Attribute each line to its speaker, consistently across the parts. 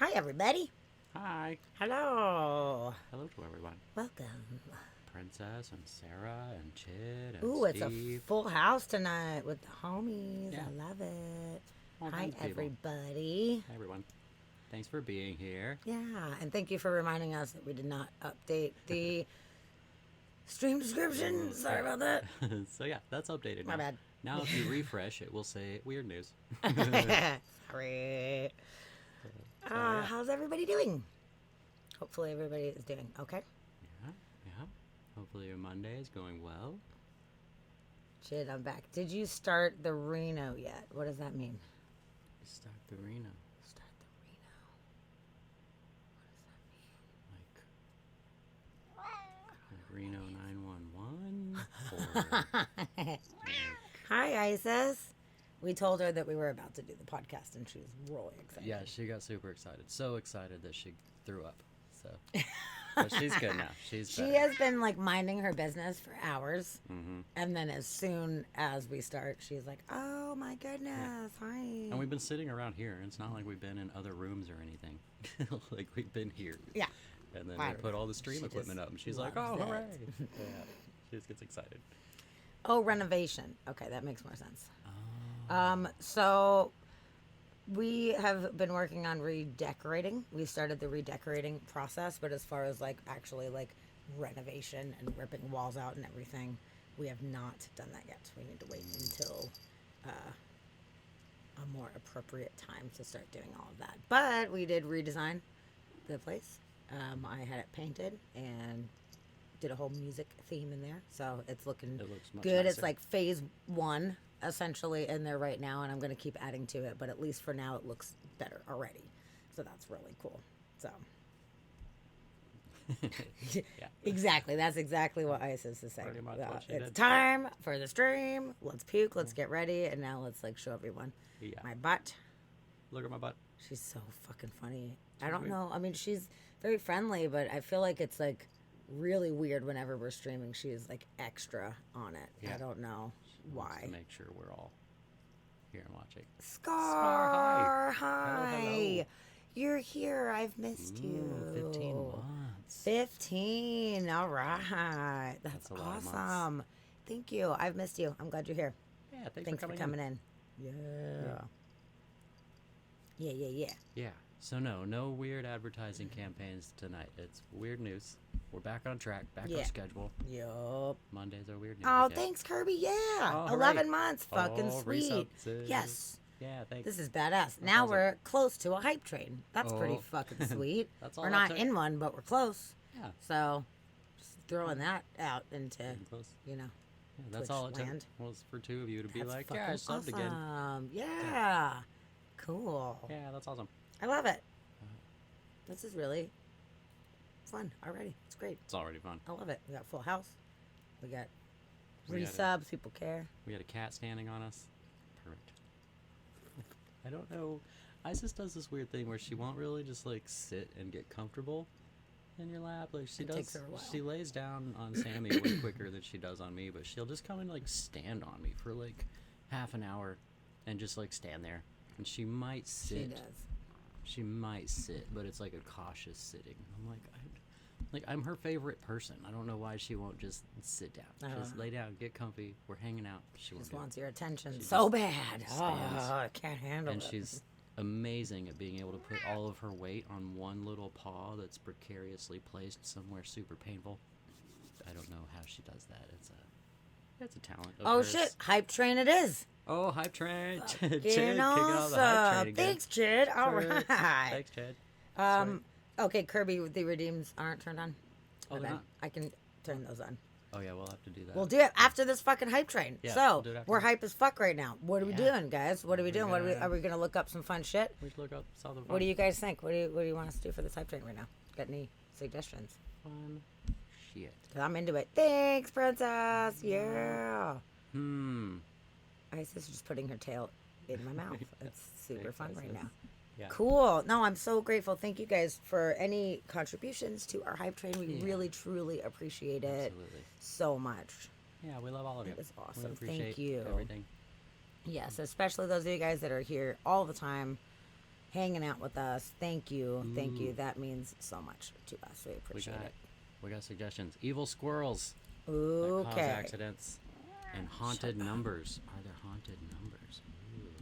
Speaker 1: Hi, everybody.
Speaker 2: Hi.
Speaker 1: Hello.
Speaker 2: Hello to everyone.
Speaker 1: Welcome.
Speaker 2: Princess and Sarah and Chid and
Speaker 1: Ooh, it's a
Speaker 2: Steve.
Speaker 1: full house tonight with the homies.
Speaker 2: Yeah.
Speaker 1: I love it.
Speaker 2: All
Speaker 1: Hi,
Speaker 2: kinds of people.
Speaker 1: everybody.
Speaker 2: Hi, everyone. Thanks for being here.
Speaker 1: Yeah, and thank you for reminding us that we did not update the stream description. Sorry about that.
Speaker 2: So, yeah, that's updated
Speaker 1: My
Speaker 2: now.
Speaker 1: bad.
Speaker 2: Now, if you refresh, it will say weird news.
Speaker 1: Sorry.
Speaker 2: Yeah.
Speaker 1: How's everybody doing? Hopefully, everybody is doing okay.
Speaker 2: Yeah. Hopefully, your Monday is going well.
Speaker 1: Shit, I'm back. Did you start the Reno yet? What does that mean?
Speaker 2: Start the Reno.
Speaker 1: Start the Reno. What does that mean?
Speaker 2: Like Reno 911? Or
Speaker 1: Hi, Isis. We told her that we were about to do the podcast, and she was really excited.
Speaker 2: yeah, she got super excited. So excited that she threw up. So, but she's good now. She's
Speaker 1: She
Speaker 2: better.
Speaker 1: has been like minding her business for hours,
Speaker 2: Mm-hmm.
Speaker 1: and then as soon as we start, she's like, "Oh my goodness, hi!"
Speaker 2: And we've been sitting around here. It's not like we've been in other rooms or anything. Like we've been here.
Speaker 1: Yeah.
Speaker 2: And then
Speaker 1: I
Speaker 2: we
Speaker 1: don't
Speaker 2: put
Speaker 1: know.
Speaker 2: all the stream
Speaker 1: She
Speaker 2: equipment
Speaker 1: just
Speaker 2: up, and she's like, "Oh,
Speaker 1: loves it."
Speaker 2: hooray!" Yeah. She just gets excited.
Speaker 1: Oh, renovation. Okay, that makes more sense.
Speaker 2: Oh.
Speaker 1: So we have been working on redecorating. We started the redecorating process, but as far as like actually like renovation and ripping walls out and everything, we have not done that yet. We need to wait until a more appropriate time to start doing all of that. But we did redesign the place. I had it painted and did a whole music theme in there, so it's looking
Speaker 2: It looks much
Speaker 1: good. It's
Speaker 2: nicer.
Speaker 1: like phase one essentially in there right now, and I'm going to keep adding to it, but at least for now it looks better already, so that's really cool. So
Speaker 2: Yeah.
Speaker 1: exactly, that's exactly what Isis is saying.
Speaker 2: Pretty much what she
Speaker 1: It's
Speaker 2: did.
Speaker 1: time for the stream. Let's puke, let's get ready, and now let's like show everyone
Speaker 2: Yeah.
Speaker 1: my butt.
Speaker 2: Look at my butt.
Speaker 1: She's so fucking funny. I don't know, I mean, she's very friendly, but I feel like it's like really weird whenever we're streaming. She is like extra on it.
Speaker 2: Yeah.
Speaker 1: I don't know
Speaker 2: Wants
Speaker 1: why.
Speaker 2: to make sure we're all here and watching.
Speaker 1: Scar,
Speaker 2: Hello,
Speaker 1: hi.
Speaker 2: hello.
Speaker 1: You're here. I've missed you.
Speaker 2: 15 months.
Speaker 1: 15. All right. That's
Speaker 2: a lot of months.
Speaker 1: awesome. Thank you. I've missed you. I'm glad you're here.
Speaker 2: Yeah.
Speaker 1: Thanks for coming in. Yeah. Yeah.
Speaker 2: Yeah. So no weird advertising campaigns tonight. It's weird news. We're back on track, back
Speaker 1: Yeah.
Speaker 2: on schedule.
Speaker 1: Yup.
Speaker 2: Mondays are weird news.
Speaker 1: Oh,
Speaker 2: day.
Speaker 1: thanks, Kirby. Yeah.
Speaker 2: Oh,
Speaker 1: 11
Speaker 2: hooray.
Speaker 1: months. Fucking
Speaker 2: Oh,
Speaker 1: sweet.
Speaker 2: resubs.
Speaker 1: Yes.
Speaker 2: Yeah, thanks.
Speaker 1: This is badass. Now
Speaker 2: awesome.
Speaker 1: we're close to a hype train. That's pretty
Speaker 2: Oh.
Speaker 1: fucking sweet.
Speaker 2: That's all
Speaker 1: We're
Speaker 2: that
Speaker 1: not
Speaker 2: took.
Speaker 1: in one, but we're close.
Speaker 2: Yeah,
Speaker 1: So, just throwing that out into,
Speaker 2: getting close.
Speaker 1: you know,
Speaker 2: Yeah, that's
Speaker 1: Twitch
Speaker 2: all it took
Speaker 1: land.
Speaker 2: was for two of you to be
Speaker 1: that's
Speaker 2: like,
Speaker 1: fucking
Speaker 2: yeah, I subbed again.
Speaker 1: awesome. Yeah. Cool.
Speaker 2: Yeah, that's awesome.
Speaker 1: I love it. This is really fun already. It's great.
Speaker 2: It's already fun.
Speaker 1: I love it. We got full house. We got
Speaker 2: We got
Speaker 1: resubs. People care.
Speaker 2: We had a cat standing on us. Perfect. I don't know. Isis does this weird thing where she won't really just like sit and get comfortable in your lap. Like she
Speaker 1: It
Speaker 2: does.
Speaker 1: takes her a while.
Speaker 2: She lays down on Sammy way quicker than she does on me, but she'll just come and like stand on me for like half an hour and just like stand there. And she might sit.
Speaker 1: She does.
Speaker 2: She might sit, but it's like a cautious sitting. I'm her favorite person. I don't know why she won't just sit down.
Speaker 1: I don't
Speaker 2: Just
Speaker 1: know.
Speaker 2: lay down, get comfy. We're hanging out. She won't
Speaker 1: Just
Speaker 2: do it.
Speaker 1: wants your attention
Speaker 2: She
Speaker 1: so
Speaker 2: just
Speaker 1: bad.
Speaker 2: stands.
Speaker 1: Oh, I can't handle
Speaker 2: And
Speaker 1: it.
Speaker 2: she's amazing at being able to put all of her weight on one little paw that's precariously placed somewhere super painful. I don't know how she does that. It's a talent. Of
Speaker 1: Oh
Speaker 2: hers.
Speaker 1: shit! Hype train it is.
Speaker 2: Oh, hype train! Chid
Speaker 1: Fucking
Speaker 2: kicking off the hype
Speaker 1: awesome.
Speaker 2: train again.
Speaker 1: Thanks, Chid. All
Speaker 2: Thanks.
Speaker 1: right.
Speaker 2: Thanks, Chad.
Speaker 1: Okay, Kirby, the redeems aren't turned on.
Speaker 2: Oh,
Speaker 1: My
Speaker 2: they're
Speaker 1: bad.
Speaker 2: not?
Speaker 1: I can turn those on.
Speaker 2: Oh yeah, we'll have to do that.
Speaker 1: We'll do it after this fucking hype train.
Speaker 2: Yeah,
Speaker 1: So
Speaker 2: we'll do it after
Speaker 1: we're
Speaker 2: that.
Speaker 1: hype as fuck right now. What are we
Speaker 2: Yeah.
Speaker 1: doing, guys? What are we doing? Are we gonna look up some fun shit?
Speaker 2: We should look up something fun.
Speaker 1: What do you guys think? What do you want us to do for this hype train right now? Got any suggestions?
Speaker 2: Fun shit.
Speaker 1: 'Cause I'm into it. Thanks, princess. Yeah. Isis is just putting her tail in my mouth. It's super
Speaker 2: Thanks,
Speaker 1: fun right
Speaker 2: Isis.
Speaker 1: now.
Speaker 2: Yeah.
Speaker 1: Cool. No, I'm so grateful. Thank you guys for any contributions to our hype train. We
Speaker 2: Yeah.
Speaker 1: really, truly appreciate it
Speaker 2: Absolutely.
Speaker 1: so much.
Speaker 2: Yeah, we love all of you.
Speaker 1: It was
Speaker 2: We
Speaker 1: awesome.
Speaker 2: appreciate
Speaker 1: Thank you.
Speaker 2: everything.
Speaker 1: Yes, especially those of you guys that are here all the time. hanging out with us. Thank you. Thank you. That means so much to us. We appreciate it.
Speaker 2: We got suggestions. Evil squirrels that cause
Speaker 1: Okay.
Speaker 2: accidents. And haunted numbers. Are there haunted numbers? Ooh.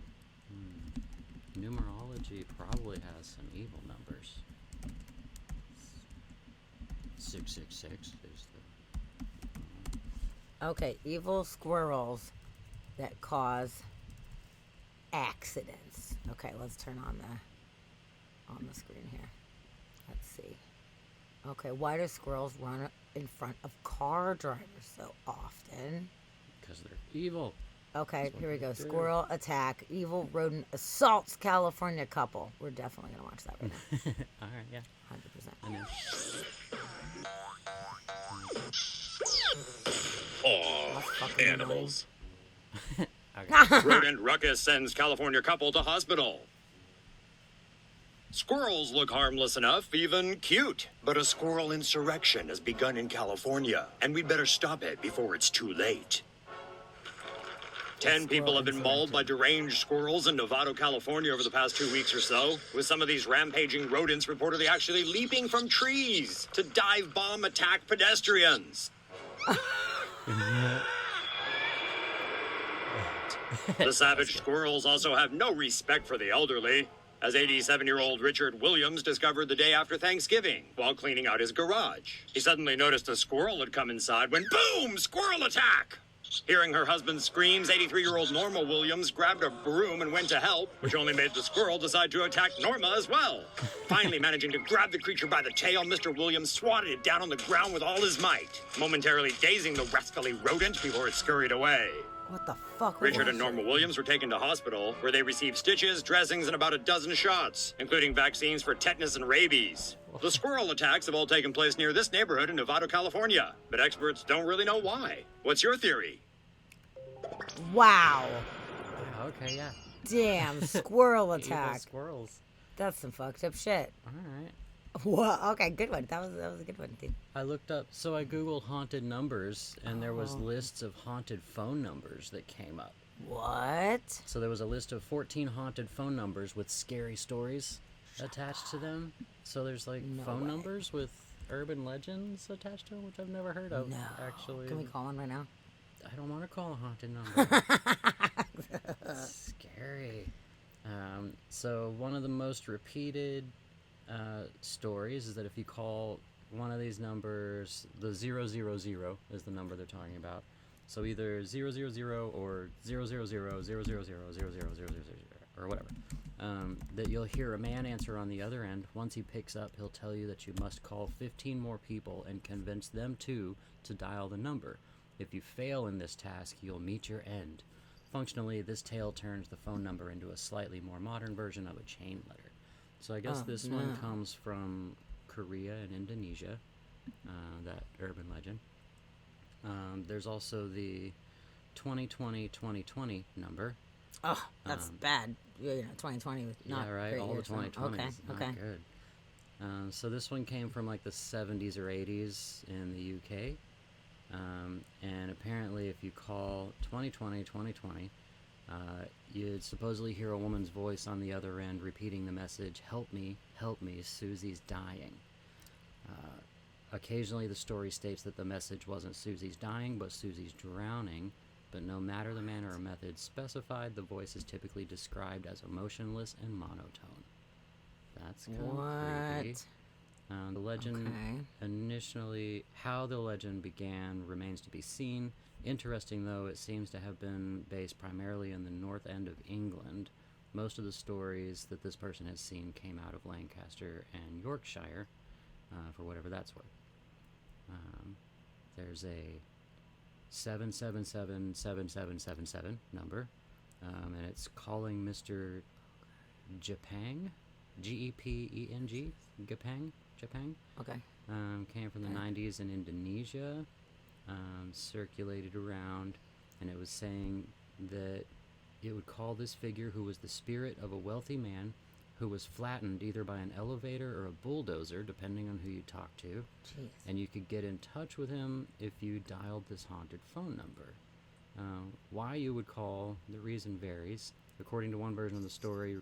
Speaker 2: Numerology probably has some evil numbers. 666 is the...
Speaker 1: Okay. Evil squirrels that cause accidents. Okay, let's turn on the screen here. Let's see. Okay, why do squirrels run in front of car drivers so often?
Speaker 2: Because they're evil.
Speaker 1: Okay, here we go.
Speaker 2: do.
Speaker 1: Squirrel attack. Evil rodent assaults California couple. We're definitely going to watch that right now.
Speaker 2: All right, yeah.
Speaker 1: 100%.
Speaker 2: I know.
Speaker 3: Aw,
Speaker 1: That's fucking
Speaker 3: animals.
Speaker 2: Okay.
Speaker 3: Rodent ruckus sends California couple to hospital. Squirrels look harmless enough, even cute. But a squirrel insurrection has begun in California, and we'd better stop it before it's too late. 10 people have been mauled by deranged squirrels in Novato, California over the past 2 weeks or so, with some of these rampaging rodents reportedly actually leaping from trees to dive bomb attack pedestrians. The savage squirrels also have no respect for the elderly, as 87-year-old Richard Williams discovered the day after Thanksgiving while cleaning out his garage. He suddenly noticed a squirrel had come inside when, boom, squirrel attack! Hearing her husband's screams, 83-year-old Norma Williams grabbed a broom and went to help, which only made the squirrel decide to attack Norma as well. Finally managing to grab the creature by the tail, Mr. Williams swatted it down on the ground with all his might, momentarily dazing the rascally rodent before it scurried away.
Speaker 1: What the fuck?
Speaker 3: Richard and Norma Williams were taken to hospital, where they received stitches, dressings, and about a dozen shots, including vaccines for tetanus and rabies. The squirrel attacks have all taken place near this neighborhood in Novato, California, but experts don't really know why. What's your theory?
Speaker 1: Wow.
Speaker 2: Yeah, okay, yeah.
Speaker 1: Damn, squirrel
Speaker 2: Evil
Speaker 1: attack.
Speaker 2: squirrels.
Speaker 1: That's some fucked up shit.
Speaker 2: All right.
Speaker 1: Whoa, okay, good one. That was a good one, dude.
Speaker 2: I looked up, so I googled haunted numbers, and there was lists of haunted phone numbers that came up.
Speaker 1: What?
Speaker 2: So there was a list of 14 haunted phone numbers with scary stories attached to them. So there's like
Speaker 1: No
Speaker 2: phone
Speaker 1: way.
Speaker 2: numbers with urban legends attached to them, which I've never heard of.
Speaker 1: No.
Speaker 2: Actually,
Speaker 1: Can we call one right now?
Speaker 2: I don't want to call a haunted number. It's scary. So one of the most repeated stories is that if you call one of these numbers, the 000 is the number they're talking about. So either 000 or 000 or whatever. That you'll hear a man answer on the other end. Once he picks up, he'll tell you that you must call 15 more people and convince them too to dial the number. If you fail in this task, you'll meet your end. Functionally, this tale turns the phone number into a slightly more modern version of a chain letter. So I guess this one comes from Korea and Indonesia, that urban legend. There's also the 2020-2020 number.
Speaker 1: Oh, that's bad. Yeah, 2020 was not
Speaker 2: Yeah, right.
Speaker 1: great
Speaker 2: All the
Speaker 1: year, so-
Speaker 2: 2020s.
Speaker 1: Okay,
Speaker 2: Not
Speaker 1: okay.
Speaker 2: good. So this one came from like the 70s or 80s in the UK. And apparently if you call 2020-2020, you'd supposedly hear a woman's voice on the other end repeating the message, help me, Susie's dying. Occasionally the story states that the message wasn't Susie's dying, but Susie's drowning. But no matter the manner or method specified, the voice is typically described as emotionless and monotone. That's kind of creepy.
Speaker 1: What?
Speaker 2: The legend
Speaker 1: Okay.
Speaker 2: initially, how the legend began remains to be seen. Interesting though, it seems to have been based primarily in the north end of England. Most of the stories that this person has seen came out of Lancaster and Yorkshire, for whatever that's worth. There's a 7777777 number, and it's calling Mr. Japang, Gepeng, Japang.
Speaker 1: Okay.
Speaker 2: Came from the 90s in Indonesia, circulated around, and it was saying that it would call this figure who was the spirit of a wealthy man who was flattened either by an elevator or a bulldozer, depending on who you talk to,
Speaker 1: Jeez.
Speaker 2: and you could get in touch with him if you dialed this haunted phone number. Why you would call, the reason varies. According to one version of the story,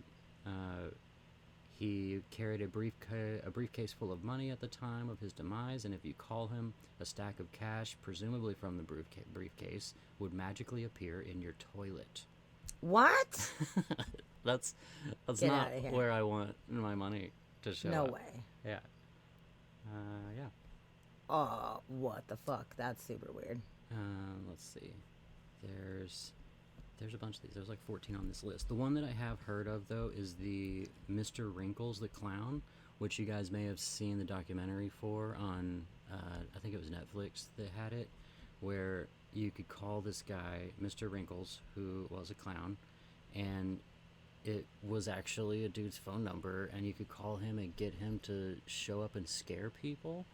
Speaker 2: He carried a briefcase full of money at the time of his demise, and if you call him, a stack of cash, presumably from the briefcase, would magically appear in your toilet.
Speaker 1: What?
Speaker 2: That's
Speaker 1: Get
Speaker 2: not
Speaker 1: outta here.
Speaker 2: where I want my money to show
Speaker 1: No
Speaker 2: up.
Speaker 1: way.
Speaker 2: Yeah. Yeah.
Speaker 1: Oh, what the fuck? That's super weird.
Speaker 2: Let's see. There's a bunch of these. There's like 14 on this list. The one that I have heard of, though, is the Mr. Wrinkles the Clown, which you guys may have seen the documentary for on, I think it was Netflix that had it, where you could call this guy Mr. Wrinkles, who was a clown, and it was actually a dude's phone number, and you could call him and get him to show up and scare people,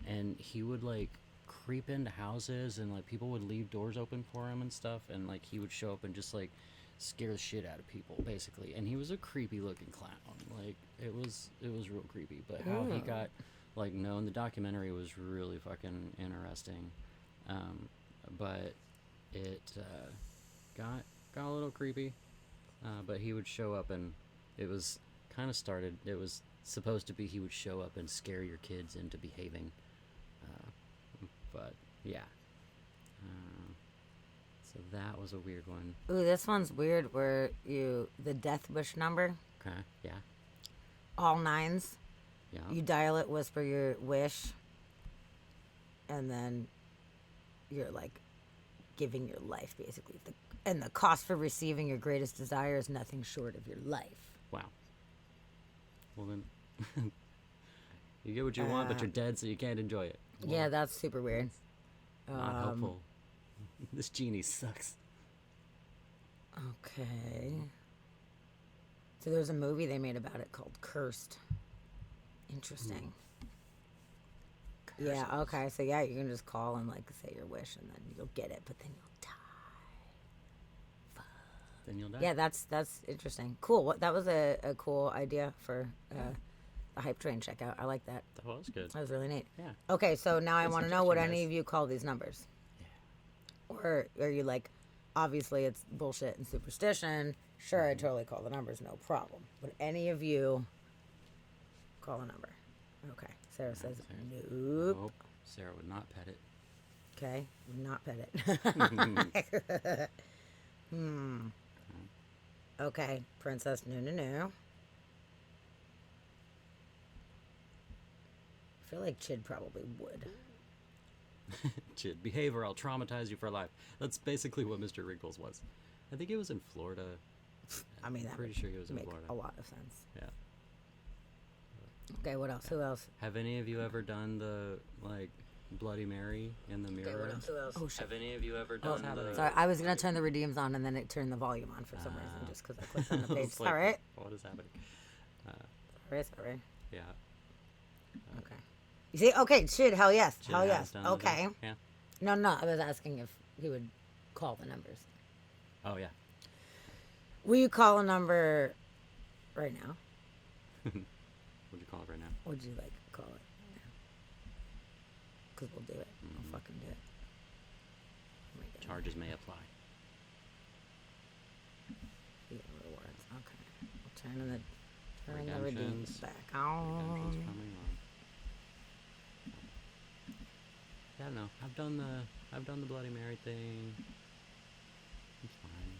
Speaker 2: and he would, like, creep into houses, and like people would leave doors open for him and stuff, and like he would show up and just like scare the shit out of people basically. And he was a creepy looking clown. Like it was real creepy. But how he got like known, the documentary was really fucking interesting. But it got a little creepy. But he would show up, and it was kind of started. It was supposed to be he would show up and scare your kids into behaving. But yeah, so that was a weird one.
Speaker 1: Ooh, this one's weird. Where the death wish number,
Speaker 2: Okay, yeah,
Speaker 1: all nines.
Speaker 2: yeah.
Speaker 1: You dial it, whisper your wish, and then you're like giving your life basically. And the cost for receiving your greatest desire is nothing short of your life.
Speaker 2: Wow. Well then, you get what you want, but you're dead, so you can't enjoy it.
Speaker 1: Yeah, that's super weird.
Speaker 2: Not helpful. This genie sucks.
Speaker 1: Okay. So there's a movie they made about it called Cursed. Interesting. Yeah, okay. So yeah, you can just call and like say your wish and then you'll get it, but then you'll die.
Speaker 2: Then you'll die.
Speaker 1: Yeah, that's interesting. Cool. That was a cool idea for the hype train checkout. I like that.
Speaker 2: That was good.
Speaker 1: That was really neat.
Speaker 2: Yeah.
Speaker 1: Okay, so now I
Speaker 2: Good
Speaker 1: want to know what
Speaker 2: suggestion,
Speaker 1: any
Speaker 2: guys.
Speaker 1: of you call these numbers.
Speaker 2: Yeah.
Speaker 1: Or are you like, obviously it's bullshit and superstition. Sure, I totally call the numbers, no problem. But any of you call a number. Okay. Sarah says nope.
Speaker 2: Nope. Sarah would not pet it.
Speaker 1: Okay. Not pet it. Okay. Princess no. I feel like Chid probably would.
Speaker 2: Chid, behave or I'll traumatize you for life. That's basically what Mr. Wrinkles was. I think it was in Florida.
Speaker 1: I mean, that
Speaker 2: Pretty
Speaker 1: would
Speaker 2: sure he was in
Speaker 1: make
Speaker 2: Florida.
Speaker 1: a lot of sense.
Speaker 2: Yeah.
Speaker 1: Okay, what else? Who else?
Speaker 2: Have any of you ever done the like Bloody Mary in the mirror?
Speaker 1: Who else? Oh shit.
Speaker 2: Have any of you ever done the?
Speaker 1: Sorry, I was gonna turn the redeems on and then it turned the volume on for some reason, just because I clicked on the page.
Speaker 2: It's like,
Speaker 1: All right.
Speaker 2: What is happening?
Speaker 1: Sorry.
Speaker 2: Yeah.
Speaker 1: Okay. You see? Okay, shit. Hell yes.
Speaker 2: Chid
Speaker 1: Hell
Speaker 2: has
Speaker 1: yes.
Speaker 2: done the-
Speaker 1: Okay.
Speaker 2: Yeah.
Speaker 1: No. I was asking if he would call the numbers.
Speaker 2: Oh yeah.
Speaker 1: Will you call a number right now?
Speaker 2: What'd you call it right now?
Speaker 1: Would you like to call it? Because we'll do it. We'll fucking do it. Oh my God.
Speaker 2: Charges may apply.
Speaker 1: Yeah, rewards. Okay. We'll turn the redeems
Speaker 2: Redemptions.
Speaker 1: back
Speaker 2: Redemption's
Speaker 1: on.
Speaker 2: coming on. Yeah, no. I've done the Bloody Mary thing. It's fine.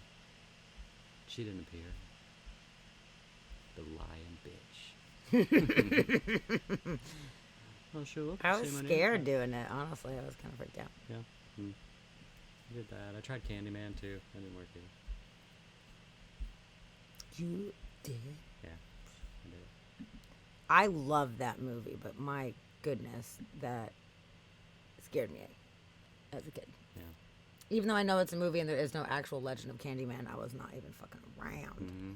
Speaker 2: She didn't appear. The lying bitch. I'll show up.
Speaker 1: I
Speaker 2: say
Speaker 1: was
Speaker 2: my name.
Speaker 1: scared doing it. Honestly, I was kind of freaked out.
Speaker 2: Yeah. I did that. I tried Candyman too. That didn't work either.
Speaker 1: You did?
Speaker 2: Yeah. I did.
Speaker 1: I love that movie, but my goodness, that scared me as a kid.
Speaker 2: Yeah.
Speaker 1: Even though I know it's a movie and there is no actual Legend of Candyman, I was not even fucking around.
Speaker 2: Mm-hmm.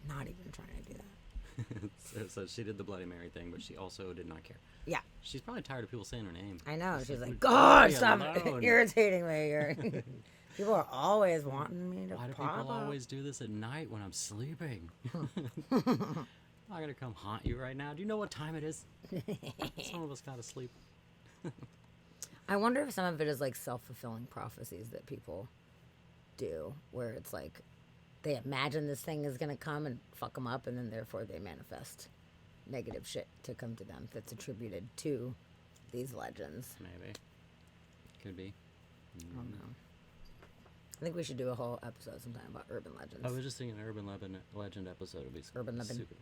Speaker 1: Not even trying to do that.
Speaker 2: So she did the Bloody Mary thing, but she also did not care.
Speaker 1: Yeah,
Speaker 2: She's probably tired of people saying her name.
Speaker 1: I know. She's like,
Speaker 2: leave
Speaker 1: God,
Speaker 2: me
Speaker 1: stop
Speaker 2: alone."
Speaker 1: irritating me. People are always wanting me to
Speaker 2: Why do
Speaker 1: pop
Speaker 2: people
Speaker 1: up.
Speaker 2: always do this at night when I'm sleeping? I'm not gonna come haunt you right now. Do you know what time it is? Some of us gotta sleep.
Speaker 1: I wonder if some of it is like self-fulfilling prophecies that people do, where it's like they imagine this thing is going to come and fuck them up, and then therefore they manifest negative shit to come to them that's attributed to these legends.
Speaker 2: Maybe. Could be.
Speaker 1: I don't know. I think we should do a whole episode sometime about urban legends.
Speaker 2: I was just thinking an urban legend episode would be
Speaker 1: Urban legend.
Speaker 2: super.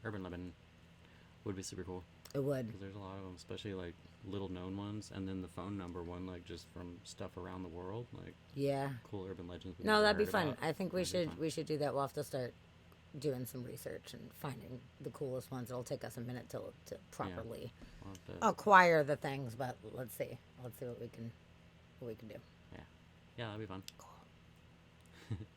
Speaker 2: Urban legend would be super cool.
Speaker 1: It would.
Speaker 2: Because there's a lot of them, especially like little known ones, and then the phone number one, like just from stuff around the world, like
Speaker 1: Yeah.
Speaker 2: cool urban legends. we've
Speaker 1: No,
Speaker 2: never
Speaker 1: that'd be
Speaker 2: heard
Speaker 1: fun.
Speaker 2: about.
Speaker 1: I think
Speaker 2: That'd be fun.
Speaker 1: we should do that. We'll have to start doing some research and finding the coolest ones. It'll take us a minute to properly
Speaker 2: We'll have to-
Speaker 1: acquire the things, but let's see. Let's see what we can do.
Speaker 2: yeah, that'd be fun.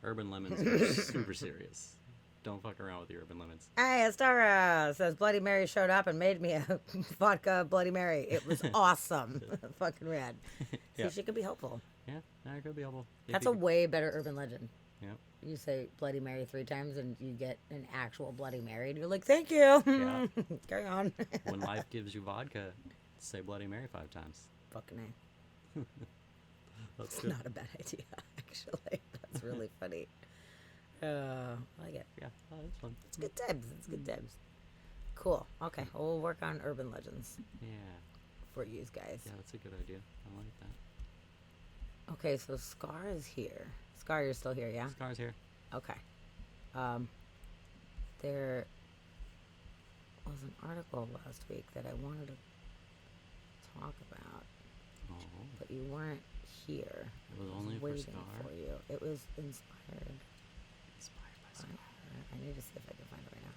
Speaker 2: Urban lemons are super serious. Don't fuck around with the urban lemons.
Speaker 1: Hey, Astara says Bloody Mary showed up and made me a vodka Bloody Mary. It was awesome. Fucking rad.
Speaker 2: Yeah.
Speaker 1: See, she could be helpful.
Speaker 2: Yeah, that could be helpful. If
Speaker 1: That's
Speaker 2: you
Speaker 1: a way better urban legend.
Speaker 2: Yep.
Speaker 1: You say Bloody Mary 3 times and you get an actual Bloody Mary, and you're like, thank you.
Speaker 2: Yeah.
Speaker 1: Carry on.
Speaker 2: When life gives you vodka, say Bloody Mary 5 times.
Speaker 1: Fucking A.
Speaker 2: That's
Speaker 1: It's
Speaker 2: good.
Speaker 1: not a bad idea, actually. That's really funny. I like it.
Speaker 2: Yeah, oh, that's fun.
Speaker 1: It's good times. It's good times. Cool. Okay, well, we'll work on urban legends
Speaker 2: Yeah,
Speaker 1: for you guys.
Speaker 2: yeah, that's a good idea. I like that.
Speaker 1: Okay, so Scar is here. Scar, you're still here, yeah?
Speaker 2: Scar's here.
Speaker 1: Okay. There was an article last week that I wanted to talk about,
Speaker 2: Oh,
Speaker 1: but you weren't here.
Speaker 2: it was
Speaker 1: I
Speaker 2: only for
Speaker 1: waiting
Speaker 2: Scar.
Speaker 1: for you. It was inspired.
Speaker 2: Inspired by
Speaker 1: by
Speaker 2: Scar.
Speaker 1: her. I need to see if I can find it right now.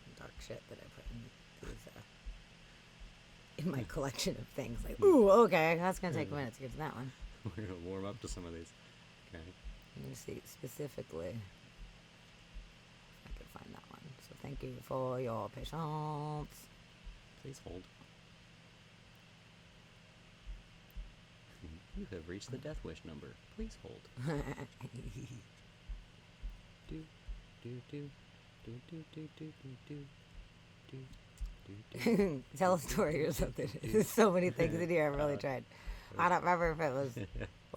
Speaker 1: Some dark shit that I put in these, in my collection of things. Like, ooh, okay, that's gonna take a minute to get to that one.
Speaker 2: We're gonna warm up to some of these. Okay.
Speaker 1: Let me see specifically if I can find that one. So thank you for your patience.
Speaker 2: Please hold. You have reached the death wish number. Please hold. Do, do, do, do, do, do, do, do, do, do, do.
Speaker 1: Tell a story or something. There's so many things in here. I really tried. I don't remember if it was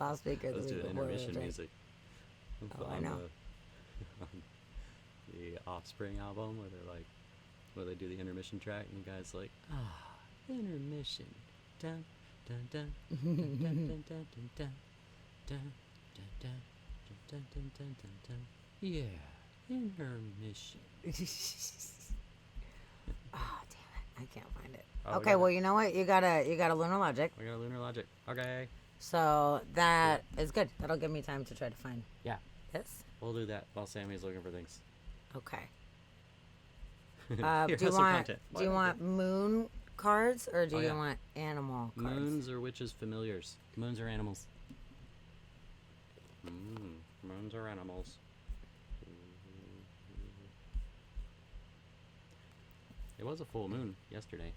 Speaker 1: last week or the
Speaker 2: Let's do
Speaker 1: week
Speaker 2: an
Speaker 1: before. we
Speaker 2: intermission
Speaker 1: tried.
Speaker 2: music.
Speaker 1: Oh, I
Speaker 2: On
Speaker 1: know.
Speaker 2: on the Offspring album where they do the intermission track and the guy's like, intermission. Dun dun dun dun dun dun dun dun dun dun dun dun dun dun dun dun. Yeah, intermission.
Speaker 1: Oh, damn it. I can't find it.
Speaker 2: Oh, we
Speaker 1: Okay,
Speaker 2: got
Speaker 1: well,
Speaker 2: it.
Speaker 1: you know what? You got a Lunar Logic.
Speaker 2: We got a lunar logic. Okay.
Speaker 1: So that is good. That'll give me time to try to find
Speaker 2: Yeah,
Speaker 1: this.
Speaker 2: we'll do that while Sammy's looking for things.
Speaker 1: Okay.
Speaker 2: Here,
Speaker 1: Do you
Speaker 2: have some
Speaker 1: want
Speaker 2: content.
Speaker 1: do you want moon cards or do
Speaker 2: Oh,
Speaker 1: you
Speaker 2: yeah.
Speaker 1: want animal cards?
Speaker 2: Moons or witches familiars? Moons are animals. Moons are animals. It was a full moon yesterday.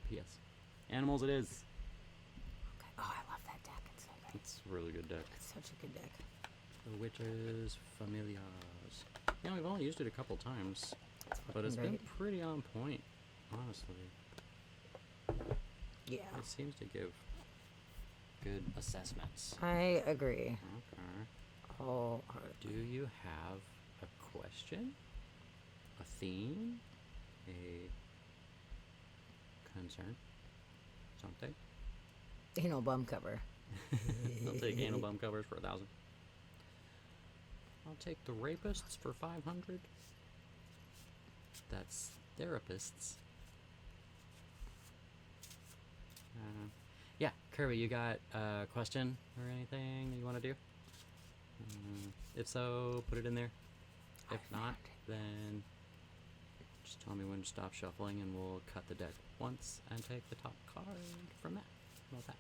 Speaker 2: P.S. Animals it is.
Speaker 1: Okay. Oh, I love that deck. It's so great.
Speaker 2: It's a really good deck.
Speaker 1: It's such a good deck.
Speaker 2: The witches familiars. Yeah, we've only used it a couple times, but it's
Speaker 1: fucking
Speaker 2: been
Speaker 1: great.
Speaker 2: pretty on point, honestly.
Speaker 1: Yeah.
Speaker 2: It seems to give good assessments.
Speaker 1: I agree.
Speaker 2: Okay.
Speaker 1: Wholeheartedly.
Speaker 2: Do you have a question? A theme? A concern? Something?
Speaker 1: Anal bum cover.
Speaker 2: I'll take anal bum covers for 1,000. I'll take the rapists for 500. That's therapists. Yeah, Kirby, you got a question or anything that you want to do? If so, put it in there. If not, then just tell me when to stop shuffling and we'll cut the deck once and take the top card from that. How about that?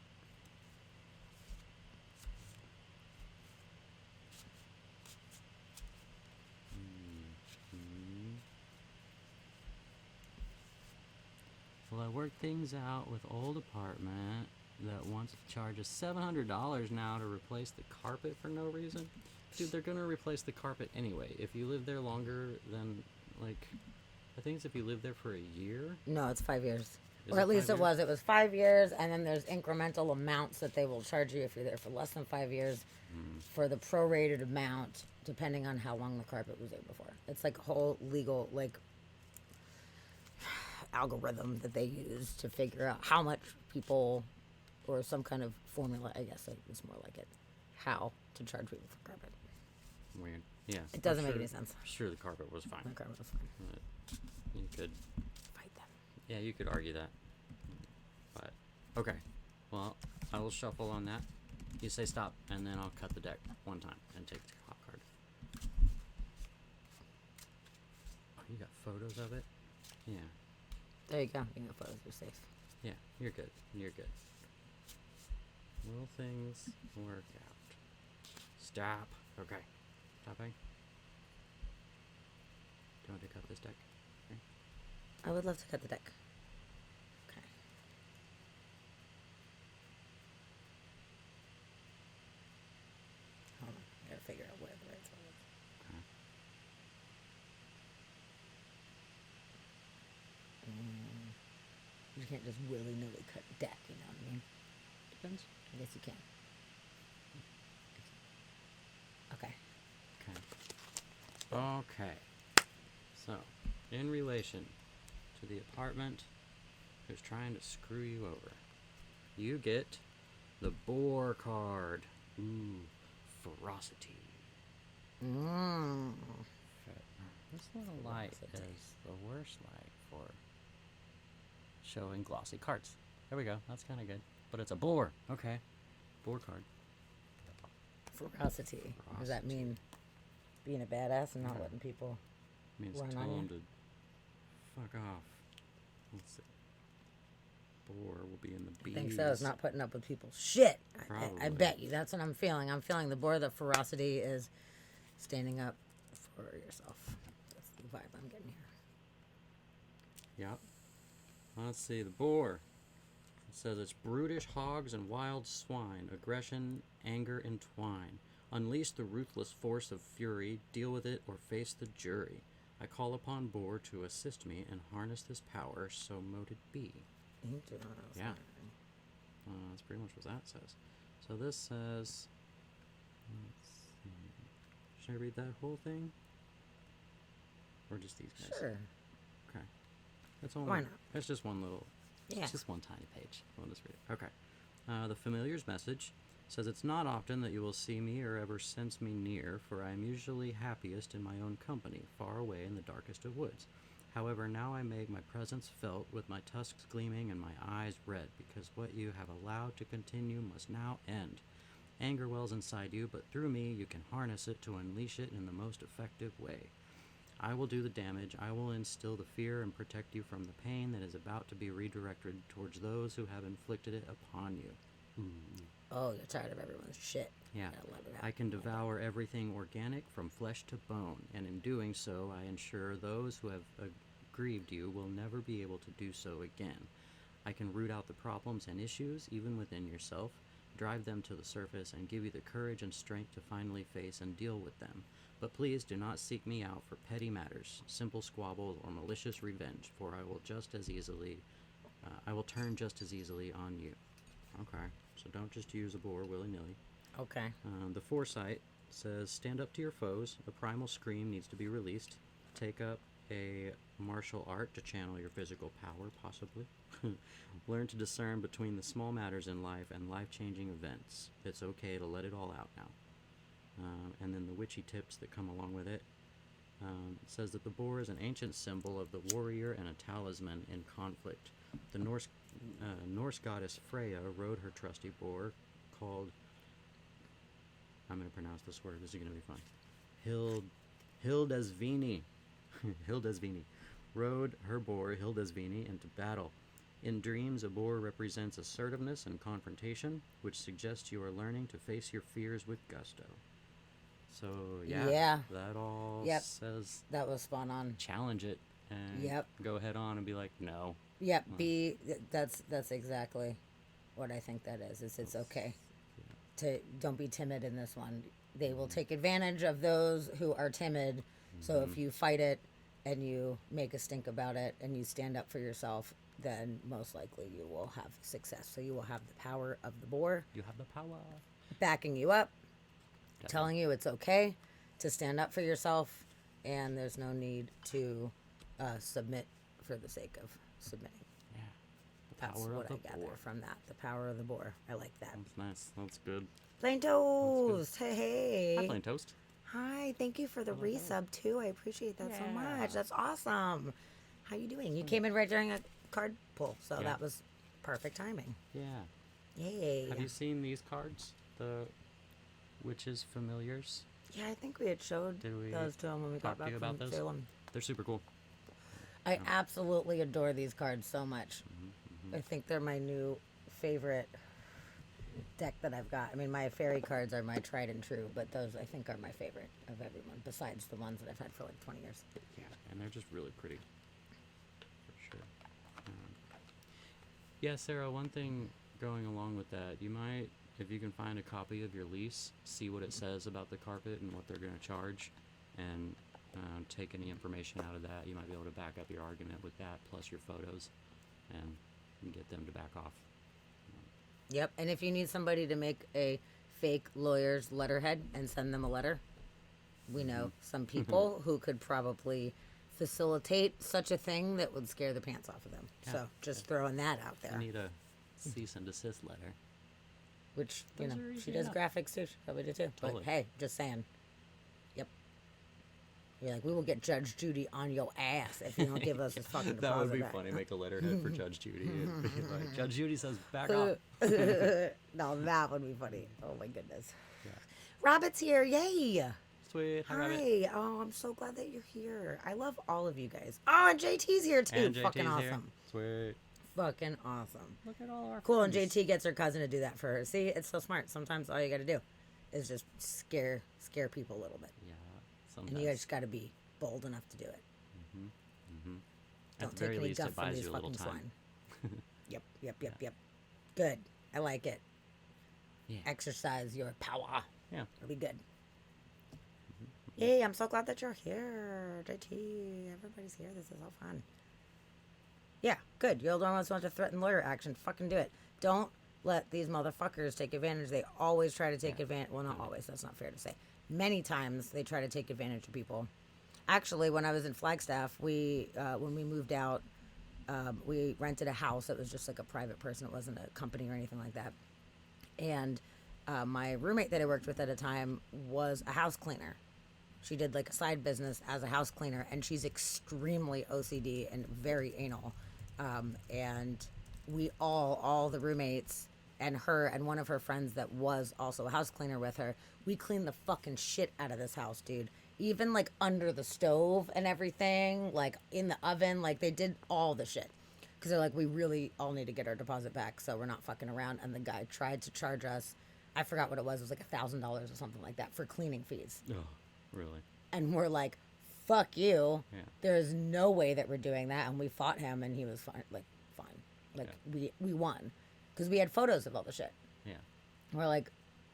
Speaker 2: Well, I worked things out with old apartment that wants to charge us $700 now to replace the carpet for no reason. Dude, they're gonna replace the carpet anyway. If you live there longer than, like, I think it's if you live there for a year.
Speaker 1: No, it's 5 years.
Speaker 2: Is
Speaker 1: Or at least
Speaker 2: 5
Speaker 1: it
Speaker 2: years?
Speaker 1: was. It was 5 years, and then there's incremental amounts that they will charge you if you're there for less than 5 years for the prorated amount, depending on how long the carpet was there before. It's like a whole legal, like, algorithm that they use to figure out how much people, or some kind of formula, I guess it's more like it, how to charge people for carpet.
Speaker 2: Weird. Yeah.
Speaker 1: It doesn't
Speaker 2: I'm
Speaker 1: make
Speaker 2: sure-
Speaker 1: any sense.
Speaker 2: I'm sure the carpet was fine.
Speaker 1: The carpet was fine.
Speaker 2: You could,
Speaker 1: Fight them.
Speaker 2: yeah, you could argue that. But okay, well, I will shuffle on that. You say stop, and then I'll cut the deck one time and take the top card. Oh, you got photos of it? Yeah,
Speaker 1: There you go. You got photos. You're safe.
Speaker 2: yeah, you're good. You're good. Will things work out? Stop. Okay, stopping. Do you want to cut this deck? Okay.
Speaker 1: I would love to cut the deck. Okay. Hold on. I gotta figure out where the right spot is. You can't just willy-nilly cut a deck, you know what I mean?
Speaker 2: Depends.
Speaker 1: I guess you can. Okay.
Speaker 2: Okay. Okay. So, in relation to the apartment who's trying to screw you over, you get the boar card. Ooh, ferocity.
Speaker 1: Mmm.
Speaker 2: This little light
Speaker 1: Ferocity.
Speaker 2: is the worst light for showing glossy cards. There we go. That's kind of good. But it's a boar. Okay. Boar card.
Speaker 1: Ferocity. Does that mean being a badass and not letting people?
Speaker 2: Means
Speaker 1: Run
Speaker 2: tell
Speaker 1: on ya?
Speaker 2: him to fuck off. Let's see. Boar will be in the bees.
Speaker 1: I think so. It's not putting up with people's shit. I
Speaker 2: Probably.
Speaker 1: bet you. That's what I'm feeling. I'm feeling the boar. The ferocity is standing up for yourself. That's the vibe I'm getting here.
Speaker 2: Yep. Let's see, the boar. It says it's brutish hogs and wild swine, aggression, anger entwine. Unleash the ruthless force of fury, deal with it or face the jury. I call upon boar to assist me and harness this power, so mote it be.
Speaker 1: Interesting.
Speaker 2: Yeah. That's pretty much what that says. So this says, let's see. Should I read that whole thing? Or just these guys?
Speaker 1: Sure.
Speaker 2: Okay. That's only,
Speaker 1: Why not?
Speaker 2: That's just one little,
Speaker 1: Yeah.
Speaker 2: it's just one tiny page. I'll just read it. Okay. The familiar's message says, it's not often that you will see me or ever sense me near, for I am usually happiest in my own company, far away in the darkest of woods. However, now I make my presence felt with my tusks gleaming and my eyes red, because what you have allowed to continue must now end. Anger wells inside you, but through me you can harness it to unleash it in the most effective way. I will do the damage, I will instill the fear and protect you from the pain that is about to be redirected towards those who have inflicted it upon you.
Speaker 1: Oh, you're tired of everyone's shit.
Speaker 2: Yeah.
Speaker 1: Gotta let it out.
Speaker 2: I can devour everything organic from flesh to bone, and in doing so, I ensure those who have aggrieved you will never be able to do so again. I can root out the problems and issues, even within yourself, drive them to the surface, and give you the courage and strength to finally face and deal with them. But please do not seek me out for petty matters, simple squabbles, or malicious revenge, for I will turn just as easily on you. Okay, so don't just use a boar willy-nilly.
Speaker 1: Okay.
Speaker 2: The foresight says, stand up to your foes. A primal scream needs to be released. Take up a martial art to channel your physical power, possibly. Learn to discern between the small matters in life and life-changing events. It's okay to let it all out now. And then the witchy tips that come along with it. It says that the boar is an ancient symbol of the warrior and a talisman in conflict. The Norse goddess Freya rode her trusty boar called, I'm going to pronounce this word, this is going to be fun, Hildesvini. Hildesvini rode her boar Hildesvini into battle. In dreams, a boar represents assertiveness and confrontation, which suggests you are learning to face your fears with gusto. So,
Speaker 1: Yeah.
Speaker 2: that all
Speaker 1: Yep.
Speaker 2: says
Speaker 1: That was spot on.
Speaker 2: challenge it and
Speaker 1: Yep.
Speaker 2: go head on and be like, no.
Speaker 1: Yep. That's exactly what I think that is. It's okay to don't be timid in this one. They will take advantage of those who are timid. So if you fight it and you make a stink about it and you stand up for yourself, then most likely you will have success. So you will have the power of the boar
Speaker 2: You have the power.
Speaker 1: backing you up,
Speaker 2: Definitely.
Speaker 1: telling you it's okay to stand up for yourself, and there's no need to submit for the sake of submitting.
Speaker 2: Yeah. The
Speaker 1: That's
Speaker 2: power
Speaker 1: what
Speaker 2: of
Speaker 1: I
Speaker 2: the
Speaker 1: gather
Speaker 2: boar.
Speaker 1: from that. The power of the boar. I like that.
Speaker 2: That's nice. That's good.
Speaker 1: Plain toast. Hey,
Speaker 2: Hi,
Speaker 1: hey.
Speaker 2: Plain Toast.
Speaker 1: Hi. Thank you for the
Speaker 2: Hello, hello.
Speaker 1: resub too. I appreciate that so
Speaker 2: Yeah.
Speaker 1: much. That's awesome. How you doing? You came in right during a card pull, so
Speaker 2: Yeah.
Speaker 1: that was perfect timing.
Speaker 2: Yeah.
Speaker 1: Yay.
Speaker 2: Have you seen these cards? The Witches Familiars?
Speaker 1: Yeah, I think we had showed
Speaker 2: Did we
Speaker 1: those to him when we got
Speaker 2: talk to
Speaker 1: back
Speaker 2: you
Speaker 1: from
Speaker 2: about those?
Speaker 1: Salem.
Speaker 2: They're super cool.
Speaker 1: I absolutely adore these cards so much. I think they're my new favorite deck that I've got. I mean, my fairy cards are my tried and true, but those I think are my favorite of everyone, besides the ones that I've had for like 20 years.
Speaker 2: Yeah, and they're just really pretty. For sure. Yeah, Sarah, one thing going along with that, you might, if you can find a copy of your lease, see what it says about the carpet and what they're going to charge, and take any information out of that. You might be able to back up your argument with that, plus your photos, and get them to back off.
Speaker 1: Yep. And if you need somebody to make a fake lawyer's letterhead and send them a letter, we know some people who could probably facilitate such a thing that would scare the pants off of them.
Speaker 2: Yeah.
Speaker 1: So just throwing that out
Speaker 2: I
Speaker 1: there.
Speaker 2: need a cease and desist letter.
Speaker 1: Which, you
Speaker 2: Those
Speaker 1: know,
Speaker 2: are
Speaker 1: she
Speaker 2: easy
Speaker 1: does
Speaker 2: enough.
Speaker 1: graphics too. She probably did too.
Speaker 2: Totally.
Speaker 1: But hey, just saying. Yep. You're like, we will get Judge Judy on your ass if you don't give us his fucking
Speaker 2: That would
Speaker 1: deposit
Speaker 2: be
Speaker 1: back.
Speaker 2: funny. Make a letterhead for Judge Judy. It'd be like, Judge Judy says, back off.
Speaker 1: No, that would be funny. Oh my goodness.
Speaker 2: Yeah.
Speaker 1: Rabbit's here. Yay.
Speaker 2: Sweet. Hi, Rabbit.
Speaker 1: Hi. Oh, I'm so glad that you're here. I love all of you guys. Oh, and JT's here too.
Speaker 2: And
Speaker 1: Fucking
Speaker 2: JT's
Speaker 1: awesome.
Speaker 2: here. Sweet.
Speaker 1: Fucking awesome.
Speaker 2: Look at all our
Speaker 1: Cool. And
Speaker 2: friends.
Speaker 1: JT gets her cousin to do that for her. See, it's so smart. Sometimes all you got to do is just scare people a little bit.
Speaker 2: Yeah.
Speaker 1: And
Speaker 2: Sometimes.
Speaker 1: you just got to be bold enough to do it.
Speaker 2: At
Speaker 1: Don't
Speaker 2: the
Speaker 1: take
Speaker 2: very
Speaker 1: any
Speaker 2: least,
Speaker 1: guff
Speaker 2: it
Speaker 1: from
Speaker 2: buys
Speaker 1: these
Speaker 2: you a little
Speaker 1: fucking
Speaker 2: time.
Speaker 1: swine. Yep. Good. I like it.
Speaker 2: Yeah.
Speaker 1: Exercise your power.
Speaker 2: Yeah.
Speaker 1: It'll be good. Yay, I'm so glad that you're here. JT, everybody's here. This is all fun. Yeah, good. You're the one who wants to threaten lawyer action. Fucking do it. Don't let these motherfuckers take advantage. They always try to take advantage. Well, not always. That's not fair to say. Many times they try to take advantage of people. Actually, when I was in Flagstaff, we when we moved out, we rented a house. It was just like a private person. It wasn't a company or anything like that. And my roommate that I worked with at a time was a house cleaner. She did like a side business as a house cleaner, and she's extremely OCD and very anal. And we all the roommates and her and one of her friends that was also a house cleaner with her, we cleaned the fucking shit out of this house, dude. Even like under the stove and everything, like in the oven, like they did all the shit. Because they're like, we really all need to get our deposit back, so we're not fucking around. And the guy tried to charge us, I forgot what it was like $1,000 or something like that for cleaning fees.
Speaker 2: Oh, really?
Speaker 1: And we're like, fuck you.
Speaker 2: Yeah.
Speaker 1: There is no way that we're doing that. And we fought him, and he was fine. Like we won. Because we had photos of all the shit.
Speaker 2: Yeah.
Speaker 1: And we're like,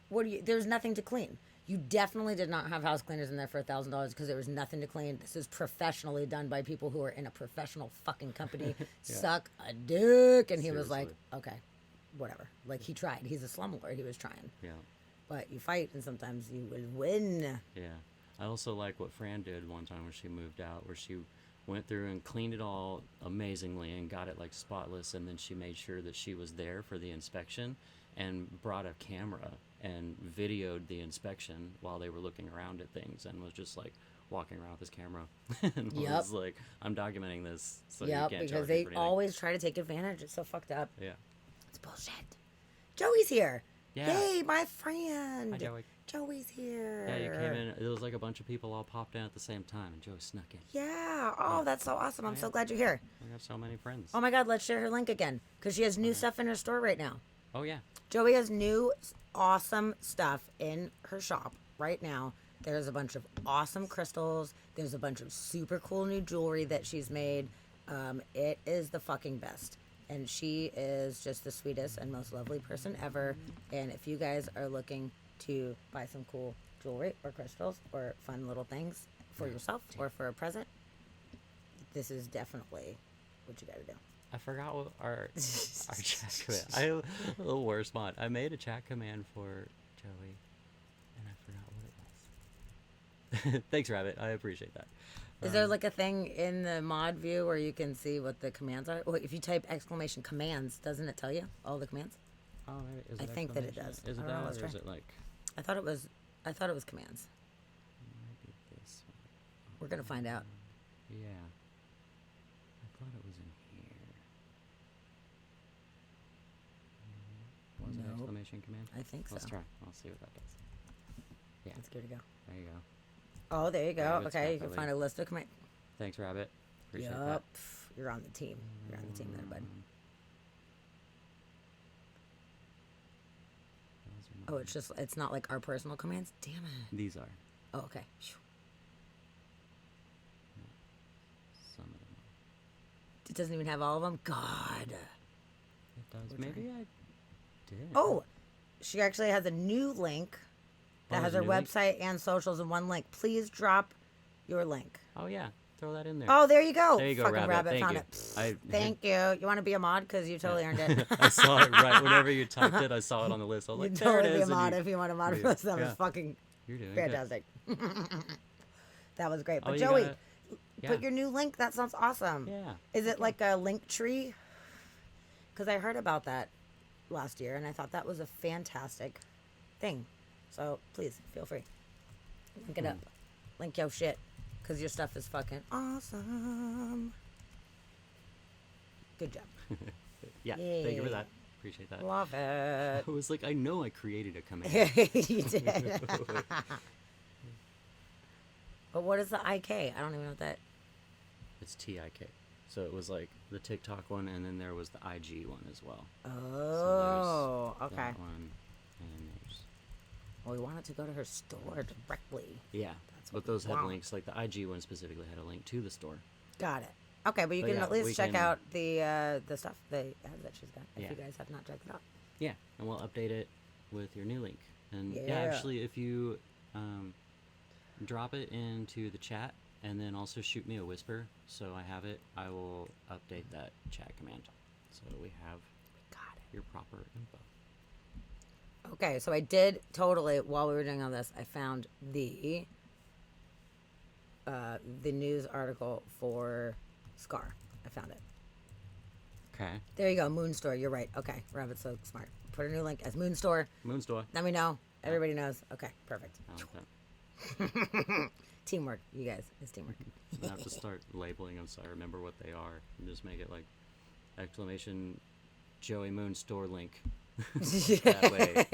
Speaker 1: what do you, there's nothing to clean. You definitely did not have house cleaners in there for $1,000 because there was nothing to clean. This is professionally done by people who are in a professional fucking company. Suck a dick. And he was like,
Speaker 2: Seriously.
Speaker 1: okay, whatever. Like, he tried. He's a slumlord. He was trying.
Speaker 2: Yeah.
Speaker 1: But you fight, and sometimes you will win.
Speaker 2: Yeah. I also like what Fran did one time when she moved out, where she went through and cleaned it all amazingly and got it like spotless, and then she made sure that she was there for the inspection and brought a camera and videoed the inspection while they were looking around at things, and was just like walking around with his camera and
Speaker 1: Yep.
Speaker 2: was like, I'm documenting this, so you
Speaker 1: Yep,
Speaker 2: can't
Speaker 1: because
Speaker 2: charge
Speaker 1: they
Speaker 2: me for anything.
Speaker 1: always try to take advantage. It's so fucked up.
Speaker 2: Yeah.
Speaker 1: It's bullshit. Joey's here.
Speaker 2: Yeah.
Speaker 1: Yay, my friend.
Speaker 2: Hi, Joey.
Speaker 1: Joey's here.
Speaker 2: Yeah, you came in. It was like a bunch of people all popped in at the same time, and Joey snuck in.
Speaker 1: Yeah. Oh, that's so awesome. I'm so glad you're here.
Speaker 2: We have so many friends.
Speaker 1: Oh my God, let's share her link again because she has new stuff in her store right now.
Speaker 2: Oh, yeah.
Speaker 1: Joey has new awesome stuff in her shop right now. There's a bunch of awesome crystals. There's a bunch of super cool new jewelry that she's made. It is the fucking best. And she is just the sweetest and most lovely person ever. And if you guys are looking to buy some cool jewelry or crystals or fun little things for yourself or for a present, this is definitely what you got to do.
Speaker 2: I forgot what our chat command. I have the worst mod. I made a chat command for Joey, and I forgot what it was. Thanks, Rabbit. I appreciate that.
Speaker 1: Is there like a thing in the mod view where you can see what the commands are? Well, if you type exclamation commands, doesn't it tell you all the commands?
Speaker 2: Oh, is
Speaker 1: I
Speaker 2: it
Speaker 1: think that it
Speaker 2: exclamation?
Speaker 1: does.
Speaker 2: Is
Speaker 1: I
Speaker 2: it
Speaker 1: don't know,
Speaker 2: that,
Speaker 1: let's
Speaker 2: or
Speaker 1: try.
Speaker 2: is it like
Speaker 1: I thought it was commands.
Speaker 2: maybe this one?
Speaker 1: We're gonna find out.
Speaker 2: Yeah. I thought it was in here. Was it
Speaker 1: Nope.
Speaker 2: exclamation command?
Speaker 1: I think
Speaker 2: Let's
Speaker 1: so.
Speaker 2: try. I'll see what that does. Yeah.
Speaker 1: Let's give it a go.
Speaker 2: There you go.
Speaker 1: Oh, there you go.
Speaker 2: Rabbit's
Speaker 1: Okay,
Speaker 2: got
Speaker 1: you
Speaker 2: the
Speaker 1: can find
Speaker 2: link.
Speaker 1: a list of commands.
Speaker 2: Thanks, Rabbit. Appreciate that.
Speaker 1: Yup. You're on the team. You're on the team there, bud.
Speaker 2: Those are
Speaker 1: Oh,
Speaker 2: not-
Speaker 1: it's not like our personal commands. Damn it.
Speaker 2: These are
Speaker 1: Oh, okay. Phew.
Speaker 2: some of them.
Speaker 1: It doesn't even have all of them. God.
Speaker 2: It does.
Speaker 1: We're
Speaker 2: Maybe I did.
Speaker 1: Oh, she actually has a new link that
Speaker 2: Oh,
Speaker 1: has
Speaker 2: there's
Speaker 1: her
Speaker 2: a new link?
Speaker 1: website and socials in one link. Please drop your link.
Speaker 2: Oh yeah, throw that in there.
Speaker 1: Oh, there you go.
Speaker 2: There you go,
Speaker 1: Fucking
Speaker 2: Rabbit. Thank
Speaker 1: found
Speaker 2: you.
Speaker 1: it.
Speaker 2: I
Speaker 1: Thank you. You want to be a mod? Because you totally earned it.
Speaker 2: I saw it right whenever you typed it. I saw it on the list. I was
Speaker 1: You
Speaker 2: like, there it
Speaker 1: totally be a
Speaker 2: is. and
Speaker 1: mod
Speaker 2: you-
Speaker 1: if you want a mod
Speaker 2: you-
Speaker 1: for us. That was
Speaker 2: yeah.
Speaker 1: fucking
Speaker 2: You're doing good.
Speaker 1: fantastic. That was great.
Speaker 2: Oh,
Speaker 1: But
Speaker 2: you
Speaker 1: Joey,
Speaker 2: gotta- yeah.
Speaker 1: put your new link. That sounds awesome.
Speaker 2: Yeah.
Speaker 1: Is it like a link tree? Because I heard about that last year and I thought that was a fantastic thing. So please feel free. Link it up. Link your shit. Because your stuff is fucking awesome. Good job.
Speaker 2: Yeah. Thank you for
Speaker 1: Yay.
Speaker 2: that. Appreciate that.
Speaker 1: Love it.
Speaker 2: I was like, I know I created a command.
Speaker 1: You did. But what is the IK? I don't even know what that.
Speaker 2: It's TIK. So it was like the TikTok one, and then there was the IG one as well.
Speaker 1: Oh,
Speaker 2: there's
Speaker 1: okay.
Speaker 2: That one, and there's
Speaker 1: Well, we wanted to go to her store directly.
Speaker 2: yeah.
Speaker 1: That's
Speaker 2: But those had
Speaker 1: wow.
Speaker 2: links. Like the IG one specifically had a link to the store.
Speaker 1: Got it. Okay, but you
Speaker 2: But
Speaker 1: can
Speaker 2: yeah,
Speaker 1: at
Speaker 2: we
Speaker 1: least check
Speaker 2: can-
Speaker 1: out the stuff, the ads that she's got. If
Speaker 2: Yeah.
Speaker 1: you guys have not checked it out.
Speaker 2: Yeah, and we'll update it with your new link. And yeah,
Speaker 1: Yeah.
Speaker 2: actually, if you drop it into the chat and then also shoot me a whisper so I have it, I will update that chat command so we have
Speaker 1: Got it.
Speaker 2: your proper info.
Speaker 1: Okay, so I did totally while we were doing all this, I found the news article for Scar. I found it.
Speaker 2: Okay.
Speaker 1: There you go, Moon Store. You're right. Okay, Rabbit's so smart. Put a new link as Moon Store.
Speaker 2: Moonstore.
Speaker 1: Let me know. Everybody knows. Okay, perfect.
Speaker 2: I like that.
Speaker 1: Teamwork, you guys. It's teamwork.
Speaker 2: I have to start labeling them so I remember what they are and just make it like exclamation Joey Moon store link. That way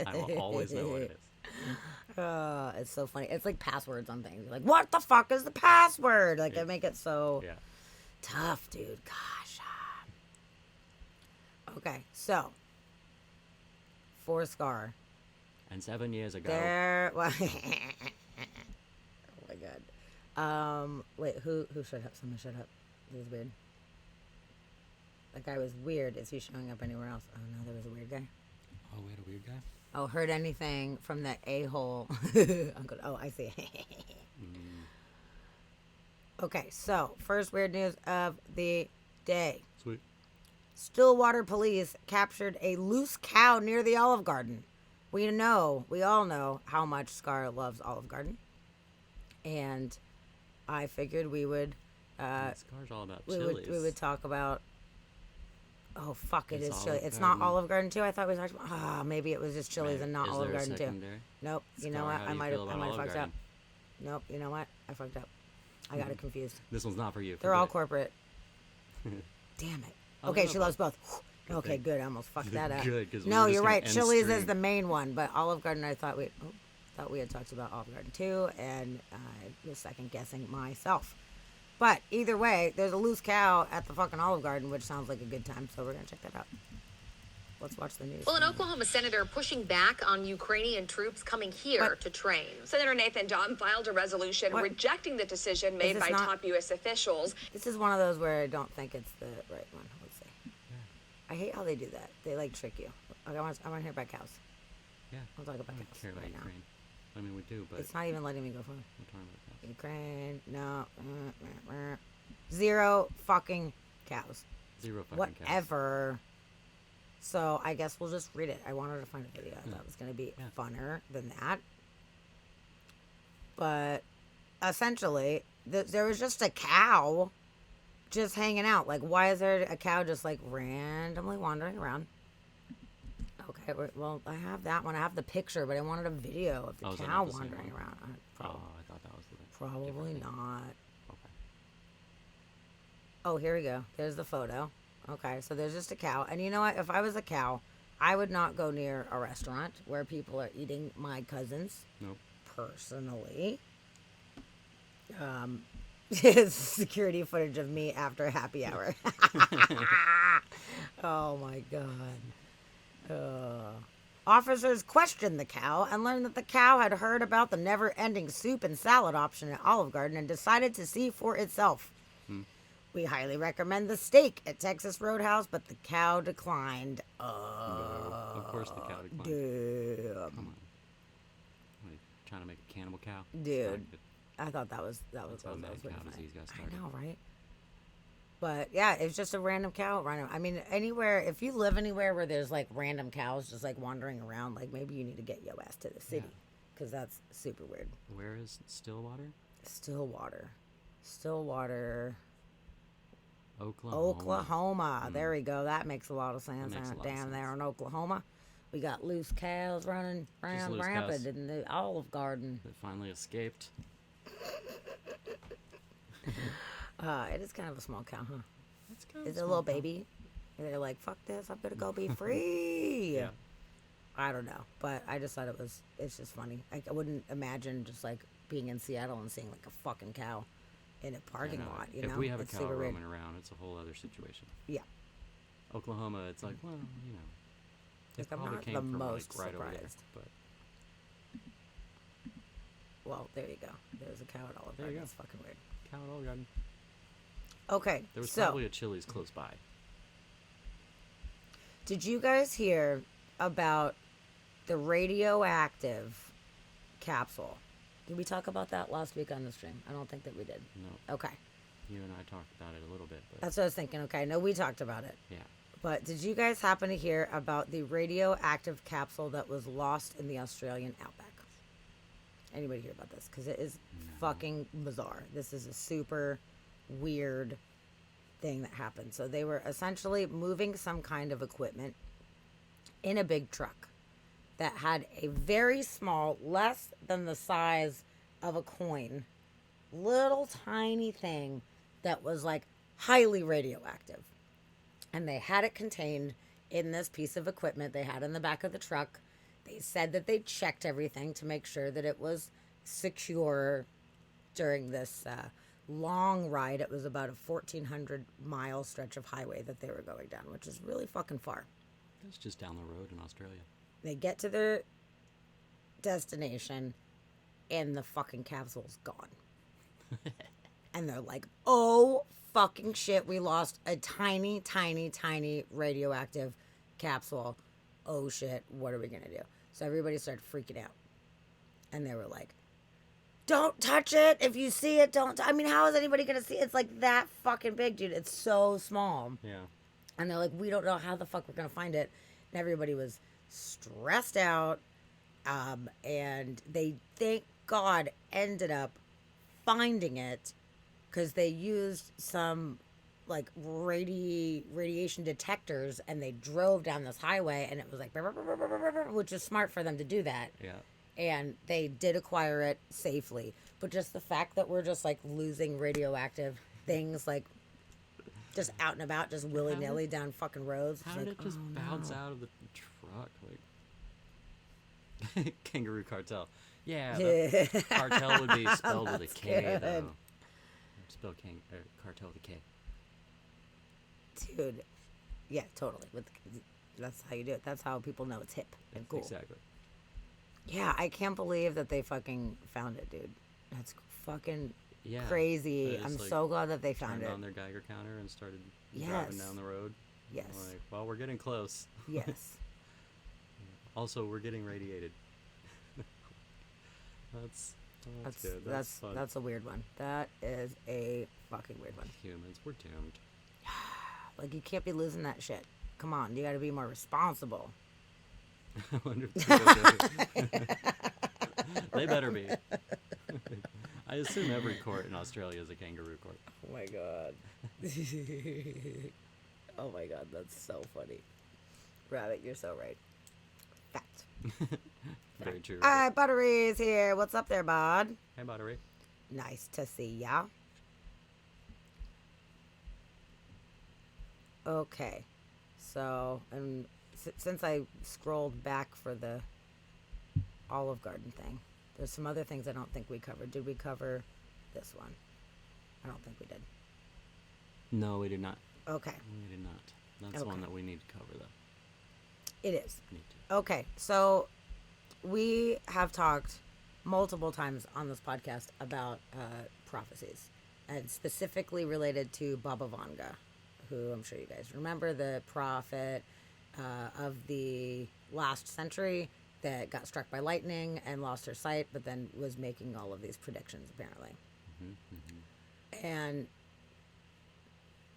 Speaker 2: I will always know what it is.
Speaker 1: It's so funny. It's like passwords on things. You're like, what the fuck is the password? Like,
Speaker 2: Yeah.
Speaker 1: they make it so
Speaker 2: Yeah.
Speaker 1: tough, dude. Gosh. Okay, so for Scar,
Speaker 2: And 7 years ago,
Speaker 1: there. Well, oh my god. Wait, who shut up? Someone shut up. It was weird. That guy was weird. Is he showing up anywhere else? Oh no, there was a weird guy.
Speaker 2: oh, we had a weird guy.
Speaker 1: Oh, heard anything from the a-hole? Uncle. Oh, I see. Okay, so first weird news of the day.
Speaker 2: Sweet.
Speaker 1: Stillwater police captured a loose cow near the Olive Garden. We all know how much Scar loves Olive Garden. And I figured we would
Speaker 2: Scar's all about chilies.
Speaker 1: we would talk about. Oh fuck! It
Speaker 2: It's
Speaker 1: is chili.
Speaker 2: Olive
Speaker 1: It's not
Speaker 2: Garden.
Speaker 1: Olive Garden too. I thought we talked about. Ah, maybe it was just Chili's and not
Speaker 2: Is
Speaker 1: Olive
Speaker 2: there a
Speaker 1: Garden too.
Speaker 2: secondary?
Speaker 1: Nope. You know
Speaker 2: Scar,
Speaker 1: what?
Speaker 2: how
Speaker 1: I
Speaker 2: do you
Speaker 1: might
Speaker 2: feel
Speaker 1: have
Speaker 2: about Olive
Speaker 1: fucked up.
Speaker 2: Garden?
Speaker 1: Nope. You know what? I fucked up. I got it confused.
Speaker 2: This one's not for you.
Speaker 1: They're all
Speaker 2: forget
Speaker 1: corporate. Damn it.
Speaker 2: Oh,
Speaker 1: Okay,
Speaker 2: no,
Speaker 1: she
Speaker 2: but-
Speaker 1: loves both. Okay,
Speaker 2: thing.
Speaker 1: good. I almost fucked that up.
Speaker 2: Good, 'cause we
Speaker 1: no,
Speaker 2: were just
Speaker 1: you're
Speaker 2: gonna
Speaker 1: right.
Speaker 2: end
Speaker 1: Chili's
Speaker 2: stream.
Speaker 1: is the main one, but Olive Garden, I thought we had talked about Olive Garden too, and I was second guessing myself. But either way, there's a loose cow at the fucking Olive Garden, which sounds like a good time. So we're gonna check that out. Let's watch the news.
Speaker 4: Well, an Oklahoma senator pushing back on Ukrainian troops coming here
Speaker 1: What?
Speaker 4: to train. Senator Nathan Dunn filed a resolution
Speaker 1: What?
Speaker 4: rejecting the decision made
Speaker 1: this
Speaker 4: by
Speaker 1: not-
Speaker 4: top U.S. officials.
Speaker 1: This is one of those where I don't think it's the right one. Let's see. I hate how they do that. They like trick you. Okay, I want to hear about cows.
Speaker 2: Yeah.
Speaker 1: We'll talk
Speaker 2: I
Speaker 1: about
Speaker 2: don't
Speaker 1: cows
Speaker 2: care about
Speaker 1: right now.
Speaker 2: Ukraine. I mean, we do, but
Speaker 1: It's not even letting me go further.
Speaker 2: we're talking about cows.
Speaker 1: Ukraine, no. 0 fucking cows.
Speaker 2: Zero fucking cows.
Speaker 1: whatever. So I guess we'll just read it. I wanted to find a video. I thought it was going to be funner than that. But essentially, there was just a cow just hanging out. Like, why is there a cow just like randomly wandering around? Okay, well, I have that one. I have the picture, but I wanted a video of the
Speaker 2: Oh, is that
Speaker 1: cow
Speaker 2: not the same
Speaker 1: wandering
Speaker 2: one?
Speaker 1: around.
Speaker 2: Oh, I thought that was the
Speaker 1: Probably
Speaker 2: different thing.
Speaker 1: not.
Speaker 2: Okay.
Speaker 1: Oh, here we go. There's the photo. Okay, so there's just a cow. And you know what? If I was a cow, I would not go near a restaurant where people are eating my cousins.
Speaker 2: Nope.
Speaker 1: Personally. It's security footage of me after happy hour. Oh my god. Officers questioned the cow and learned that the cow had heard about the never-ending soup and salad option at Olive Garden and decided to see for itself. We highly recommend the steak at Texas Roadhouse, but the cow declined.
Speaker 2: No, of course the cow declined.
Speaker 1: Damn.
Speaker 2: Come on. What, are you trying to make a cannibal cow? It's
Speaker 1: Dude.
Speaker 2: not good.
Speaker 1: I thought that was
Speaker 2: That's how mad
Speaker 1: really
Speaker 2: cow
Speaker 1: funny.
Speaker 2: disease got
Speaker 1: I
Speaker 2: started.
Speaker 1: know, right? But yeah, it's just a random cow. Random. I mean, anywhere, if you live anywhere where there's like random cows just like wandering around, like maybe you need to get your ass to the city because that's super weird.
Speaker 2: Where is Stillwater?
Speaker 1: Stillwater,
Speaker 2: Oklahoma.
Speaker 1: There we go. That makes a lot of sense.
Speaker 2: That makes a lot of
Speaker 1: Down there
Speaker 2: sense.
Speaker 1: in Oklahoma, we got loose cows running around
Speaker 2: loose
Speaker 1: rampant
Speaker 2: cows.
Speaker 1: in the Olive Garden.
Speaker 2: That finally escaped.
Speaker 1: It is kind of a small cow, huh?
Speaker 2: That's kind
Speaker 1: Is it a little baby? And they're like, fuck this, I'm gonna go be free.
Speaker 2: Yeah.
Speaker 1: I don't know, but I just thought it's just funny. I wouldn't imagine just like being in Seattle and seeing like a fucking cow in a parking lot, you know?
Speaker 2: If we have a
Speaker 1: It's
Speaker 2: cow
Speaker 1: super weird.
Speaker 2: roaming around, it's a whole other situation.
Speaker 1: Yeah.
Speaker 2: Oklahoma, it's like, well, you know, they
Speaker 1: Like, I'm
Speaker 2: probably
Speaker 1: not
Speaker 2: came
Speaker 1: the
Speaker 2: from
Speaker 1: most
Speaker 2: like right over there,
Speaker 1: surprised.
Speaker 2: but
Speaker 1: Well, there you go. There's a cow at Olive
Speaker 2: There
Speaker 1: Garden.
Speaker 2: you go.
Speaker 1: That's fucking weird.
Speaker 2: cow at Olive Garden.
Speaker 1: Okay,
Speaker 2: There was
Speaker 1: so
Speaker 2: probably a Chili's close by.
Speaker 1: did you guys hear about the radioactive capsule? Did we talk about that last week on the stream? I don't think that we did.
Speaker 2: No,
Speaker 1: Okay.
Speaker 2: you and I talked about it a little bit, but
Speaker 1: That's what I was thinking. Okay, no, we talked about it.
Speaker 2: yeah.
Speaker 1: But did you guys happen to hear about the radioactive capsule that was lost in the Australian outback? Anybody hear about this? Because it is fucking bizarre. This is a super weird thing that happened. So they were essentially moving some kind of equipment in a big truck that had a very small, less than the size of a coin, little tiny thing that was like highly radioactive. And they had it contained in this piece of equipment they had in the back of the truck. They said that they checked everything to make sure that it was secure during this long ride. It was about a 1,400-mile stretch of highway that they were going down, which is really fucking far.
Speaker 2: It's just down the road in Australia.
Speaker 1: They get to their destination, and the fucking capsule's gone. And they're like, oh, fucking shit, we lost a tiny, tiny, tiny radioactive capsule. Oh, shit, what are we going to do? So everybody started freaking out. And they were like, don't touch it. If you see it, don't. I mean, how is anybody going to see it? It's like that fucking big, dude. It's so small.
Speaker 2: Yeah.
Speaker 1: And they're like, we don't know how the fuck we're going to find it. And everybody was stressed out. And they, thank God, ended up finding it because they used some like radiation detectors, and they drove down this highway, and it was like, which is smart for them to do that.
Speaker 2: Yeah.
Speaker 1: And they did acquire it safely. But just the fact that we're just like losing radioactive things, like just out and about, just willy nilly down fucking roads.
Speaker 2: How
Speaker 1: It's
Speaker 2: did
Speaker 1: like,
Speaker 2: it just
Speaker 1: oh,
Speaker 2: bounce
Speaker 1: no.
Speaker 2: out of the truck? Like kangaroo cartel. Yeah, the cartel would be spelled with a
Speaker 1: That's
Speaker 2: K
Speaker 1: good.
Speaker 2: though. Spell cartel with a K.
Speaker 1: Dude, yeah, totally. That's how you do it. That's how people know it's hip and cool.
Speaker 2: Exactly.
Speaker 1: Yeah, I can't believe that they fucking found it, dude. That's fucking
Speaker 2: Yeah.
Speaker 1: crazy.
Speaker 2: They just,
Speaker 1: I'm
Speaker 2: like,
Speaker 1: so glad that they found
Speaker 2: Turned
Speaker 1: it.
Speaker 2: on their Geiger counter and started
Speaker 1: Yes.
Speaker 2: driving down the road.
Speaker 1: Yes.
Speaker 2: Like, well, we're getting close.
Speaker 1: Yes.
Speaker 2: Also, we're getting radiated. That's good. That's fun.
Speaker 1: That's a weird one. That is a fucking weird one.
Speaker 2: Humans, we're doomed.
Speaker 1: Like, you can't be losing that shit. Come on, you got to be more responsible.
Speaker 2: I wonder if people do. They better be. I assume every court in Australia is a kangaroo court.
Speaker 1: Oh my god. Oh my god, that's so funny. Rabbit, you're so right. Fact.
Speaker 2: Very true.
Speaker 1: All right, Buttery's here. What's up there, bud?
Speaker 2: Hey, Buttery.
Speaker 1: Nice to see ya. Okay. So, and since I scrolled back for the Olive Garden thing, there's some other things I don't think we covered. Did we cover this one? I don't think we did.
Speaker 2: No, we did not.
Speaker 1: Okay.
Speaker 2: We did not. That's
Speaker 1: Okay.
Speaker 2: one that we need to cover, though.
Speaker 1: It is.
Speaker 2: Need to.
Speaker 1: Okay. So, we have talked multiple times on this podcast about prophecies, and specifically related to Baba Vanga, who I'm sure you guys remember, the prophet of the last century that got struck by lightning and lost her sight, but then was making all of these predictions, apparently. And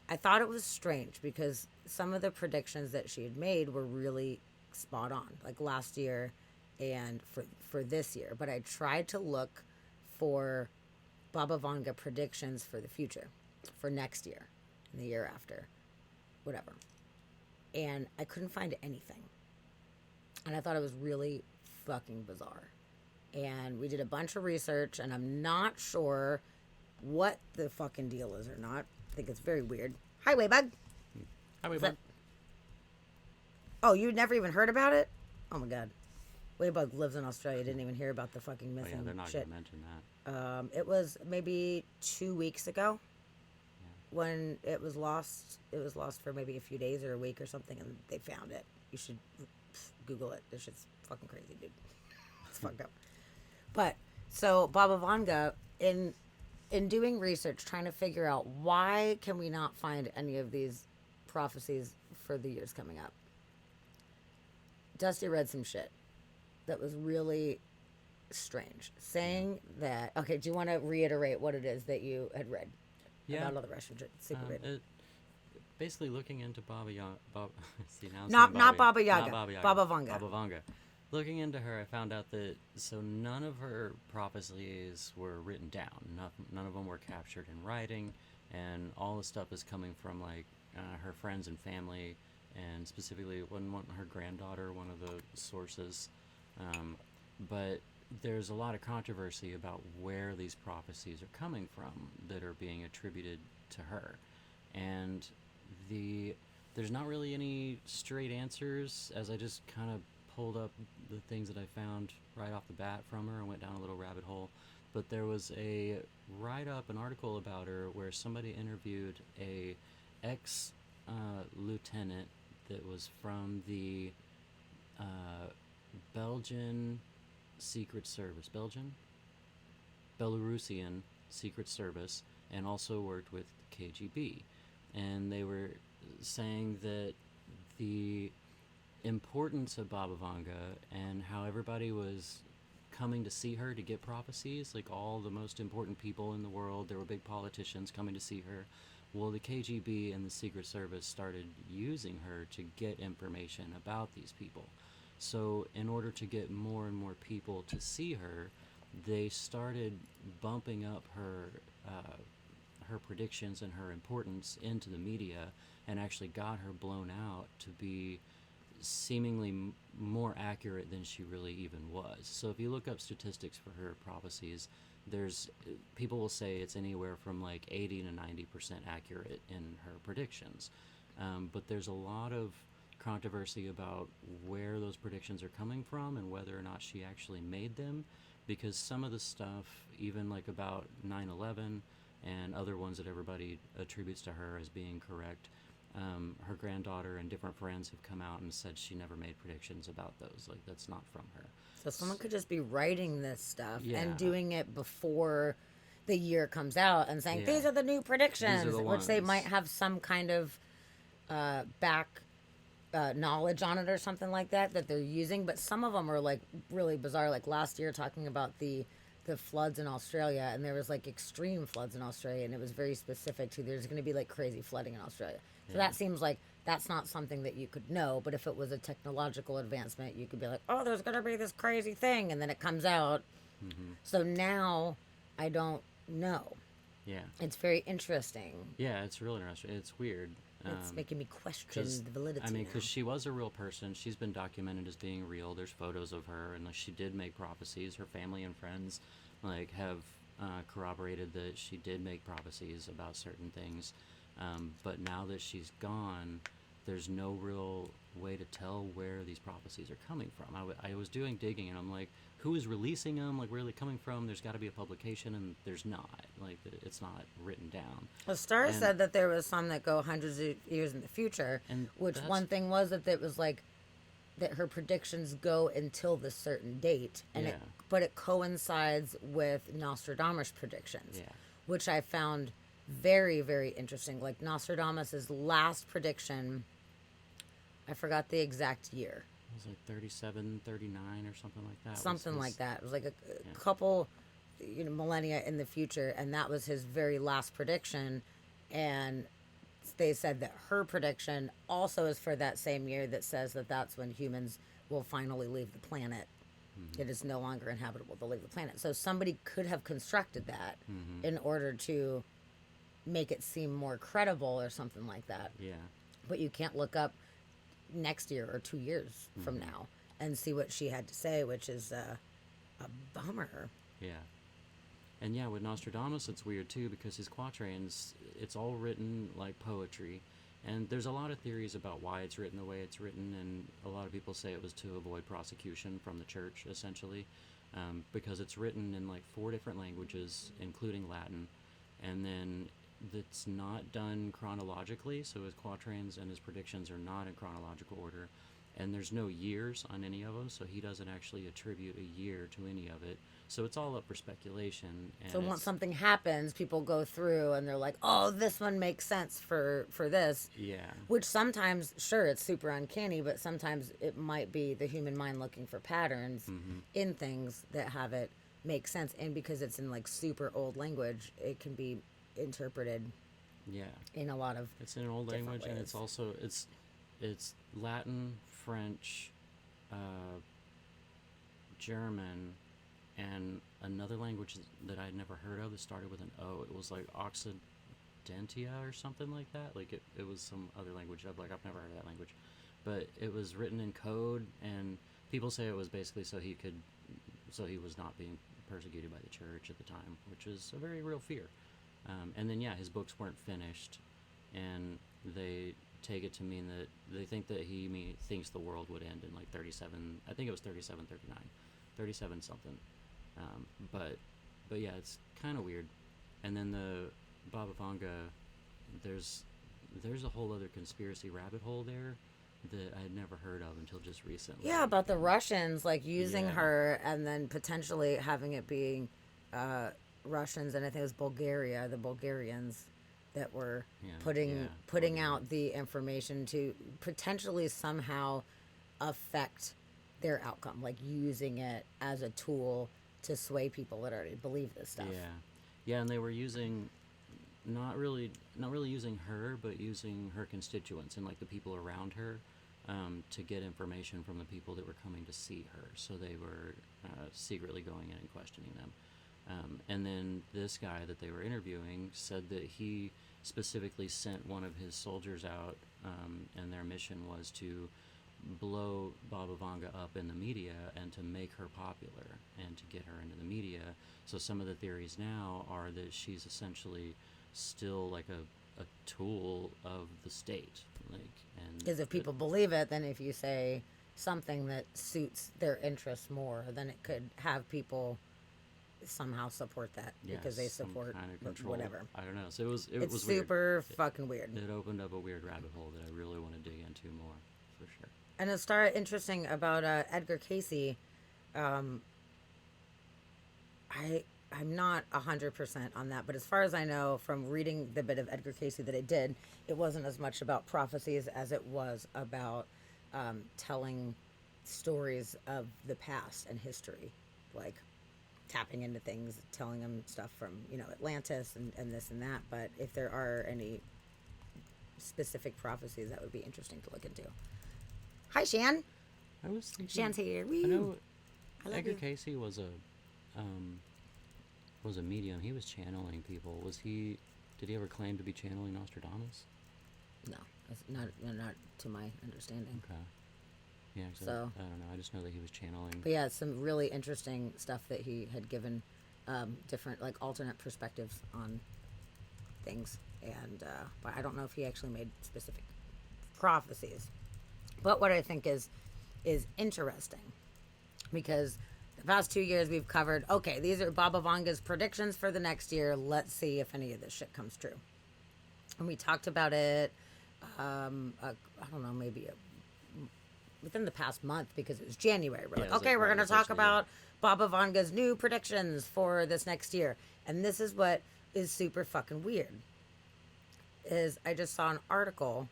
Speaker 1: I thought it was strange because some of the predictions that she had made were really spot on, like last year and for this year. But I tried to look for Baba Vanga predictions for the future, for next year and the year after, whatever. And I couldn't find anything. And I thought it was really fucking bizarre. And we did a bunch of research, and I'm not sure what the fucking deal is or not. I think it's very weird. Hi, Waybug.
Speaker 2: How we
Speaker 1: Is that- Oh, you never even heard about it? Oh my god. Waybug lives in Australia. Didn't even hear about the fucking
Speaker 2: Oh,
Speaker 1: missing
Speaker 2: yeah, they're not
Speaker 1: shit.
Speaker 2: going to mention that.
Speaker 1: It was maybe 2 weeks ago when it was lost. It was lost for maybe a few days or a week or something, and they found it. You should Google it. This shit's fucking crazy, dude. It's fucked up. But so Baba Vanga, in doing research, trying to figure out why can we not find any of these prophecies for the years coming up. Dusty read some shit that was really strange, saying that. Okay, do you want to reiterate what it is that you had read about all the Russian secret?
Speaker 2: Basically, looking into Baba Yaga. See, now I'm
Speaker 1: Not
Speaker 2: saying
Speaker 1: Baba Yaga,
Speaker 2: Not Baba Yaga.
Speaker 1: Baba Vanga.
Speaker 2: Baba Vanga. Looking into her, I found out that none of her prophecies were written down. None of them were captured in writing, and all the stuff is coming from like her friends and family, and specifically her granddaughter, one of the sources. But there's a lot of controversy about where these prophecies are coming from that are being attributed to her, and there's not really any straight answers, as I just kind of pulled up the things that I found right off the bat from her and went down a little rabbit hole. But there was a write-up, an article about her where somebody interviewed a ex-lieutenant that was from the Belgian Secret Service. Belarusian Secret Service, and also worked with KGB. And they were saying that the importance of Baba Vanga and how everybody was coming to see her to get prophecies, like all the most important people in the world, there were big politicians coming to see her. Well, the KGB and the Secret Service started using her to get information about these people. So in order to get more and more people to see her, they started bumping up her predictions and her importance into the media, and actually got her blown out to be seemingly more accurate than she really even was. So if you look up statistics for her prophecies, people will say it's anywhere from like 80 to 90% accurate in her predictions. But there's a lot of controversy about where those predictions are coming from and whether or not she actually made them, because some of the stuff, even like about 9/11 and other ones that everybody attributes to her as being correct, her granddaughter and different friends have come out and said she never made predictions about those. Like, that's not from her.
Speaker 1: So someone could just be writing this stuff
Speaker 2: Yeah.
Speaker 1: and doing it before the year comes out and saying, these are the new predictions,
Speaker 2: the
Speaker 1: which they
Speaker 2: ones.
Speaker 1: might have some kind of back knowledge on it or something like that they're using. But some of them are like really bizarre. Like last year, talking about the the floods in Australia, and there was like extreme floods in Australia, and it was very specific to there's going to be like crazy flooding in Australia. So
Speaker 2: Yeah.
Speaker 1: that seems like that's not something that you could know, but if it was a technological advancement, you could be like, oh, there's going to be this crazy thing, and then it comes out. So now I don't know.
Speaker 2: Yeah.
Speaker 1: It's very interesting.
Speaker 2: Yeah, it's really interesting. It's weird.
Speaker 1: It's making me question
Speaker 2: 'Cause,
Speaker 1: the validity.
Speaker 2: I mean,
Speaker 1: now.
Speaker 2: because she was a real person. She's been documented as being real. There's photos of her, and like she did make prophecies. Her family and friends, like, have corroborated that she did make prophecies about certain things. But now that she's gone, there's no real way to tell where these prophecies are coming from. I was doing digging, and I'm like, who is releasing them? Like, where are they coming from? There's got to be a publication, and there's not. Like, it's not written down.
Speaker 1: Well, Star
Speaker 2: And-
Speaker 1: said that there was some that go hundreds of years in the future,
Speaker 2: And
Speaker 1: which
Speaker 2: that's-
Speaker 1: one thing was that it was like that her predictions go until this certain date, and
Speaker 2: Yeah.
Speaker 1: but it coincides with Nostradamus' predictions,
Speaker 2: Yeah.
Speaker 1: which I found very, very interesting. Like Nostradamus' last prediction, I forgot the exact year.
Speaker 2: It was like 37, 39 or something like that.
Speaker 1: Something
Speaker 2: was
Speaker 1: like
Speaker 2: his-
Speaker 1: that. It was like a couple, millennia in the future, and that was his very last prediction. And they said that her prediction also is for that same year that says that that's when humans will finally leave the planet. It is no longer inhabitable. They'll leave the planet. So somebody could have constructed that in order to make it seem more credible or something like that.
Speaker 2: Yeah.
Speaker 1: But you can't look up next year or 2 years from now and see what she had to say, which is a bummer.
Speaker 2: Yeah. And yeah, with Nostradamus, it's weird too because his quatrains, it's all written like poetry. And there's a lot of theories about why it's written the way it's written. And a lot of people say it was to avoid prosecution from the church, essentially, because it's written in like 4 different languages, including Latin. And then it's not done chronologically. So his quatrains and his predictions are not in chronological order. And there's no years on any of them, so he doesn't actually attribute a year to any of it. So it's all up for speculation. And
Speaker 1: So once
Speaker 2: it's-
Speaker 1: something happens, people go through and they're like, "Oh, this one makes sense for this."
Speaker 2: yeah,
Speaker 1: Which sometimes, sure, it's super uncanny, but sometimes it might be the human mind looking for patterns in things that have it make sense. And because it's in like super old language, it can be interpreted
Speaker 2: yeah,
Speaker 1: in a lot of
Speaker 2: it's in an old
Speaker 1: different
Speaker 2: language, and it's
Speaker 1: ways.
Speaker 2: also it's Latin, French, German, and another language that I'd never heard of that started with an O. It was like Occidentia or something like that. Like it was some other language. I've never heard of that language, but it was written in code, and people say it was basically so he was not being persecuted by the church at the time, which is a very real fear. And then yeah, his books weren't finished, and they take it to mean that they think that he thinks the world would end in like 37. I think it was 37, 39, 37 something. But yeah, it's kind of weird. And then the Baba Vanga, there's a whole other conspiracy rabbit hole there that I had never heard of until just recently.
Speaker 1: Yeah, about the Russians, like using
Speaker 2: Yeah.
Speaker 1: her and then potentially having it being Russians, and I think it was Bulgaria, the Bulgarians that were
Speaker 2: Yeah,
Speaker 1: putting
Speaker 2: Bulgaria.
Speaker 1: out the information to potentially somehow affect their outcome, like using it as a tool to sway people that already believe this stuff.
Speaker 2: Yeah, and they were using not really using her, but using her constituents and like the people around her to get information from the people that were coming to see her. So they were secretly going in and questioning them. And then this guy that they were interviewing said that he specifically sent one of his soldiers out, and their mission was to blow Baba Vanga up in the media and to make her popular and to get her into the media. So some of the theories now are that she's essentially still like a tool of the state,
Speaker 1: Because if people believe it, then if you say something that suits their interests more, then it could have people somehow support that because they
Speaker 2: some
Speaker 1: support
Speaker 2: kind of control.
Speaker 1: whatever.
Speaker 2: I don't know. So it
Speaker 1: It's
Speaker 2: was weird.
Speaker 1: super fucking weird.
Speaker 2: It opened up a weird rabbit hole that I really want to dig into more, for sure.
Speaker 1: And it started interesting about Edgar Casey. I'm not 100% on that, but as far as I know from reading the bit of Edgar Casey that I did, it wasn't as much about prophecies as it was about telling stories of the past and history, like tapping into things, telling them stuff from, Atlantis and this and that. But if there are any specific prophecies, that would be interesting to look into. Hi, Shan.
Speaker 2: I was thinking.
Speaker 1: Shan's here.
Speaker 2: I know
Speaker 1: I love
Speaker 2: Edgar
Speaker 1: you.
Speaker 2: Casey was a medium. He was channeling people. Did he ever claim to be channeling Nostradamus?
Speaker 1: No, that's not to my understanding.
Speaker 2: Okay. Yeah, so
Speaker 1: So-
Speaker 2: I don't know. I just know that he was channeling.
Speaker 1: But yeah, some really interesting stuff that he had given different, like, alternate perspectives on things. And but I don't know if he actually made specific prophecies. But what I think is interesting, because the past 2 years we've covered, okay, these are Baba Vanga's predictions for the next year. Let's see if any of this shit comes true. And we talked about it, I don't know, maybe within the past month, because it was January. We're
Speaker 2: Yeah,
Speaker 1: like,
Speaker 2: it was
Speaker 1: okay,
Speaker 2: like
Speaker 1: we're
Speaker 2: right
Speaker 1: going to
Speaker 2: in the
Speaker 1: talk
Speaker 2: first of
Speaker 1: about Baba Vanga's new predictions for this next year. And this is what is super fucking weird, is I just saw an article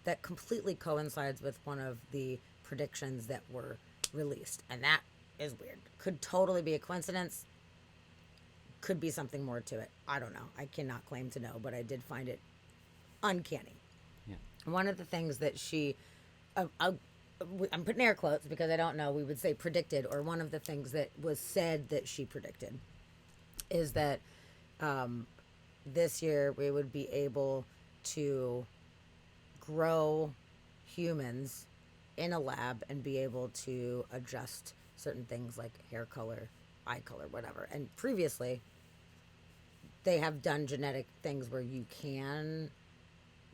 Speaker 1: that completely coincides with one of the predictions that were released. And that is weird. Could totally be a coincidence. Could be something more to it. I don't know. I cannot claim to know, but I did find it uncanny.
Speaker 2: Yeah.
Speaker 1: One of the things that she, I'm putting air quotes because I don't know, we would say predicted, or one of the things that was said that she predicted is that this year we would be able to grow humans in a lab and be able to adjust certain things like hair color, eye color, whatever. And previously, they have done genetic things where you can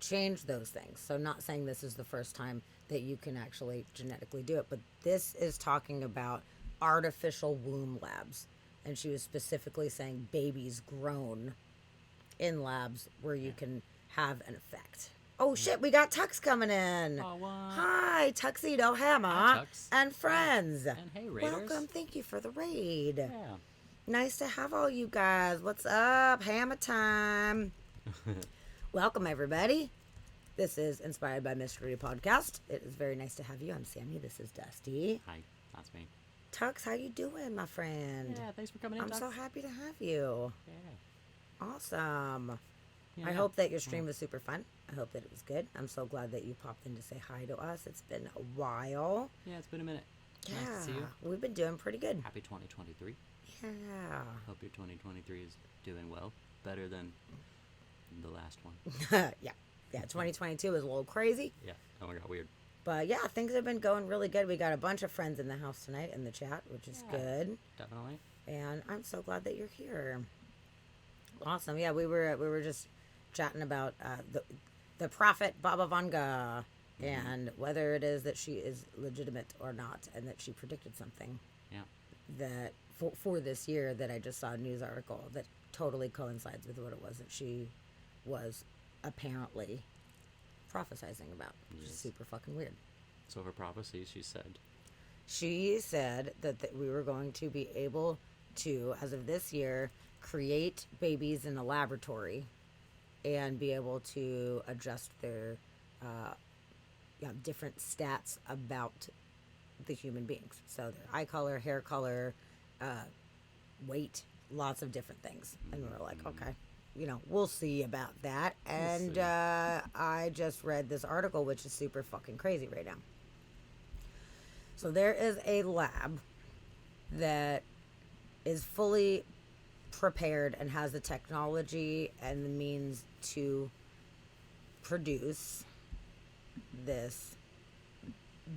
Speaker 1: change those things. So not saying this is the first time that you can actually genetically do it, but this is talking about artificial womb labs. And she was specifically saying babies grown in labs where you can have an effect. Oh shit, we got Tux coming in.
Speaker 2: Oh, what?
Speaker 1: Hi, Tuxedo Hammer
Speaker 2: Hi, Tux.
Speaker 1: and friends.
Speaker 2: And hey, Raiders.
Speaker 1: Welcome, thank you for the raid.
Speaker 2: Yeah.
Speaker 1: Nice to have all you guys. What's up? Hammer time. Welcome, everybody. This is Inspired by Mystery Podcast. It is very nice to have you. I'm Sammy. This is Dusty.
Speaker 2: Hi, that's me.
Speaker 1: Tux, how you doing, my friend?
Speaker 2: Yeah, thanks for coming in.
Speaker 1: I'm so
Speaker 2: Tux.
Speaker 1: happy to have you.
Speaker 2: Yeah.
Speaker 1: Awesome. I
Speaker 2: Yeah.
Speaker 1: hope that your stream was super fun. I hope that it was good. I'm so glad that you popped in to say hi to us. It's been a while.
Speaker 2: Yeah, it's been a minute.
Speaker 1: Yeah,
Speaker 2: Nice to see you.
Speaker 1: we've been doing pretty good.
Speaker 2: Happy 2023.
Speaker 1: Yeah.
Speaker 2: Hope your 2023 is doing well. Better than the last one.
Speaker 1: Yeah. Yeah, 2022 was a little crazy.
Speaker 2: Yeah. Oh my god, weird.
Speaker 1: But yeah, things have been going really good. We got a bunch of friends in the house tonight in the chat, which is
Speaker 2: Yeah.
Speaker 1: good.
Speaker 2: Definitely.
Speaker 1: And I'm so glad that you're here. Awesome. Yeah, we were just chatting about the prophet Baba Vanga and whether it is that she is legitimate or not, and that she predicted something
Speaker 2: Yeah.
Speaker 1: that for this year that I just saw a news article that totally coincides with what it was that she was apparently prophesizing about, which is
Speaker 2: Yes.
Speaker 1: super fucking weird.
Speaker 2: So her prophecy, she said,
Speaker 1: She said that we were going to be able to, as of this year, create babies in a laboratory and be able to adjust their different stats about the human beings. So their eye color, hair color, weight, lots of different things. And we're like, okay, we'll see about that. And
Speaker 2: see.
Speaker 1: I just read this article, which is super fucking crazy right now. So there is a lab that is fully prepared and has the technology and the means to produce this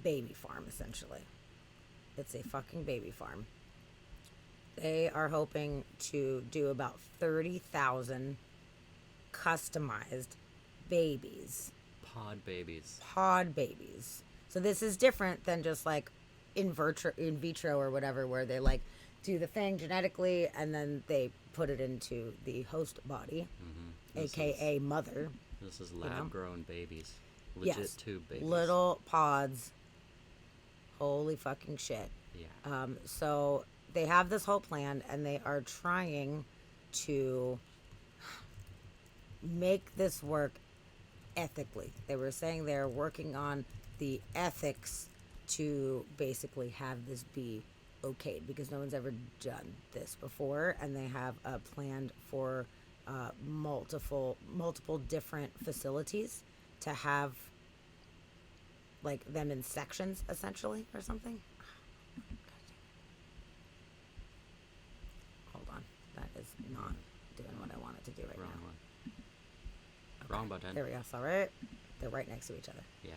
Speaker 1: baby farm, essentially. It's a fucking baby farm. They are hoping to do about 30,000 customized babies.
Speaker 2: pod babies.
Speaker 1: Pod babies. So this is different than just like in vitro or whatever, where they like do the thing genetically and then they put it into the host body,
Speaker 2: This
Speaker 1: aka mother.
Speaker 2: This is
Speaker 1: know?
Speaker 2: lab-grown babies. Legit
Speaker 1: Yes,
Speaker 2: tube babies.
Speaker 1: little pods. Holy fucking shit.
Speaker 2: Yeah.
Speaker 1: So they have this whole plan and they are trying to make this work ethically. They were saying they're working on the ethics to basically have this be okayed because no one's ever done this before, and they have a plan for multiple different facilities to have like them in sections essentially or something. Hold on, that is not doing what I want it to do right
Speaker 2: Wrong
Speaker 1: now.
Speaker 2: one. Wrong button.
Speaker 1: There we go. So right, they're right next to each other.
Speaker 2: Yeah.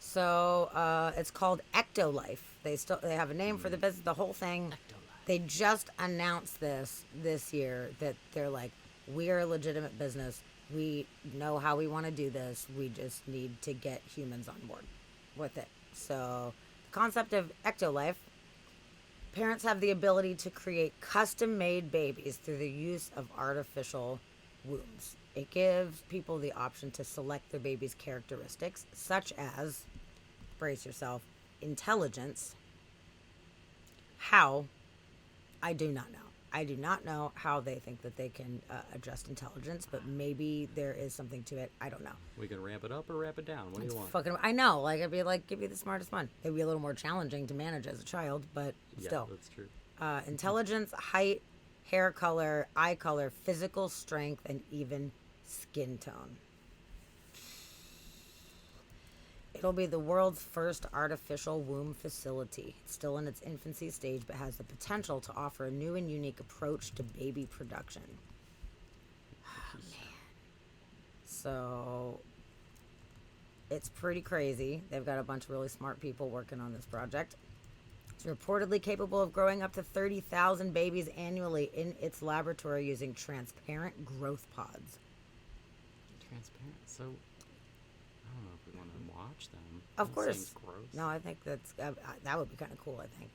Speaker 1: So it's called Ectolife. They have a name for the business. The whole thing.
Speaker 2: Ectolife.
Speaker 1: They just announced this year that they're like, we are a legitimate business. We know how we want to do this. We just need to get humans on board with it. So the concept of Ectolife. Parents have the ability to create custom-made babies through the use of artificial wombs. It gives people the option to select their baby's characteristics, such as, brace yourself, intelligence. How? I do not know. I do not know how they think that they can adjust intelligence, but maybe there is something to it. I don't know.
Speaker 2: We can ramp it up or ramp it down. What do you want?
Speaker 1: Fucking, I know. Like, I'd be like, give me the smartest one. It'd be a little more challenging to manage as a child, but
Speaker 2: Yeah,
Speaker 1: still.
Speaker 2: that's true.
Speaker 1: Intelligence, height, hair color, eye color, physical strength, and even skin tone. It'll be the world's first artificial womb facility. It's still in its infancy stage, but has the potential to offer a new and unique approach to baby production. Oh, man. So, it's pretty crazy. They've got a bunch of really smart people working on this project. It's reportedly capable of growing up to 30,000 babies annually in its laboratory using transparent growth pods.
Speaker 2: Transparent. So, I don't know if we want to watch them.
Speaker 1: Of
Speaker 2: That
Speaker 1: course.
Speaker 2: seems gross.
Speaker 1: No, I think that would be kind of cool, I think.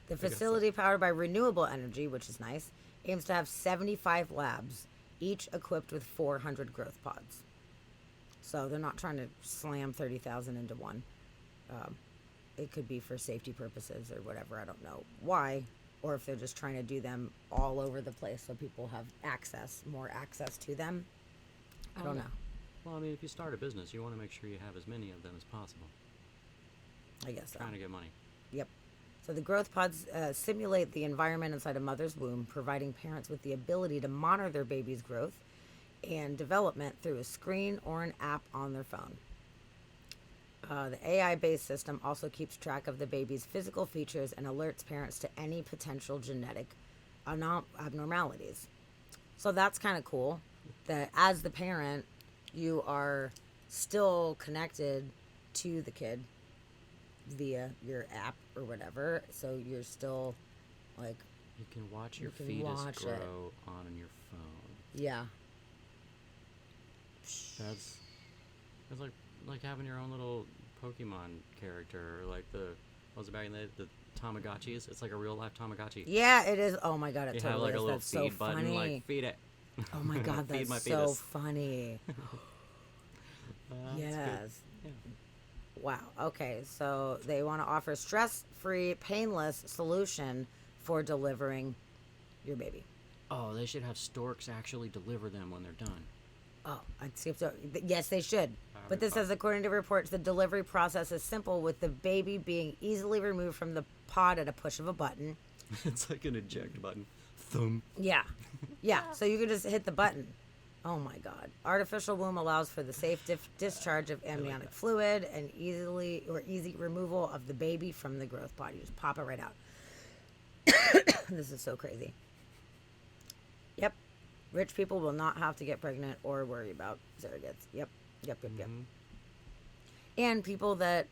Speaker 1: The
Speaker 2: guess so.
Speaker 1: facility, powered by renewable energy, which is nice, aims to have 75 labs, each equipped with 400 growth pods. So they're not trying to slam 30,000 into one. It could be for safety purposes or whatever. I don't know why. Or if they're just trying to do them all over the place so people have more access to them. I don't know.
Speaker 2: Well, I mean, if you start a business, you want to make sure you have as many of them as possible.
Speaker 1: I guess so.
Speaker 2: Trying to get money.
Speaker 1: Yep. So the growth pods simulate the environment inside a mother's womb, providing parents with the ability to monitor their baby's growth and development through a screen or an app on their phone. The AI-based system also keeps track of the baby's physical features and alerts parents to any potential genetic abnormalities. So that's kind of cool that as the parent, you are still connected to the kid via your app or whatever. So you're still like,
Speaker 2: You can watch your
Speaker 1: can
Speaker 2: fetus
Speaker 1: watch it.
Speaker 2: grow on your phone.
Speaker 1: yeah.
Speaker 2: That's like having your own little Pokemon character, or like what was it back in the Tamagotchis? It's like a real life Tamagotchi.
Speaker 1: Yeah, it is. Oh my god, it
Speaker 2: You have
Speaker 1: totally
Speaker 2: like a
Speaker 1: is.
Speaker 2: little
Speaker 1: That's
Speaker 2: feed
Speaker 1: so
Speaker 2: button,
Speaker 1: funny.
Speaker 2: like feed it.
Speaker 1: Oh my god,
Speaker 2: Feed
Speaker 1: that's
Speaker 2: my
Speaker 1: so
Speaker 2: fetus.
Speaker 1: funny.
Speaker 2: That's good.
Speaker 1: Yes.
Speaker 2: Yeah.
Speaker 1: Wow. Okay, so they want to offer stress-free, painless solution for delivering your baby.
Speaker 2: Oh, they should have storks actually deliver them when they're done.
Speaker 1: Oh, I see. So, yes, they should. But this says, according to reports, the delivery process is simple, with the baby being easily removed from the pod at a push of a button.
Speaker 2: It's like an eject button. Thumb.
Speaker 1: Yeah. Yeah. So you can just hit the button. Oh my God. Artificial womb allows for the safe discharge of amniotic fluid and easy removal of the baby from the growth pod. You just pop it right out. This is so crazy. Yep. Rich people will not have to get pregnant or worry about surrogates. Yep. And people that,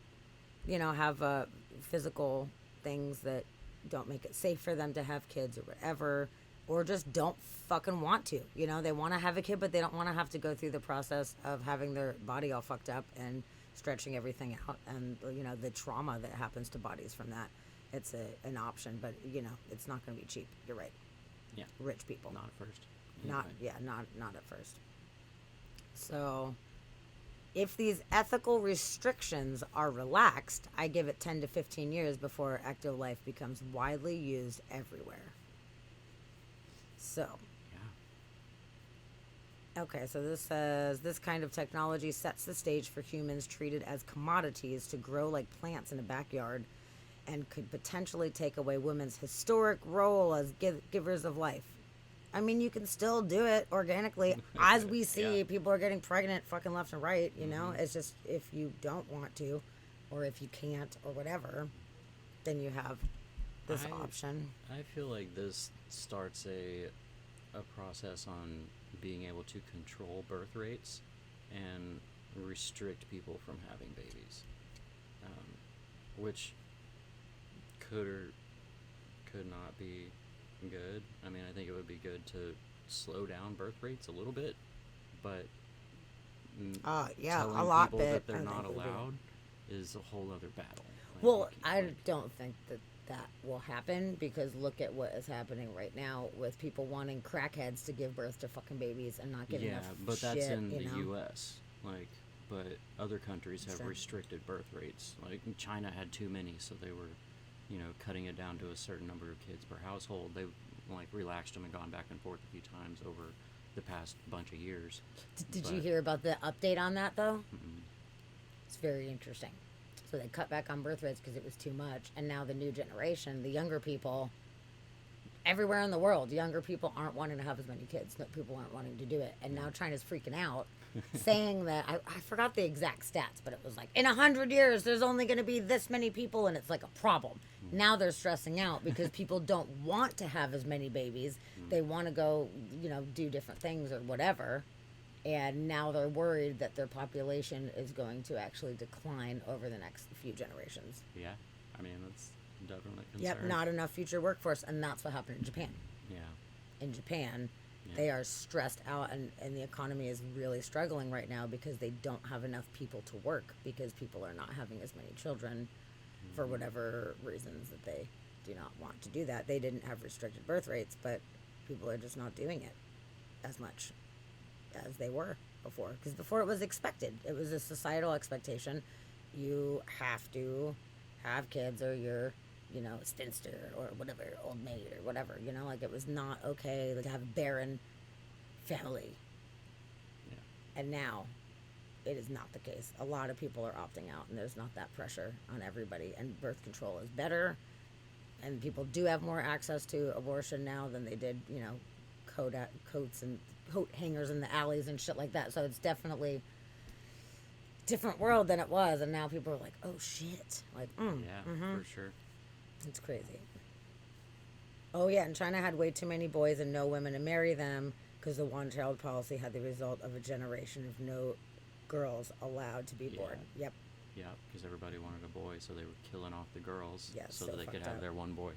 Speaker 1: have physical things that don't make it safe for them to have kids or whatever, or just don't fucking want to. They want to have a kid, but they don't want to have to go through the process of having their body all fucked up and stretching everything out, and the trauma that happens to bodies from that. It's an option, but it's not going to be cheap. You're right.
Speaker 2: Yeah.
Speaker 1: Rich people.
Speaker 2: Not at first.
Speaker 1: Not
Speaker 2: Anyway.
Speaker 1: not at first. So, if these ethical restrictions are relaxed, I give it 10 to 15 years before Ectolife becomes widely used everywhere. So,
Speaker 2: Yeah.
Speaker 1: okay, so this says this kind of technology sets the stage for humans treated as commodities to grow like plants in a backyard and could potentially take away women's historic role as givers of life. I mean, you can still do it organically. As we see,
Speaker 2: Yeah.
Speaker 1: people are getting pregnant fucking left and right, you know? It's just if you don't want to, or if you can't, or whatever, then you have this option.
Speaker 2: I feel like this starts a process on being able to control birth rates and restrict people from having babies, which could or could not be good. I mean, I think it would be good to slow down birth rates a little bit, but
Speaker 1: Yeah,
Speaker 2: telling
Speaker 1: a lot
Speaker 2: people
Speaker 1: bit.
Speaker 2: that they're
Speaker 1: I
Speaker 2: not
Speaker 1: think would be-
Speaker 2: allowed is a whole other battle.
Speaker 1: Well,
Speaker 2: think,
Speaker 1: I
Speaker 2: like-
Speaker 1: don't think that that will happen because look at what is happening right now with people wanting crackheads to give birth to fucking babies and not giving
Speaker 2: yeah,
Speaker 1: enough
Speaker 2: but that's
Speaker 1: shit,
Speaker 2: in
Speaker 1: you
Speaker 2: the
Speaker 1: know?
Speaker 2: U.S. Like, but other countries have
Speaker 1: Sure.
Speaker 2: restricted birth rates. Like China had too many, so they were, cutting it down to a certain number of kids per household. They like relaxed them and gone back and forth a few times over the past bunch of years.
Speaker 1: Did you
Speaker 2: But-
Speaker 1: hear about the update on that though? It's very interesting. So they cut back on birth rates because it was too much, and now the new generation, the younger people, everywhere in the world, younger people aren't wanting to have as many kids. No, people aren't wanting to do it, and now China's freaking out, saying that I forgot the exact stats, but it was like in 100 years there's only going to be this many people, and it's like a problem. Now they're stressing out because people don't want to have as many babies. They want to go, do different things or whatever. And now they're worried that their population is going to actually decline over the next few generations.
Speaker 2: Yeah, I mean that's definitely a concern.
Speaker 1: Yep, not enough future workforce, and that's what happened in Japan.
Speaker 2: Yeah,
Speaker 1: In Japan,
Speaker 2: Yeah.
Speaker 1: they are stressed out, and the economy is really struggling right now because they don't have enough people to work because people are not having as many children for whatever reasons that they do not want to do that. They didn't have restricted birth rates, but people are just not doing it as much as they were before, because before it was expected. It was a societal expectation. You have to have kids or you're a spinster or whatever, old maid or whatever, like it was not okay to have a barren family.
Speaker 2: yeah.
Speaker 1: And now it is not the case. A lot of people are opting out, and there's not that pressure on everybody, and birth control is better, and people do have more access to abortion now than they did, coats and coat hangers in the alleys and shit like that. So it's definitely different world than it was, and now people are like, oh shit, like
Speaker 2: Yeah, for sure.
Speaker 1: it's crazy. Oh yeah, and China had way too many boys and no women to marry them because the one-child policy had the result of a generation of no girls allowed to be
Speaker 2: Yeah.
Speaker 1: born. Yep.
Speaker 2: Yeah, because everybody wanted a boy, so they were killing off the girls
Speaker 1: Yeah,
Speaker 2: so
Speaker 1: so
Speaker 2: that they could
Speaker 1: fucked
Speaker 2: have
Speaker 1: up.
Speaker 2: their one boy.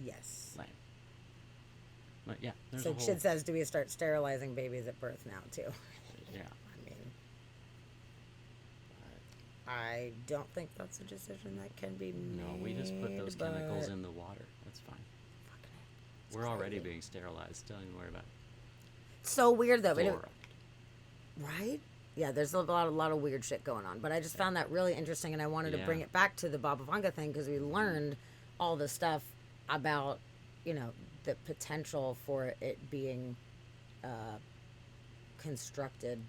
Speaker 1: Yes.
Speaker 2: Lame. But yeah, there's
Speaker 1: So
Speaker 2: a whole.
Speaker 1: Chid says, do we start sterilizing babies at birth now too?
Speaker 2: Yeah,
Speaker 1: I mean, I don't think that's a decision that can be made.
Speaker 2: no, we just put those chemicals
Speaker 1: but-
Speaker 2: in the water. That's fine.
Speaker 1: Fucking A. It's
Speaker 2: We're already
Speaker 1: crazy.
Speaker 2: being sterilized. Don't even worry about it.
Speaker 1: So weird though. But
Speaker 2: Fluoride.
Speaker 1: right? Yeah, there's a lot of weird shit going on. But I just found that really interesting, and I wanted to bring
Speaker 2: Yeah.
Speaker 1: it back to the Baba Vanga thing because we learned all the stuff about, the potential for it being constructed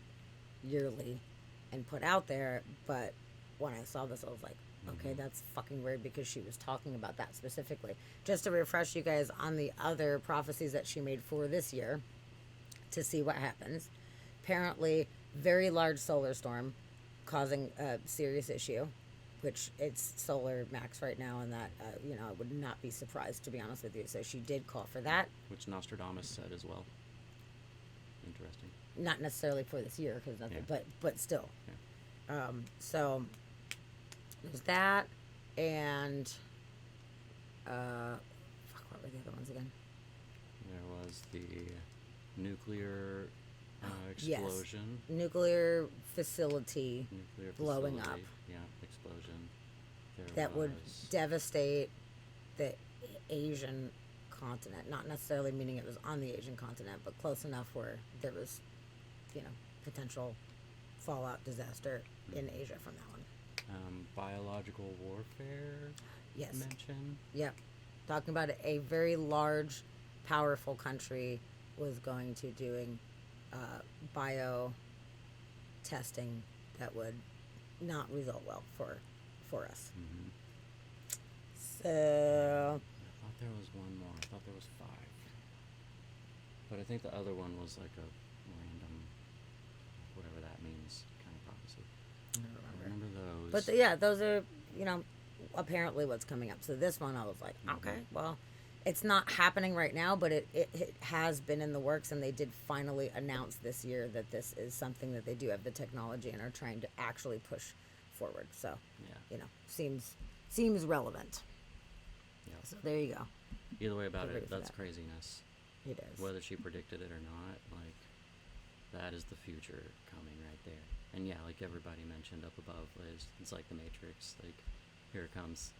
Speaker 1: yearly and put out there. But when I saw this, I was like, okay, that's fucking weird because she was talking about that specifically. Just to refresh you guys on the other prophecies that she made for this year to see what happens. Apparently, very large solar storm causing a serious issue, which it's solar max right now, and that, I would not be surprised, to be honest with you. So she did call for that.
Speaker 2: Which Nostradamus said as well. Interesting.
Speaker 1: Not necessarily for this year, because nothing,
Speaker 2: Yeah.
Speaker 1: but still. So there's that, and fuck, what were the other ones again?
Speaker 2: There was the nuclear
Speaker 1: Yes.
Speaker 2: explosion.
Speaker 1: Nuclear facility
Speaker 2: Nuclear
Speaker 1: blowing
Speaker 2: facility.
Speaker 1: up.
Speaker 2: Yeah, explosion. There
Speaker 1: that would
Speaker 2: was-
Speaker 1: devastate the Asian continent. Not necessarily meaning it was on the Asian continent, but close enough where there was, potential fallout disaster in Asia from that one.
Speaker 2: biological warfare
Speaker 1: Yes.
Speaker 2: mention.
Speaker 1: Yep. Talking about a very large, powerful country was going to doing bio testing that would not result well for us. So
Speaker 2: I thought there was one more. I thought there was 5. But I think the other one was like a random, whatever that means, kind of prophecy. I remember those.
Speaker 1: but yeah, those are, apparently what's coming up. So this one I was like, okay, well, it's not happening right now, but it has been in the works, and they did finally announce this year that this is something that they do have the technology and are trying to actually push forward. So,
Speaker 2: Yeah.
Speaker 1: Seems relevant.
Speaker 2: Yeah.
Speaker 1: So there you go.
Speaker 2: Either way about
Speaker 1: Get ready
Speaker 2: it,
Speaker 1: for
Speaker 2: that's
Speaker 1: that.
Speaker 2: craziness.
Speaker 1: It is.
Speaker 2: Whether she predicted it or not, like, that is the future coming right there. And yeah, like everybody mentioned up above, it's like the Matrix. Like, here it comes.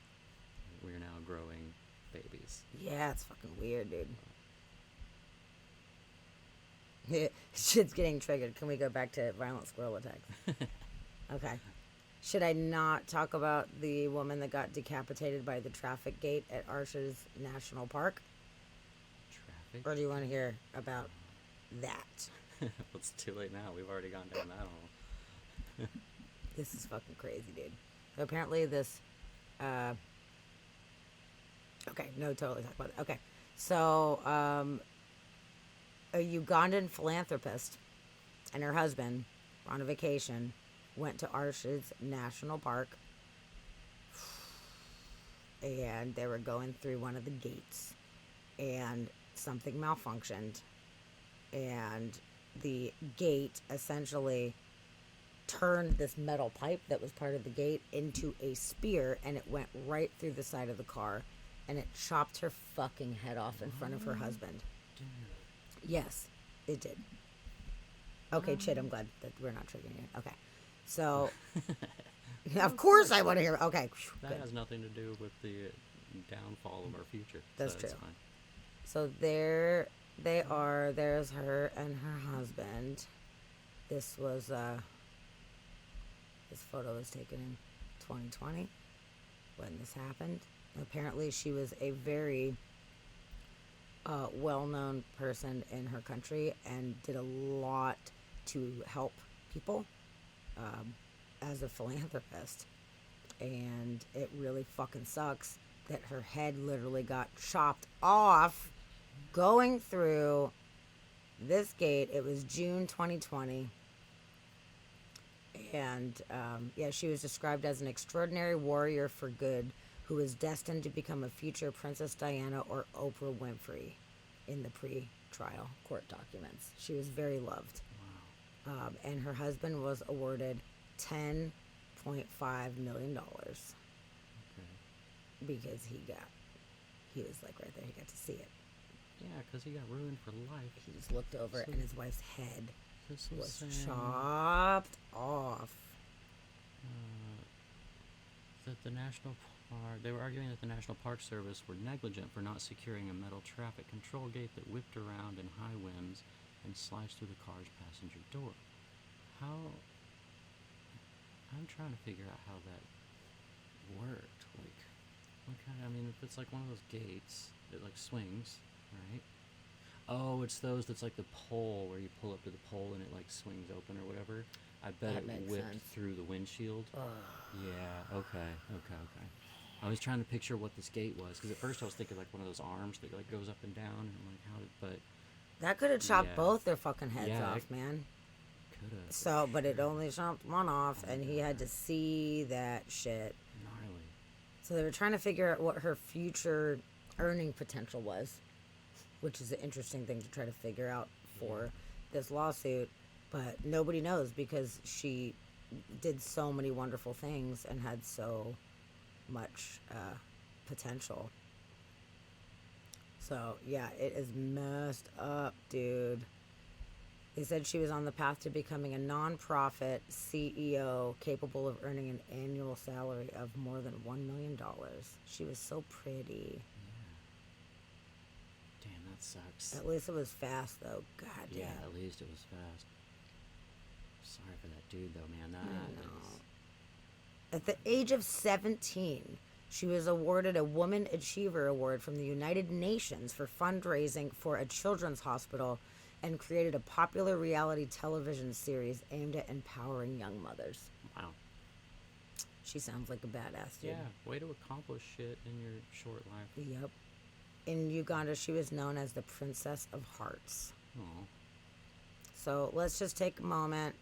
Speaker 2: We're now growing babies.
Speaker 1: Yeah, it's fucking weird, dude. Shit's getting triggered. Can we go back to violent squirrel attacks? Okay. Should I not talk about the woman that got decapitated by the traffic gate at Arches National Park?
Speaker 2: Traffic?
Speaker 1: Or do you want to hear about that?
Speaker 2: Well, it's too late now. We've already gone down that hole.
Speaker 1: This is fucking crazy, dude. So apparently this, okay, no, totally talk about it. Okay. So, a Ugandan philanthropist and her husband were on a vacation, went to Arches National Park, and they were going through one of the gates, and something malfunctioned, and the gate essentially turned this metal pipe that was part of the gate into a spear, and it went right through the side of the car, and it chopped her fucking head off in front of her husband. Yes, it did. Okay, Chid, I'm glad that we're not triggering it. Okay. So, of course I want to hear. Okay.
Speaker 2: That
Speaker 1: Good.
Speaker 2: has nothing to do with the downfall of our future.
Speaker 1: That's
Speaker 2: so
Speaker 1: true.
Speaker 2: It's fine.
Speaker 1: So there they are. There's her and her husband. This was, this photo was taken in 2020 when this happened. Apparently she was a very well-known person in her country and did a lot to help people as a philanthropist. And it really fucking sucks that her head literally got chopped off going through this gate. It was June 2020. And yeah, she was described as an extraordinary warrior for good who was destined to become a future Princess Diana or Oprah Winfrey in the pre-trial court documents. She was very loved.
Speaker 2: Wow.
Speaker 1: And her husband was awarded $10.5 million
Speaker 2: Okay.
Speaker 1: because he was like right there. He got to see it.
Speaker 2: Yeah, because he got ruined for life.
Speaker 1: He just looked over
Speaker 2: So-
Speaker 1: and his wife's head
Speaker 2: This
Speaker 1: was
Speaker 2: saying,
Speaker 1: chopped off.
Speaker 2: that the National Park, they were arguing that the National Park Service were negligent for not securing a metal traffic control gate that whipped around in high winds and sliced through the car's passenger door. I'm trying to figure out how that worked. Like, what kind of, I mean, if it's like one of those gates, it like swings, right? Oh, it's those that's like the pole where you pull up to the pole and it like swings open or whatever. I bet
Speaker 1: That
Speaker 2: it
Speaker 1: makes
Speaker 2: whipped
Speaker 1: sense.
Speaker 2: through the windshield. Yeah, okay. I was trying to picture what this gate was, because at first I was thinking like one of those arms that like goes up and down, and I'm like, how did, but
Speaker 1: That could have chopped
Speaker 2: Yeah.
Speaker 1: both their fucking heads
Speaker 2: Yeah,
Speaker 1: off,
Speaker 2: it-
Speaker 1: man.
Speaker 2: could have.
Speaker 1: So, but it only chopped one off, and he had to see that shit.
Speaker 2: Gnarly.
Speaker 1: So they were trying to figure out what her future earning potential was, which is an interesting thing to try to figure out for this lawsuit. But nobody knows because she did so many wonderful things and had so much potential. So, yeah, it is messed up, dude. They said she was on the path to becoming a nonprofit CEO capable of earning an annual salary of more than $1 million. She was so pretty.
Speaker 2: Damn, that sucks.
Speaker 1: At least it was fast, though. God damn.
Speaker 2: Yeah, at least it was fast. Sorry for that dude, though, man. That
Speaker 1: know.
Speaker 2: is-
Speaker 1: At the age of 17, she was awarded a Woman Achiever Award from the United Nations for fundraising for a children's hospital and created a popular reality television series aimed at empowering young mothers.
Speaker 2: Wow.
Speaker 1: She sounds like a badass, dude.
Speaker 2: Yeah, way to accomplish shit in your short life.
Speaker 1: Yep. In Uganda, she was known as the Princess of Hearts.
Speaker 2: Oh,
Speaker 1: So let's just take a moment.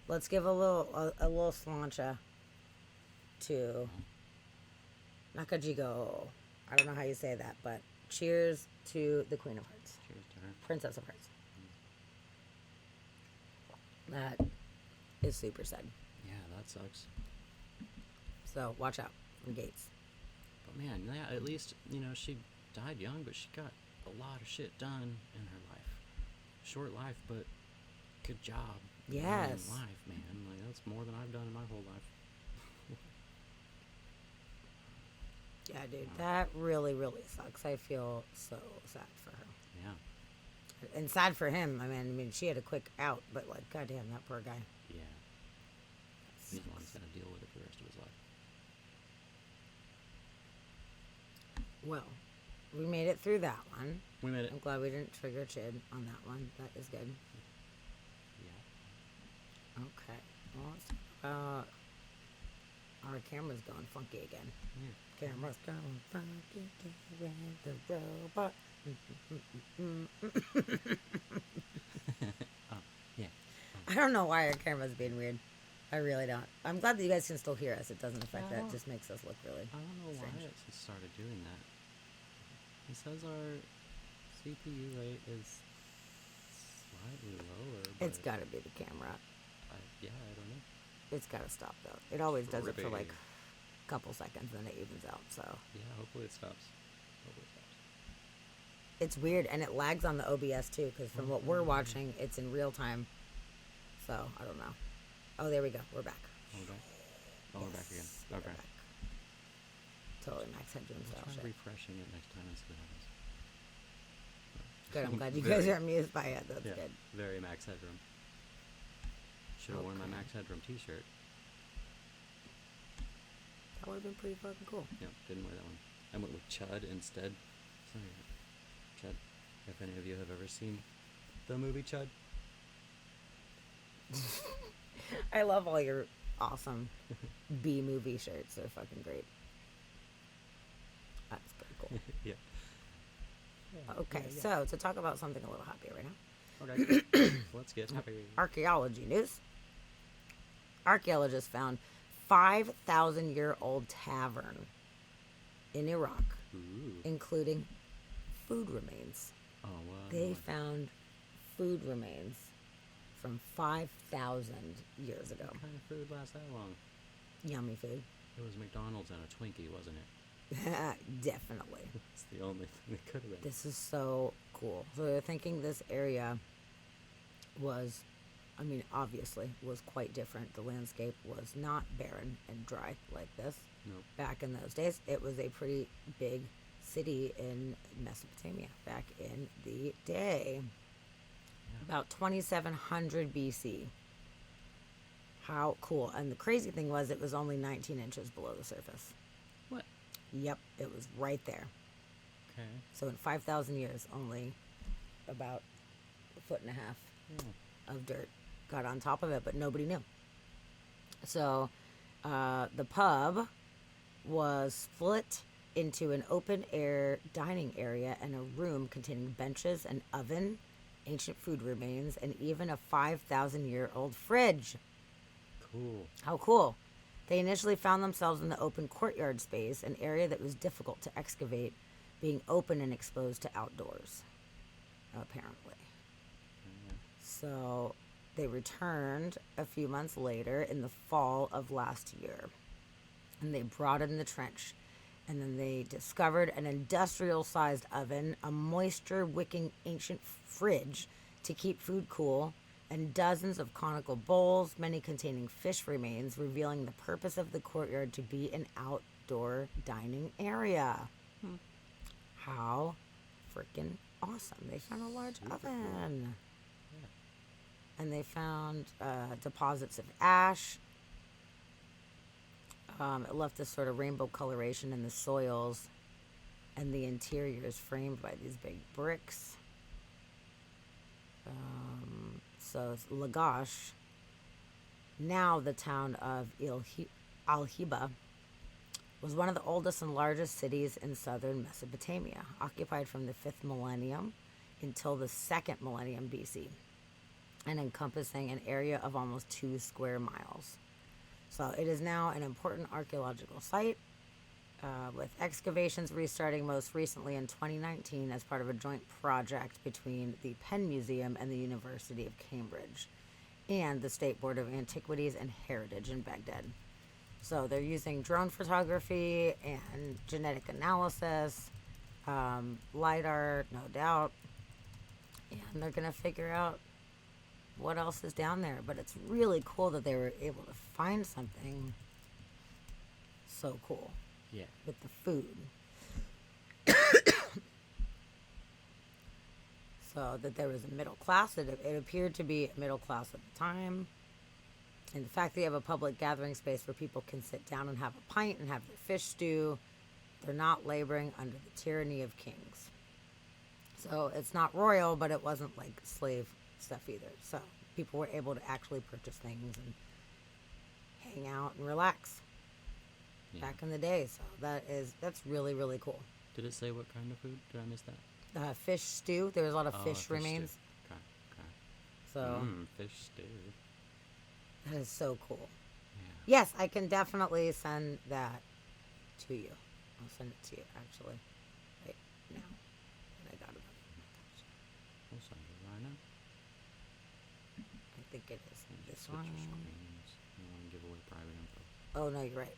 Speaker 1: Let's give a little slancha to Nakajigo. I don't know how you say that, but cheers to the Queen of Hearts,
Speaker 2: cheers to her.
Speaker 1: Princess of Hearts. That is super sad.
Speaker 2: Yeah, that sucks.
Speaker 1: So watch out from Gates.
Speaker 2: But man, yeah, at least, she died young, but she got a lot of shit done in her life. Short life, but good job.
Speaker 1: Yes.
Speaker 2: In life, man. Like, that's more than I've done in my whole life.
Speaker 1: Yeah, dude, that really, really sucks. I feel so sad for her.
Speaker 2: Yeah.
Speaker 1: And sad for him. I mean, she had a quick out, but like, goddamn, that poor guy.
Speaker 2: Yeah. He's the one who's gonna deal with it for the rest of his life.
Speaker 1: Well, we made it through that one.
Speaker 2: We made it.
Speaker 1: I'm glad we didn't trigger Chid on that one. That is good.
Speaker 2: Yeah.
Speaker 1: Okay. Well, let's talk about our camera's going funky again.
Speaker 2: Yeah.
Speaker 1: Camera's going funky with the robot.
Speaker 2: Oh, yeah.
Speaker 1: I don't know why our camera's being weird. I really don't. I'm glad that you guys can still hear us. It doesn't affect that. It just makes us look really.
Speaker 2: I don't know why
Speaker 1: strange.
Speaker 2: it started doing that. It says our CPU rate is slightly lower. But
Speaker 1: It's got to be the camera.
Speaker 2: yeah, I don't know.
Speaker 1: It's got to stop though. It always does it for like
Speaker 2: Trippy.
Speaker 1: a couple seconds, then it evens out. So
Speaker 2: Yeah, hopefully it stops. Hopefully it stops.
Speaker 1: it's weird, and it lags on the OBS too. Because from what we're watching, it's in real time. So I don't know. Oh, there we go. We're back.
Speaker 2: Oh, we're back. Oh, we're back again.
Speaker 1: Yes, we're
Speaker 2: Okay.
Speaker 1: back. Totally Max Headroom
Speaker 2: Let's
Speaker 1: style
Speaker 2: try
Speaker 1: shit.
Speaker 2: refreshing it next time and see what happens.
Speaker 1: Good. I'm glad you guys
Speaker 2: Very-
Speaker 1: are amused by it. That's
Speaker 2: Yeah,
Speaker 1: good.
Speaker 2: very Max Headroom. Should have worn my
Speaker 1: Okay.
Speaker 2: Max Headroom t-shirt.
Speaker 1: That would have been pretty fucking cool.
Speaker 2: No, didn't wear that one. I went with Chud instead. Sorry, Chud. If any of you have ever seen the movie Chud.
Speaker 1: I love all your awesome B movie shirts. They're fucking great. That's pretty cool.
Speaker 2: Yeah.
Speaker 1: Okay,
Speaker 2: yeah.
Speaker 1: so to talk about something a little happier right now.
Speaker 2: Okay. Let's get happy.
Speaker 1: Archaeology news. Archaeologists found 5,000-year-old tavern in Iraq,
Speaker 2: Ooh.
Speaker 1: including food remains.
Speaker 2: Oh, wow.
Speaker 1: They found food remains from 5,000 years ago.
Speaker 2: What kind of food lasts that long?
Speaker 1: Yummy food.
Speaker 2: It was McDonald's and a Twinkie, wasn't it?
Speaker 1: Definitely.
Speaker 2: It's the only thing it could have been.
Speaker 1: This is so cool. So they're thinking this area was, I mean, obviously was quite different. The landscape was not barren and dry like this.
Speaker 2: Nope.
Speaker 1: Back in those days, it was a pretty big city in Mesopotamia back in the day.
Speaker 2: Yeah.
Speaker 1: About 2700 BC. How cool. And the crazy thing was it was only 19 inches below the surface.
Speaker 2: What?
Speaker 1: Yep, it was right there.
Speaker 2: Okay.
Speaker 1: So in 5,000 years, only about a foot and a half
Speaker 2: Oh.
Speaker 1: of dirt got on top of it, but nobody knew. So the pub was split into an open air dining area and a room containing benches, an oven, ancient food remains, and even a 5,000-year-old fridge.
Speaker 2: Cool.
Speaker 1: How cool. They initially found themselves in the open courtyard space, an area that was difficult to excavate, being open and exposed to outdoors, apparently.
Speaker 2: Yeah.
Speaker 1: So they returned a few months later in the fall of last year. And they broadened the trench. And then they discovered an industrial-sized oven, a moisture-wicking ancient fridge to keep food cool, and dozens of conical bowls, many containing fish remains, revealing the purpose of the courtyard to be an outdoor dining area. How freaking awesome. They found a large
Speaker 2: Super cool.
Speaker 1: oven.
Speaker 2: Yeah.
Speaker 1: And they found deposits of ash. It left this sort of rainbow coloration in the soils, and the interior is framed by these big bricks. So it's Lagash, now the town of Al-Hiba was one of the oldest and largest cities in southern Mesopotamia, occupied from the 5th millennium until the 2nd millennium BC, and encompassing an area of almost 2 square miles. So it is now an important archaeological site, with excavations restarting most recently in 2019 as part of a joint project between the Penn Museum and the University of Cambridge and the State Board of Antiquities and Heritage in Baghdad. So they're using drone photography and genetic analysis, LiDAR, no doubt, and they're going to figure out what else is down there. But it's really cool that they were able to find something so cool
Speaker 2: Yeah.
Speaker 1: with the food. So that there was a middle class, it appeared to be a middle class at the time. And the fact that you have a public gathering space where people can sit down and have a pint and have their fish stew, they're not laboring under the tyranny of kings. So it's not royal, but it wasn't like slave stuff either. So people were able to actually purchase things and hang out and relax
Speaker 2: Yeah.
Speaker 1: back in the day. So that's really, really cool.
Speaker 2: Did it say what kind of food? Did I miss that?
Speaker 1: Fish stew. There was a lot of
Speaker 2: Oh,
Speaker 1: fish
Speaker 2: stew.
Speaker 1: remains.
Speaker 2: Okay. Okay.
Speaker 1: So
Speaker 2: Fish stew.
Speaker 1: that is so cool.
Speaker 2: Yeah.
Speaker 1: Yes, I can definitely send that to you. I'll send it to you actually right now. And I got it.
Speaker 2: We'll send it right now.
Speaker 1: I think it is this
Speaker 2: Switch
Speaker 1: one.
Speaker 2: your screens. You want to give away private info.
Speaker 1: Oh no, you're right.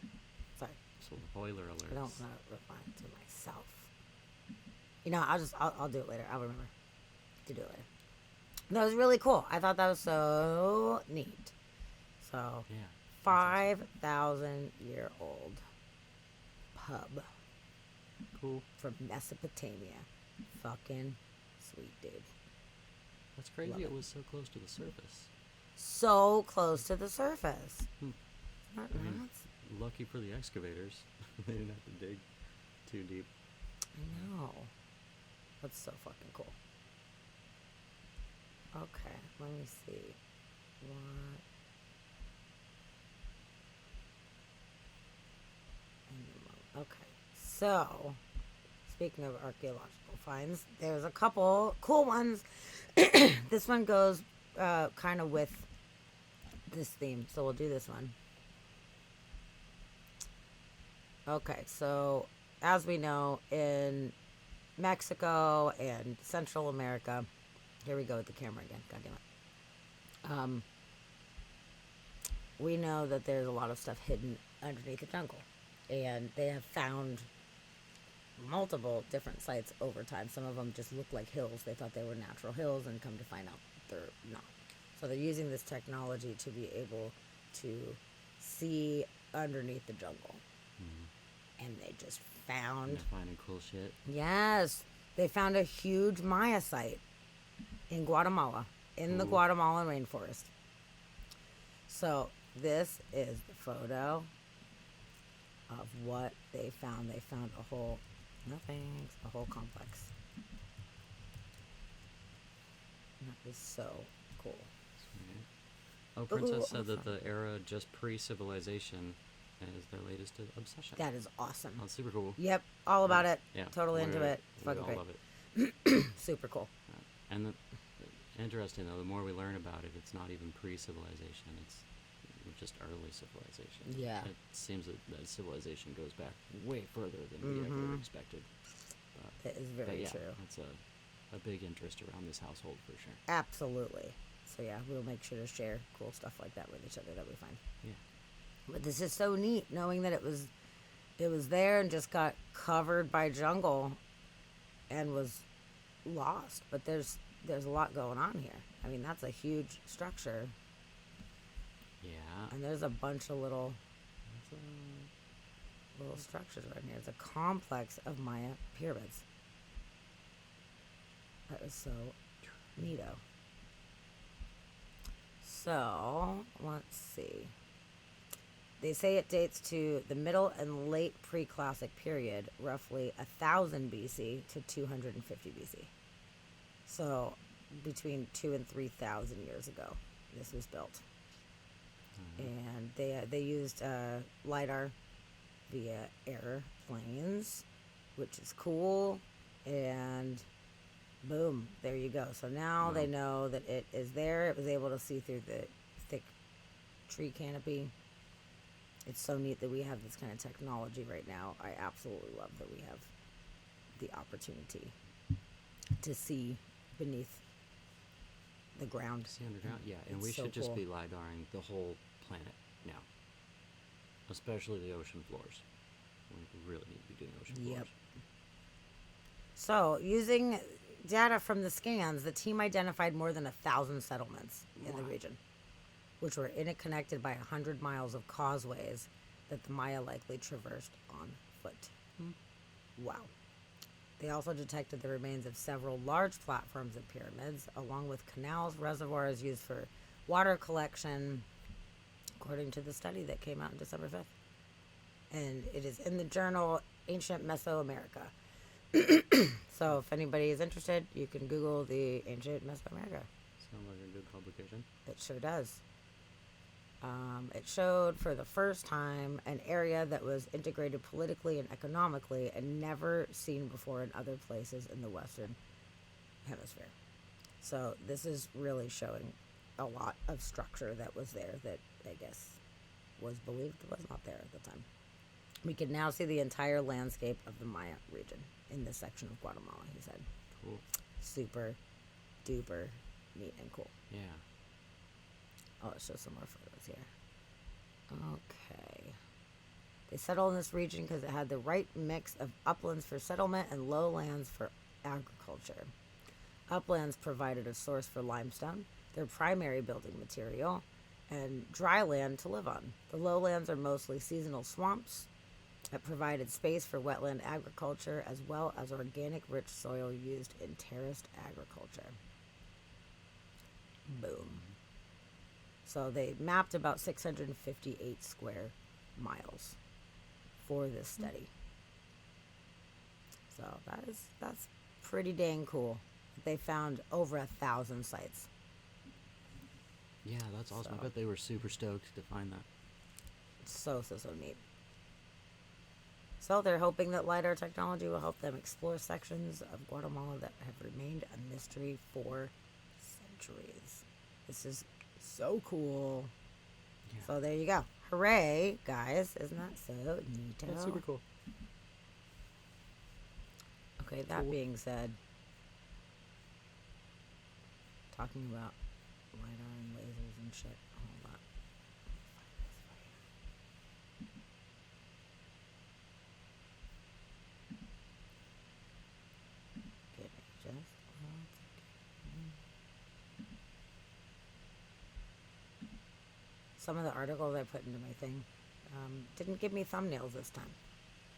Speaker 1: Sorry,
Speaker 2: So spoiler alerts.
Speaker 1: I don't want to reply to myself. You know, I'll do it later. I'll remember to do it later. That was really cool. I thought that was so neat. So
Speaker 2: Yeah.
Speaker 1: 5,000-year-old pub
Speaker 2: Cool.
Speaker 1: from Mesopotamia. Fucking sweet, dude.
Speaker 2: That's crazy.
Speaker 1: Love
Speaker 2: It
Speaker 1: it.
Speaker 2: was so close to the surface.
Speaker 1: So close to the surface.
Speaker 2: Hmm.
Speaker 1: Not
Speaker 2: I mean,
Speaker 1: nuts?
Speaker 2: lucky for the excavators, they didn't have to dig too deep.
Speaker 1: I know. That's so fucking cool. Okay, let me see. What? Okay, so speaking of archaeological finds, there's a couple cool ones. This one goes kind of with this theme, so we'll do this one. Okay, so as we know, in Mexico and Central America, here we go with the camera again, goddamn it. We know that there's a lot of stuff hidden underneath the jungle, and they have found multiple different sites over time. Some of them just look like hills. They thought they were natural hills, and come to find out they're not. So they're using this technology to be able to see underneath the jungle. And they just found,
Speaker 2: And they're finding cool shit.
Speaker 1: yes, they found a huge Maya site in Guatemala, in the
Speaker 2: Ooh.
Speaker 1: Guatemalan rainforest. So this is the photo of what they found. They found a whole, no thanks, a whole complex. And that is so cool.
Speaker 2: Sweet. Oh, Princess said that
Speaker 1: awesome.
Speaker 2: the era just pre-civilization is their latest obsession.
Speaker 1: That is awesome.
Speaker 2: Oh, super cool.
Speaker 1: Yep, all about it.
Speaker 2: Yeah,
Speaker 1: Totally into
Speaker 2: we-
Speaker 1: it.
Speaker 2: We
Speaker 1: Fucking
Speaker 2: all
Speaker 1: great.
Speaker 2: love it.
Speaker 1: Super cool.
Speaker 2: And interesting though, the more we learn about it, it's not even pre-civilization. It's just early civilization.
Speaker 1: Yeah.
Speaker 2: It seems that civilization goes back way further than we ever expected.
Speaker 1: That is
Speaker 2: But
Speaker 1: very
Speaker 2: yeah,
Speaker 1: true.
Speaker 2: that's a big interest around this household for sure.
Speaker 1: Absolutely. So yeah, we'll make sure to share cool stuff like that with each other that we find.
Speaker 2: Yeah.
Speaker 1: But this is so neat, knowing that it was there and just got covered by jungle and was lost. But there's a lot going on here. I mean, that's a huge structure,
Speaker 2: Yeah.
Speaker 1: and there's a bunch of little
Speaker 2: That's,
Speaker 1: structures right here. It's a complex of Maya pyramids. That is so neato. So let's see. They say it dates to the middle and late pre-classic period, roughly 1000 BC to 250 BC. So between 2,000 and 3,000 years ago, this was built. and they used lidar via airplanes, which is cool, and boom, there you go. So now they know that it is there. It was able to see through the thick tree canopy. It's so neat that we have this kind of technology right now. I absolutely love that we have the opportunity to see beneath the ground.
Speaker 2: See underground? Yeah, and
Speaker 1: It's
Speaker 2: we
Speaker 1: so
Speaker 2: should just
Speaker 1: cool.
Speaker 2: be LiDARing the whole planet now. Especially the ocean floors. We really need to be doing ocean
Speaker 1: Yep.
Speaker 2: floors.
Speaker 1: So, using data from the scans, the team identified more than 1,000 settlements in the region, which were interconnected by 100 miles of causeways that the Maya likely traversed on foot. Wow. They also detected the remains of several large platforms and pyramids, along with canals, reservoirs used for water collection, according to the study that came out on December 5th. And it is in the journal Ancient Mesoamerica. So if anybody is interested, you can Google the Ancient Mesoamerica.
Speaker 2: Sounds like a good publication.
Speaker 1: It sure does. It showed for the first time an area that was integrated politically and economically and never seen before in other places in the Western Hemisphere. So this is really showing a lot of structure that was there that I guess was believed was not there at the time. We can now see the entire landscape of the Maya region in this section of Guatemala, he said.
Speaker 2: Cool.
Speaker 1: Super duper neat and cool.
Speaker 2: Yeah.
Speaker 1: Oh, let's show some more photos here. Okay. They settled in this region because it had the right mix of uplands for settlement and lowlands for agriculture. Uplands provided a source for limestone, their primary building material, and dry land to live on. The lowlands are mostly seasonal swamps that provided space for wetland agriculture as well as organic rich soil used in terraced agriculture. Boom. So they mapped about 658 square miles for this study. So that's pretty dang cool. They found over 1,000 sites.
Speaker 2: Yeah, that's awesome. I
Speaker 1: So-
Speaker 2: bet they were super stoked to find that.
Speaker 1: So neat. So they're hoping that LiDAR technology will help them explore sections of Guatemala that have remained a mystery for centuries. This is so cool.
Speaker 2: Yeah.
Speaker 1: So there you go. Hooray, guys. Isn't that so neato?
Speaker 2: That's super cool.
Speaker 1: Okay, that
Speaker 2: Cool.
Speaker 1: being said, talking about LiDAR and lasers and shit. Hold on. Give me just one second. Some of the articles I put into my thing didn't give me thumbnails this time.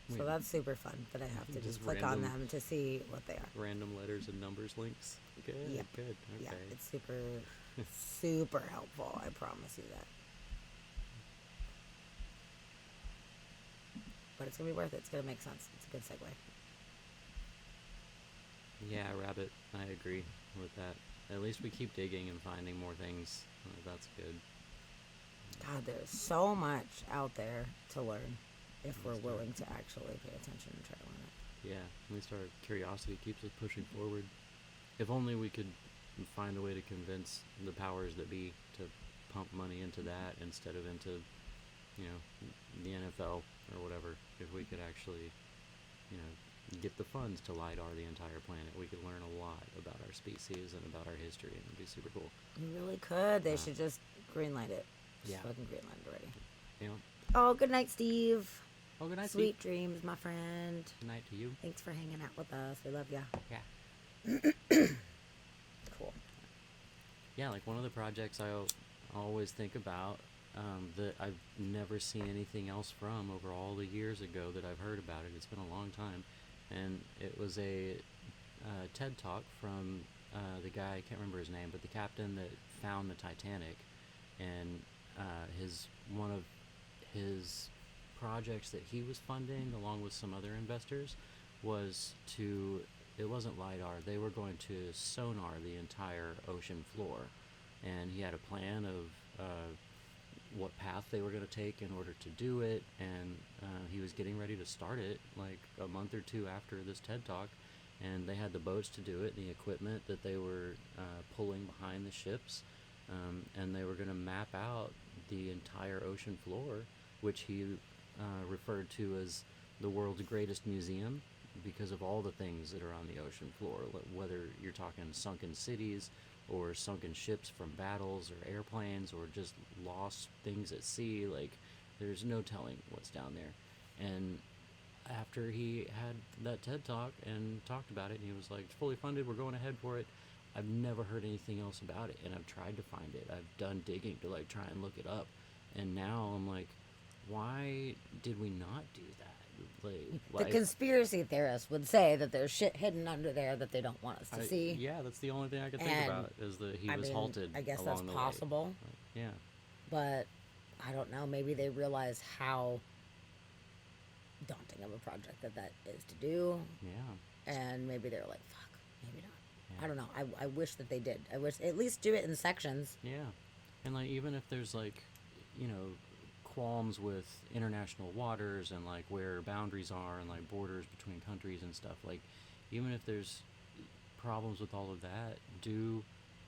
Speaker 1: So
Speaker 2: Wait.
Speaker 1: that's super fun, but I have to just
Speaker 2: Just
Speaker 1: click on
Speaker 2: random-
Speaker 1: them to see what they are.
Speaker 2: Random letters and numbers links. Good.
Speaker 1: Yep.
Speaker 2: Good. Okay.
Speaker 1: Yeah, it's super helpful. I promise you that. But it's gonna be worth it. It's gonna make sense. It's a good segue.
Speaker 2: Yeah, Rabbit. I agree with that. At least we keep digging and finding more things. That's good.
Speaker 1: God, there's so much out there to learn if we're willing to actually pay attention and try to learn it.
Speaker 2: Yeah, at least our curiosity keeps us pushing forward. If only we could find a way to convince the powers that be to pump money into that instead of into, the NFL or whatever. If we could actually, get the funds to LiDAR the entire planet, we could learn a lot about our species and about our history, and it'd be super cool.
Speaker 1: You really could. They should just greenlight it. Just
Speaker 2: Yeah.
Speaker 1: fucking greenlight it already.
Speaker 2: You know?
Speaker 1: Oh, good night, Steve.
Speaker 2: Oh, good night,
Speaker 1: Sweet
Speaker 2: Steve.
Speaker 1: dreams, my friend.
Speaker 2: Good night to you.
Speaker 1: Thanks for hanging out with us. We love ya.
Speaker 2: Yeah.
Speaker 1: Cool.
Speaker 2: Yeah, like one of the projects I always think about that I've never seen anything else from over all the years ago that I've heard about it. It's been a long time. And it was a TED Talk from the guy, I can't remember his name, but the captain that found the Titanic. And one of his projects that he was funding, along with some other investors, was it wasn't LiDAR, they were going to sonar the entire ocean floor. And he had a plan of what path they were going to take in order to do it, and he was getting ready to start it like a month or two after this TED Talk, and they had the boats to do it, the equipment that they were pulling behind the ships, and they were going to map out the entire ocean floor, which he referred to as the world's greatest museum because of all the things that are on the ocean floor, whether you're talking sunken cities or sunken ships from battles or airplanes or just lost things at sea. Like, there's no telling what's down there. And after he had that TED Talk and talked about it, and he was like, it's fully funded, we're going ahead for it, I've never heard anything else about it, and I've tried to find it. I've done digging to like try and look it up, and now I'm like, why did we not do that?
Speaker 1: The conspiracy theorists would say that there's shit hidden under there that they don't want us to see.
Speaker 2: Yeah, that's the only thing I could think
Speaker 1: And,
Speaker 2: about is that he was halted.
Speaker 1: I guess
Speaker 2: along
Speaker 1: that's
Speaker 2: the way.
Speaker 1: possible,
Speaker 2: Yeah.
Speaker 1: but I don't know. Maybe they realize how daunting of a project that is to do,
Speaker 2: Yeah.
Speaker 1: and maybe they're like, fuck, maybe not.
Speaker 2: Yeah.
Speaker 1: I don't know. I wish that they did. I wish at least do it in sections.
Speaker 2: Yeah. And like, even if there's like, you know, qualms with international waters and like where boundaries are and like borders between countries and stuff, like, even if there's problems with all of that, do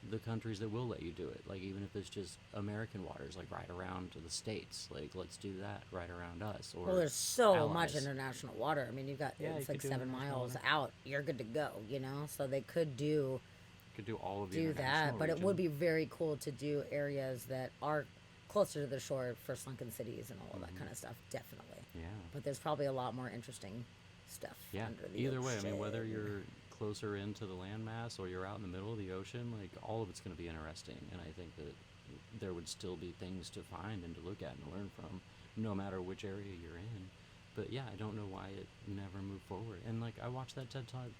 Speaker 2: the countries that will let you do it, like, even if it's just American waters, like right around to the States, like, let's do that right around us. Or
Speaker 1: Well, there's so
Speaker 2: allies.
Speaker 1: much international water. I mean, you've got
Speaker 2: Yeah,
Speaker 1: it's
Speaker 2: you
Speaker 1: like
Speaker 2: could do
Speaker 1: 7
Speaker 2: international
Speaker 1: miles
Speaker 2: water.
Speaker 1: out. You're good to go, you know. So they could do
Speaker 2: Could do all of the
Speaker 1: that,
Speaker 2: international
Speaker 1: but it would be
Speaker 2: region.
Speaker 1: very cool to do areas that are closer to the shore for sunken cities and all of that
Speaker 2: Mm-hmm.
Speaker 1: kind of stuff. Definitely.
Speaker 2: Yeah.
Speaker 1: But there's probably a lot more interesting stuff.
Speaker 2: Yeah.
Speaker 1: Under the
Speaker 2: Either way, I mean, whether
Speaker 1: ocean.
Speaker 2: you're closer into the landmass or you're out in the middle of the ocean, like, all of it's going to be interesting, and I think that there would still be things to find and to look at and learn from, no matter which area you're in. But yeah, I don't know why it never moved forward. And like, I watched that TED Talk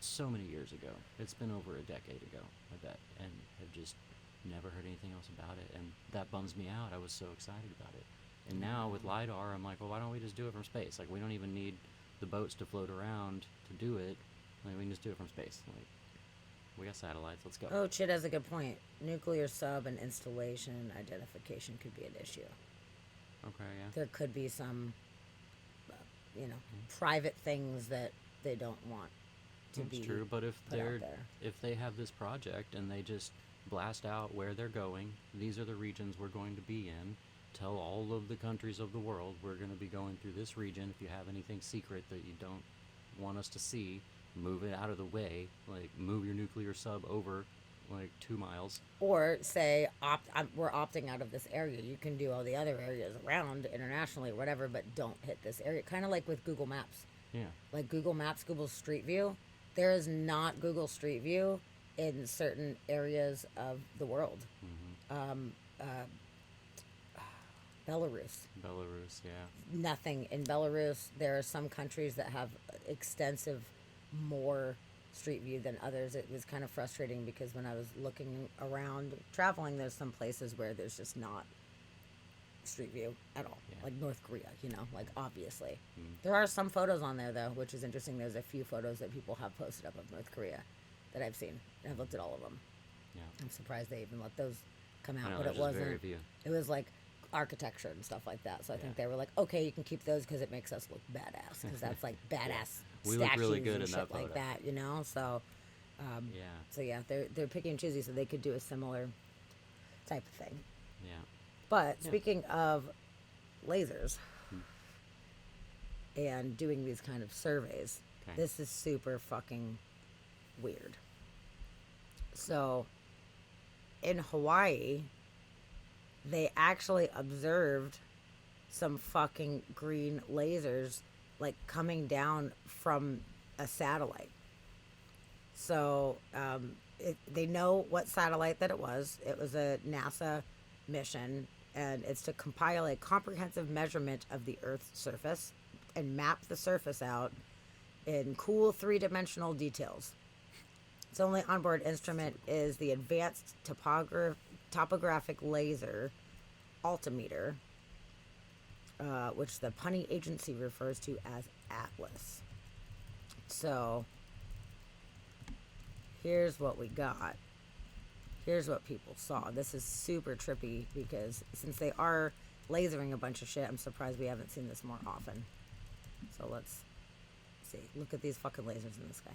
Speaker 2: so many years ago. It's been over a decade ago, I bet, and I've just never heard anything else about it, and that bums me out. I was so excited about it. And now with LiDAR, I'm like, well, why don't we just do it from space? Like, we don't even need the boats to float around to do it. Like, we can just do it from space. Like, we got satellites. Let's go.
Speaker 1: Oh, Chid has a good point. Nuclear sub and installation identification could be an issue.
Speaker 2: Okay, yeah.
Speaker 1: There could be some, private things that they don't want to
Speaker 2: That's
Speaker 1: be
Speaker 2: true, but if
Speaker 1: put out
Speaker 2: they're
Speaker 1: there.
Speaker 2: if they have this project and they just blast out where they're going, these are the regions we're going to be in. Tell all of the countries of the world we're going to be going through this region. If you have anything secret that you don't want us to see, move it out of the way. Like, move your nuclear sub over like 2 miles.
Speaker 1: Or say, we're opting out of this area. You can do all the other areas around internationally or whatever, but don't hit this area. Kind of like with Google Maps.
Speaker 2: Yeah.
Speaker 1: Like Google Maps, Google Street View. There is not Google Street View in certain areas of the world. Belarus.
Speaker 2: Belarus, yeah.
Speaker 1: Nothing in Belarus. There are some countries that have extensive more Street View than others. It was kind of frustrating because when I was looking around traveling, there's some places where there's just not Street View at all.
Speaker 2: Yeah.
Speaker 1: Like North Korea, like obviously. There are some photos on there though, which is interesting. There's a few photos that people have posted up of North Korea that I've seen. I've looked at all of them.
Speaker 2: Yeah.
Speaker 1: I'm surprised they even let those come
Speaker 2: I
Speaker 1: out,
Speaker 2: know,
Speaker 1: but
Speaker 2: there's
Speaker 1: it
Speaker 2: just very
Speaker 1: wasn't.
Speaker 2: few.
Speaker 1: It was like architecture and stuff like that. So I think
Speaker 2: Yeah.
Speaker 1: they were like, okay, you can keep those because it makes us look badass. Because that's like badass
Speaker 2: We look
Speaker 1: statues
Speaker 2: really good
Speaker 1: and
Speaker 2: in
Speaker 1: shit
Speaker 2: that
Speaker 1: like
Speaker 2: photo.
Speaker 1: that, So,
Speaker 2: Yeah.
Speaker 1: so yeah, they're picky and choosy, so they could do a similar type of thing.
Speaker 2: Yeah.
Speaker 1: But
Speaker 2: Yeah.
Speaker 1: speaking of lasers and doing these kind of surveys,
Speaker 2: Okay.
Speaker 1: this is super fucking weird. So, in Hawaii, they actually observed some fucking green lasers like coming down from a satellite. So they know what satellite that it was. It was a NASA mission, and it's to compile a comprehensive measurement of the Earth's surface and map the surface out in cool 3-dimensional details. Its only onboard instrument is the Advanced Topographic Laser Altimeter, which the punny agency refers to as ATLAS. So, here's what we got. here's what people saw. This is super trippy because since they are lasering a bunch of shit, I'm surprised we haven't seen this more often. So let's see. Look at these fucking lasers in the sky.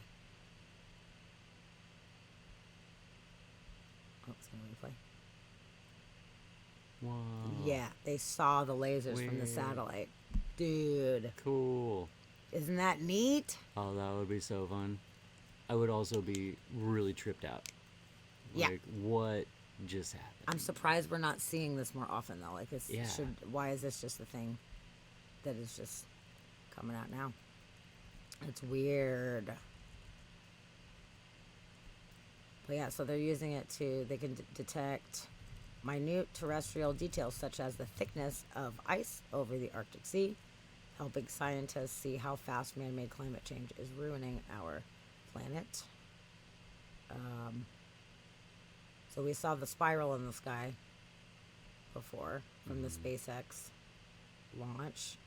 Speaker 1: Oh, it's gonna replay.
Speaker 2: Wow.
Speaker 1: Yeah, they saw the lasers from the
Speaker 2: Weird.
Speaker 1: satellite. Dude,
Speaker 2: Cool.
Speaker 1: isn't that neat?
Speaker 2: Oh, that would be so fun. I would also be really tripped out.
Speaker 1: Yeah.
Speaker 2: Like, what just happened?
Speaker 1: I'm surprised we're not seeing this more often though. Like this
Speaker 2: Yeah.
Speaker 1: why is this just a thing that is just coming out now? It's weird. But yeah, so they're using it they can detect minute terrestrial details such as the thickness of ice over the Arctic Sea, helping scientists see how fast man-made climate change is ruining our planet. So we saw the spiral in the sky before from the SpaceX launch.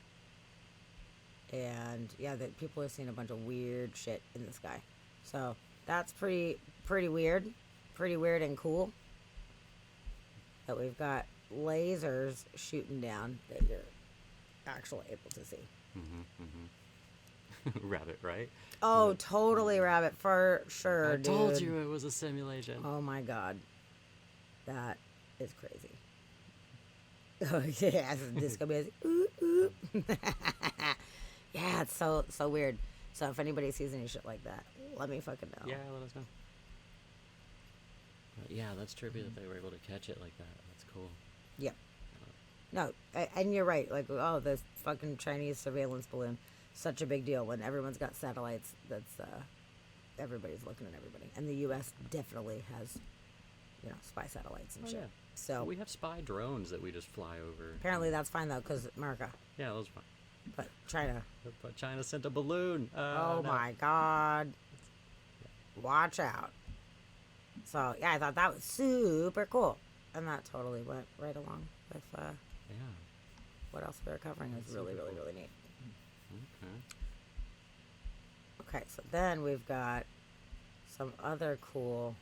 Speaker 1: And yeah, that people are seeing a bunch of weird shit in the sky. So that's pretty weird. Pretty weird and cool. That we've got lasers shooting down that you're actually able to see.
Speaker 2: Rabbit, right?
Speaker 1: Oh, totally, Rabbit, for sure,
Speaker 2: I
Speaker 1: dude.
Speaker 2: told you it was a simulation.
Speaker 1: Oh my god. That is crazy. Oh yeah, this gonna be ooh, ooh. Yeah, it's so weird. So if anybody sees any shit like that, let me fucking know.
Speaker 2: Yeah, let us know. But yeah, that's trippy that they were able to catch it like that. That's cool.
Speaker 1: Yep. No, and you're right. Like, oh, this fucking Chinese surveillance balloon, such a big deal when everyone's got satellites. That's everybody's looking at everybody, and the U.S. definitely has, spy satellites and
Speaker 2: Oh,
Speaker 1: shit.
Speaker 2: yeah.
Speaker 1: So
Speaker 2: We have spy drones that we just fly over.
Speaker 1: apparently that's fine though, because America,
Speaker 2: Yeah, those are fine.
Speaker 1: but China.
Speaker 2: But China sent a balloon.
Speaker 1: Oh
Speaker 2: no.
Speaker 1: my god. Watch out. So, yeah, I thought that was super cool. And that totally went right along with
Speaker 2: Yeah.
Speaker 1: what else we were covering. It was
Speaker 2: That's
Speaker 1: really,
Speaker 2: super
Speaker 1: really,
Speaker 2: cool.
Speaker 1: really neat.
Speaker 2: Okay.
Speaker 1: Okay, so then we've got some other cool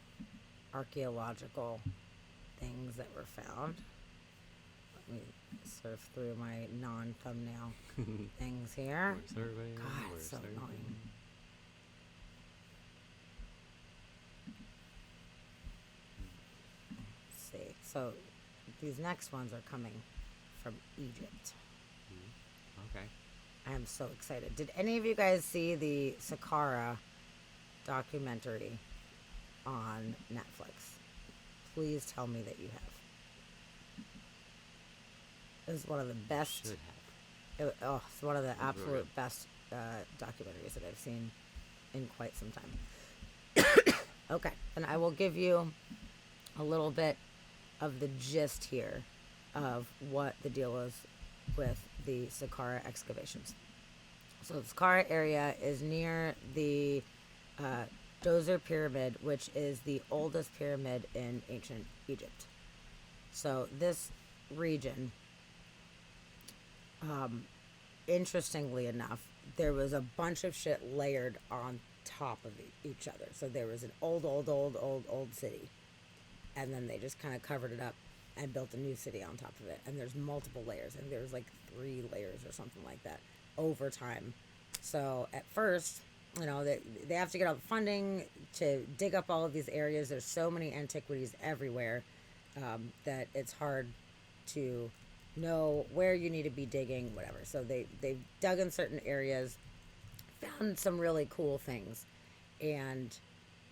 Speaker 1: archaeological things that were found. Let me surf through my non-thumbnail things here.
Speaker 2: We're surveying.
Speaker 1: God,
Speaker 2: we're
Speaker 1: it's so
Speaker 2: surveying.
Speaker 1: annoying. Let's see. So these next ones are coming from Egypt.
Speaker 2: Okay.
Speaker 1: I am so excited. Did any of you guys see the Saqqara documentary on Netflix? Please tell me that you have. It was one of the best.
Speaker 2: Should have.
Speaker 1: It's one of the
Speaker 2: really
Speaker 1: absolute
Speaker 2: good.
Speaker 1: best documentaries that I've seen in quite some time. Okay, and I will give you a little bit of the gist here of what the deal is with the Saqqara excavations. So the Saqqara area is near the Djoser Pyramid, which is the oldest pyramid in ancient Egypt. So this region, interestingly enough, there was a bunch of shit layered on top of each other. So there was an old city, and then they just kind of covered it up and built a new city on top of it. And there's multiple layers, and there's like 3 layers or something like that over time. So at first, they have to get all the funding to dig up all of these areas. There's so many antiquities everywhere that it's hard to know where you need to be digging, whatever. So they've dug in certain areas, found some really cool things, and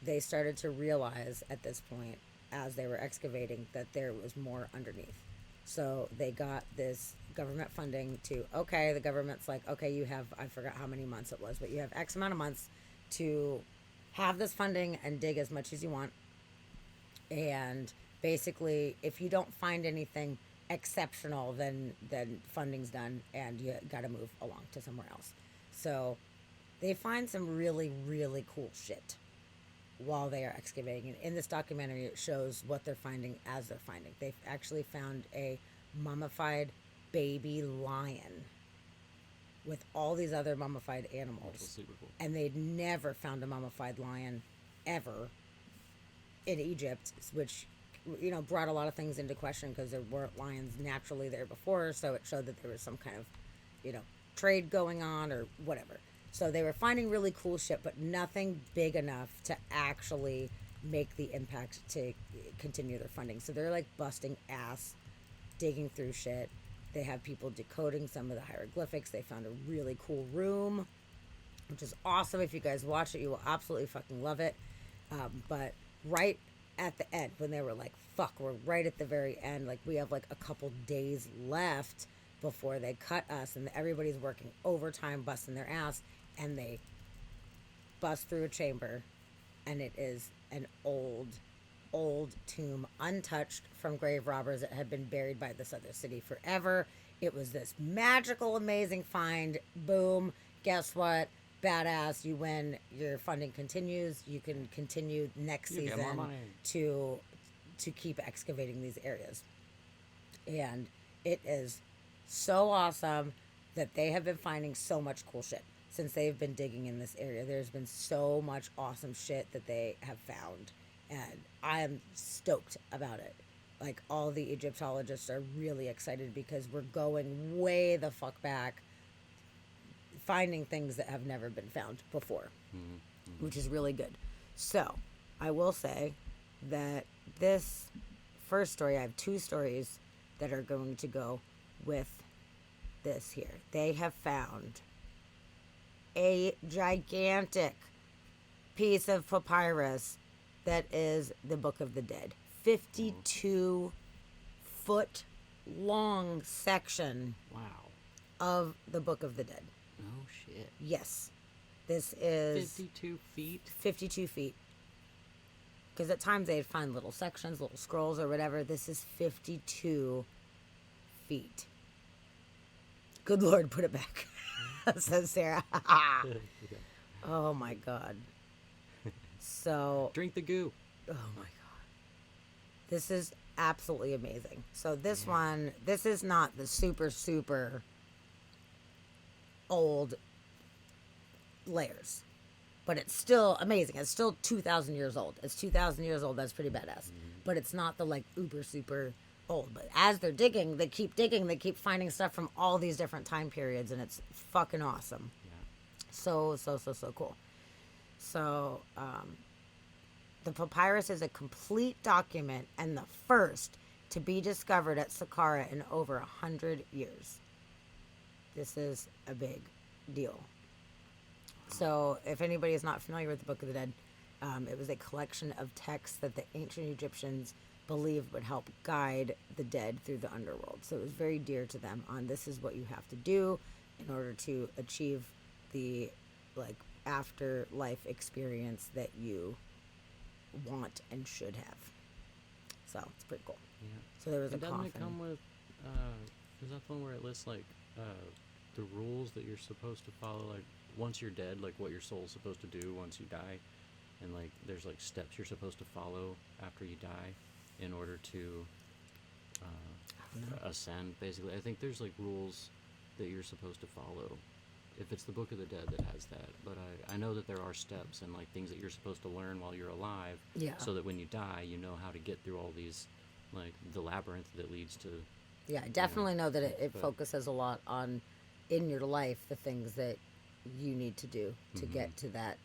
Speaker 1: they started to realize at this point, as they were excavating, that there was more underneath. So they got this government funding the government's like, okay, you have, I forgot how many months it was, but you have X amount of months to have this funding and dig as much as you want. And basically, if you don't find anything exceptional, then funding's done and you got to move along to somewhere else. So they find some really, really cool shit while they are excavating. And in this documentary, it shows what they're finding as they're finding. They've actually found a mummified baby lion with all these other mummified animals.
Speaker 2: Which was super cool.
Speaker 1: And they'd never found a mummified lion ever in Egypt, which brought a lot of things into question because there weren't lions naturally there before. So it showed that there was some kind of, trade going on or whatever. So they were finding really cool shit, but nothing big enough to actually make the impact to continue their funding. So they're like busting ass, digging through shit. They have people decoding some of the hieroglyphics. They found a really cool room, which is awesome. If you guys watch it, you will absolutely fucking love it. But right at the end, when they were like, fuck, we're right at the very end, like we have like a couple days left before they cut us, and everybody's working overtime, busting their ass, and they bust through a chamber, and it is an old tomb, untouched from grave robbers that had been buried by this other city forever. It was this magical, amazing find. Boom. Guess what? Badass. You win. Your funding continues. You can continue next
Speaker 2: You get more
Speaker 1: season
Speaker 2: money.
Speaker 1: to keep excavating these areas. And it is so awesome that they have been finding so much cool shit since they've been digging in this area. There's been so much awesome shit that they have found, and I am stoked about it. Like, all the Egyptologists are really excited because we're going way the fuck back, finding things that have never been found before, which is really good. So I will say that this first story, I have two stories that are going to go with this here. They have found a gigantic piece of papyrus that is the Book of the Dead. 52 foot long section
Speaker 2: Wow.
Speaker 1: of the Book of the Dead.
Speaker 2: Oh shit.
Speaker 1: Yes. This is
Speaker 2: 52 feet.
Speaker 1: 52 feet. Because at times they'd find little sections, little scrolls or whatever. This is 52 feet. Good Lord, put it back. Says Sarah. Oh my God. So,
Speaker 2: Drink the goo.
Speaker 1: oh my God. This is absolutely amazing. So this one, this is not the super, super old layers. But it's still amazing. It's still 2,000 years old. It's 2,000 years old. That's pretty badass. But it's not the like uber super old. But as they're digging, they keep finding stuff from all these different time periods, and it's fucking awesome.
Speaker 2: Yeah.
Speaker 1: So cool. So, the papyrus is a complete document and the first to be discovered at Saqqara in over 100 years. This is a big deal. So, if anybody is not familiar with the Book of the Dead, it was a collection of texts that the ancient Egyptians believed would help guide the dead through the underworld. So, it was very dear to them on this is what you have to do in order to achieve the, like, afterlife experience that you want and should have. So, it's pretty cool.
Speaker 2: Yeah.
Speaker 1: So, there was
Speaker 2: And
Speaker 1: a
Speaker 2: doesn't
Speaker 1: coffin.
Speaker 2: it come with, is that the one where it lists, like, the rules that you're supposed to follow, like, once you're dead, like, what your soul's supposed to do once you die? And, like, there's, like, steps you're supposed to follow after you die in order to ascend, basically. I think there's, like, rules that you're supposed to follow. If it's the Book of the Dead that has that. But I know that there are steps and, like, things that you're supposed to learn while you're alive.
Speaker 1: Yeah.
Speaker 2: So that when you die, you know how to get through all these, like, the labyrinth that leads to...
Speaker 1: Yeah, I definitely know that it
Speaker 2: but-
Speaker 1: focuses a lot on, in your life, the things that you need to do to get to that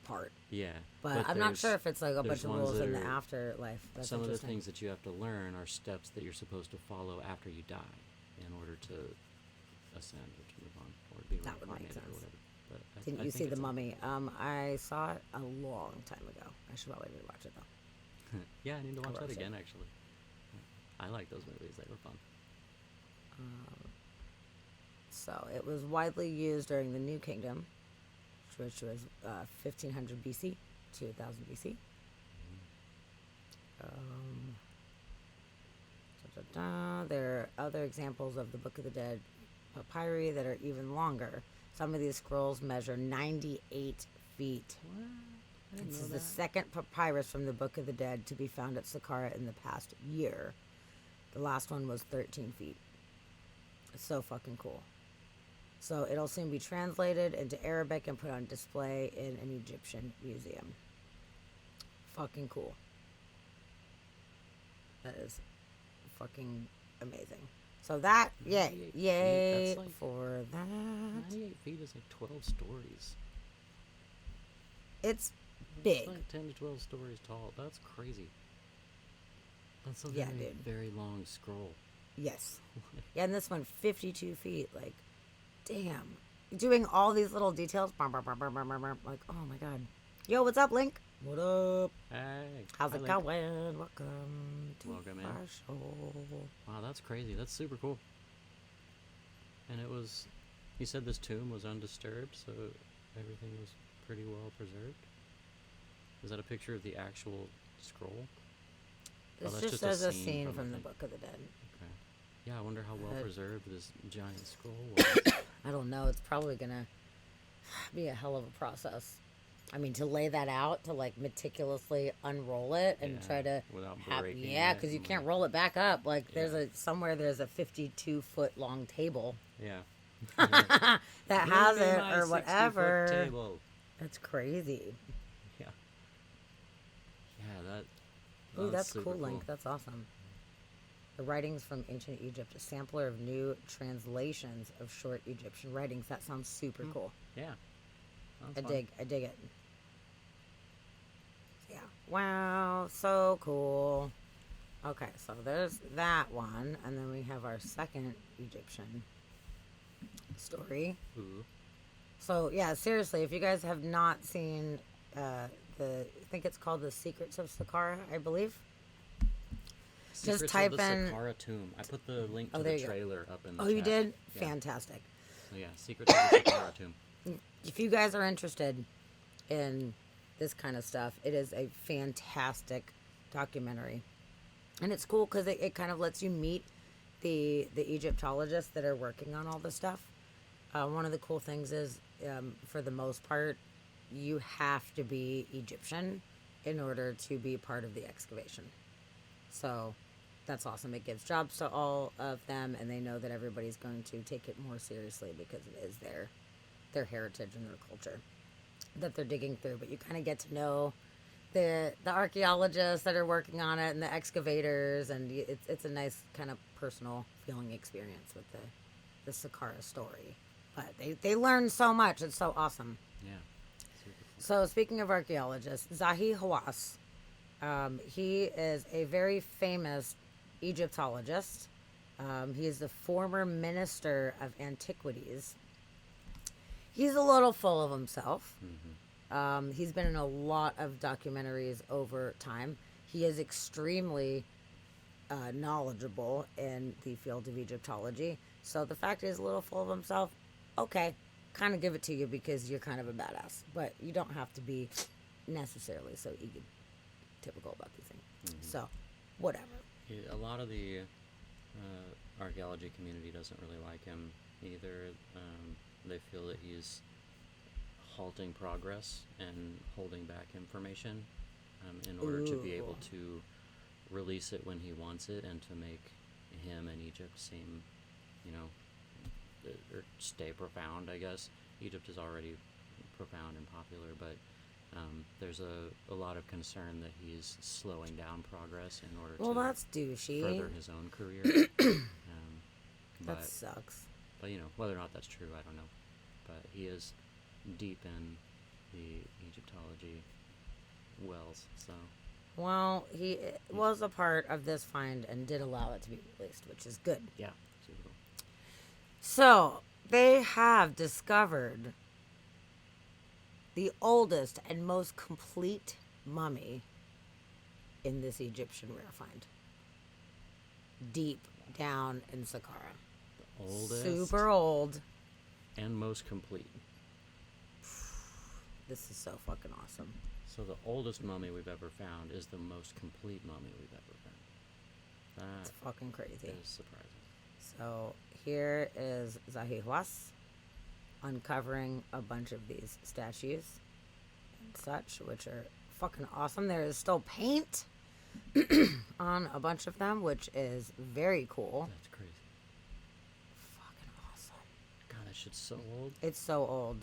Speaker 1: part.
Speaker 2: Yeah.
Speaker 1: But I'm not
Speaker 2: there's-
Speaker 1: sure if it's like a
Speaker 2: there's
Speaker 1: bunch of
Speaker 2: ones
Speaker 1: rules
Speaker 2: that
Speaker 1: in the
Speaker 2: are-
Speaker 1: afterlife. That's
Speaker 2: Some of the
Speaker 1: interesting.
Speaker 2: things that you have to learn are steps that you're supposed to follow after you die in order to ascend or to move on or be
Speaker 1: That would make
Speaker 2: reincarnated or
Speaker 1: sense.
Speaker 2: whatever. But
Speaker 1: Didn't
Speaker 2: I
Speaker 1: you
Speaker 2: think
Speaker 1: see The
Speaker 2: it's a-
Speaker 1: Mummy? I saw it a long time ago. I should probably rewatch it though.
Speaker 2: Yeah, I need to watch that
Speaker 1: Gross.
Speaker 2: again, actually. I like those movies. They were fun.
Speaker 1: So it was widely used during the New Kingdom, which was 1500 BC to 1000 BC. There are other examples of the Book of the Dead papyri that are even longer. Some of these scrolls measure 98 feet.
Speaker 2: What? I didn't
Speaker 1: This
Speaker 2: know
Speaker 1: is
Speaker 2: that.
Speaker 1: the second papyrus from the Book of the Dead to be found at Saqqara in the past year. The last one was 13 feet. It's so fucking cool. So it'll soon be translated into Arabic and put on display in an Egyptian museum. Fucking cool. That is fucking amazing. So that, yay,
Speaker 2: 98 feet,
Speaker 1: yay
Speaker 2: that's like-
Speaker 1: for that.
Speaker 2: 98 feet is like 12 stories.
Speaker 1: It's
Speaker 2: It's
Speaker 1: big.
Speaker 2: like 10 to 12 stories tall. That's crazy. That's a
Speaker 1: Yeah,
Speaker 2: very,
Speaker 1: dude.
Speaker 2: very long scroll.
Speaker 1: Yes. Yeah, and this one, 52 feet. Like, damn. Doing all these little details. Like, oh my god. Yo, what's up, Link? What up?
Speaker 2: Hey.
Speaker 1: How's
Speaker 2: hi,
Speaker 1: it
Speaker 2: Link.
Speaker 1: going? Welcome to
Speaker 2: Welcome in.
Speaker 1: our show.
Speaker 2: Wow, that's crazy. That's super cool. And it was, you said this tomb was undisturbed, so everything was pretty well preserved. Is that a picture of the actual scroll?
Speaker 1: This
Speaker 2: that's
Speaker 1: just
Speaker 2: just a
Speaker 1: says a
Speaker 2: scene
Speaker 1: scene
Speaker 2: from
Speaker 1: from
Speaker 2: the
Speaker 1: the
Speaker 2: thing.
Speaker 1: Book of the Dead.
Speaker 2: Okay. Yeah, I wonder how well
Speaker 1: Uh,
Speaker 2: preserved this giant scroll was.
Speaker 1: I don't know. It's probably gonna be a hell of a process. I mean, to lay that out, to like meticulously unroll it and
Speaker 2: Yeah,
Speaker 1: try to
Speaker 2: without
Speaker 1: have,
Speaker 2: breaking
Speaker 1: yeah,
Speaker 2: it
Speaker 1: because you
Speaker 2: and,
Speaker 1: can't
Speaker 2: like-
Speaker 1: roll it back up. Like there's
Speaker 2: Yeah.
Speaker 1: a somewhere there's a 52-foot long table
Speaker 2: Yeah.
Speaker 1: that has
Speaker 2: Look at
Speaker 1: it
Speaker 2: my
Speaker 1: or
Speaker 2: 60-foot
Speaker 1: whatever.
Speaker 2: Table.
Speaker 1: That's crazy.
Speaker 2: Yeah. Yeah, that.
Speaker 1: Ooh, that's
Speaker 2: super
Speaker 1: cool, Link. That's awesome. The writings from ancient Egypt, a sampler of new translations of short Egyptian writings. That sounds super cool.
Speaker 2: Yeah.
Speaker 1: I
Speaker 2: That's fun.
Speaker 1: dig it. Yeah. Wow, so cool. Okay, so there's that one, and then we have our second Egyptian story.
Speaker 2: Ooh.
Speaker 1: So yeah, seriously, if you guys have not seen I think it's called The Secrets of Saqqara, I believe.
Speaker 2: Secrets
Speaker 1: type
Speaker 2: of the
Speaker 1: in-
Speaker 2: Saqqara Tomb. I put the link
Speaker 1: Oh,
Speaker 2: to
Speaker 1: there
Speaker 2: the
Speaker 1: you go.
Speaker 2: trailer up in the
Speaker 1: Oh, you
Speaker 2: chat.
Speaker 1: did?
Speaker 2: Yeah.
Speaker 1: Fantastic.
Speaker 2: So yeah, Secrets of the Saqqara Tomb.
Speaker 1: If you guys are interested in this kind of stuff, it is a fantastic documentary. And it's cool because it kind of lets you meet the Egyptologists that are working on all this stuff. One of the cool things is, for the most part, you have to be Egyptian in order to be part of the excavation. So that's awesome. It gives jobs to all of them, and they know that everybody's going to take it more seriously because it is their heritage and their culture that they're digging through. But you kind of get to know the archaeologists that are working on it and the excavators, and it's a nice kind of personal feeling experience with the Saqqara story. But they learn so much. It's so awesome.
Speaker 2: Yeah. Super cool.
Speaker 1: So speaking of archaeologists, Zahi Hawass, he is a very famous Egyptologist. He is the former Minister of Antiquities. He's a little full of himself. He's been in a lot of documentaries over time. He is extremely knowledgeable in the field of Egyptology. So the fact he's a little full of himself, okay, kind of give it to you because you're kind of a badass. But you don't have to be necessarily so typical about these things. So, whatever.
Speaker 2: A lot of the archaeology community doesn't really like him either. They feel that he's halting progress and holding back information in order to be able
Speaker 1: Ooh.
Speaker 2: to release it when he wants it and to make him and Egypt seem, or stay profound, I guess. Egypt is already profound and popular, but there's a lot of concern that he's slowing down progress in order
Speaker 1: Well,
Speaker 2: to
Speaker 1: that's douchey.
Speaker 2: further his own career.
Speaker 1: That
Speaker 2: but
Speaker 1: sucks.
Speaker 2: whether or not that's true, I don't know. But he is deep in the Egyptology wells, so
Speaker 1: Well, he was a part of this find and did allow it to be released, which is good.
Speaker 2: yeah, super cool.
Speaker 1: So, they have discovered the oldest and most complete mummy in this Egyptian rare find. Deep down in Saqqara.
Speaker 2: Oldest
Speaker 1: Super old.
Speaker 2: and most complete.
Speaker 1: This is so fucking awesome.
Speaker 2: So the oldest mummy we've ever found is the most complete mummy we've ever found.
Speaker 1: It's
Speaker 2: That
Speaker 1: fucking crazy.
Speaker 2: is surprising.
Speaker 1: So here is Zahi Hawass uncovering a bunch of these statues and such, which are fucking awesome. There is still paint on a bunch of them, which is very cool.
Speaker 2: That's crazy.
Speaker 1: Fucking awesome.
Speaker 2: God, that shit's so old.
Speaker 1: It's so old.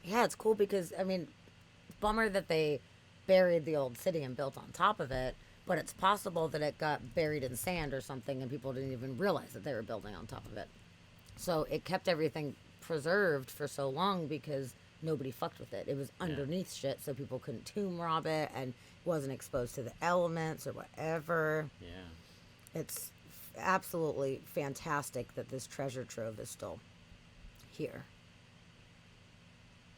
Speaker 1: Yeah, it's cool because, I mean, bummer that they buried the old city and built on top of it, But it's possible that it got buried in sand or something and people didn't even realize that they were building on top of it. So it kept everything preserved for so long because nobody fucked with it. It was underneath shit, so people couldn't tomb rob it and wasn't exposed to the elements or whatever.
Speaker 2: Yeah.
Speaker 1: It's absolutely fantastic that this treasure trove is still here.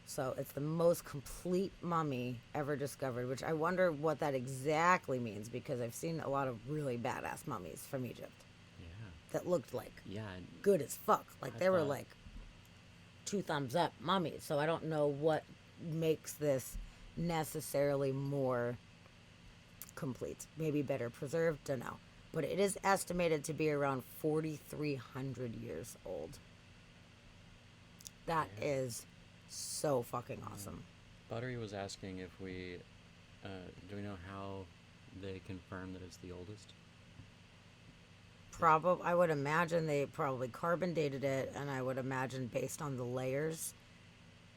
Speaker 1: So it's the most complete mummy ever discovered, which I wonder what that exactly means because I've seen a lot of really badass mummies from Egypt
Speaker 2: Yeah.
Speaker 1: that looked like
Speaker 2: Yeah.
Speaker 1: good as fuck. Like
Speaker 2: I
Speaker 1: they were
Speaker 2: thought-
Speaker 1: like 2 thumbs up mummies. So I don't know what makes this necessarily more complete. Maybe better preserved, don't know. But it is estimated to be around 4,300 years old. That is so fucking awesome.
Speaker 2: Buttery was asking if we, do we know how they confirm that it's the oldest?
Speaker 1: Probably, I would imagine they probably carbon dated it, and I would imagine based on the layers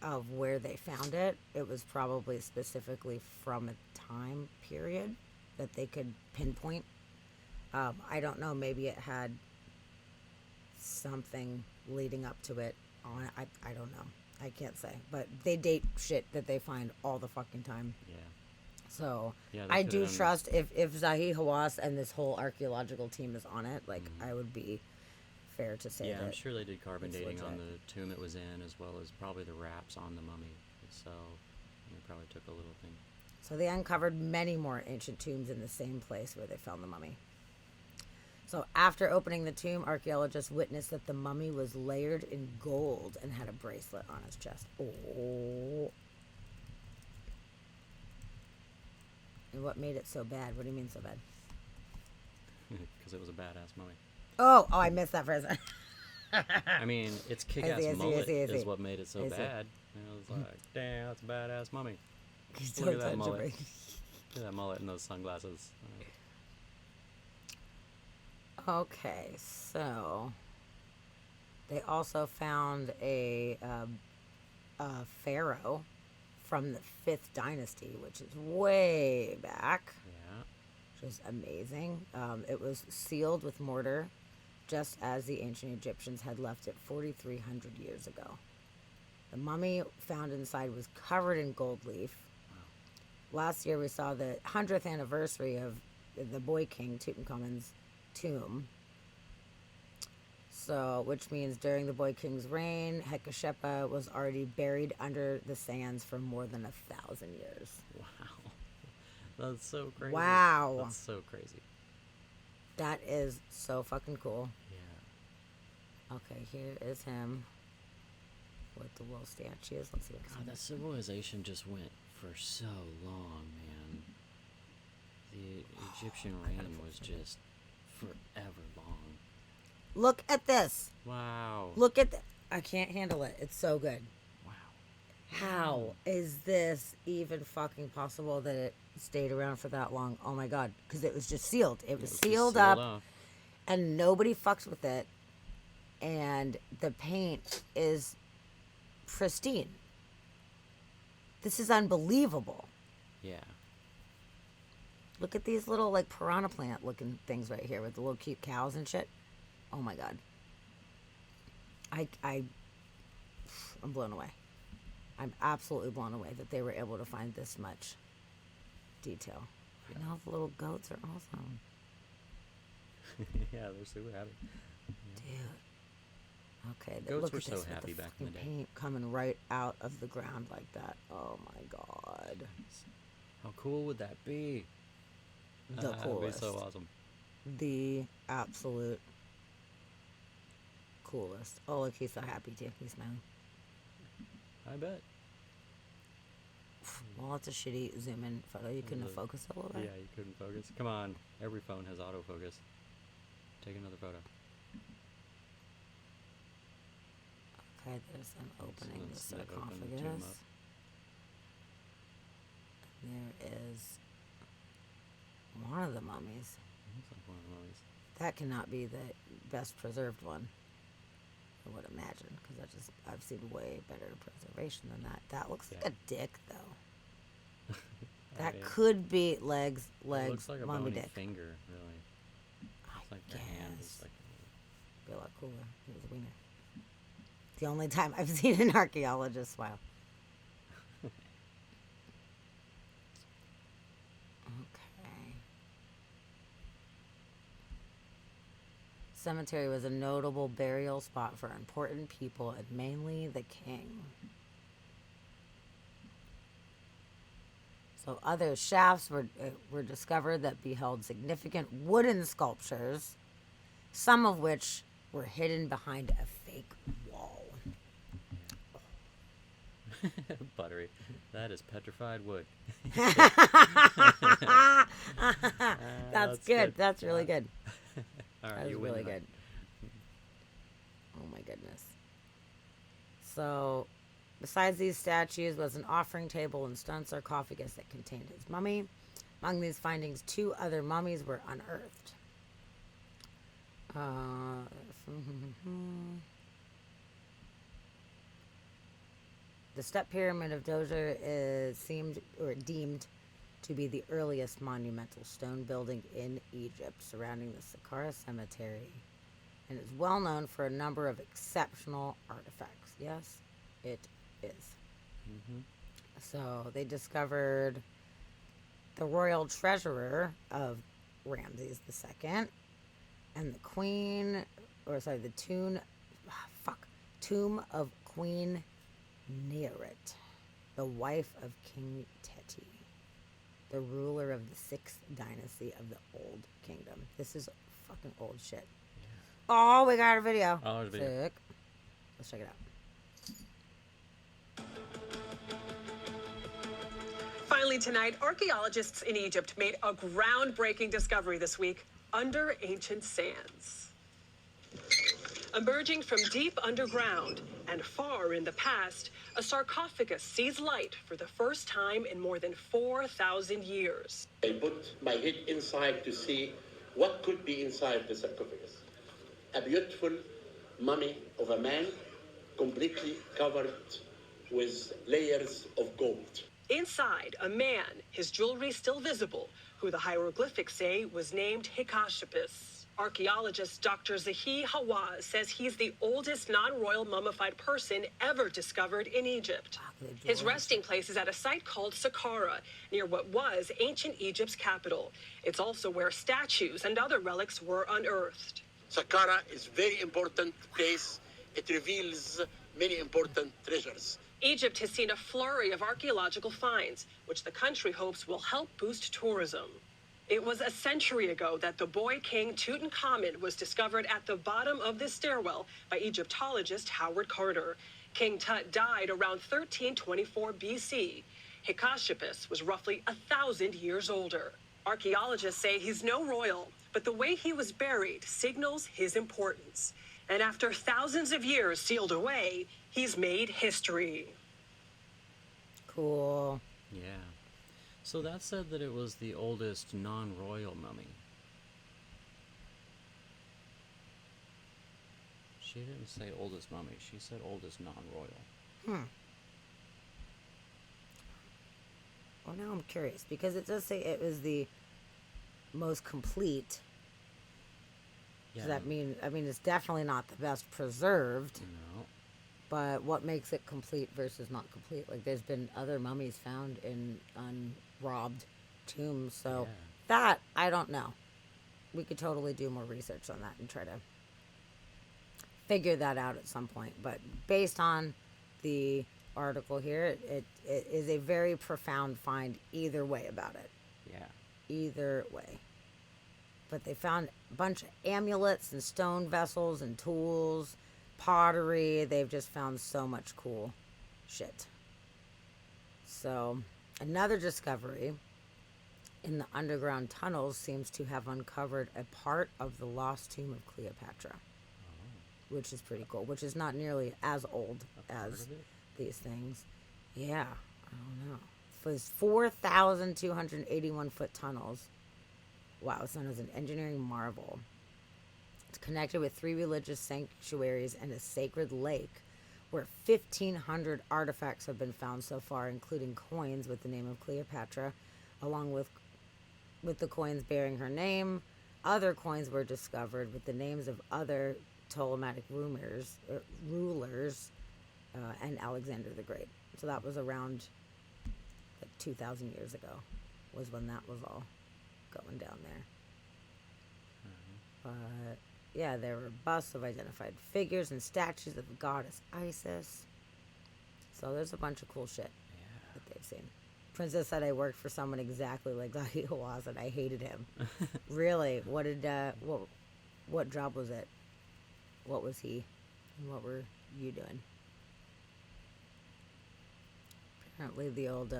Speaker 1: of where they found it, it was probably specifically from a time period that they could pinpoint. I don't know, maybe it had something leading up to it on it. I don't know. I can't say. But they date shit that they find all the fucking time.
Speaker 2: Yeah.
Speaker 1: So
Speaker 2: Yeah, they
Speaker 1: I
Speaker 2: could've
Speaker 1: do
Speaker 2: done-
Speaker 1: trust if Zahi Hawass and this whole archaeological team is on it, like I would be fair to say
Speaker 2: Yeah,
Speaker 1: that.
Speaker 2: I'm sure they did carbon
Speaker 1: it's
Speaker 2: dating on
Speaker 1: legit.
Speaker 2: the tomb it was in, as well as probably the wraps on the mummy. So they probably took a little thing.
Speaker 1: So they uncovered many more ancient tombs in the same place where they found the mummy. So after opening the tomb, archaeologists witnessed that the mummy was layered in gold and had a bracelet on his chest. Oh. And what made it so bad? What do you mean so bad?
Speaker 2: Because it was a badass mummy.
Speaker 1: Oh, I missed that phrase.
Speaker 2: I mean, its kick-ass
Speaker 1: I see,
Speaker 2: mullet
Speaker 1: I see.
Speaker 2: is what made it so
Speaker 1: I see.
Speaker 2: bad. And I was like, damn, that's a badass mummy.
Speaker 1: He's
Speaker 2: Look at
Speaker 1: so
Speaker 2: that mullet.
Speaker 1: touchy.
Speaker 2: Look at that mullet and those sunglasses.
Speaker 1: Okay, so they also found a pharaoh from the 5th dynasty, which is way back,
Speaker 2: Yeah.
Speaker 1: which is amazing. It was sealed with mortar, just as the ancient Egyptians had left it 4,300 years ago. The mummy found inside was covered in gold leaf. Last year we saw the 100th anniversary of the boy king Tutankhamun's tomb. So, which means during the boy king's reign, Hekashepa was already buried under the sands for more than 1,000 years.
Speaker 2: Wow. That's so crazy.
Speaker 1: Wow.
Speaker 2: That's so crazy.
Speaker 1: That is so fucking cool.
Speaker 2: Yeah.
Speaker 1: Okay, here is him with the little statues. Let's see what's
Speaker 2: God, that civilization just went for so long, man. The Egyptian reign was just forever long.
Speaker 1: Look at this.
Speaker 2: Wow.
Speaker 1: Look at I can't handle it. It's so good.
Speaker 2: Wow.
Speaker 1: How is this even fucking possible that it stayed around for that long? Oh my god, because it was just sealed. It was
Speaker 2: just
Speaker 1: sealed up,
Speaker 2: off.
Speaker 1: and nobody fucks with it. And the paint is pristine. This is unbelievable.
Speaker 2: Yeah.
Speaker 1: Look at these little like piranha plant looking things right here with the little cute cows and shit. Oh my god. I'm blown away. I'm absolutely blown away that they were able to find this much detail. And all the little goats are awesome.
Speaker 2: Yeah, they're super happy.
Speaker 1: Dude. Okay,
Speaker 2: Goats
Speaker 1: look
Speaker 2: were
Speaker 1: at
Speaker 2: so
Speaker 1: this with
Speaker 2: happy
Speaker 1: the
Speaker 2: back in the
Speaker 1: fucking
Speaker 2: day.
Speaker 1: paint coming right out of the ground like that. Oh my god.
Speaker 2: How cool would that be?
Speaker 1: The
Speaker 2: That'd be so
Speaker 1: coolest.
Speaker 2: awesome.
Speaker 1: The absolute coolest. Oh look, he's so happy too. He's smiling.
Speaker 2: I bet.
Speaker 1: Well, it's a shitty zoom in photo. You couldn't have
Speaker 2: The-
Speaker 1: focused it a little bit.
Speaker 2: Yeah, you couldn't focus. Come on. Every phone has autofocus. Take another photo.
Speaker 1: Okay, there's them opening the
Speaker 2: let's open the tomb
Speaker 1: sarcophagus.
Speaker 2: up.
Speaker 1: There is one of the mummies.
Speaker 2: Looks like one of the mummies.
Speaker 1: That cannot be the best preserved one. I would imagine, because I've seen way better preservation than that. That looks like
Speaker 2: Yeah.
Speaker 1: a dick, though. That
Speaker 2: Right.
Speaker 1: could be legs,
Speaker 2: It
Speaker 1: legs,
Speaker 2: looks like a
Speaker 1: mommy
Speaker 2: bony
Speaker 1: dick.
Speaker 2: finger, really.
Speaker 1: I
Speaker 2: It's like the hand
Speaker 1: guess.
Speaker 2: is like.
Speaker 1: Be a lot cooler. It was a wiener. The only time I've seen an archaeologist smile. Okay. Cemetery was a notable burial spot for important people and mainly the king. So other shafts were discovered that beheld significant wooden sculptures, some of which were hidden behind a fake wall.
Speaker 2: Buttery. That is petrified wood.
Speaker 1: That's good. That's really good.
Speaker 2: All right,
Speaker 1: That was
Speaker 2: you win
Speaker 1: really
Speaker 2: that.
Speaker 1: good. Oh my goodness. So, besides these statues was an offering table and stone sarcophagus that contained his mummy. Among these findings, 2 other mummies were unearthed. The step pyramid of Djoser is deemed to be the earliest monumental stone building in Egypt, surrounding the Saqqara cemetery, and is well known for a number of exceptional artifacts. Yes, it is. So they discovered the royal treasurer of Ramses II and the tomb of Queen Nearet, the wife of King Teti, the ruler of the 6th dynasty of the Old Kingdom. This is fucking old shit. Oh, we got a video.
Speaker 2: Oh, there's a video.
Speaker 1: Sick. Let's check it out.
Speaker 5: Finally tonight, archaeologists in Egypt made a groundbreaking discovery this week under ancient sands. Emerging from deep underground and far in the past, a sarcophagus sees light for the first time in more than 4,000 years.
Speaker 6: I put my head inside to see what could be inside the sarcophagus. A beautiful mummy of a man completely covered with layers of gold.
Speaker 5: Inside, a man, his jewelry still visible, who the hieroglyphics say was named Hykashippus. Archaeologist Dr. Zahi Hawaz says he's the oldest non-royal mummified person ever discovered in Egypt. His resting place is at a site called Saqqara, near what was ancient Egypt's capital. It's also where statues and other relics were unearthed.
Speaker 6: Saqqara is a very important place. It reveals many important treasures.
Speaker 5: Egypt has seen a flurry of archaeological finds, which the country hopes will help boost tourism. It was a century ago that the boy king Tutankhamun was discovered at the bottom of this stairwell by Egyptologist Howard Carter. King Tut died around 1324 BC. Hykashippus was roughly 1,000 years older. Archaeologists say he's no royal, but the way he was buried signals his importance. And after thousands of years sealed away, he's made history.
Speaker 1: Cool.
Speaker 2: Yeah. So that said that it was the oldest non-royal mummy. She didn't say oldest mummy. She said oldest non-royal.
Speaker 1: Well, now I'm curious because it does say it was the most complete.
Speaker 2: Yeah.
Speaker 1: Does that mean? I mean, it's definitely not the best preserved.
Speaker 2: No.
Speaker 1: But what makes it complete versus not complete? Like, there's been other mummies found in unrobbed tombs, so
Speaker 2: Yeah.
Speaker 1: that I don't know. We could totally do more research on that and try to figure that out at some point. But based on the article here, it is a very profound find either way about it.
Speaker 2: Yeah.
Speaker 1: Either way. But they found a bunch of amulets and stone vessels and tools, pottery. They've just found so much cool shit. So, another discovery in the underground tunnels seems to have uncovered a part of the lost tomb of Cleopatra, which is pretty cool, which is not nearly as old as
Speaker 2: of it?
Speaker 1: these things. Yeah, I don't know. For 4,281 foot tunnels. Wow, it's known as an engineering marvel. It's connected with 3 religious sanctuaries and a sacred lake where 1,500 artifacts have been found so far, including coins with the name of Cleopatra, along with the coins bearing her name. Other coins were discovered with the names of other Ptolemaic rulers, and Alexander the Great. So that was around like 2,000 years ago, was when that was all going down there. But yeah, there were busts of identified figures and statues of the goddess Isis. So there's a bunch of cool shit that they've seen. Princess said I worked for someone exactly like Zahi Hawass and I hated him. Really? What did what job was it? What was he? And what were you doing? Apparently the old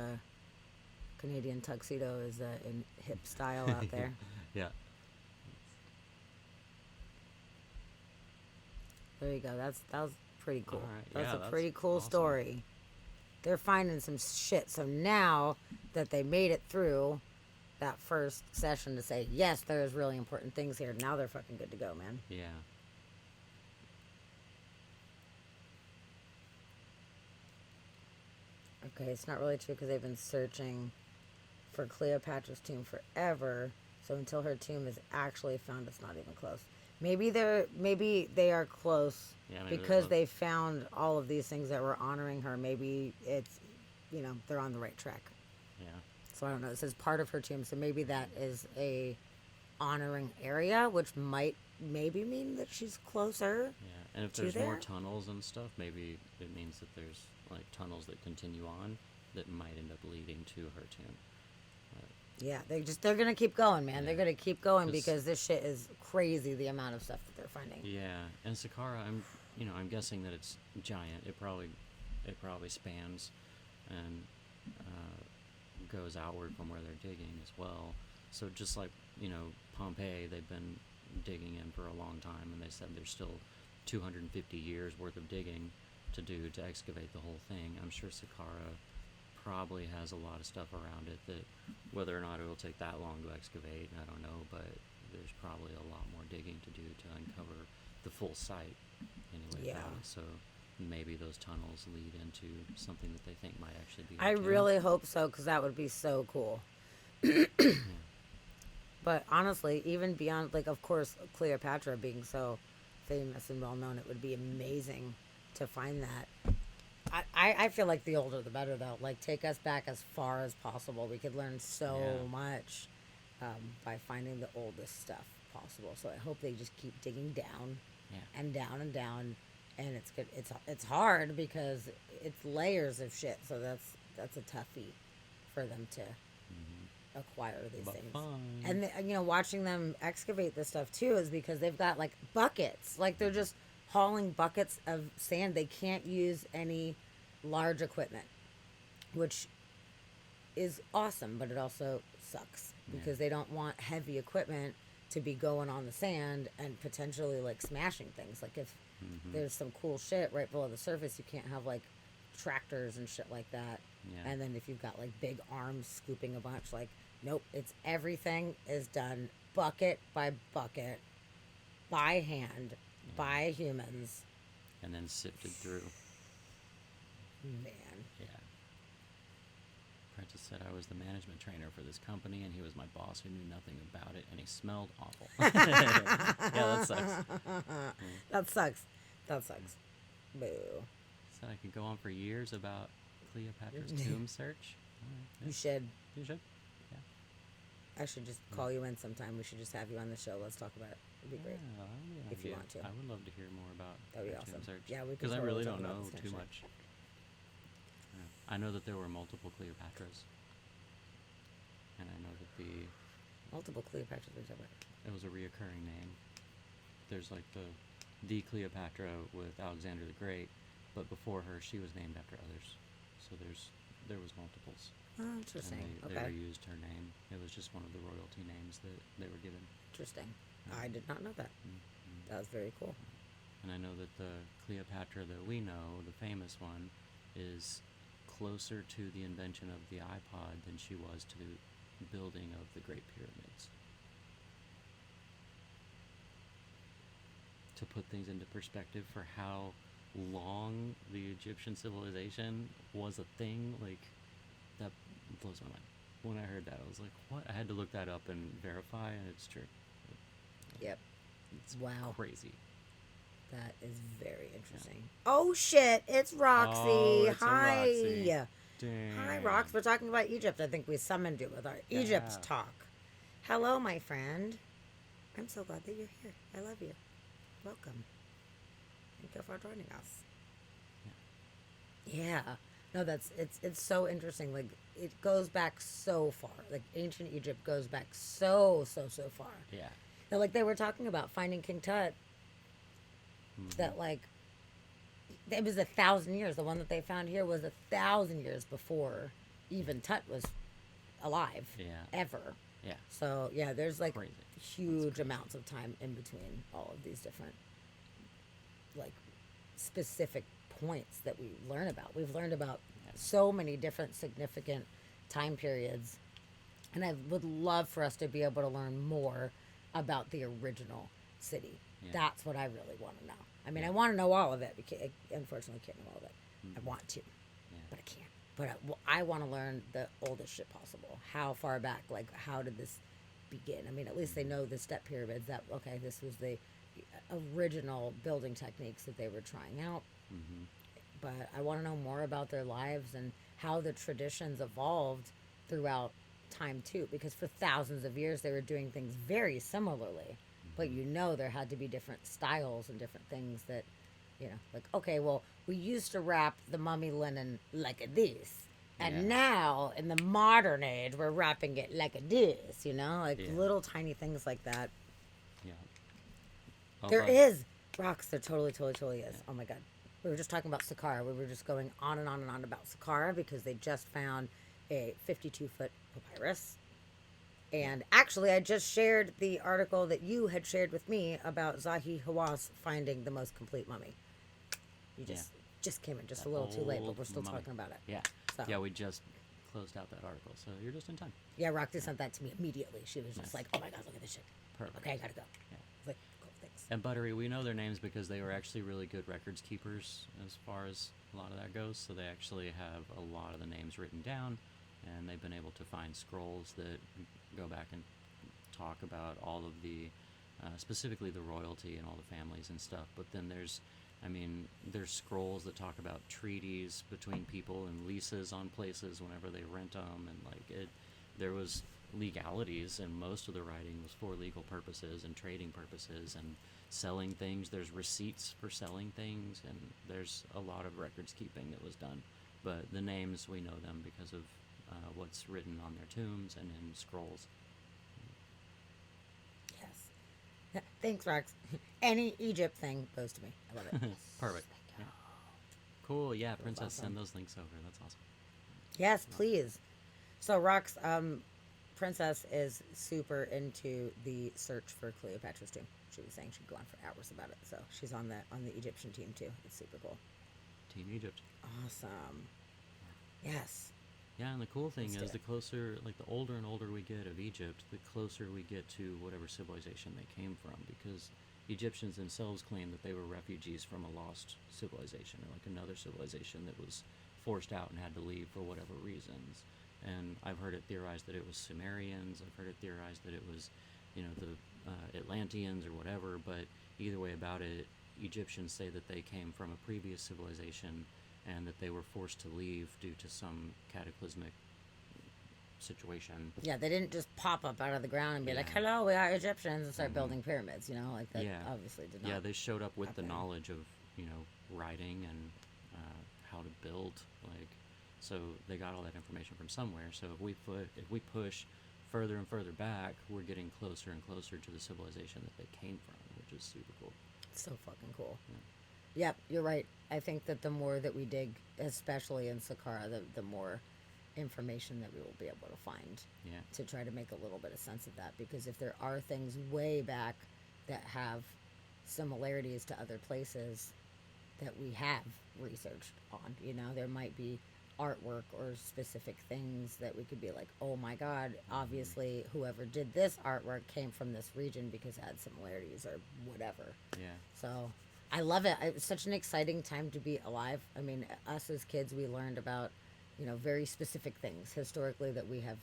Speaker 1: Canadian tuxedo is in hip style out there.
Speaker 2: Yeah.
Speaker 1: There you go. That was pretty cool.
Speaker 2: All right.
Speaker 1: That's
Speaker 2: Yeah,
Speaker 1: a
Speaker 2: that's
Speaker 1: pretty cool
Speaker 2: awesome.
Speaker 1: story. They're finding some shit. So now that they made it through that first session to say, yes, there's really important things here, now they're fucking good to go, man.
Speaker 2: Yeah.
Speaker 1: Okay, it's not really true because they've been searching for Cleopatra's tomb forever. So until her tomb is actually found, it's not even close. Maybe they are close
Speaker 2: Yeah, maybe they're
Speaker 1: because
Speaker 2: close.
Speaker 1: they found all of these things that were honoring her. Maybe it's, they're on the right track.
Speaker 2: Yeah.
Speaker 1: So I don't know. It says part of her tomb, so maybe that is a honoring area, which might maybe mean that she's closer.
Speaker 2: Yeah. And if
Speaker 1: to
Speaker 2: there's more
Speaker 1: there?
Speaker 2: tunnels and stuff, maybe it means that there's like tunnels that continue on that might end up leading to her tomb.
Speaker 1: Yeah, they're gonna keep going, man.
Speaker 2: Yeah.
Speaker 1: They're gonna keep going
Speaker 2: 'Cause-
Speaker 1: because this shit is crazy. The amount of stuff that they're finding.
Speaker 2: Yeah, and Saqqara, I'm guessing that it's giant. It probably spans and goes outward from where they're digging as well. So just like Pompeii, they've been digging in for a long time, and they said there's still 250 years worth of digging to do to excavate the whole thing. I'm sure Saqqara probably has a lot of stuff around it that whether or not it will take that long to excavate, I don't know, but there's probably a lot more digging to do to uncover the full site anyway.
Speaker 1: Yeah.
Speaker 2: Probably. So maybe those tunnels lead into something that they think might actually be
Speaker 1: I
Speaker 2: her tomb.
Speaker 1: really hope so because that would be so cool. But honestly, even beyond, like, of course, Cleopatra being so famous and well known, it would be amazing to find that. I feel like the older the better, though. Like, take us back as far as possible. We could learn so
Speaker 2: Yeah.
Speaker 1: much by finding the oldest stuff possible. So I hope they just keep digging down
Speaker 2: Yeah.
Speaker 1: and down and down. And it's good. It's hard because it's layers of shit. So that's a toughie for them to acquire these
Speaker 2: But
Speaker 1: things.
Speaker 2: fun.
Speaker 1: And watching them excavate this stuff too is because they've got like buckets. Like they're just hauling buckets of sand. They can't use any large equipment, which is awesome, but it also sucks because they don't want heavy equipment to be going on the sand and potentially like smashing things. Like if there's some cool shit right below the surface, you can't have like tractors and shit like that.
Speaker 2: Yeah.
Speaker 1: And then if you've got like big arms scooping a bunch, like nope, it's everything is done bucket by bucket by hand by humans.
Speaker 2: And then sifted through.
Speaker 1: Man.
Speaker 2: Yeah. Prentice said I was the management trainer for this company, and he was my boss who knew nothing about it, and he smelled awful. Yeah, that sucks.
Speaker 1: That sucks. Boo.
Speaker 2: Said I could go on for years about Cleopatra's tomb search. All right,
Speaker 1: You should.
Speaker 2: you should.
Speaker 1: I should just call you in sometime. We should just have you on the show. Let's talk about it. It'd be great.
Speaker 2: Yeah, that would be an
Speaker 1: If you
Speaker 2: idea.
Speaker 1: want to.
Speaker 2: I would love to hear more about
Speaker 1: That'd be
Speaker 2: her tomb
Speaker 1: awesome.
Speaker 2: search.
Speaker 1: Yeah, we can
Speaker 2: because I
Speaker 1: totally
Speaker 2: really
Speaker 1: talk
Speaker 2: don't
Speaker 1: about
Speaker 2: know
Speaker 1: this kind
Speaker 2: too
Speaker 1: of
Speaker 2: much. Yeah. I know that there were multiple Cleopatras, and I know that
Speaker 1: Multiple Cleopatras we're talking about.
Speaker 2: it was a reoccurring name. There's like the Cleopatra with Alexander the Great, but before her, she was named after others. So there was multiples.
Speaker 1: Oh, interesting.
Speaker 2: And they
Speaker 1: Okay.
Speaker 2: reused her name. It was just one of the royalty names that they were given.
Speaker 1: Interesting. I did not know that. That was very cool.
Speaker 2: And I know that the Cleopatra that we know, the famous one, is closer to the invention of the iPod than she was to the building of the Great Pyramids. To put things into perspective for how long the Egyptian civilization was a thing, like, that blows my mind. when I heard that, I was like, what? I had to look that up and verify, and it's true.
Speaker 1: Yep.
Speaker 2: It's
Speaker 1: Wow.
Speaker 2: crazy.
Speaker 1: That is very interesting. Oh shit! It's Roxy.
Speaker 2: Oh, it's a
Speaker 1: Hi.
Speaker 2: Roxy.
Speaker 1: Hi,
Speaker 2: Dang.
Speaker 1: Rox. We're talking about Egypt. I think we summoned you with our Egypt
Speaker 2: Yeah.
Speaker 1: talk. Hello, my friend. I'm so glad that you're here. I love you. Welcome. Thank you for joining us. Yeah. No, it's so interesting. Like it goes back so far. Like ancient Egypt goes back so far.
Speaker 2: Yeah.
Speaker 1: Now, like they were talking about finding King Tut. That like it was 1,000 years. The one that they found here was 1,000 years before even Tut was alive.
Speaker 2: Yeah.
Speaker 1: Ever.
Speaker 2: Yeah.
Speaker 1: So yeah, there's like
Speaker 2: Crazy.
Speaker 1: huge amounts of time in between all of these different like specific points that we learn about. We've learned about so many different significant time periods, and I would love for us to be able to learn more about the original city.
Speaker 2: Yeah.
Speaker 1: That's what I really want to know. I mean, I want to know all of it. I unfortunately can't know all of it. I want to, but I can't. But I want to learn the oldest shit possible. How far back? Like, how did this begin? I mean, at least they know the step pyramids. That okay, this was the original building techniques that they were trying out. But I want to know more about their lives and how the traditions evolved throughout time too. Because for thousands of years they were doing things very similarly, but you know there had to be different styles and different things that, you know, like okay, well we used to wrap the mummy linen like this, and
Speaker 2: Yeah.
Speaker 1: now in the modern age we're wrapping it like this. You know, like
Speaker 2: Yeah.
Speaker 1: little tiny things like that.
Speaker 2: Yeah. Oh,
Speaker 1: There
Speaker 2: but-
Speaker 1: is rocks. There totally is. Oh my god. We were just talking about Saqqara. We were just going on and on and on about Saqqara because they just found a 52-foot papyrus. And actually, I just shared the article that you had shared with me about Zahi Hawass finding the most complete mummy. You just came in just a little too late, but
Speaker 2: old
Speaker 1: we're still
Speaker 2: mummy.
Speaker 1: talking about it.
Speaker 2: Yeah.
Speaker 1: So.
Speaker 2: Yeah, we just closed out that article, so you're just in time.
Speaker 1: Yeah, Roxy sent that to me immediately. She was just
Speaker 2: Nice.
Speaker 1: like, "Oh my god, look at this shit."
Speaker 2: Perfect.
Speaker 1: Okay, I gotta go.
Speaker 2: Yeah.
Speaker 1: I was like, "Cool, thanks."
Speaker 2: And Buttery, we know their names because they were actually really good records keepers as far as a lot of that goes. So they actually have a lot of the names written down, and they've been able to find scrolls that go back and talk about all of the, specifically the royalty and all the families and stuff. But then there's scrolls that talk about treaties between people and leases on places whenever they rent them, and there was legalities, and most of the writing was for legal purposes and trading purposes and selling things. There's receipts for selling things, and there's a lot of records keeping that was done. But the names, we know them because of what's written on their tombs and in scrolls.
Speaker 1: Yes. Yeah, thanks, Rox. Any Egypt thing goes to me. I love it.
Speaker 2: Perfect. Yeah. Cool. Yeah, Princess,
Speaker 1: awesome.
Speaker 2: send those links over. That's awesome.
Speaker 1: Yes, please. So, Rox, Princess is super into the search for Cleopatra's tomb. She was saying she'd go on for hours about it. So she's on the Egyptian team too. It's super cool.
Speaker 2: Team Egypt.
Speaker 1: Awesome. Yes.
Speaker 2: Yeah, and the cool thing
Speaker 1: Let's do
Speaker 2: is
Speaker 1: it.
Speaker 2: the closer, like the older and older we get of Egypt, the closer we get to whatever civilization they came from, because Egyptians themselves claim that they were refugees from a lost civilization, or like another civilization that was forced out and had to leave for whatever reasons. And I've heard it theorized that it was Sumerians. I've heard it theorized that it was, the Atlanteans or whatever. But either way about it, Egyptians say that they came from a previous civilization and that they were forced to leave due to some cataclysmic situation.
Speaker 1: Yeah, they didn't just pop up out of the ground and be like,
Speaker 2: Yeah.
Speaker 1: "Hello, we are Egyptians," and start building pyramids. You know, like that.
Speaker 2: Yeah.
Speaker 1: Obviously, did not.
Speaker 2: Yeah, they showed up with
Speaker 1: happen.
Speaker 2: the knowledge of writing and how to build. So they got all that information from somewhere. So if we push further and further back, we're getting closer and closer to the civilization that they came from, which is super cool.
Speaker 1: It's so fucking cool. Yep, you're right. I think that the more that we dig, especially in Saqqara, the more information that we will be able to find
Speaker 2: Yeah.
Speaker 1: to try to make a little bit of sense of that. Because if there are things way back that have similarities to other places that we have researched on, there might be artwork or specific things that we could be like, oh my god, obviously whoever did this artwork came from this region because it had similarities or whatever.
Speaker 2: Yeah.
Speaker 1: So I love it. It's such an exciting time to be alive. I mean, us as kids, we learned about, very specific things historically that we have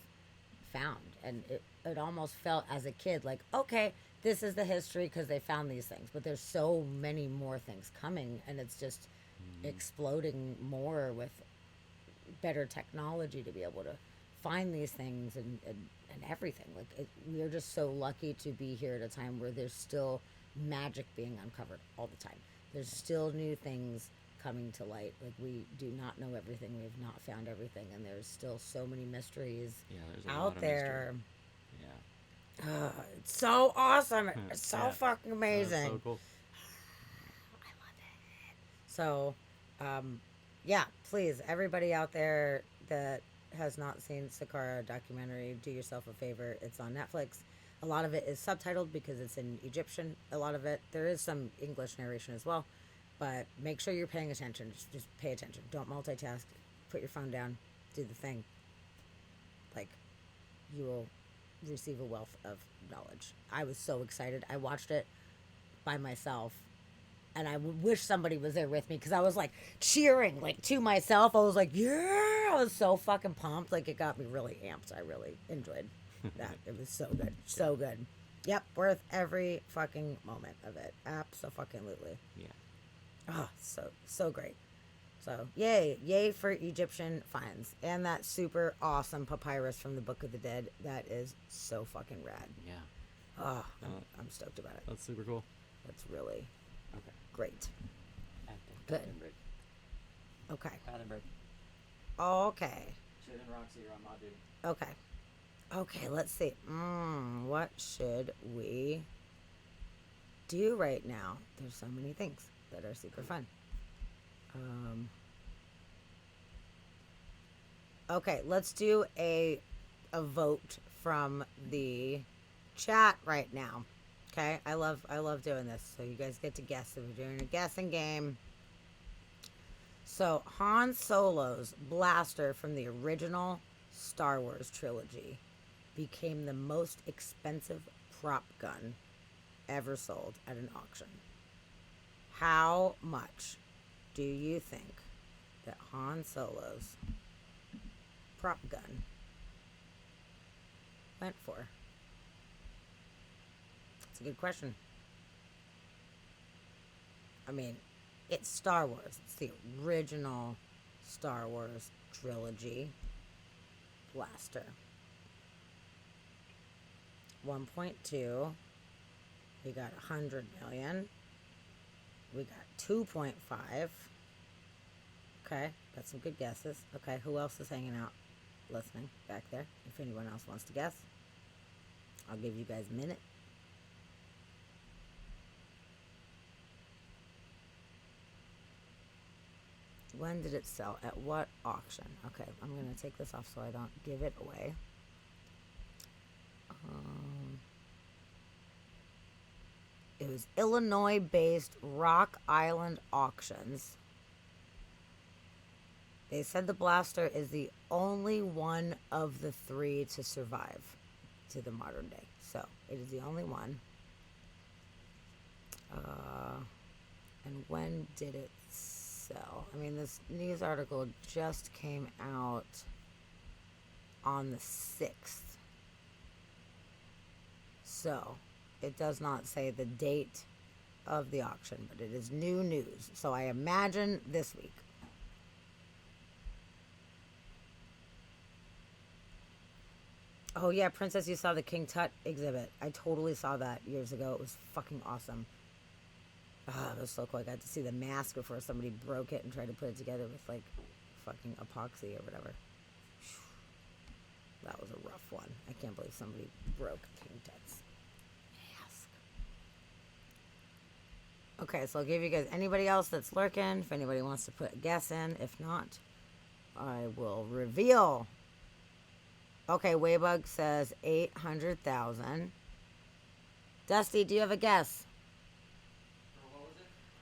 Speaker 1: found. And it almost felt as a kid like, okay, this is the history because they found these things. But there's so many more things coming, and it's just exploding more with better technology to be able to find these things and everything. Like, we're just so lucky to be here at a time where there's still magic being uncovered all the time. There's still new things coming to light. Like, we do not know everything. We have not found everything, and there's still so many mysteries
Speaker 2: Yeah, there's a lot
Speaker 1: out
Speaker 2: of
Speaker 1: there.
Speaker 2: mystery. Yeah.
Speaker 1: It's so awesome. It's so
Speaker 2: Yeah.
Speaker 1: fucking amazing.
Speaker 2: That's so cool.
Speaker 1: So, yeah, please, everybody out there that has not seen Sakara documentary, do yourself a favor. It's on Netflix. A lot of it is subtitled because it's in Egyptian. A lot of it, there is some English narration as well. But make sure you're paying attention. Just pay attention. Don't multitask. Put your phone down. Do the thing. Like, you will receive a wealth of knowledge. I was so excited. I watched it by myself. And I wish somebody was there with me because I was like cheering like to myself. I was like, yeah, I was so fucking pumped. Like, it got me really amped. I really enjoyed that. It was so good. So good. Yep. Worth every fucking moment of it. Abso-fucking-lutely.
Speaker 2: Yeah.
Speaker 1: Oh, so great. So yay for Egyptian finds. And that super awesome papyrus from the Book of the Dead. That is so fucking rad.
Speaker 2: Yeah.
Speaker 1: Oh, I'm stoked about it.
Speaker 2: That's super cool.
Speaker 1: That's really
Speaker 2: Okay.
Speaker 1: great.
Speaker 2: Good.
Speaker 1: Okay.
Speaker 2: Bathroom break.
Speaker 1: Okay.
Speaker 2: Shit and Roxy, you're on mod duty.
Speaker 1: Okay. Okay, let's see. What should we do right now? There's so many things that are super fun. Okay, let's do a vote from the chat right now. Okay, I love doing this. So you guys get to guess. So we're doing a guessing game. So Han Solo's blaster from the original Star Wars trilogy became the most expensive prop gun ever sold at an auction. How much do you think that Han Solo's prop gun went for? That's a good question. I mean, it's Star Wars. It's the original Star Wars trilogy blaster. 1.2. We got 100 million. We got 2.5. Okay, got some good guesses. Okay, who else is hanging out, listening back there? If anyone else wants to guess, I'll give you guys a minute. When did it sell? At what auction? Okay, I'm going to take this off so I don't give it away. It was Illinois-based Rock Island Auctions. They said the blaster is the only one of the three to survive to the modern day. So, it is the only one. And when did it sell? I mean, this news article just came out on the 6th. So, it does not say the date of the auction, but it is new news. So, I imagine this week. Oh, yeah, Princess, you saw the King Tut exhibit. I totally saw that years ago. It was fucking awesome. Oh, it was so cool. I got to see the mask before somebody broke it and tried to put it together with, like, fucking epoxy or whatever. That was a rough one. I can't believe somebody broke King Tut's mask. Okay, so I'll give you guys anybody else that's lurking, if anybody wants to put a guess in. If not, I will reveal. Okay, Waybug says 800,000. Dusty, do you have a guess?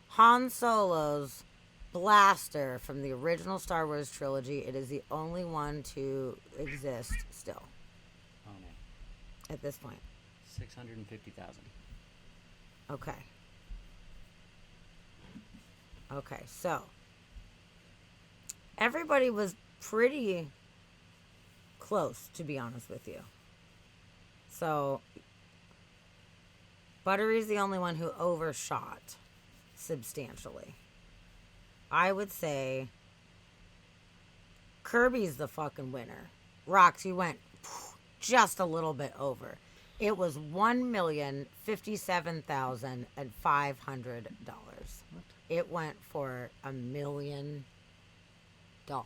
Speaker 1: Han Solo's blaster from the original Star Wars trilogy. It is the only one to exist still
Speaker 2: Oh man.
Speaker 1: at this point.
Speaker 2: 650,000.
Speaker 1: Okay. Okay, so everybody was pretty close, to be honest with you. So Buttery's the only one who overshot substantially. I would say Kirby's the fucking winner. Rox, you went just a little bit over. It was $1,057,500. It went for $1 million. $1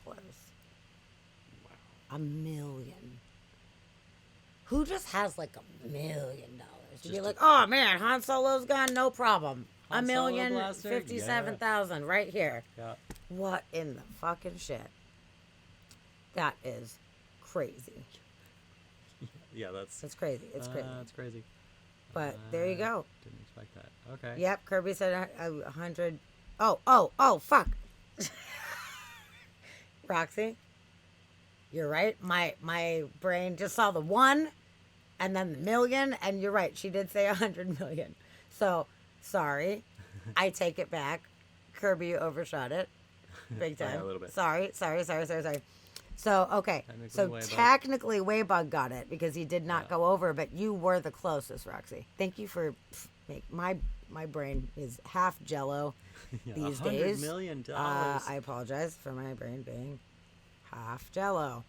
Speaker 1: million. Who just has like $1 million? To be
Speaker 2: Just
Speaker 1: like, oh man, Han Solo's gone, no problem.
Speaker 2: Han Solo
Speaker 1: $1,057,000
Speaker 2: blaster?
Speaker 1: right here.
Speaker 2: Yeah.
Speaker 1: What in the fucking shit? That is crazy.
Speaker 2: Yeah, that's
Speaker 1: It's crazy. It's crazy.
Speaker 2: That's crazy.
Speaker 1: But there you go.
Speaker 2: Didn't expect that. Okay.
Speaker 1: Yep, Kirby said 100. Oh, fuck. Roxy, you're right. My brain just saw the 1 and then the million, and you're right. She did say 100 million. So, sorry. I take it back. Kirby, you overshot it. Big time.
Speaker 2: Yeah, a little bit.
Speaker 1: Sorry. So, okay. Technically, Waybug got it because he did not go over, but you were the closest, Roxy. Thank you for my brain is half jello these days.
Speaker 2: $100 million.
Speaker 1: I apologize for my brain being half jello.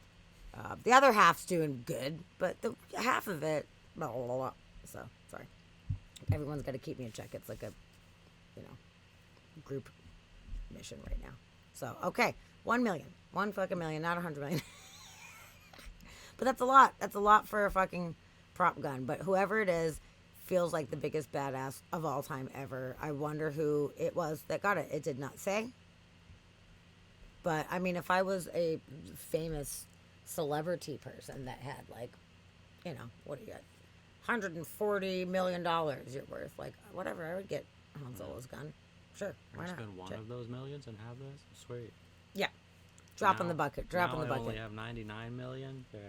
Speaker 1: The other half's doing good, but the half of it, blah, blah, blah, blah. So, sorry. Everyone's got to keep me in check. It's like a, group mission right now. So, okay. 1 million. 1 fucking million, not 100 million. But that's a lot. That's a lot for a fucking prop gun. But whoever it is feels like the biggest badass of all time ever. I wonder who it was that got it. It did not say. But, I mean, if I was a famous celebrity person that had, like, what do you got? $140 million you're worth. Like, whatever, I would get Han Solo's gun. Sure, why not?
Speaker 2: Spend one
Speaker 1: Sure.
Speaker 2: of those millions and have this? Sweet.
Speaker 1: Yeah. Drop in
Speaker 2: Now-
Speaker 1: the bucket. Drop in the
Speaker 2: now I
Speaker 1: bucket.
Speaker 2: only have 99 million. Yeah.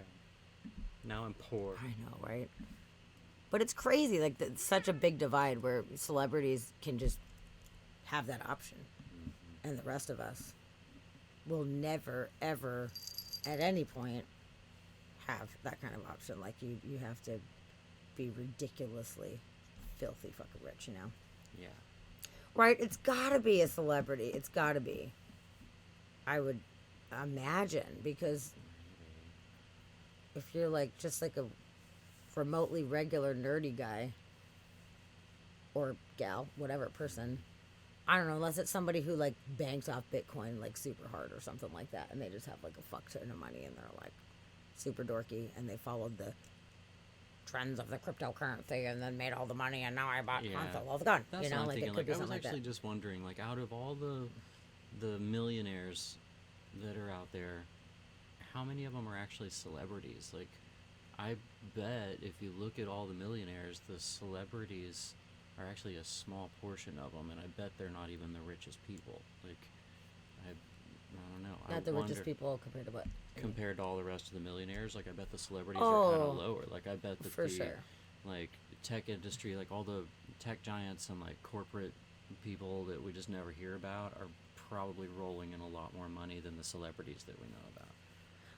Speaker 2: Now I'm poor.
Speaker 1: I know, right? But it's crazy. Like, it's such a big divide where celebrities can just have that option. And the rest of us will never, ever, at any point, have that kind of option. Like, you have to be ridiculously filthy fucking rich,
Speaker 2: Yeah.
Speaker 1: Right? It's gotta be a celebrity. It's gotta be. I would imagine, because if you're like just like a remotely regular nerdy guy or gal, whatever person, I don't know, unless it's somebody who like banks off Bitcoin like super hard or something like that, and they just have like a fuck ton of money and they're like super dorky and they followed the trends of the cryptocurrency and then made all the money and now I bought Han Solo's gun.
Speaker 2: That's what I'm
Speaker 1: like
Speaker 2: thinking.
Speaker 1: it could be
Speaker 2: I was
Speaker 1: something like
Speaker 2: actually
Speaker 1: that.
Speaker 2: just wondering, like, out of all the millionaires that are out there, how many of them are actually celebrities? Like, I bet if you look at all the millionaires, the celebrities are actually a small portion of them, and I bet they're not even the richest people. Like, I don't know.
Speaker 1: Not the richest people compared to what?
Speaker 2: Compared to all the rest of the millionaires, like, I bet the celebrities are kind
Speaker 1: Oh,
Speaker 2: of lower. Like, I bet that
Speaker 1: for
Speaker 2: the
Speaker 1: sure.
Speaker 2: like tech industry, like all the tech giants and like corporate people that we just never hear about, are probably rolling in a lot more money than the celebrities that we know about.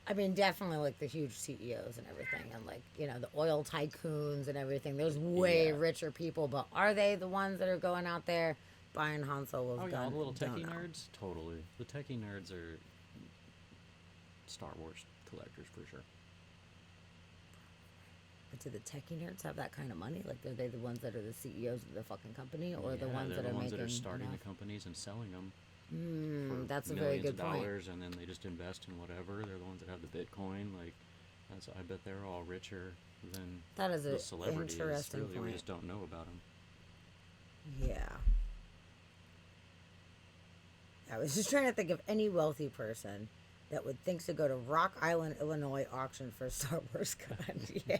Speaker 1: I mean, definitely like the huge CEOs and everything, and like, the oil tycoons and everything. There's way
Speaker 2: Yeah.
Speaker 1: richer people, but are they the ones that are going out there buying Han Solo's
Speaker 2: Oh yeah,
Speaker 1: gun?
Speaker 2: all the little
Speaker 1: Don't
Speaker 2: techie
Speaker 1: know.
Speaker 2: nerds, totally. The techie nerds are Star Wars collectors for sure.
Speaker 1: But do the techie nerds have that kind of money? Like, are they the ones that are the CEOs of the fucking company, or the
Speaker 2: Yeah,
Speaker 1: ones
Speaker 2: they're
Speaker 1: that
Speaker 2: the
Speaker 1: are
Speaker 2: ones
Speaker 1: making
Speaker 2: that are starting
Speaker 1: enough?
Speaker 2: the companies and selling them. For
Speaker 1: That's a very
Speaker 2: millions
Speaker 1: good
Speaker 2: of
Speaker 1: point.
Speaker 2: dollars, and then they just invest in whatever. They're the ones that have the Bitcoin. Like, I bet they're all richer than
Speaker 1: That is
Speaker 2: the
Speaker 1: an
Speaker 2: celebrities.
Speaker 1: interesting
Speaker 2: Really, we
Speaker 1: point.
Speaker 2: just don't know about them.
Speaker 1: Yeah. I was just trying to think of any wealthy person that would think to go to Rock Island, Illinois auction for a Star Wars gun. Yeah.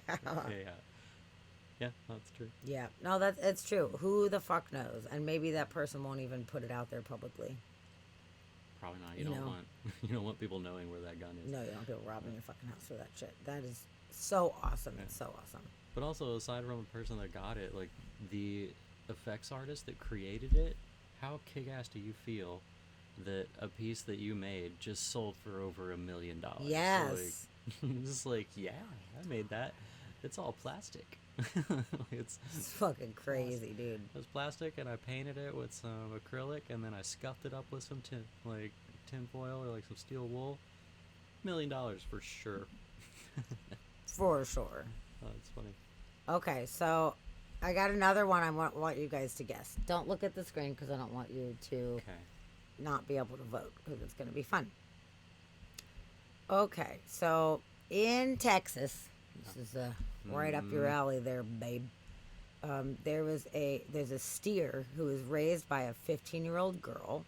Speaker 2: Yeah, that's true.
Speaker 1: Yeah. No, it's true. Who the fuck knows? And maybe that person won't even put it out there publicly.
Speaker 2: Probably not.
Speaker 1: You
Speaker 2: You don't
Speaker 1: know.
Speaker 2: want you don't want people knowing where that gun is.
Speaker 1: No, you don't want people robbing your fucking house for that shit. That is so awesome. It's so awesome.
Speaker 2: But also, aside from the person that got it, like the effects artist that created it, how kick-ass do you feel that a piece that you made just sold for over $1 million?
Speaker 1: Yes.
Speaker 2: Like, just like, yeah, I made that. it's all plastic. it's
Speaker 1: It's fucking crazy, dude.
Speaker 2: It was plastic, and I painted it with some acrylic, and then I scuffed it up with some tin foil or like some steel wool. $1 million for sure.
Speaker 1: For sure.
Speaker 2: Oh, it's funny.
Speaker 1: Okay, so I got another one I want you guys to guess. Don't look at the screen because I don't want you to
Speaker 2: Okay.
Speaker 1: not be able to vote because it's going to be fun. Okay, so in Texas, this is right up your alley there, babe. There's a steer who was raised by a 15-year-old girl,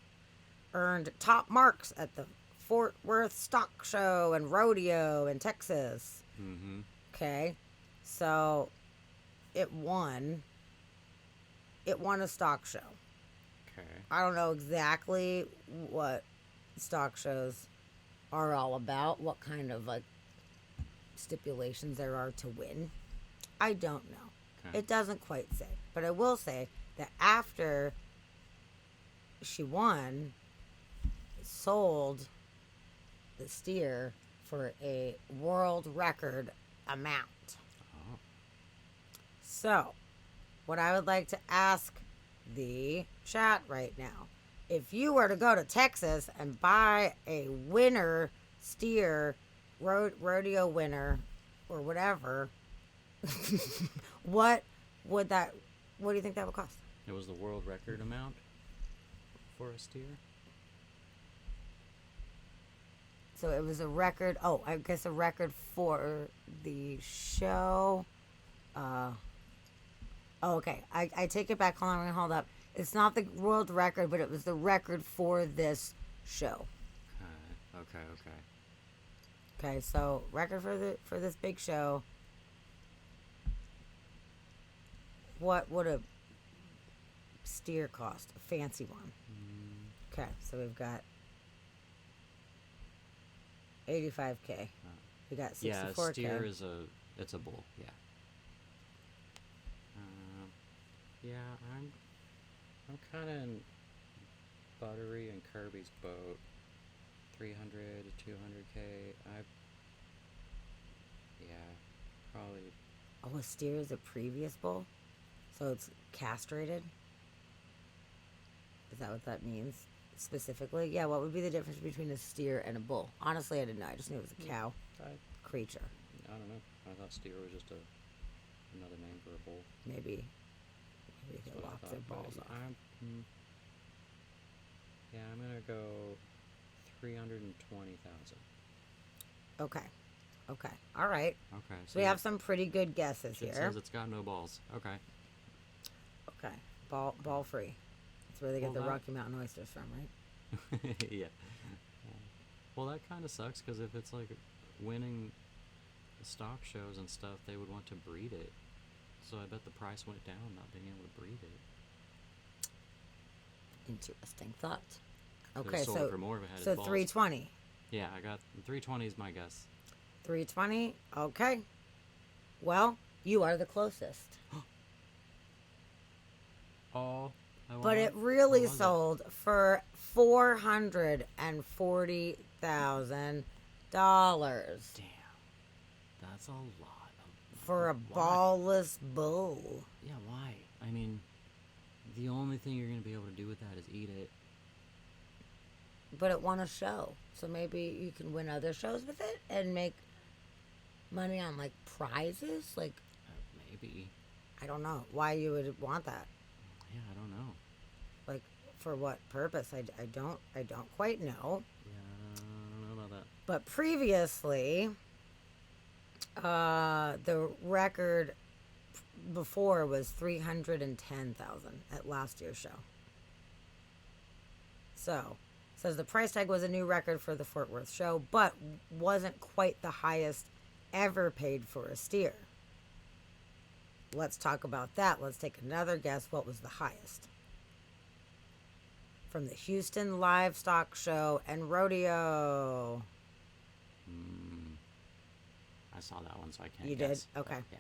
Speaker 1: earned top marks at the Fort Worth Stock Show and Rodeo in Texas.
Speaker 2: Mm-hmm.
Speaker 1: Okay, so it won a stock show.
Speaker 2: Okay.
Speaker 1: I don't know exactly what stock shows are all about, what kind of like stipulations there are to win. I don't know.
Speaker 2: Okay.
Speaker 1: It doesn't quite say, but I will say that after she won, sold the steer for a world record amount.
Speaker 2: Oh.
Speaker 1: So, what I would like to ask the chat right now, if you were to go to Texas and buy a winner steer, rodeo winner, or whatever, what do you think that would cost?
Speaker 2: It was the world record amount for a steer.
Speaker 1: So it was a record. Oh, I guess a record for the show. Okay. I take it back. Hold on, I'm gonna hold up. It's not the world record, but it was the record for this show.
Speaker 2: Okay.
Speaker 1: Okay, so record for this big show. What would a steer cost? A fancy one. Okay, so we've got 85K. We got 64K.
Speaker 2: Yeah, a steer it's a bull. Yeah. I'm kind of in Buttery and Kirby's boat. 300 to 200K. Probably.
Speaker 1: Oh, a steer is a previous bull? So it's castrated? Is that what that means specifically? Yeah, what would be the difference between a steer and a bull? Honestly, I didn't know. I just knew it was a cow creature.
Speaker 2: I don't know. I thought steer was just another name for a bull.
Speaker 1: Maybe they
Speaker 2: That's what I
Speaker 1: lock
Speaker 2: thought,
Speaker 1: their
Speaker 2: but
Speaker 1: balls off.
Speaker 2: I'm gonna go 320,000.
Speaker 1: Okay. All right.
Speaker 2: Okay.
Speaker 1: So we have some pretty good guesses
Speaker 2: It
Speaker 1: here.
Speaker 2: says it's got no balls. Okay.
Speaker 1: Okay. Ball free. That's where they get
Speaker 2: Well,
Speaker 1: the
Speaker 2: that-
Speaker 1: Rocky Mountain oysters from, right?
Speaker 2: Yeah. Well, that kind of sucks because if it's like winning the stock shows and stuff, they would want to breed it. So I bet the price went down not being able to breed it.
Speaker 1: Interesting thought.
Speaker 2: Could've
Speaker 1: Okay,
Speaker 2: sold
Speaker 1: so
Speaker 2: for more if it had
Speaker 1: so
Speaker 2: its balls.
Speaker 1: 320.
Speaker 2: Yeah, I got 320 is my guess.
Speaker 1: 320. Okay. Well, you are the closest.
Speaker 2: Oh,
Speaker 1: But it really sold for $440,000
Speaker 2: Damn, that's a lot.
Speaker 1: for a
Speaker 2: Why?
Speaker 1: ballless bull.
Speaker 2: Yeah, why? I mean, the only thing you're gonna be able to do with that is eat it.
Speaker 1: But it won a show, so maybe you can win other shows with it and make money on like prizes. Like,
Speaker 2: Maybe.
Speaker 1: I don't know why you would want that.
Speaker 2: Yeah, I don't know.
Speaker 1: Like, for what purpose? I don't quite know.
Speaker 2: Yeah, I don't know about that.
Speaker 1: But previously, the record before was 310,000 at last year's show. So, it says the price tag was a new record for the Fort Worth show, but wasn't quite the highest ever paid for a steer. Let's talk about that. Let's take another guess. What was the highest? From the Houston Livestock Show and Rodeo.
Speaker 2: I saw that one, so I can't
Speaker 1: You did?
Speaker 2: guess, but
Speaker 1: Okay.
Speaker 2: Yeah.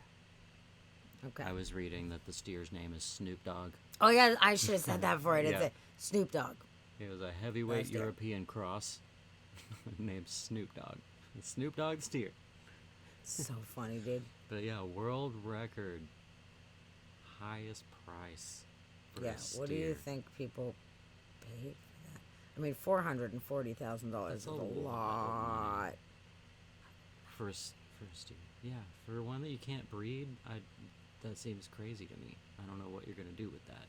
Speaker 1: Okay.
Speaker 2: I was reading that the steer's name is Snoop Dogg.
Speaker 1: Oh, yeah, I should have said that for it. It's
Speaker 2: Yeah.
Speaker 1: a Snoop Dogg.
Speaker 2: He was a heavyweight
Speaker 1: Nice steer.
Speaker 2: European cross named Snoop Dogg. Snoop Dogg steer.
Speaker 1: So funny, dude.
Speaker 2: But yeah, world record. Highest price for
Speaker 1: Yeah.
Speaker 2: a steer.
Speaker 1: What do you think people paid for that? I mean, $440,000
Speaker 2: That's
Speaker 1: is
Speaker 2: a
Speaker 1: a
Speaker 2: lot of money.
Speaker 1: lot.
Speaker 2: For a steer? Yeah, for one that you can't breed, that seems crazy to me. I don't know what you're gonna do with that.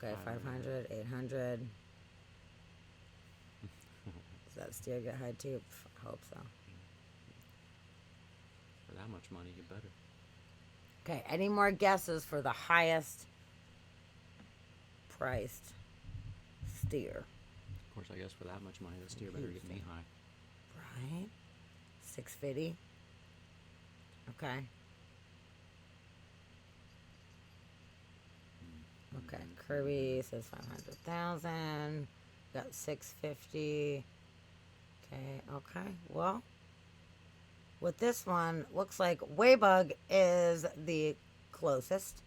Speaker 1: Okay, 500, 800. Does that steer get high too? I hope so.
Speaker 2: For that much money, you better.
Speaker 1: Okay, any more guesses for the highest priced steer?
Speaker 2: Of course, I guess for that much money, the steer better get knee high.
Speaker 1: Right? 650. Okay. Okay, Kirby says 500,000. Got 650. Okay. Well, with this one, looks like Waybug is the closest.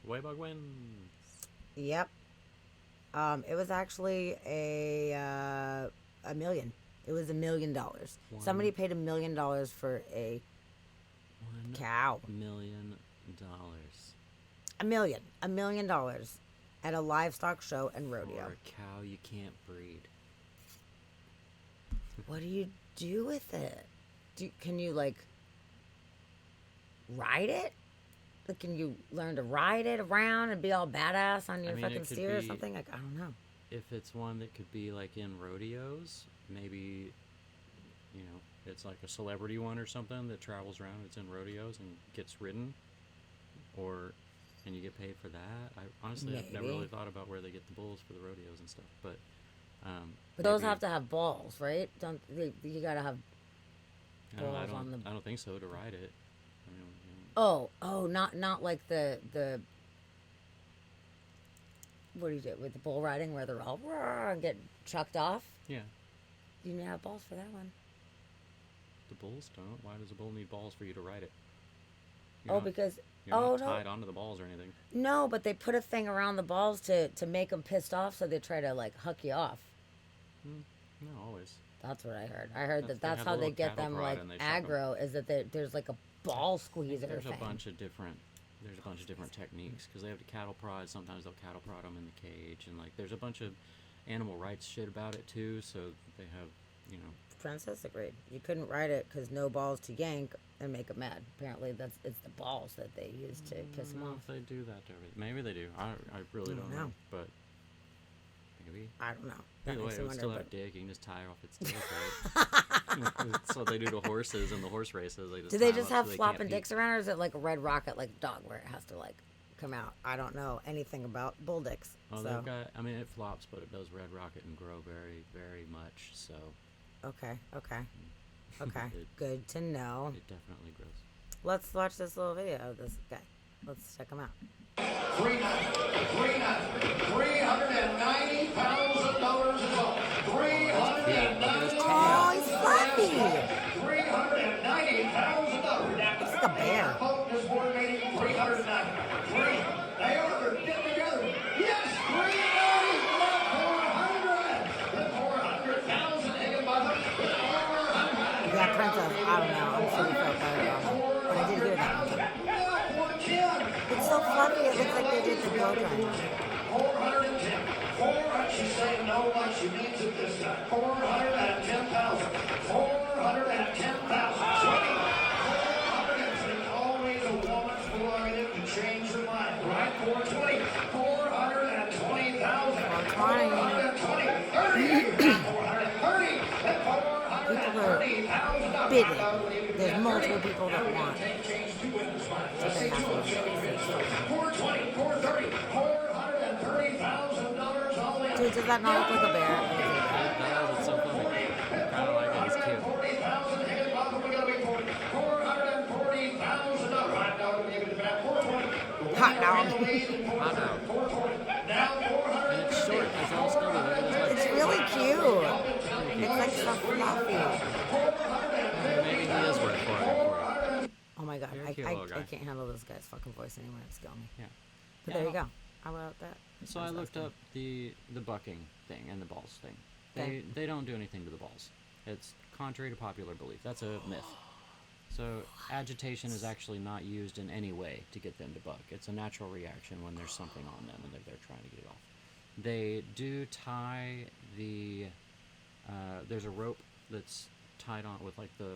Speaker 2: Waybug wins.
Speaker 1: Yep. It was actually a million. It was $1 million. Somebody paid $1 million for a cow.
Speaker 2: $1 million.
Speaker 1: $1 million at a livestock show and rodeo.
Speaker 2: For a cow you can't breed.
Speaker 1: What do you do with it? Can you like ride it? Like, can you learn to ride it around and be all badass on your
Speaker 2: I mean, it
Speaker 1: fucking
Speaker 2: could
Speaker 1: steer or
Speaker 2: be-
Speaker 1: something? Like, I don't know.
Speaker 2: If it's one that could be like in rodeos, maybe, it's like a celebrity one or something that travels around. It's in rodeos and gets ridden, and you get paid for that. I've never
Speaker 1: Maybe.
Speaker 2: really thought about where they get the bulls for the rodeos and stuff, but
Speaker 1: But those
Speaker 2: maybe-
Speaker 1: have to have balls, right? You gotta have
Speaker 2: I
Speaker 1: balls on the.
Speaker 2: don't think so to ride it. I mean,
Speaker 1: Oh, not like the. What do you do with the bull riding where they're all roar and get chucked off?
Speaker 2: yeah,
Speaker 1: You need to have balls for that one.
Speaker 2: the bulls don't. Why does a bull need balls for you to ride it?
Speaker 1: Oh, because
Speaker 2: you're
Speaker 1: oh
Speaker 2: not
Speaker 1: no,
Speaker 2: tied onto the balls or anything.
Speaker 1: no, but they put a thing around the balls to make them pissed off, so they try to like huck you off.
Speaker 2: No, always.
Speaker 1: That's what I heard. I heard
Speaker 2: That's-
Speaker 1: that
Speaker 2: they
Speaker 1: that's
Speaker 2: have
Speaker 1: how
Speaker 2: a
Speaker 1: they
Speaker 2: little
Speaker 1: get
Speaker 2: cattle
Speaker 1: them
Speaker 2: prod
Speaker 1: like
Speaker 2: and they chuck 'em.
Speaker 1: aggro. Is that there's like a ball squeezer
Speaker 2: There's
Speaker 1: thing.
Speaker 2: a bunch of different techniques because they have to cattle prod. Sometimes they'll cattle prod them in the cage, and like there's a bunch of animal rights shit about it too. So they have,
Speaker 1: Princess agreed. You couldn't ride it because no balls to yank and make them mad. Apparently, it's the balls that they use to piss them
Speaker 2: I don't know
Speaker 1: off.
Speaker 2: if they do that to everything. Maybe they do. I really don't know. But maybe.
Speaker 1: I don't know. That
Speaker 2: Either way,
Speaker 1: makes
Speaker 2: it
Speaker 1: me
Speaker 2: would still
Speaker 1: wonder.
Speaker 2: have dick. You can just tie her off its tail, right? That's what they do to horses in the horse races. They just
Speaker 1: Do they
Speaker 2: tie 'em
Speaker 1: just
Speaker 2: up
Speaker 1: have
Speaker 2: so they
Speaker 1: flopping
Speaker 2: can't pee.
Speaker 1: dicks around, or is it like a red rocket like dog where it has to like come out? I don't know anything about bull dicks.
Speaker 2: Oh,
Speaker 1: so
Speaker 2: they've got. I mean, it flops, but it does red rocket and grow very, very much. So
Speaker 1: okay.
Speaker 2: It-
Speaker 1: Good to know.
Speaker 2: it definitely grows.
Speaker 1: Let's watch this little video of this guy. Let's check him out.
Speaker 7: $390,000 is all.
Speaker 1: Oh, he's fluffy.
Speaker 7: $390,000.
Speaker 1: It's like a bear.
Speaker 7: Vote this board meeting, 390. They are, they're getting together. Yes, 390, 400. The 400,000 Higginbotham.
Speaker 1: Yeah, Princess. I don't know. I'm sure you felt better about him. But I did hear that one.
Speaker 7: 410.
Speaker 1: It's so fluffy. It looks like they did the blow drying.
Speaker 7: 410. She's saying no like she means it this time. 410,000. 410,000. 410. It's always a woman's prerogative to change her mind, right? 420. 420,000. 420. 430.
Speaker 1: People are bidding. There's multiple people that want. So they have to.
Speaker 7: 420. 430. $430,000 all in.
Speaker 1: Dude, does that not look like a bear?
Speaker 2: It does. It's so funny. Kind of like it. It's cute.
Speaker 7: 40,000 Higginbotham, we gotta be $440,000. Hot dog, we'll give it to that. 420.
Speaker 1: Hot dog.
Speaker 2: Hot dog.
Speaker 7: 420. Now 400.
Speaker 2: And it's short. It's all stubby. Look at his legs.
Speaker 1: It's really cute. It's like so fluffy.
Speaker 2: Maybe he is worth 400.
Speaker 1: Oh my god,
Speaker 2: You're a
Speaker 1: I
Speaker 2: cute little guy.
Speaker 1: can't handle this guy's fucking voice anymore. It's killing me.
Speaker 2: Yeah.
Speaker 1: But there you go. How about that?
Speaker 2: So I looked up the bucking thing and the balls thing.
Speaker 1: Okay.
Speaker 2: They don't do anything to the balls. It's contrary to popular belief. That's a myth. So agitation is actually not used in any way to get them to buck. It's a natural reaction when there's something on them and they're trying to get it off. They do tie the there's a rope that's tied on with like the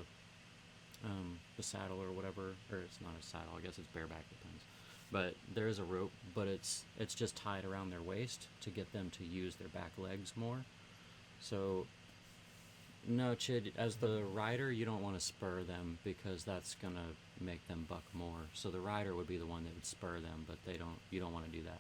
Speaker 2: saddle or whatever, or it's not a saddle, I guess it's bareback, depends. But there is a rope, but it's just tied around their waist to get them to use their back legs more. So no, Chid, as the rider, you don't want to spur them because that's gonna make them buck more. So the rider would be the one that would spur them, but you don't want to do that.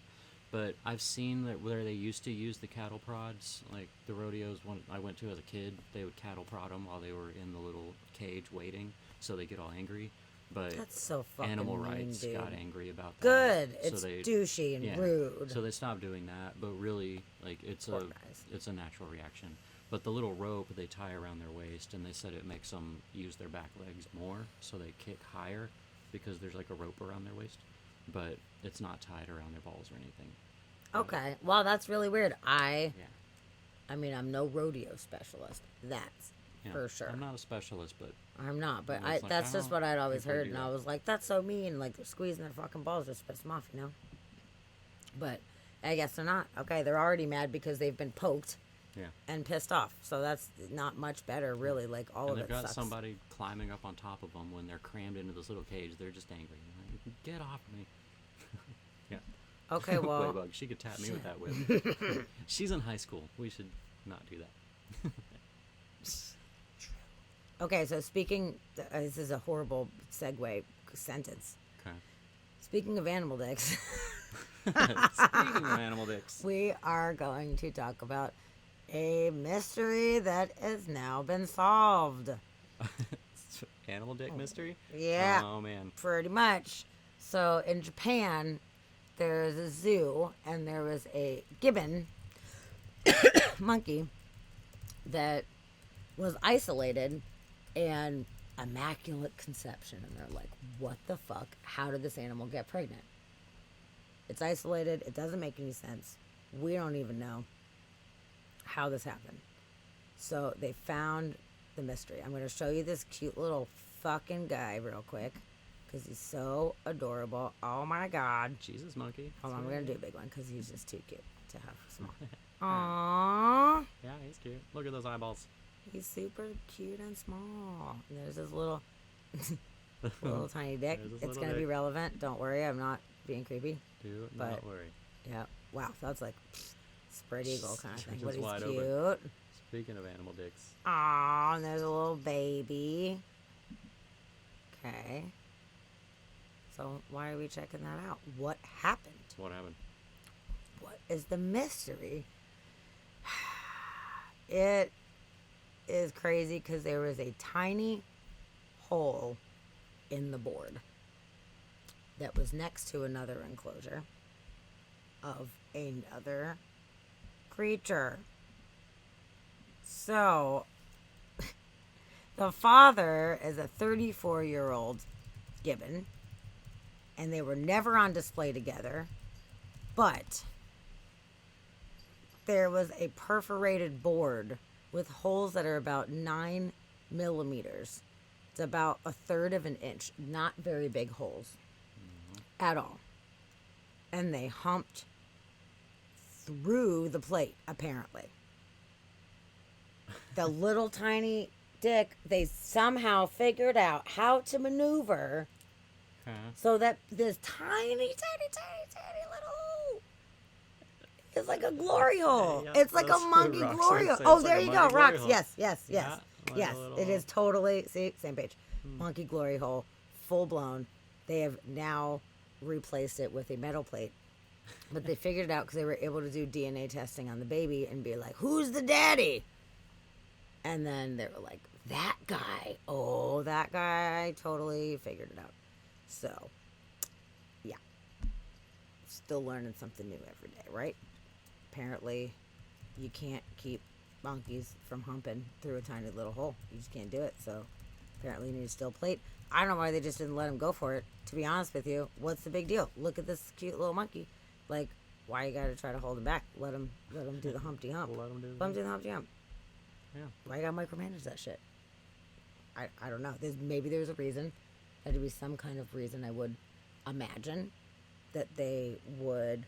Speaker 2: But I've seen that where they used to use the cattle prods, like the rodeos when I went to as a kid, they would cattle prod them while they were in the little cage waiting, so they get all angry. But
Speaker 1: That's so fucking
Speaker 2: animal
Speaker 1: mean,
Speaker 2: rights
Speaker 1: dude.
Speaker 2: got angry about that.
Speaker 1: Good.
Speaker 2: So
Speaker 1: It's
Speaker 2: they,
Speaker 1: douchey and rude.
Speaker 2: So they stopped doing that, but really, like
Speaker 1: Poor guys.
Speaker 2: it's a natural reaction. But the little rope they tie around their waist, and they said it makes them use their back legs more, so they kick higher because there's like a rope around their waist, but it's not tied around their balls or anything.
Speaker 1: Okay. Well, that's really weird.
Speaker 2: Yeah.
Speaker 1: I mean, I'm no rodeo specialist. That's
Speaker 2: Yeah.
Speaker 1: for sure.
Speaker 2: I'm not a specialist, but
Speaker 1: I'm not, but
Speaker 2: It's like,
Speaker 1: that's just what I'd always
Speaker 2: people
Speaker 1: heard,
Speaker 2: do
Speaker 1: and
Speaker 2: that.
Speaker 1: I was like, that's so mean, like, squeezing their fucking balls just piss them off, you know? But I guess they're not. Okay, they're already mad because they've been poked
Speaker 2: yeah.
Speaker 1: and pissed off, so that's not much better, really, like, all
Speaker 2: And
Speaker 1: of
Speaker 2: they've
Speaker 1: it
Speaker 2: got
Speaker 1: sucks.
Speaker 2: somebody climbing up on top of them when they're crammed into this little cage. They're just angry. Like, get off me. Yeah.
Speaker 1: Okay, well,
Speaker 2: Waybug, she could tap me with that whip. She's in high school. We should not do that.
Speaker 1: okay, so speaking, this is a horrible segue sentence.
Speaker 2: Okay.
Speaker 1: Speaking of animal dicks,
Speaker 2: Speaking of animal dicks.
Speaker 1: we are going to talk about a mystery that has now been solved.
Speaker 2: Animal dick mystery?
Speaker 1: Yeah.
Speaker 2: Oh, man.
Speaker 1: Pretty much. So in Japan, there's a zoo, and there was a gibbon monkey that was isolated and immaculate conception. And they're like, what the fuck? How did this animal get pregnant? It's isolated. It doesn't make any sense. We don't even know how this happened. So they found the mystery. I'm going to show you this cute little fucking guy real quick because he's so adorable. Oh my God.
Speaker 2: Jesus, monkey.
Speaker 1: Hold on,
Speaker 2: That's
Speaker 1: we're going to
Speaker 2: right.
Speaker 1: do a big one because he's just too cute to have small. Aww.
Speaker 2: Yeah, he's cute. Look at those eyeballs.
Speaker 1: He's super cute and small. And there's his little, little tiny dick.
Speaker 2: There's his
Speaker 1: It's
Speaker 2: little
Speaker 1: going to be
Speaker 2: dick.
Speaker 1: relevant. Don't worry, I'm not being creepy.
Speaker 2: Do
Speaker 1: But-
Speaker 2: not worry.
Speaker 1: Yeah. Wow, that's like spread eagle kind of thing.
Speaker 2: Just
Speaker 1: But he's
Speaker 2: wide
Speaker 1: cute.
Speaker 2: open. Speaking of animal dicks.
Speaker 1: Aw, and there's a little baby. Okay. So why are we checking that out? What happened?
Speaker 2: What happened?
Speaker 1: What is the mystery? It is crazy because there was a tiny hole in the board that was next to another enclosure of another creature. So, the father is a 34-year-old gibbon, and they were never on display together, but there was a perforated board with holes that are about 9 millimeters. It's about a third of an inch. Not very big holes at all. And they humped through the plate, apparently. The little tiny dick, they somehow figured out how to maneuver
Speaker 2: Okay.
Speaker 1: so that this tiny little hole is like a glory hole.
Speaker 2: yeah,
Speaker 1: it's like a
Speaker 2: that's what
Speaker 1: monkey
Speaker 2: rocks
Speaker 1: glory
Speaker 2: are.
Speaker 1: hole.
Speaker 2: So
Speaker 1: Oh,
Speaker 2: it's
Speaker 1: there
Speaker 2: like a
Speaker 1: you go.
Speaker 2: monkey glory
Speaker 1: Rocks.
Speaker 2: hole.
Speaker 1: Yes.
Speaker 2: Yeah, like a
Speaker 1: Yes.
Speaker 2: little
Speaker 1: It is
Speaker 2: hole.
Speaker 1: totally, see, same page. Monkey glory hole, full blown. They have now replaced it with a metal plate. But they figured it out because they were able to do DNA testing on the baby and be like, who's the daddy? And then they were like, that guy. Oh, that guy totally figured it out. So, yeah. Still learning something new every day, right? Apparently, you can't keep monkeys from humping through a tiny little hole. You just can't do it. So, apparently, you need a steel plate. I don't know why they just didn't let him go for it. To be honest with you, what's the big deal? Look at this cute little monkey. Like, why you gotta try to hold him back? Let him do the Humpty Hump.
Speaker 2: Let 'em do
Speaker 1: Let him do the Humpty Hump.
Speaker 2: Yeah.
Speaker 1: Why you gotta micromanage that shit? I don't know. Maybe there's a reason. There'd be some kind of reason, I would imagine, that they would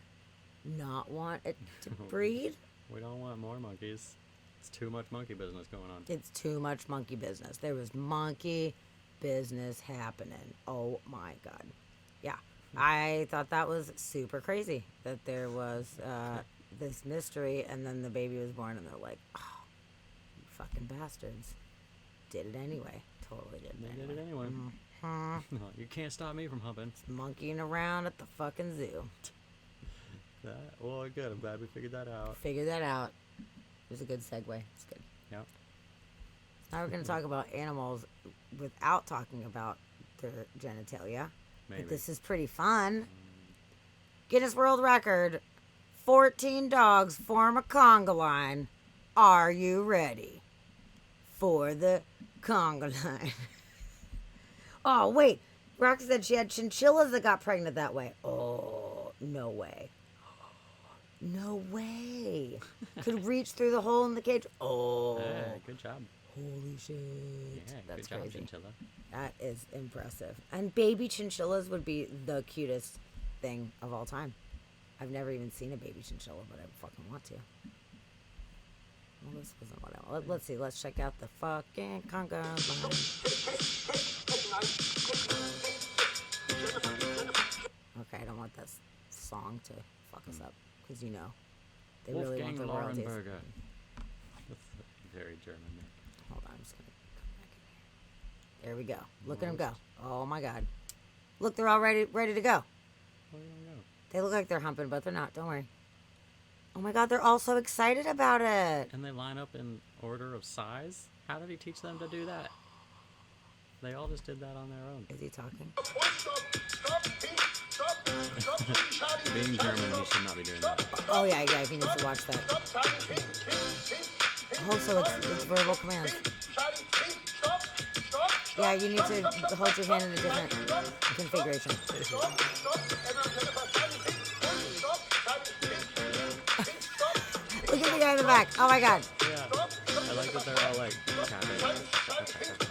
Speaker 1: not want it to breed.
Speaker 2: We don't want more monkeys. It's too much monkey business going on.
Speaker 1: It's too much monkey business. There was monkey business happening. Oh my God. Yeah. I thought that was super crazy that there was this mystery, and then the baby was born, and they're like, oh, you fucking bastards. Did it anyway. Totally did it
Speaker 2: They
Speaker 1: anyway.
Speaker 2: did it anyway.
Speaker 1: Mhm.
Speaker 2: No, you can't stop me from humping.
Speaker 1: Monkeying around at the fucking zoo.
Speaker 2: Well, good. I'm glad we figured that out.
Speaker 1: Figure that out. It was a good segue. It's good.
Speaker 2: Yep.
Speaker 1: Now we're going to talk about animals without talking about their genitalia.
Speaker 2: Maybe.
Speaker 1: But this is pretty fun. Guinness World Record. 14 dogs form a conga line. Are you ready for the conga line? Oh, wait. Roxy said she had chinchillas that got pregnant that way. Oh, no way. No way. Could reach through the hole in the cage. Oh.
Speaker 2: Yeah, good job.
Speaker 1: Holy shit.
Speaker 2: Yeah,
Speaker 1: That's
Speaker 2: good job,
Speaker 1: crazy.
Speaker 2: chinchilla.
Speaker 1: That is impressive. And baby chinchillas would be the cutest thing of all time. I've never even seen a baby chinchilla, but I fucking want to. Well, this wasn't what I want. Let's see. Let's check out the fucking conga line. Okay, I don't want this song to fuck us up, because you know they really want
Speaker 2: Wolfgang
Speaker 1: the royalties.
Speaker 2: Laurenberger. Very German name.
Speaker 1: Hold on, I'm just gonna come back in here. There we go. Look at them go. Oh my God. Look, they're all ready to go.
Speaker 2: Where do you go?
Speaker 1: They look like they're humping, but they're not. Don't worry. Oh my God, they're all so excited about it.
Speaker 2: And they line up in order of size? How did he teach them to do that? They all just did that on their own.
Speaker 1: Is he talking?
Speaker 2: Being German, he should not be doing that.
Speaker 1: Oh yeah, he needs to watch that. Oh, so it's verbal commands. Yeah, you need to hold your hand in a different configuration. Look at the guy in the back. Oh my God.
Speaker 2: Yeah. I like that they're all like tapping.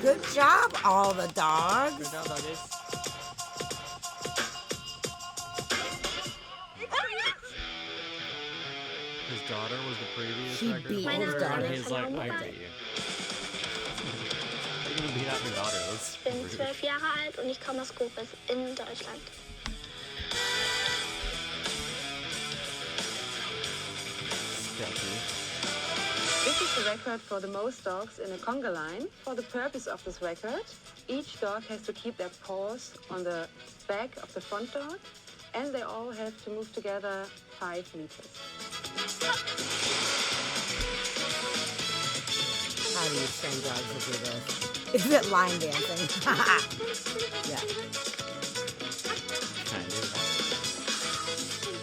Speaker 1: Good job, all the dogs.
Speaker 2: Good job, doggies. His daughter was the previous
Speaker 1: He
Speaker 2: record
Speaker 1: beat
Speaker 2: holder,
Speaker 1: his daughter.
Speaker 2: and he's like, I beat you. You're gonna beat out your daughter. That's
Speaker 8: Ich bin
Speaker 2: rude.
Speaker 8: 12 Jahre alt und ich komme aus Koblenz in Deutschland.
Speaker 2: Sketchy.
Speaker 9: This is the record for the most dogs in a conga line. For the purpose of this record, each dog has to keep their paws on the back of the front dog, and they all have to move together 5 meters.
Speaker 1: How do you train dogs to do this? Is it line dancing? Yeah.
Speaker 2: Kind of.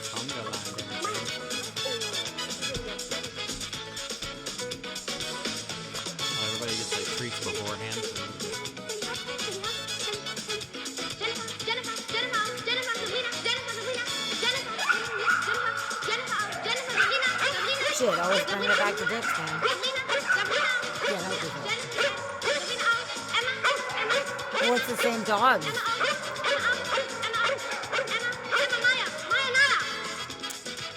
Speaker 2: Conga line dancing. Oh, everybody gets like treats beforehand.
Speaker 1: Shit, always bringing it back to dicks, man. Yeah, don't do that. Well, it's the same dogs.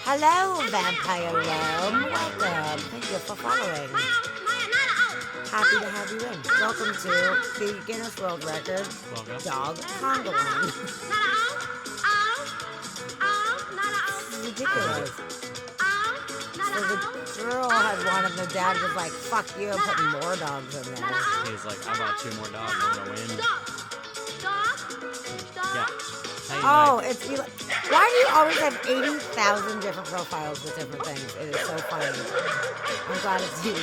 Speaker 1: Hello, Vampire Rome. Welcome. Thank you for following. Happy to have you in. Welcome to the Guinness World Record
Speaker 2: Welcome.
Speaker 1: Dog Conga Line. This is ridiculous. So the girl had one, and the dad was like, fuck you, I'm putting more dogs in there.
Speaker 2: He's like, I bought 2 more dogs. I'm gonna win. Yeah. Hey,
Speaker 1: Oh,
Speaker 2: Mike.
Speaker 1: it's why do you always have 80,000 different profiles with different things? It is so funny. I'm glad it's you, right?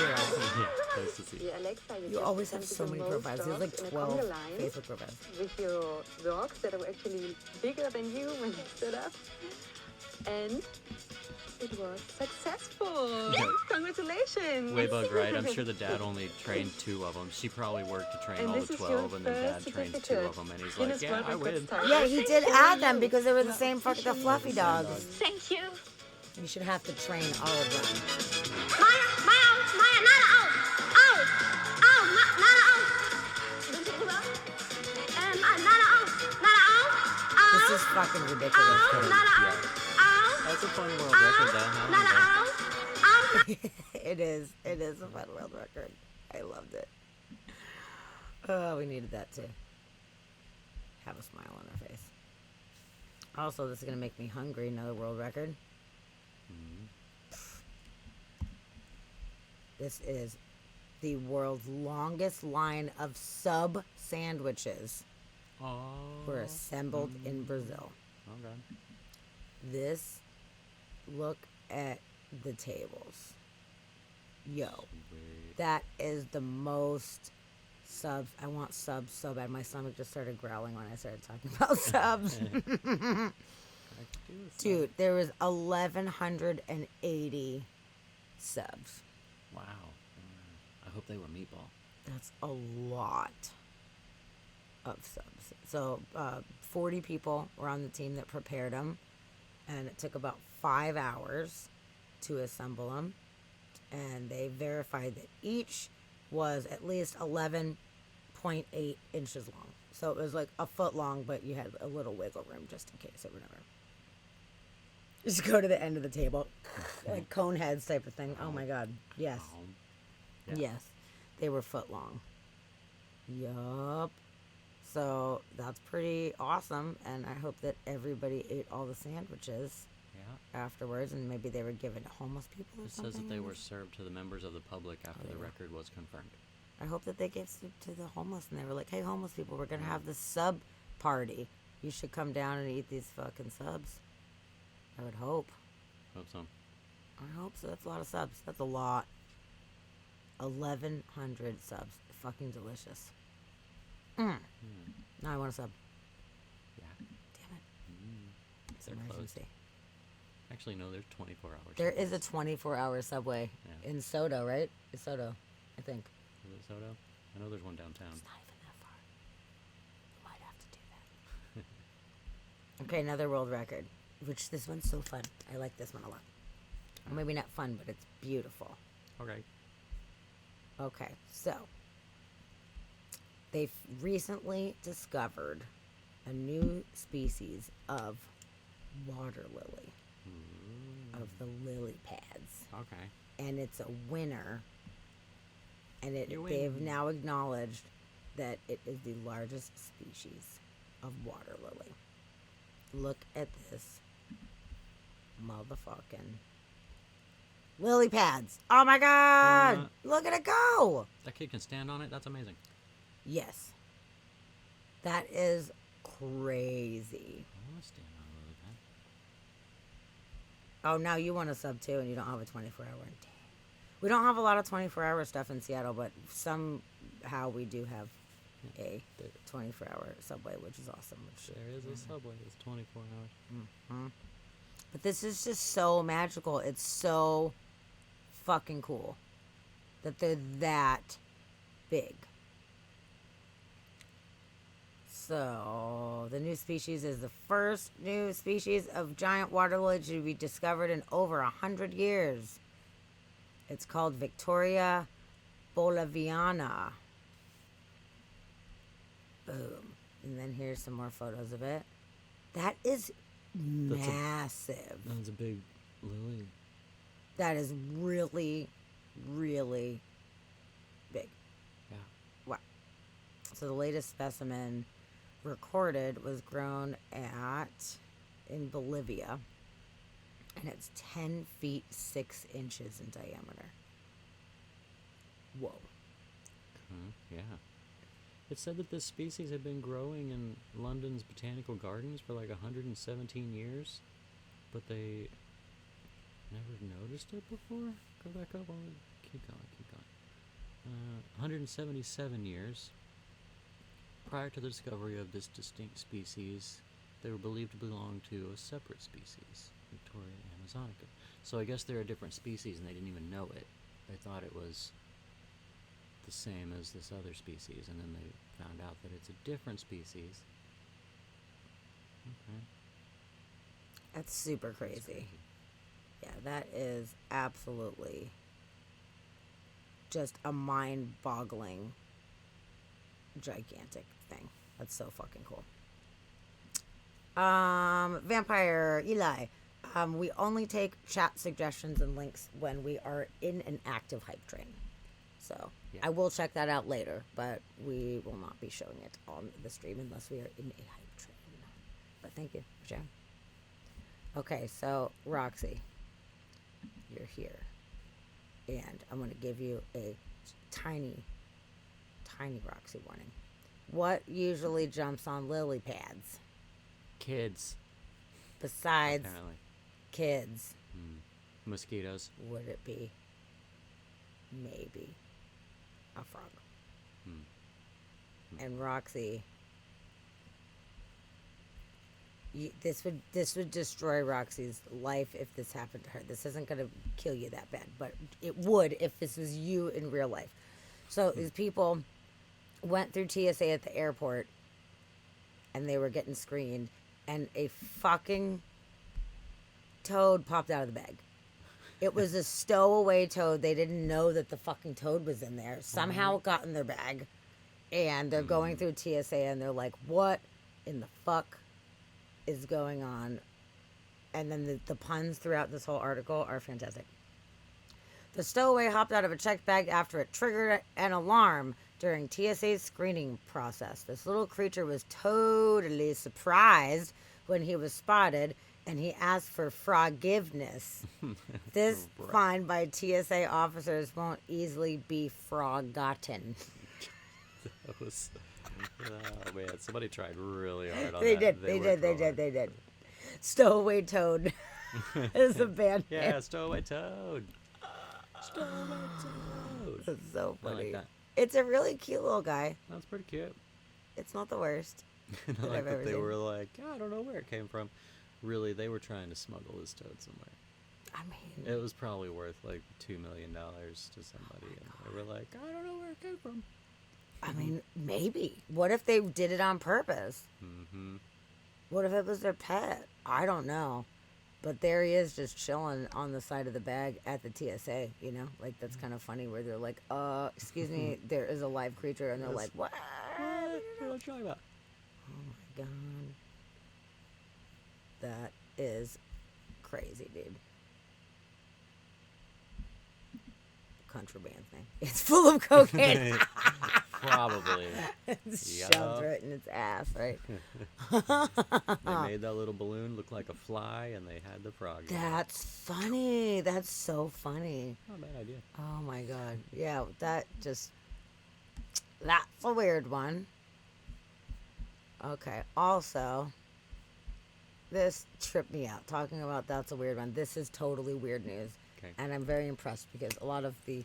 Speaker 2: Yeah, nice to see you.
Speaker 9: The Alexa,
Speaker 1: You
Speaker 9: just
Speaker 1: always have
Speaker 9: presented
Speaker 1: so
Speaker 9: the
Speaker 1: many
Speaker 9: most
Speaker 1: profiles. You have like
Speaker 9: dogs in a
Speaker 1: 12
Speaker 9: conga line
Speaker 1: Facebook profiles.
Speaker 9: with your dogs that are actually bigger than you when you stood up. And it was successful. Congratulations.
Speaker 2: Waybug, right? I'm sure the dad only trained 2 of them. She probably worked to train
Speaker 9: And
Speaker 2: all
Speaker 9: this
Speaker 2: the
Speaker 9: is your
Speaker 2: 12, and then dad
Speaker 9: first
Speaker 2: trained 2 of
Speaker 9: certificate.
Speaker 2: them, and he's
Speaker 9: Guinness
Speaker 2: like, yeah,
Speaker 9: World
Speaker 2: I
Speaker 9: Records
Speaker 2: win.
Speaker 9: title.
Speaker 1: Yeah, he did add them because they were the same fucking the fluffy dogs.
Speaker 8: Thank you.
Speaker 1: You should have to train all of them.
Speaker 8: Maya, not a not a
Speaker 1: This is fucking ridiculous.
Speaker 2: That's a fun world record, though. I like that.
Speaker 1: It is. It is a fun world record. I loved it. Oh, we needed that too. Have a smile on our face. Also, this is gonna make me hungry. Another world record. This is the world's longest line of sub sandwiches
Speaker 2: Oh.
Speaker 1: were assembled in Brazil.
Speaker 2: Okay.
Speaker 1: This, look at the tables. Yo,
Speaker 2: Sweet.
Speaker 1: that is the most subs. I want subs so bad. My stomach just started growling when I started talking about subs.
Speaker 2: I could do with some.
Speaker 1: Dude, there was 1,180 subs.
Speaker 2: Wow. I hope they were meatball.
Speaker 1: That's a lot of subs. So 40 people were on the team that prepared them, and it took about 5 hours to assemble them. And they verified that each was at least 11.8 inches long. So it was like a foot long, but you had a little wiggle room just in case or whatever. Just go to the end of the table, like cone heads type of thing. Oh my God. Yes.
Speaker 2: Yeah.
Speaker 1: Yes. They were foot long. Yup. So that's pretty awesome. And I hope that everybody ate all the sandwiches
Speaker 2: Yeah.
Speaker 1: afterwards, and maybe they were given to homeless people or
Speaker 2: It
Speaker 1: something.
Speaker 2: says that they were served to the members of the public after
Speaker 1: they
Speaker 2: the
Speaker 1: were.
Speaker 2: record was confirmed.
Speaker 1: I hope that they gave to the homeless, and they were like, "Hey, homeless people, we're gonna have this sub party. You should come down and eat these fucking subs." I would hope.
Speaker 2: Hope so.
Speaker 1: I hope so. That's a lot of subs. That's a lot. 1,100 subs. Fucking delicious. Now I want a sub.
Speaker 2: Yeah.
Speaker 1: Damn it. It's
Speaker 2: They're
Speaker 1: an
Speaker 2: closed.
Speaker 1: emergency.
Speaker 2: Actually, no, there's 24 hours.
Speaker 1: There is a 24-hour subway
Speaker 2: Yeah.
Speaker 1: in Soto, right? It's Soto, I think.
Speaker 2: Is it Soto? I know there's one downtown.
Speaker 1: It's not even that far. You might have to do that. Okay, another world record. Which this one's so fun. I like this one a lot. Or maybe not fun, but it's beautiful.
Speaker 2: Okay.
Speaker 1: Okay, so they've recently discovered a new species of water lily, of the lily pads,
Speaker 2: Okay.
Speaker 1: and it's a winner. And
Speaker 2: You
Speaker 1: they've
Speaker 2: win.
Speaker 1: now acknowledged that it is the largest species of water lily. Look at this motherfucking lily pads. Oh my God! Look at it go!
Speaker 2: That kid can stand on it? That's amazing.
Speaker 1: Yes. That is crazy.
Speaker 2: I want to stand on a lily pad.
Speaker 1: Oh, now you want a sub too, and you don't have a 24-hour. Damn. We don't have a lot of 24-hour stuff in Seattle, but somehow we do have a 24-hour subway, which is awesome.
Speaker 2: There is a subway that's 24 hours.
Speaker 1: But this is just so magical. It's so fucking cool that they're that big. So, the new species is the first new species of giant water lily to be discovered in over 100 years. It's called Victoria boliviana. Boom. And then here's some more photos of it. That is massive.
Speaker 2: That's a big lily.
Speaker 1: That is really, really big.
Speaker 2: Yeah.
Speaker 1: Wow. So the latest specimen recorded was grown in Bolivia, and it's 10 feet 6 inches in diameter. Whoa.
Speaker 2: Yeah. It said that this species had been growing in London's botanical gardens for like 117 years, but they never noticed it before. Go back up. Keep going. 177 years prior to the discovery of this distinct species, they were believed to belong to a separate species, Victoria amazonica. So I guess they're a different species, and they didn't even know it. They thought it was the same as this other species, and then they found out that it's a different species. Okay.
Speaker 1: That's super crazy. Yeah, that is absolutely just a mind-boggling, gigantic thing. That's so fucking cool. Vampire Eli. We only take chat suggestions and links when we are in an active hype train. So
Speaker 2: Yeah.
Speaker 1: I will check that out later, but we will not be showing it on the stream unless we are in a hype train. But thank you for sharing. Okay, so Roxy, you're here. And I'm going to give you a tiny Roxy warning. What usually jumps on lily pads
Speaker 2: Kids,
Speaker 1: besides
Speaker 2: apparently.
Speaker 1: kids?
Speaker 2: Mosquitoes.
Speaker 1: Would it be maybe a frog? And Roxy, this would destroy Roxy's life if this happened to her. This isn't going to kill you that bad, but it would if this was you in real life. So these people went through TSA at the airport, and they were getting screened, and a fucking toad popped out of the bag. It was a stowaway toad. They didn't know that the fucking toad was in there. Somehow it got in their bag, and they're going through TSA, and they're like, what in the fuck is going on? And then the puns throughout this whole article are fantastic. The stowaway hopped out of a checked bag after it triggered an alarm during TSA's screening process. This little creature was totally surprised when he was spotted, and he asked for forgiveness. This fine by TSA officers won't easily be forgotten.
Speaker 2: Oh man, somebody tried really hard on
Speaker 1: They
Speaker 2: that.
Speaker 1: did. They did. Stowaway Toad is the band name.
Speaker 2: Yeah, Stowaway Toad. Stowaway Toad.
Speaker 1: It's so
Speaker 2: I like
Speaker 1: funny.
Speaker 2: that.
Speaker 1: It's a really cute little guy.
Speaker 2: That's pretty cute.
Speaker 1: It's not the worst.
Speaker 2: And I
Speaker 1: that
Speaker 2: like
Speaker 1: I've
Speaker 2: that
Speaker 1: ever
Speaker 2: they
Speaker 1: seen.
Speaker 2: were like, I don't know where it came from. Really, they were trying to smuggle this toad somewhere.
Speaker 1: I mean,
Speaker 2: It was probably worth like $2 million to somebody, and they were like, I don't know where it came from.
Speaker 1: maybe. What if they did it on purpose?
Speaker 2: Mm-hmm.
Speaker 1: What if it was their pet? I don't know. But there he is just chilling on the side of the bag at the TSA, you know? Like, that's kind of funny where they're like, excuse me, there is a live creature. And they're
Speaker 2: Yes.
Speaker 1: like, what?
Speaker 2: What are you talking about?
Speaker 1: Oh, my God. That is crazy, dude. Contraband thing. It's full of cocaine.
Speaker 2: Probably.
Speaker 1: It's
Speaker 2: Yeah.
Speaker 1: shoved right in its ass, right?
Speaker 2: They made that little balloon look like a fly, and they had the frog. in it.
Speaker 1: That's funny. That's so funny.
Speaker 2: Not a bad idea.
Speaker 1: Oh my God. Yeah, that's a weird one. Okay. Also, this tripped me out. Talking about that's a weird one. This is totally weird news.
Speaker 2: Okay.
Speaker 1: And I'm very impressed because a lot of the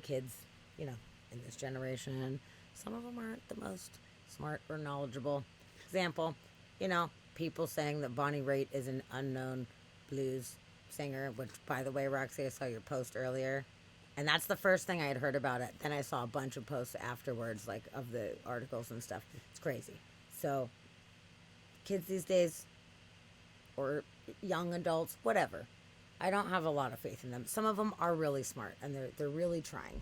Speaker 1: kids, you know, in this generation, some of them aren't the most smart or knowledgeable. Example, you know, people saying that Bonnie Raitt is an unknown blues singer, which, by the way, Roxy, I saw your post earlier. And that's the first thing I had heard about it. Then I saw a bunch of posts afterwards, like, of the articles and stuff. It's crazy. So, kids these days, or young adults, whatever, I don't have a lot of faith in them. Some of them are really smart, and they're really trying,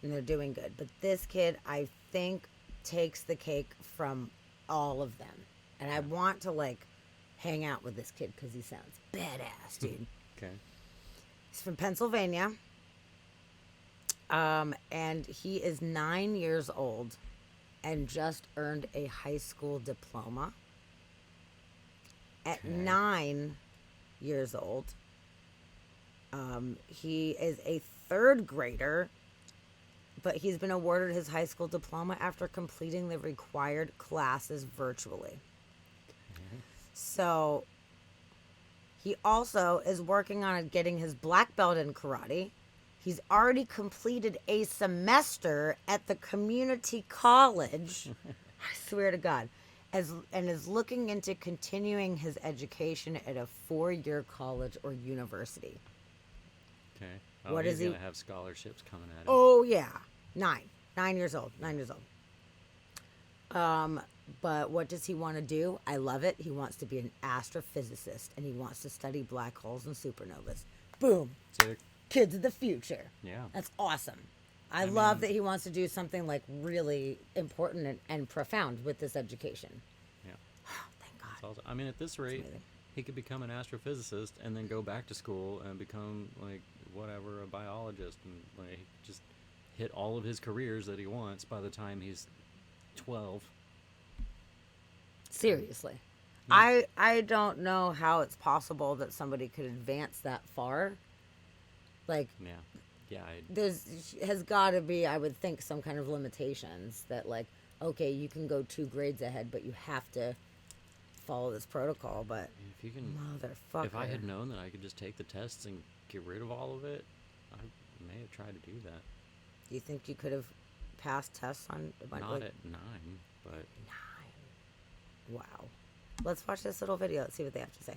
Speaker 1: and they're doing good. But this kid, I think, takes the cake from all of them. And I want to, like, hang out with this kid because he sounds badass, dude.
Speaker 2: Okay.
Speaker 1: He's from Pennsylvania. And he is 9 years old and just earned a high school diploma. At 9 years old, he is a third grader, but he's been awarded his high school diploma after completing the required classes virtually. So he also is working on getting his black belt in karate. He's already completed a semester at the community college. I swear to God. is looking into continuing his education at a 4-year college or university.
Speaker 2: Okay. Oh,
Speaker 1: What
Speaker 2: he's
Speaker 1: is he-
Speaker 2: gonna have scholarships coming at him.
Speaker 1: Oh yeah, 9 years old. 9 years old. But what does he want to do? I love it. He wants to be an astrophysicist, and he wants to study black holes and supernovas. Boom,
Speaker 2: Sick.
Speaker 1: kids of the future.
Speaker 2: Yeah.
Speaker 1: That's awesome. I love that he wants to do something like really important and profound with this education.
Speaker 2: Yeah.
Speaker 1: Thank
Speaker 2: It's
Speaker 1: God.
Speaker 2: awesome. I mean, at this rate,
Speaker 1: amazing.
Speaker 2: he could become an astrophysicist and then go back to school and become like whatever, a biologist, and like just hit all of his careers that he wants by the time he's 12.
Speaker 1: Seriously. I don't know how it's possible that somebody could advance that far. Like,
Speaker 2: Yeah. Yeah.
Speaker 1: there's has got to be, I would think, some kind of limitations that, like, okay, you can go 2 grades ahead, but you have to follow this protocol. But
Speaker 2: If you can,
Speaker 1: motherfucker,
Speaker 2: if I had known that I could just take the tests and get rid of all of it, I may have tried to do that.
Speaker 1: do you think you could have passed tests on?
Speaker 2: Not at 9, but
Speaker 1: 9. Wow. Let's watch this little video. Let's see what they have to say.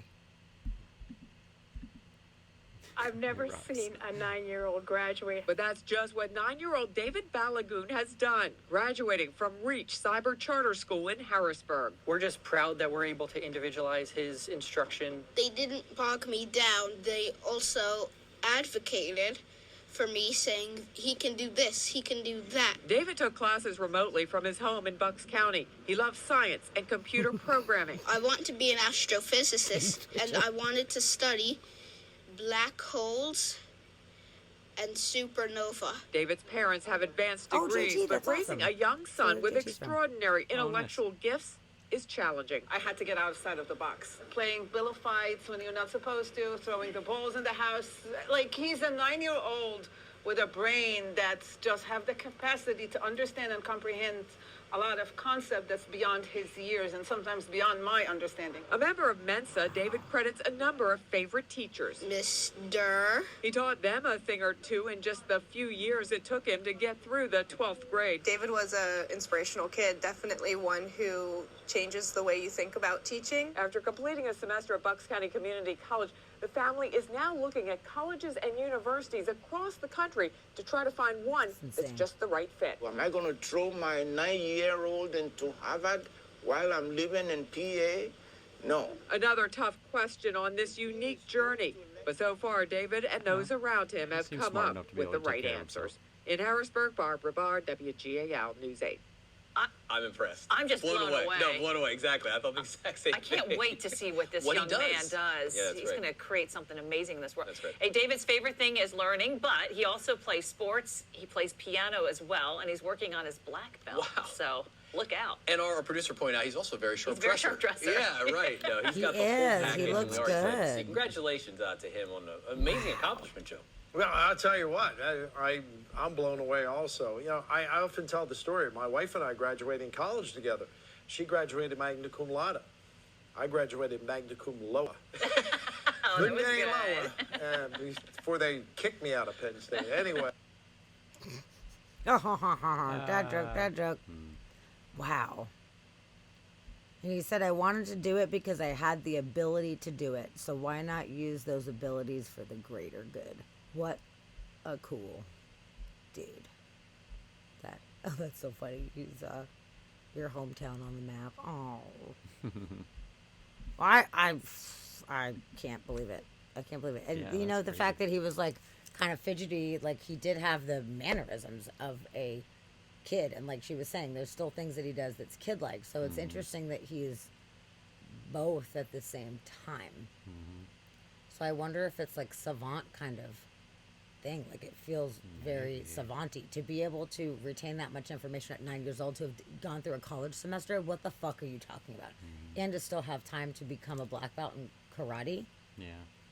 Speaker 10: I've never
Speaker 2: rocks.
Speaker 10: seen a 9-year-old graduate.
Speaker 5: But that's just what 9-year-old David Balagoon has done, graduating from Reach Cyber Charter School in Harrisburg.
Speaker 11: We're just proud that we're able to individualize his instruction.
Speaker 8: They didn't bog me down. They also advocated for me, saying he can do this, he can do that.
Speaker 5: David took classes remotely from his home in Bucks County. He loves science and computer programming.
Speaker 8: I want to be an astrophysicist, and I wanted to study black holes and supernova.
Speaker 5: David's parents have advanced
Speaker 1: Oh,
Speaker 5: degrees,
Speaker 1: JT,
Speaker 5: but
Speaker 1: that's
Speaker 5: raising
Speaker 1: awesome.
Speaker 5: a young son
Speaker 1: Where
Speaker 5: with
Speaker 1: did JT from?
Speaker 5: extraordinary
Speaker 2: nice.
Speaker 5: intellectual gifts is challenging.
Speaker 9: I had to get outside of the box. Playing pillow fights when you're not supposed to, throwing the balls in the house. Like, he's a 9-year-old with a brain that's just have the capacity to understand and comprehend a lot of concept that's beyond his years and sometimes beyond my understanding.
Speaker 5: A member of Mensa, David credits a number of favorite teachers.
Speaker 8: Mr.
Speaker 5: He taught them a thing or two in just the few years it took him to get through the 12th grade.
Speaker 10: David was an inspirational kid, definitely one who changes the way you think about teaching.
Speaker 5: After completing a semester at Bucks County Community College, the family is now looking at colleges and universities across the country to try to find one that's
Speaker 1: insane.
Speaker 5: just the right fit.
Speaker 12: Am I going to throw my 9-year-old into Harvard while I'm living in PA? No.
Speaker 5: Another tough question on this unique journey. But so far, David and those around him have
Speaker 2: seems
Speaker 5: come
Speaker 2: smart
Speaker 5: up
Speaker 2: enough to be
Speaker 5: with the
Speaker 2: able to take
Speaker 5: right
Speaker 2: care of
Speaker 5: answers. In Harrisburg, Barbara Barr, WGAL News 8.
Speaker 13: I'm impressed.
Speaker 4: I'm just blown away.
Speaker 13: No, blown away. Exactly. I thought the exact same
Speaker 4: I can't
Speaker 13: thing.
Speaker 4: wait to see what this
Speaker 13: What he
Speaker 4: young man
Speaker 13: does.
Speaker 4: does.
Speaker 13: Yeah, that's
Speaker 4: He's
Speaker 13: right.
Speaker 4: going to create something amazing in this world.
Speaker 13: That's right.
Speaker 4: Hey, David's favorite thing is learning, but he also plays sports. He plays piano as well, and he's working on his black belt.
Speaker 13: Wow.
Speaker 4: So look out.
Speaker 13: And our producer pointed out he's also a very sharp
Speaker 4: He's a very
Speaker 13: dresser.
Speaker 4: sharp dresser.
Speaker 13: Yeah, right. No, he's
Speaker 1: He
Speaker 13: got the full
Speaker 1: is. He
Speaker 13: package in
Speaker 1: looks
Speaker 13: the art side.
Speaker 1: good.
Speaker 13: See, congratulations to him on an amazing accomplishment, Joe.
Speaker 14: Well, I'll tell you what, I'm blown away also. You know, I often tell the story. My wife and I graduated college together. She graduated magna cum laude. I graduated magna cum laude.
Speaker 4: Oh,
Speaker 14: Couldn't
Speaker 4: that was
Speaker 14: get any
Speaker 4: good.
Speaker 14: lower before they kicked me out of Penn State. Anyway.
Speaker 1: That joke. Wow. And he said, I wanted to do it because I had the ability to do it. So why not use those abilities for the greater good? What a cool dude. That's so funny. He's your hometown on the map. Oh. I can't believe it. I can't believe it. And
Speaker 2: Yeah,
Speaker 1: you know,
Speaker 2: that's
Speaker 1: the
Speaker 2: crazy.
Speaker 1: fact that he was like kind of fidgety, like he did have the mannerisms of a kid, and like she was saying, there's still things that he does that's kid like. So it's interesting that he's both at the same time. So I wonder if it's like savant kind of thing. Like it feels very savanty to be able to retain that much information at 9 years old, to have gone through a college semester. What the fuck are you talking about? And to still have time to become a black belt in karate.
Speaker 2: Yeah.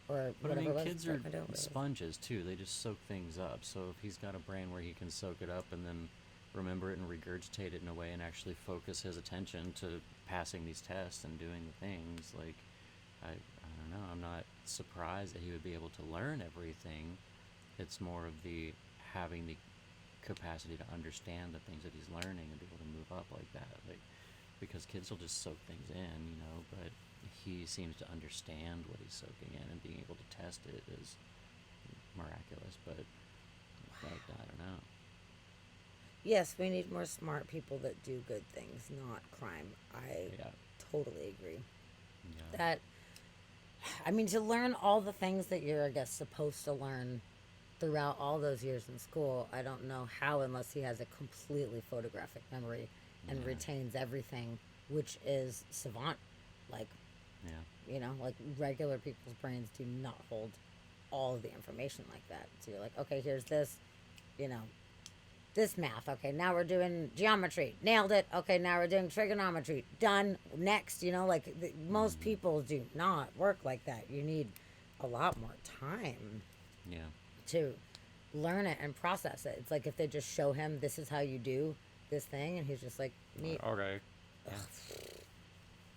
Speaker 1: Or
Speaker 2: But I
Speaker 1: whatever
Speaker 2: mean,
Speaker 1: it was,
Speaker 2: kids are
Speaker 1: taekwondo, whatever.
Speaker 2: sponges too. They just soak things up. So if he's got a brain where he can soak it up and then remember it and regurgitate it in a way and actually focus his attention to passing these tests and doing the things, like, I don't know. I'm not surprised that he would be able to learn everything. It's more of the having the capacity to understand the things that he's learning and be able to move up like that. Like, because kids will just soak things in, you know, but he seems to understand what he's soaking in, and being able to test it is miraculous, but like, I don't know.
Speaker 1: Yes, we need more smart people that do good things, not crime. I totally agree.
Speaker 2: Yeah.
Speaker 1: That, I mean, to learn all the things that you're, I guess, supposed to learn throughout all those years in school, I don't know how, unless he has a completely photographic memory and retains everything, which is savant. Like, you know, like regular people's brains do not hold all of the information like that. So you're like, okay, here's this, you know, this math. Okay, now we're doing geometry. Nailed it. Okay, now we're doing trigonometry. Done. Next, you know, like most people do not work like that. You need a lot more time to learn it and process it. It's like if they just show him, this is how you do this thing, and he's just like, neat.
Speaker 2: Okay.
Speaker 1: Ugh.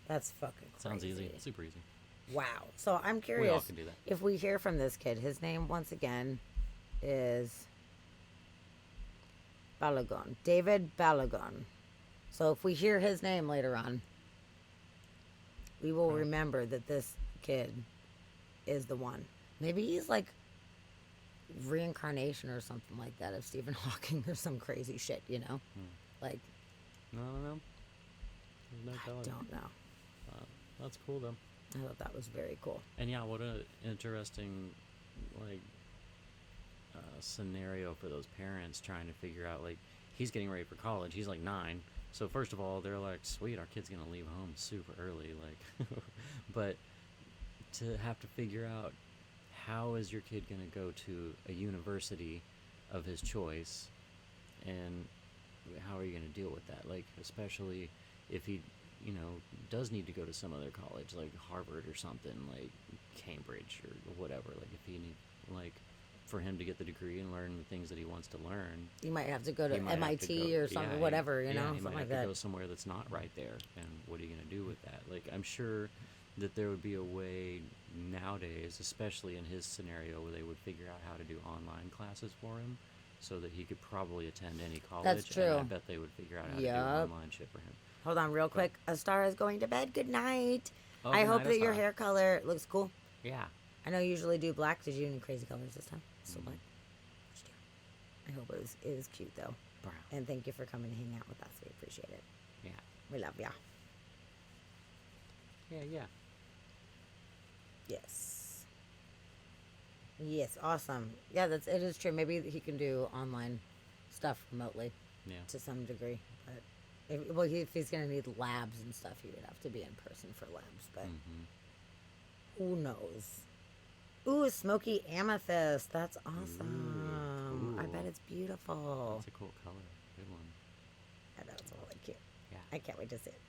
Speaker 1: That's fucking crazy.
Speaker 2: Sounds easy. Super easy.
Speaker 1: Wow. So I'm curious
Speaker 2: We all can do that.
Speaker 1: if we hear from this kid. His name, once again, is Balogun. David Balogun. So if we hear his name later on, we will remember that this kid is the one. Maybe he's like reincarnation or something like that of Stephen Hawking or some crazy shit, you know? Like,
Speaker 2: I don't know.
Speaker 1: I don't know.
Speaker 2: That's cool though.
Speaker 1: I thought that was very cool.
Speaker 2: And yeah, what an interesting, like, scenario for those parents trying to figure out, like, he's getting ready for college. He's like 9. So first of all, they're like, sweet, our kid's gonna leave home super early, like, but to have to figure out how is your kid gonna go to a university of his choice, and how are you gonna deal with that? Like, especially if he, you know, does need to go to some other college, like Harvard or something, like Cambridge or whatever. Like, if he need, like, for him to get the degree and learn the things that he wants to learn,
Speaker 1: You might have to go to
Speaker 2: he might have
Speaker 1: MIT
Speaker 2: to go-
Speaker 1: or something,
Speaker 2: yeah,
Speaker 1: whatever, you know,
Speaker 2: he
Speaker 1: something
Speaker 2: might
Speaker 1: like
Speaker 2: have
Speaker 1: that.
Speaker 2: to go somewhere that's not right there. And what are you gonna do with that? Like, I'm sure that there would be a way nowadays, especially in his scenario, where they would figure out how to do online classes for him, so that he could probably attend any college.
Speaker 1: That's
Speaker 2: And I
Speaker 1: true.
Speaker 2: bet they would figure out how to do
Speaker 1: Yup.
Speaker 2: online shit for him.
Speaker 1: Hold on real quick. Astar is going to bed. Good night.
Speaker 2: Oh,
Speaker 1: I
Speaker 2: good
Speaker 1: hope
Speaker 2: night,
Speaker 1: that your
Speaker 2: Astar.
Speaker 1: hair color looks cool.
Speaker 2: Yeah.
Speaker 1: I know you usually do black. Did you do any crazy colors this time? Still black? What'd you do? I hope it was cute though.
Speaker 2: Brown.
Speaker 1: And thank you for coming to hang out with us. We appreciate it.
Speaker 2: Yeah.
Speaker 1: We love ya.
Speaker 2: Yeah.
Speaker 1: Yes. Yes, awesome. Yeah, it is true. Maybe he can do online stuff remotely
Speaker 2: Yeah.
Speaker 1: to some degree. But if he's going to need labs and stuff, he would have to be in person for labs. But who knows? Ooh, smoky amethyst. That's awesome. I bet
Speaker 2: Ooh.
Speaker 1: it's beautiful.
Speaker 2: That's a cool color. Good one.
Speaker 1: I know it's really cute.
Speaker 2: Yeah.
Speaker 1: I can't wait to see it.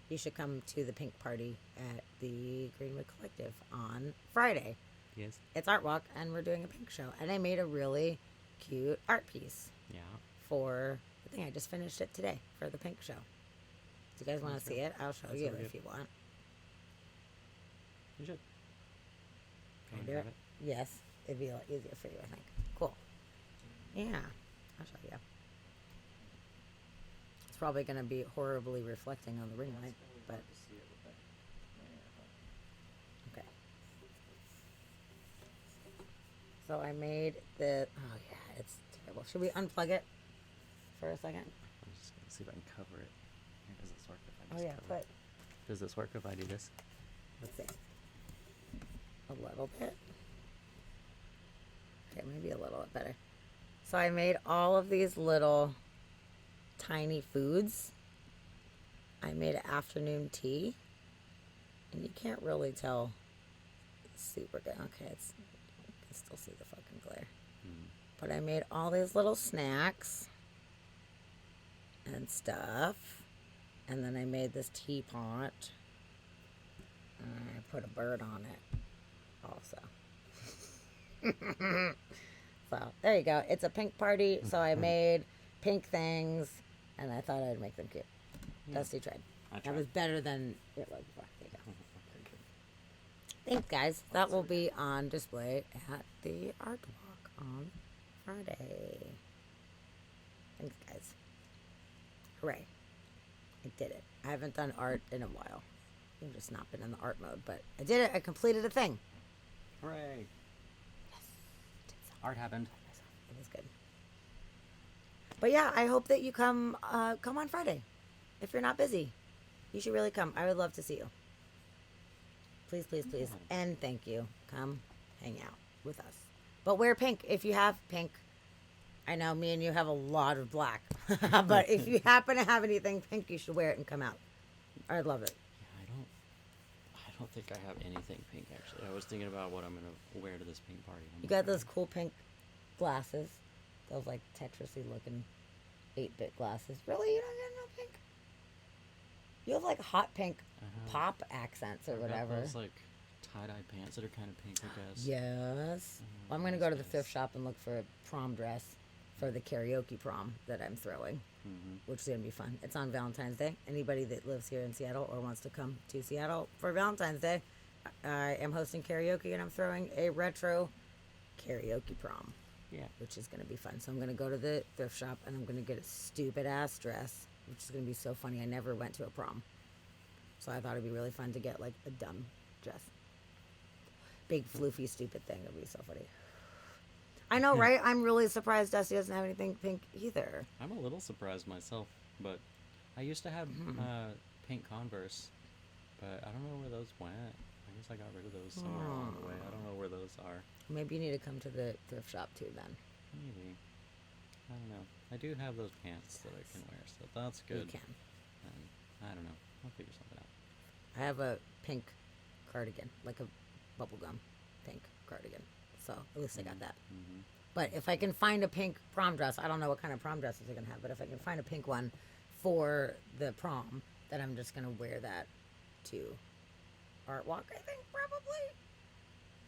Speaker 1: You should come to the pink party at the Greenwood Collective on Friday.
Speaker 2: Yes.
Speaker 1: It's Art Walk, and we're doing a pink show. And I made a really cute art piece
Speaker 2: Yeah.
Speaker 1: for the thing. I just finished it today for the pink show. Do you guys want to see it? I'll show
Speaker 2: That's
Speaker 1: you
Speaker 2: really
Speaker 1: if
Speaker 2: good.
Speaker 1: you want.
Speaker 2: You should.
Speaker 1: Can I
Speaker 2: Wanna
Speaker 1: do
Speaker 2: grab
Speaker 1: it? Yes. It'd be a lot easier for you, I think. Cool. Yeah. I'll show you. It's probably going to be horribly reflecting on the ring light, but... Okay. So I made the... Oh, yeah, it's terrible. Should we unplug it for a second?
Speaker 2: I'm just gonna see if I can cover it. Here, does this work if I
Speaker 1: Oh,
Speaker 2: just
Speaker 1: yeah,
Speaker 2: cover it? Does this work if I do this?
Speaker 1: Let's see. A little bit. Okay, maybe a little bit better. So I made all of these little tiny foods. I made an afternoon tea. And you can't really tell. It's super good. Okay, you can still see the fucking glare. But I made all these little snacks and stuff. And then I made this teapot. I put a bird on it also. So there you go. It's a pink party. So I made pink things and I thought I'd make them cute. Dusty tried. That was better than it was before. There you go. Thanks, guys. That will be on display at the Art Walk on Friday. Thanks, guys. Hooray. I did it. I haven't done art in a while. I've just not been in the art mode, but I did it. I completed a thing.
Speaker 2: Hooray! Art happened.
Speaker 1: It was good. But yeah, I hope that you come on Friday. If you're not busy, you should really come. I would love to see you. Please, please, please. And thank you. Come hang out with us. But wear pink if you have pink. I know me and you have a lot of black. But if you happen to have anything pink, you should wear it and come out. I'd love it.
Speaker 2: Yeah, I don't think I have anything pink, actually. I was thinking about what I'm going to wear to this pink party.
Speaker 1: You got those cool pink glasses. Those like Tetrisy looking 8-bit glasses. Really? You don't get no pink? You have like hot pink pop accents or
Speaker 2: I've got
Speaker 1: whatever.
Speaker 2: those like tie-dye pants that are kind of pink, I guess.
Speaker 1: Yes. Well, I'm going to go to the thrift shop and look for a prom dress for the karaoke prom that I'm throwing, which is going to be fun. It's on Valentine's Day. Anybody that lives here in Seattle or wants to come to Seattle for Valentine's Day, I am hosting karaoke and I'm throwing a retro karaoke prom.
Speaker 2: Yeah.
Speaker 1: Which is going to be fun. So I'm going to go to the thrift shop and I'm going to get a stupid ass dress, which is going to be so funny. I never went to a prom. So I thought it'd be really fun to get like a dumb dress. Big floofy stupid thing. It'd be so funny. I know, right? I'm really surprised Dusty doesn't have anything pink either.
Speaker 2: I'm a little surprised myself, but I used to have pink Converse, but I don't know where those went. I guess I got rid of those somewhere along the way. I don't know where those are.
Speaker 1: Maybe you need to come to the thrift shop too then.
Speaker 2: Maybe. I don't know. I do have those pants that I can wear, so that's good.
Speaker 1: You can.
Speaker 2: And I don't know. I'll figure something out.
Speaker 1: I have a pink cardigan, like a bubblegum pink cardigan. So at least I got that. But if I can find a pink prom dress, I don't know what kind of prom dresses they're going to have, but if I can find a pink one for the prom, then I'm just going to wear that to Art Walk, I think, probably.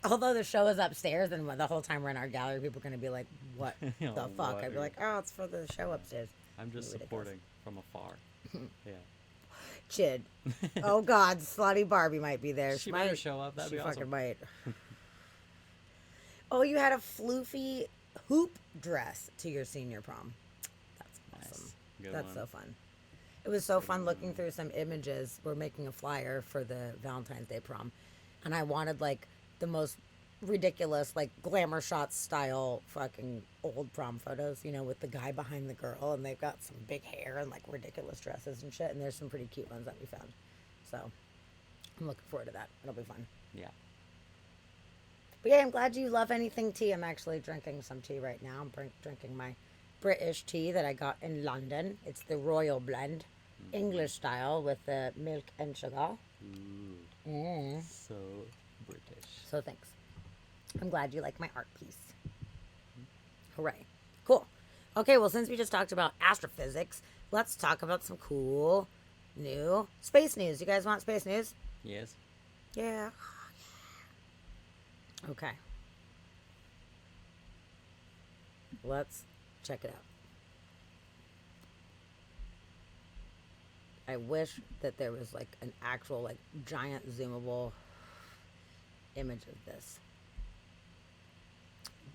Speaker 1: Although the show is upstairs and the whole time we're in our gallery, people are going to be like, what the fuck?
Speaker 2: What
Speaker 1: I'd be like, oh, it's for the show upstairs.
Speaker 2: I'm just supporting from afar. Yeah.
Speaker 1: Chid. Oh, God, Slutty Barbie might be there.
Speaker 2: She better show up. That'd
Speaker 1: she
Speaker 2: be
Speaker 1: fucking
Speaker 2: awesome.
Speaker 1: might. Oh, you had a floofy hoop dress to your senior prom. That's awesome.
Speaker 2: Good
Speaker 1: That's
Speaker 2: one.
Speaker 1: so fun. It was so fun looking through some images. We're making a flyer for the Valentine's Day prom. And I wanted, like, the most ridiculous, like, glamour shots style fucking old prom photos, you know, with the guy behind the girl. And they've got some big hair and, like, ridiculous dresses and shit. And there's some pretty cute ones that we found. So I'm looking forward to that. It'll be fun.
Speaker 2: Yeah.
Speaker 1: But yeah, I'm glad you love anything tea. I'm actually drinking some tea right now. I'm drinking my British tea that I got in London. It's the Royal Blend, English style with the milk and sugar.
Speaker 2: So British.
Speaker 1: So thanks. I'm glad you like my art piece. Hooray. Cool. Okay, well, since we just talked about astrophysics, let's talk about some cool new space news. You guys want space news?
Speaker 2: Yes.
Speaker 1: Yeah. Okay. Let's check it out. I wish that there was like an actual like giant zoomable image of this.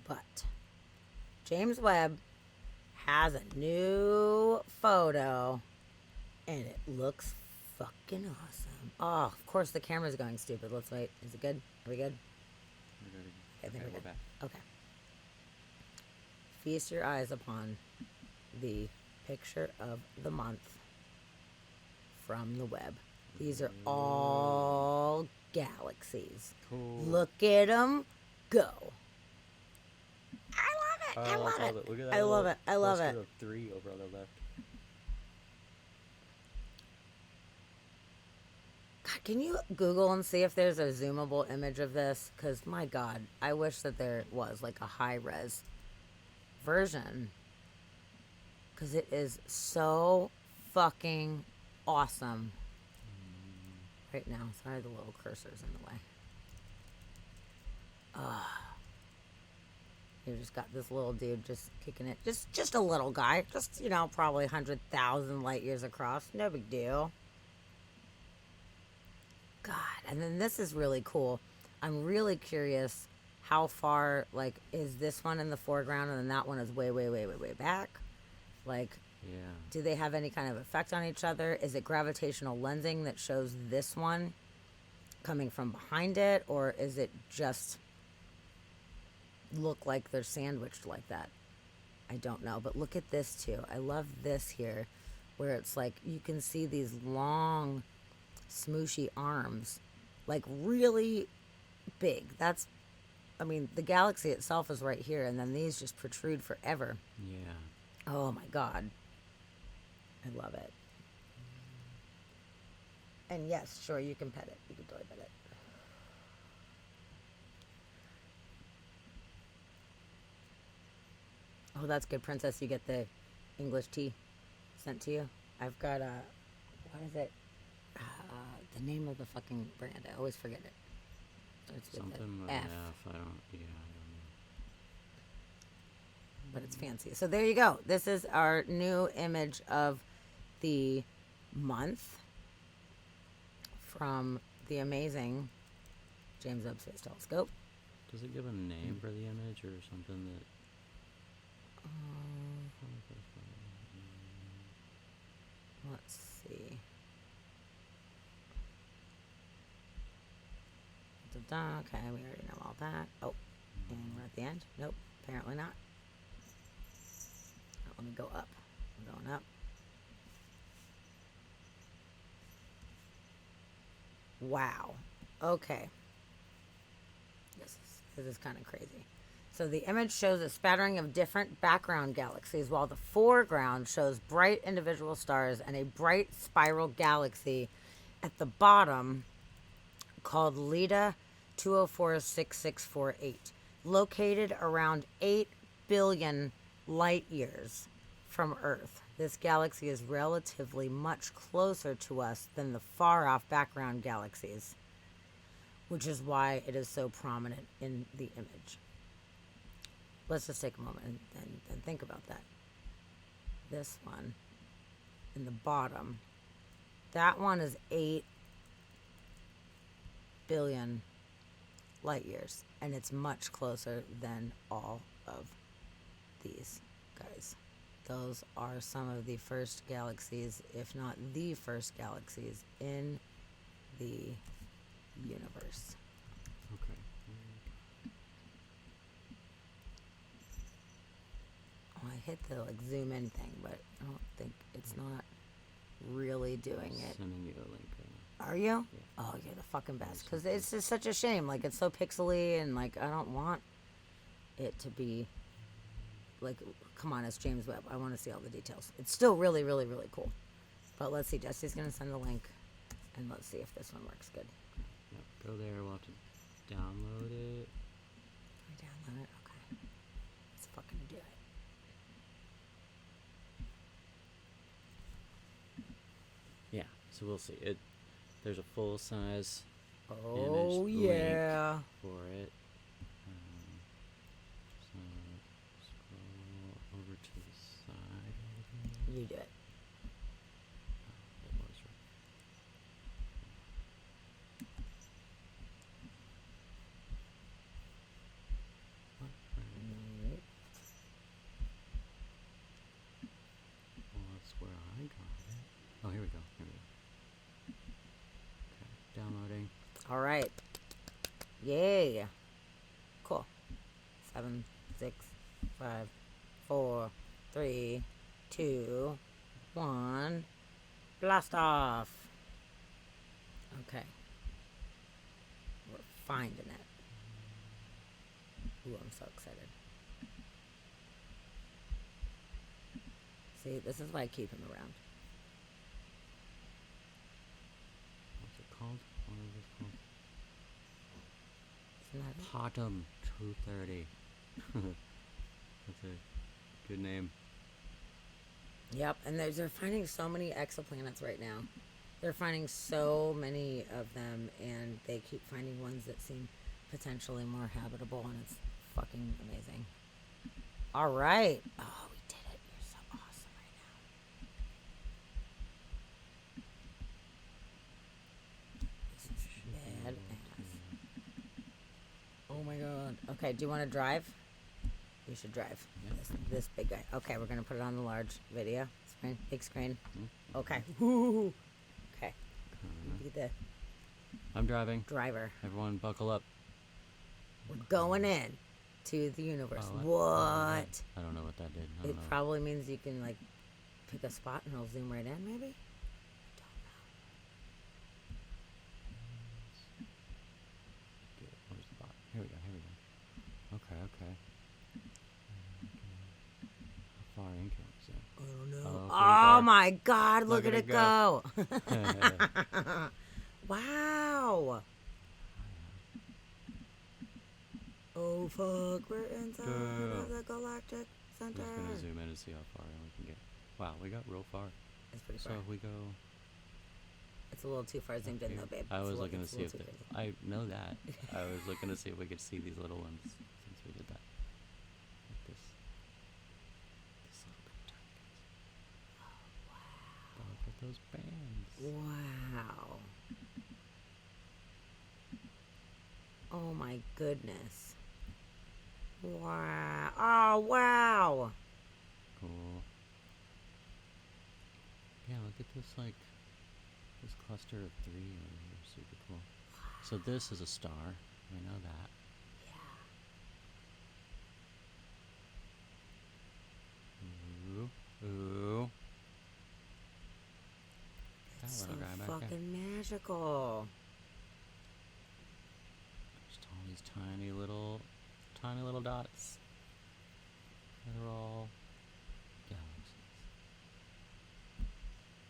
Speaker 1: But James Webb has a new photo and it looks fucking awesome. Oh, of course the camera's going stupid. Let's wait. Is it good? Are we good? I think we're back. Okay. Feast your eyes upon the picture of the month from the web. These are all galaxies.
Speaker 2: Cool.
Speaker 1: Look at them go. I love it. I love it.
Speaker 2: Look at that.
Speaker 1: I love it. I love it.
Speaker 2: cluster of 3 over on the left.
Speaker 1: God, can you Google and see if there's a zoomable image of this? Because, my God, I wish that there was, like, a high-res version. Because it is so fucking awesome right now. Sorry, the little cursor's in the way. You just got this little dude just kicking it. Just a little guy. Just, you know, probably 100,000 light years across. No big deal. God, and then this is really cool. I'm really curious how far, like, is this one in the foreground and then that one is way, way, way, way, way back? Like,
Speaker 2: Yeah.
Speaker 1: Do they have any kind of effect on each other? Is it gravitational lensing that shows this one coming from behind it, or is it just look like they're sandwiched like that? I don't know, but look at this too. I love this here, where it's like you can see these long, smooshy arms, like really big. That's, I mean, the galaxy itself is right here, and then these just protrude forever.
Speaker 2: Yeah.
Speaker 1: Oh my God. I love it. And yes, sure, you can pet it. You can totally pet it. Oh, that's good, Princess. You get the English tea sent to you. I've got what is it? The name of the fucking brand. I always forget it. Starts with
Speaker 2: Something with
Speaker 1: an
Speaker 2: an
Speaker 1: F.
Speaker 2: F. I don't. Yeah, I don't know.
Speaker 1: But it's fancy. So there you go. This is our new image of the month from the amazing James Webb Space Telescope.
Speaker 2: Does it give a name for the image or something that?
Speaker 1: Let's see. Okay, we already know all that. Oh, and we're at the end. Nope, apparently not. Oh, let me go up. I'm going up. Wow. Okay. This is kind of crazy. So the image shows a spattering of different background galaxies, while the foreground shows bright individual stars and a bright spiral galaxy at the bottom called LIDA 2046648, located around 8 billion light years from Earth. This galaxy is relatively much closer to us than the far-off background galaxies, which is why it is so prominent in the image. Let's just take a moment and think about that. This one in the bottom, that one is 8 billion light years, and it's much closer than all of these guys. Those are some of the first galaxies, if not the first galaxies in the universe.
Speaker 2: Okay.
Speaker 1: Oh, I hit the like zoom in thing, but I don't think it's not really doing it.
Speaker 2: Sending you a link.
Speaker 1: Are you? Yeah. Oh, you're the fucking best. Because it's just such a shame. Like, it's so pixely, and like I don't want it to be like, come on, it's James Webb. I want to see all the details. It's still really, really, really cool. But let's see. Jesse's gonna send the link, and let's see if this one works good.
Speaker 2: Yep. Go there. We'll have to download it.
Speaker 1: Download it. Okay. Let's fucking do it.
Speaker 2: Yeah. So we'll see it. There's a full size
Speaker 1: Oh
Speaker 2: image
Speaker 1: yeah.
Speaker 2: link for it. So scroll over to the side.
Speaker 1: You do it.
Speaker 2: It was right. Well, that's where I got it. Oh, here we go. Here we go. Okay, downloading.
Speaker 1: All right. Yay. Cool. 7, 6, 5, 4, 3, 2, 1. Blast off. Okay. We're finding it. Ooh, I'm so excited. See, this is why I keep him around.
Speaker 2: What's it called? What is it called?
Speaker 1: Isn't that it?
Speaker 2: Potum 230. That's a good name.
Speaker 1: Yep, and they're finding so many exoplanets right now. They're finding so many of them, and they keep finding ones that seem potentially more habitable, and it's fucking amazing. All right. Oh, we did it. You're so awesome right now. This is badass. Oh my god. Okay, do you want to drive? You should drive.
Speaker 2: Yeah.
Speaker 1: This big guy. Okay, we're going to put it on the large video. It's screen. Big screen.
Speaker 2: Mm-hmm.
Speaker 1: Okay. Woo. Okay. You be the
Speaker 2: I'm driving.
Speaker 1: driver.
Speaker 2: Everyone, buckle up.
Speaker 1: We're going in to the universe.
Speaker 2: Oh,
Speaker 1: What?
Speaker 2: I don't know what that did. I
Speaker 1: It
Speaker 2: don't know.
Speaker 1: probably means you can like pick a spot and it'll zoom right in. Maybe.
Speaker 2: Where's the bot? Here we go. Here we go. Okay. How far in can we zoom?
Speaker 1: I don't know.
Speaker 2: Oh, pretty
Speaker 1: Oh
Speaker 2: far.
Speaker 1: my God! Look,
Speaker 2: Look
Speaker 1: at
Speaker 2: at
Speaker 1: it
Speaker 2: it
Speaker 1: go. Wow. Oh fuck! We're inside of the galactic
Speaker 2: I'm
Speaker 1: center.
Speaker 2: just gonna zoom in and see how far we can get. Wow, we got real far.
Speaker 1: It's pretty
Speaker 2: So
Speaker 1: far.
Speaker 2: if we go.
Speaker 1: It's a little too far zoomed in
Speaker 2: here.
Speaker 1: though, babe.
Speaker 2: I
Speaker 1: It's a
Speaker 2: was
Speaker 1: little-
Speaker 2: looking to
Speaker 1: it's a
Speaker 2: see if
Speaker 1: little
Speaker 2: the,
Speaker 1: too crazy.
Speaker 2: I know that. I was looking to see if we could see these little ones since we did that. Like this. This little bit of tiny. But look at those bands.
Speaker 1: Wow. Oh my goodness. Wow. Oh wow.
Speaker 2: Cool. Yeah, look at this like this cluster of 3 over here. Super cool. So this is a star. We know that. Yeah. Ooh. Ooh. That
Speaker 1: It's so
Speaker 2: little guy back there.
Speaker 1: fucking magical.
Speaker 2: Just all these tiny little dots. They're all galaxies.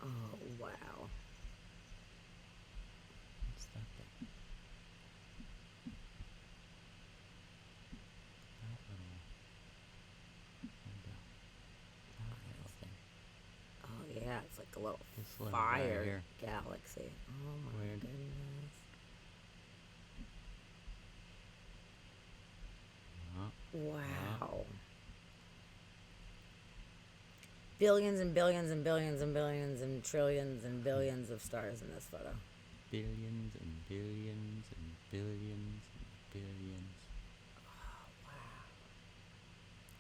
Speaker 1: Oh wow.
Speaker 2: What's that thing? That little. There we go. That little thing.
Speaker 1: Oh yeah, it's like a little
Speaker 2: This little guy
Speaker 1: fire
Speaker 2: here.
Speaker 1: galaxy. Oh my
Speaker 2: Weird.
Speaker 1: goodness. Wow. Billions and billions and billions and billions and trillions and billions of stars in this photo.
Speaker 2: Billions and billions and billions and billions.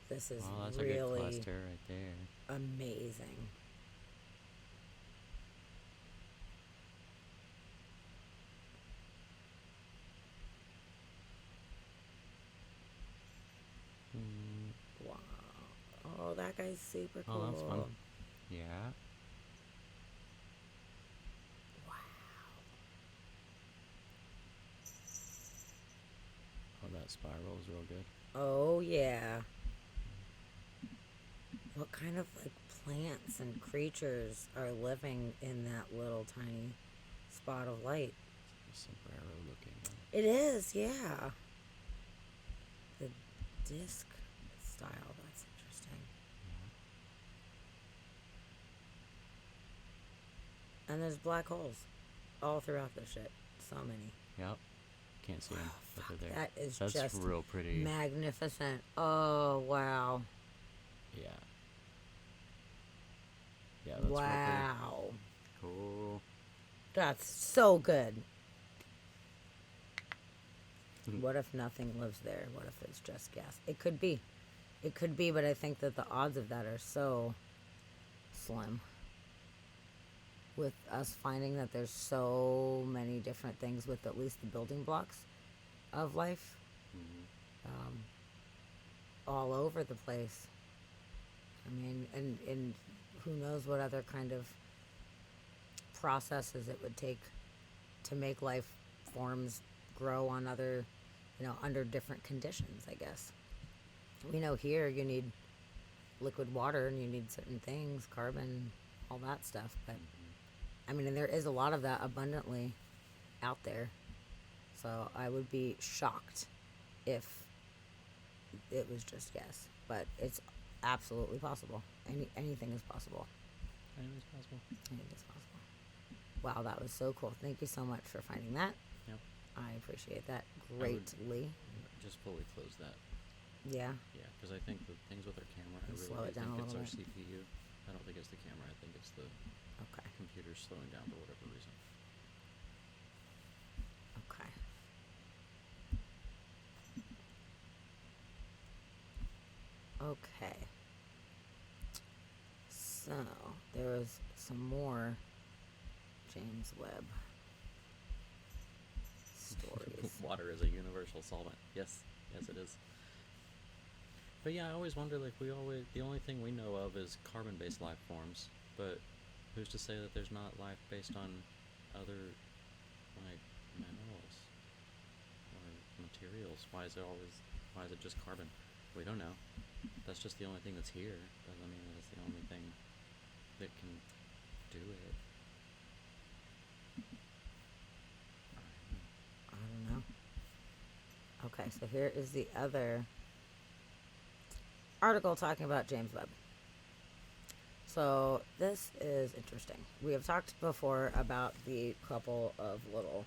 Speaker 1: This is
Speaker 2: Oh, that's a good
Speaker 1: really
Speaker 2: cluster right there.
Speaker 1: amazing.
Speaker 2: Mm,
Speaker 1: Wow. Oh, that guy's super cool.
Speaker 2: oh, that's fun. Yeah. Oh, that spiral is real good.
Speaker 1: Oh yeah. What kind of like plants and creatures are living in that little tiny spot of light?
Speaker 2: Sombrero looking.
Speaker 1: It is, yeah. The disc style, that's interesting. And there's black holes all throughout this shit. So many.
Speaker 2: Yep. Can't see them, but they're there.
Speaker 1: That is
Speaker 2: That's
Speaker 1: just
Speaker 2: real pretty.
Speaker 1: magnificent. Oh wow.
Speaker 2: Yeah. Yeah, that's real
Speaker 1: Wow.
Speaker 2: pretty. Cool.
Speaker 1: That's so good. What if nothing lives there? What if it's just gas? It could be. It could be, but I think that the odds of that are so slim. With us finding that there's so many different things with at least the building blocks of life all over the place. I mean, and who knows what other kind of processes it would take to make life forms grow on other, under different conditions, I guess. We know here you need liquid water and you need certain things, carbon, all that stuff, but I mean, and there is a lot of that abundantly out there. So I would be shocked if it was just yes, but it's absolutely possible. Anything is possible.
Speaker 2: Anything's possible.
Speaker 1: Anything is possible. Wow, that was so cool. Thank you so much for finding that.
Speaker 2: Yep.
Speaker 1: I appreciate that
Speaker 2: I would
Speaker 1: greatly.
Speaker 2: just fully close that.
Speaker 1: Yeah.
Speaker 2: Yeah, because I think the things with our camera, I
Speaker 1: And
Speaker 2: really
Speaker 1: slow
Speaker 2: do
Speaker 1: it down
Speaker 2: think
Speaker 1: a
Speaker 2: it's our
Speaker 1: little
Speaker 2: CPU. I don't think it's the camera. I think it's the computer slowing down for whatever reason.
Speaker 1: Okay. Okay. So there was some more James Webb stories.
Speaker 2: Water is a universal solvent. Yes, yes, it is. But yeah, I always wonder, like, the only thing we know of is carbon-based life forms, but who's to say that there's not life based on other, like, minerals or materials? Why is it just carbon? We don't know. That's just the only thing that's here. Doesn't mean that it's the only thing that can do it.
Speaker 1: I don't know. Okay, so here is the other article talking about James Webb. So this is interesting. We have talked before about the couple of little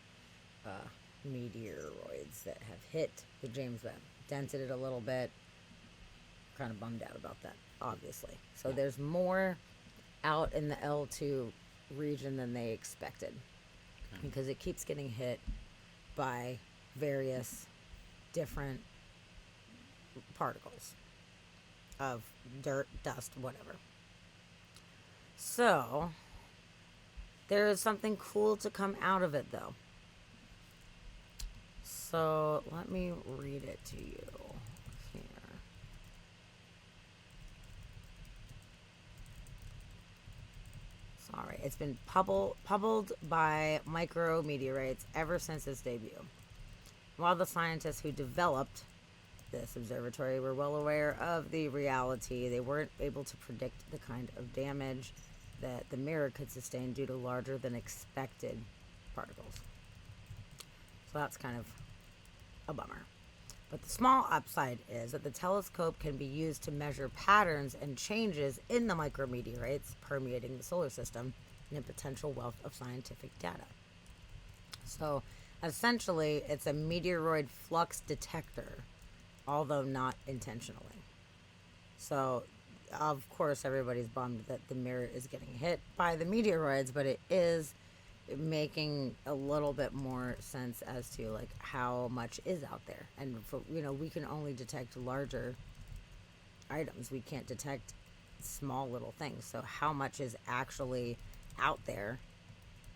Speaker 1: meteoroids that have hit the James Webb, dented it a little bit. Kind of bummed out about that, obviously. So there's more out in the L2 region than they expected, because it keeps getting hit by various different particles of dirt, dust, whatever. So there is something cool to come out of it, though. So let me read it to you here. Sorry, it's been pummeled by micrometeorites ever since its debut. While the scientists who developed this observatory were well aware of the reality, they weren't able to predict the kind of damage that the mirror could sustain due to larger than expected particles. So that's kind of a bummer. But the small upside is that the telescope can be used to measure patterns and changes in the micrometeorites permeating the solar system in a potential wealth of scientific data. So essentially, it's a meteoroid flux detector, although not intentionally. So, of course, everybody's bummed that the mirror is getting hit by the meteoroids, but it is making a little bit more sense as to like how much is out there. And for, we can only detect larger items. We can't detect small little things. So how much is actually out there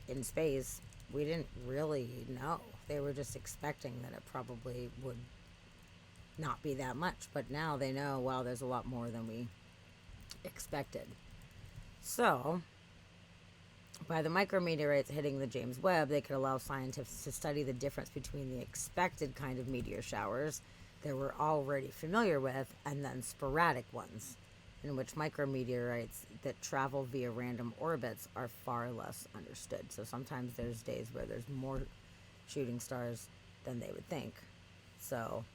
Speaker 1: in space? We didn't really know. They were just expecting that it probably would not be that much, but now they know, wow, there's a lot more than we expected. So by the micrometeorites hitting the James Webb, they could allow scientists to study the difference between the expected kind of meteor showers that we're already familiar with and then sporadic ones, in which micrometeorites that travel via random orbits are far less understood. So sometimes there's days where there's more shooting stars than they would think. So,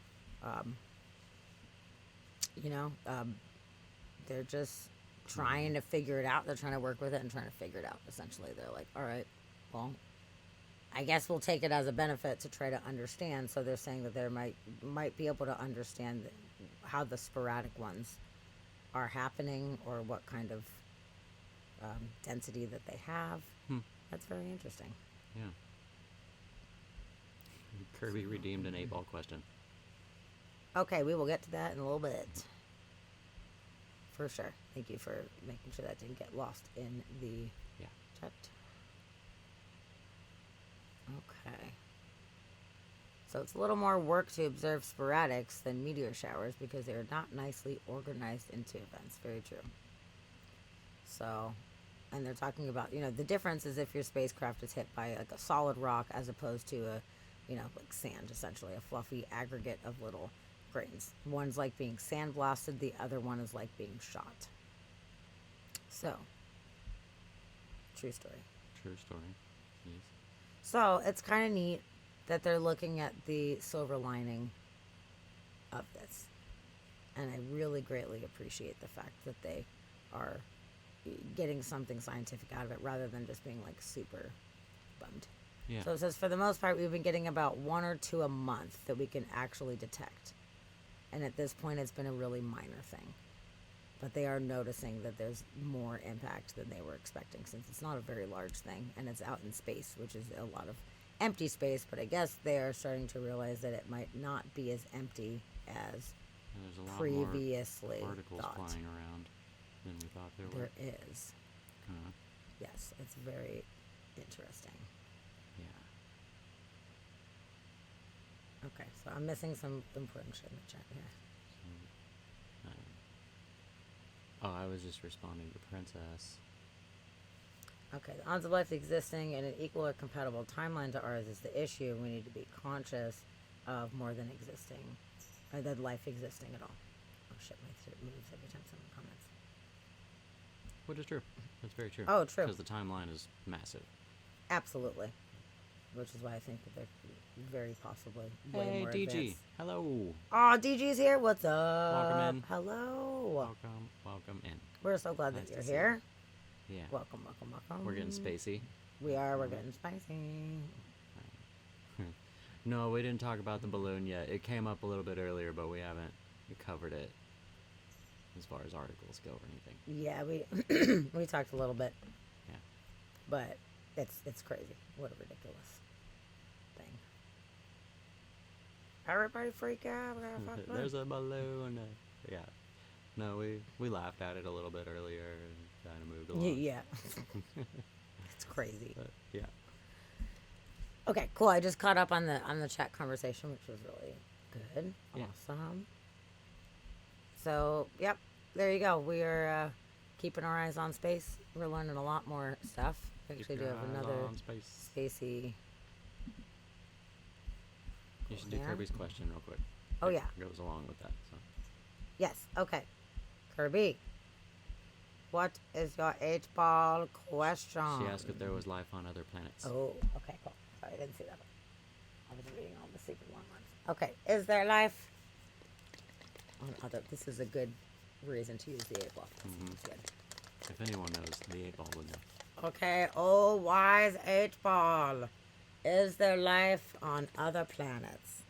Speaker 1: they're just trying to figure it out. They're trying to work with it and trying to figure it out. Essentially, they're like, all right, well, I guess we'll take it as a benefit to try to understand. So they're saying that they might be able to understand how the sporadic ones are happening or what kind of density that they have. That's very interesting.
Speaker 2: Yeah. Kirby redeemed an 8-ball question.
Speaker 1: Okay, we will get to that in a little bit. For sure. Thank you for making sure that didn't get lost in the chat. Okay. So it's a little more work to observe sporadics than meteor showers because they are not nicely organized into events. Very true. So, and they're talking about, the difference is if your spacecraft is hit by like a solid rock as opposed to a, like sand, essentially, a fluffy aggregate of little grains. One's like being sandblasted, the other one is like being shot. So, true story.
Speaker 2: True story. Yes.
Speaker 1: So, it's kind of neat that they're looking at the silver lining of this. And I really greatly appreciate the fact that they are getting something scientific out of it rather than just being like super bummed.
Speaker 2: Yeah.
Speaker 1: So it says for the most part we've been getting about 1 or 2 a month that we can actually detect. And at this point it's been a really minor thing. But they are noticing that there's more impact than they were expecting since it's not a very large thing and it's out in space, which is a lot of empty space, but I guess they are starting to realize that it might not be as empty as
Speaker 2: there's a lot
Speaker 1: previously
Speaker 2: more particles
Speaker 1: thought.
Speaker 2: flying around than we thought there were.
Speaker 1: There is. Yes, it's very interesting.
Speaker 2: Yeah.
Speaker 1: Okay, so I'm missing some important shit in the chat here.
Speaker 2: Oh, I was just responding to Princess.
Speaker 1: Okay, the odds of life existing in an equal or compatible timeline to ours is the issue. We need to be conscious of more than existing, or than life existing at all. Oh shit, my shit moves every time someone comments.
Speaker 2: Which is true. That's very true.
Speaker 1: Oh, true.
Speaker 2: Because the timeline is massive.
Speaker 1: Absolutely. Which is why I think that they're very possibly way
Speaker 2: Hey,
Speaker 1: more
Speaker 2: DG.
Speaker 1: advanced.
Speaker 2: Hello.
Speaker 1: Oh, DG's here. What's up?
Speaker 2: Welcome in.
Speaker 1: Hello.
Speaker 2: Welcome in.
Speaker 1: We're so glad
Speaker 2: Nice
Speaker 1: that you're
Speaker 2: to see
Speaker 1: here.
Speaker 2: Yeah.
Speaker 1: Welcome.
Speaker 2: We're getting spacey.
Speaker 1: We are. We're getting spicy.
Speaker 2: No, we didn't talk about the balloon yet. It came up a little bit earlier, but we haven't covered it as far as articles go or anything.
Speaker 1: Yeah, we talked a little bit.
Speaker 2: Yeah.
Speaker 1: But it's crazy. What a ridiculous thing. Everybody freak out. We're gonna fuck
Speaker 2: There's a balloon. Yeah. No, we laughed at it a little bit earlier and kind of moved along.
Speaker 1: Yeah. It's crazy.
Speaker 2: But, yeah.
Speaker 1: Okay, cool. I just caught up on the chat conversation, which was really good.
Speaker 2: Yeah.
Speaker 1: Awesome. So, yep, there you go. We are keeping our eyes on space. We're learning a lot more stuff. We actually do
Speaker 2: your
Speaker 1: have
Speaker 2: eyes
Speaker 1: another
Speaker 2: on space.
Speaker 1: spacey.
Speaker 2: You should do
Speaker 1: Yeah.
Speaker 2: Kirby's question real quick.
Speaker 1: Oh,
Speaker 2: It
Speaker 1: yeah.
Speaker 2: goes along with that. So.
Speaker 1: Yes, okay. Kirby, what is your 8-ball question?
Speaker 2: She asked if there was life on other planets.
Speaker 1: Oh, okay, cool. Sorry, I didn't see that. I was reading all the secret long ones. Okay, is there life on other? This is a good reason to use the 8-ball. That's good.
Speaker 2: If anyone knows, the 8-ball would know.
Speaker 1: Okay, oh, wise 8-ball. Is there life on other planets?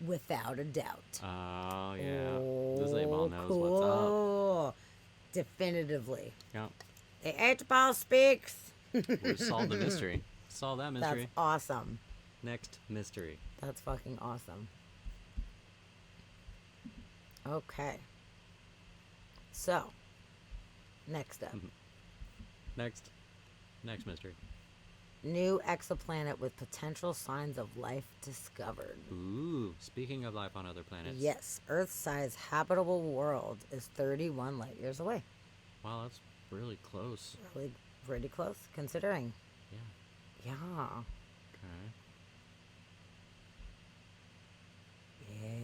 Speaker 1: Without a doubt.
Speaker 2: Oh, yeah. This 8-ball knows
Speaker 1: cool.
Speaker 2: what's up.
Speaker 1: Definitively.
Speaker 2: Yep.
Speaker 1: The 8-ball speaks.
Speaker 2: We solved the mystery. Solved that mystery.
Speaker 1: That's awesome.
Speaker 2: Next mystery.
Speaker 1: That's fucking awesome. Okay. So, next up.
Speaker 2: Next mystery.
Speaker 1: New exoplanet with potential signs of life discovered.
Speaker 2: Ooh, speaking of life on other planets.
Speaker 1: Yes, Earth-sized habitable world is 31 light years away.
Speaker 2: Wow, that's really close.
Speaker 1: Really pretty close, considering.
Speaker 2: Yeah.
Speaker 1: Yeah.
Speaker 2: Okay.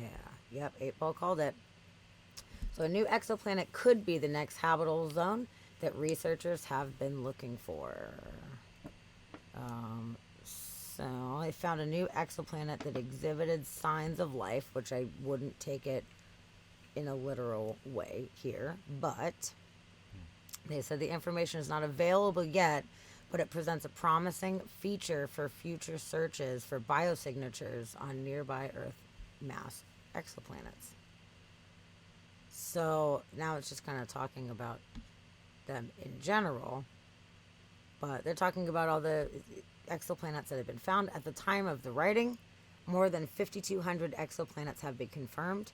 Speaker 1: Yeah. Yep, 8-ball called it. So a new exoplanet could be the next habitable zone that researchers have been looking for. So they found a new exoplanet that exhibited signs of life, which I wouldn't take it in a literal way here, but they said the information is not available yet, but it presents a promising feature for future searches for biosignatures on nearby Earth mass exoplanets. So now it's just kind of talking about them in general, but they're talking about all the exoplanets that have been found. At the time of the writing, more than 5,200 exoplanets have been confirmed,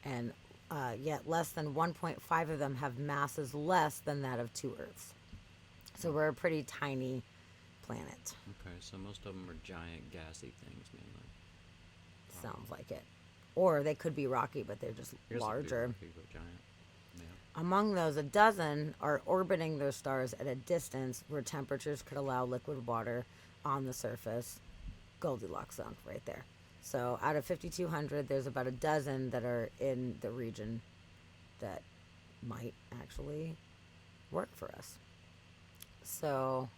Speaker 1: and yet less than 1.5 of them have masses less than that of 2 Earths. So we're a pretty tiny planet.
Speaker 2: Okay, so most of them are giant gassy things mainly.
Speaker 1: Sounds like it. Or they could be rocky, but they're just
Speaker 2: Here's
Speaker 1: larger.
Speaker 2: Rocky, but giant. Yeah.
Speaker 1: Among those, a dozen are orbiting their stars at a distance where temperatures could allow liquid water on the surface. Goldilocks zone right there. So out of 5,200, there's about a dozen that are in the region that might actually work for us. So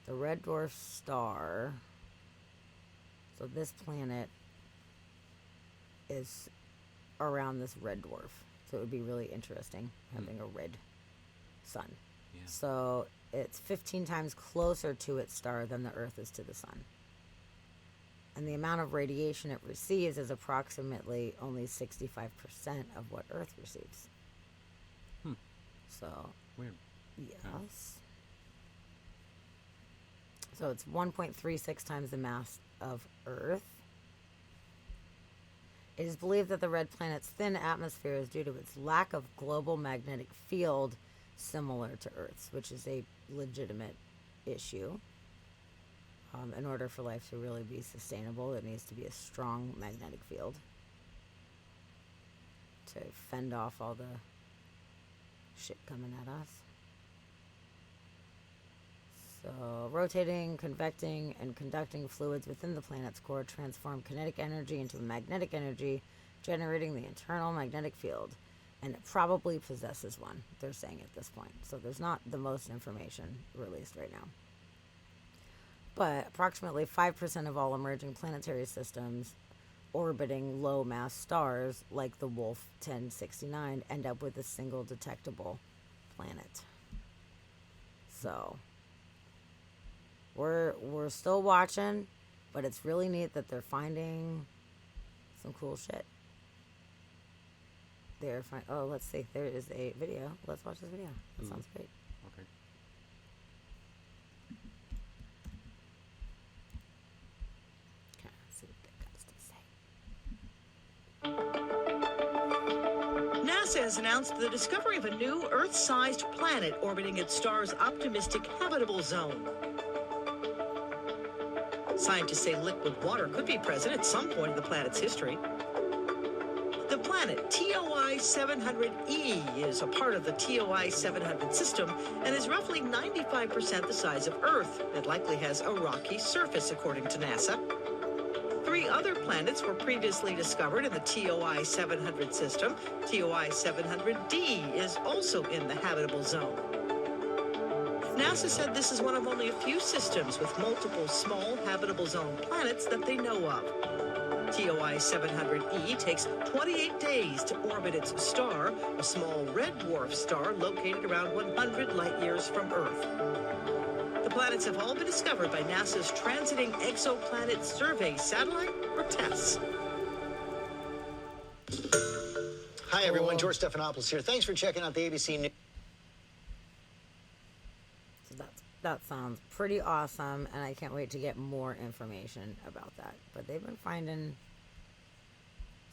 Speaker 1: the red dwarf star, so this planet is around this red dwarf. So it would be really interesting having a red sun.
Speaker 2: Yeah.
Speaker 1: So it's 15 times closer to its star than the Earth is to the sun. And the amount of radiation it receives is approximately only 65% of what Earth receives. So,
Speaker 2: weird.
Speaker 1: Yes. So it's 1.36 times the mass of Earth. It is believed that the red planet's thin atmosphere is due to its lack of global magnetic field similar to Earth's, which is a legitimate issue. In order for life to really be sustainable, there needs to be a strong magnetic field to fend off all the shit coming at us. So, rotating, convecting, and conducting fluids within the planet's core transform kinetic energy into magnetic energy, generating the internal magnetic field. And it probably possesses one, they're saying at this point. So there's not the most information released right now. But approximately 5% of all emerging planetary systems orbiting low-mass stars, like the Wolf 1069, end up with a single detectable planet. So we're still watching, but it's really neat that they're finding some cool shit. Oh, let's see. There is a video. Let's watch this video. That sounds great.
Speaker 2: Okay.
Speaker 1: Okay, let's see what that got to say.
Speaker 15: NASA has announced the discovery of a new Earth-sized planet orbiting its star's optimistic habitable zone. Scientists say liquid water could be present at some point in the planet's history. The planet TOI 700e is a part of the TOI 700 system and is roughly 95% the size of Earth. It likely has a rocky surface, according to NASA. 3 other planets were previously discovered in the TOI 700 system. TOI 700d is also in the habitable zone. NASA said this is one of only a few systems with multiple small habitable zone planets that they know of. TOI 700e takes 28 days to orbit its star, a small red dwarf star located around 100 light years from Earth. The planets have all been discovered by NASA's Transiting Exoplanet Survey satellite, or TESS.
Speaker 16: Hi, everyone. George Stephanopoulos here. Thanks for checking out the ABC News.
Speaker 1: So that sounds pretty awesome, and I can't wait to get more information about that. But they've been finding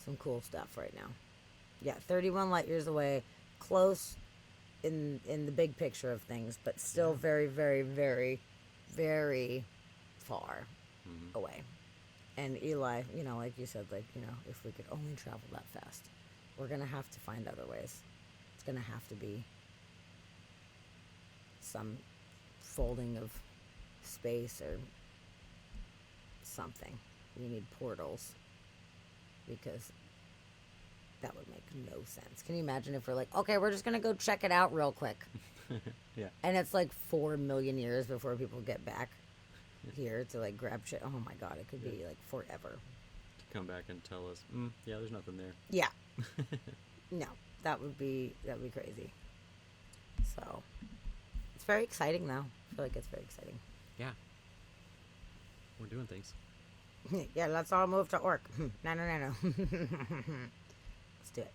Speaker 1: some cool stuff right now. Yeah, 31 light years away, close in the big picture of things, but still very, very, very, very far away. And Eli, like you said, if we could only travel that fast, we're going to have to find other ways. It's going to have to be some folding of space or something. We need portals, because that would make no sense. Can you imagine if we're like, okay, we're just going to go check it out real quick.
Speaker 2: Yeah.
Speaker 1: And it's like 4 million years before people get back here to grab shit. Oh my God, it could be forever.
Speaker 2: To come back and tell us, yeah, there's nothing there.
Speaker 1: Yeah. No, that would be crazy. So it's very exciting though. I feel like it's very exciting.
Speaker 2: Yeah. We're doing things.
Speaker 1: Yeah, let's all move to Orc. No. Let's do it.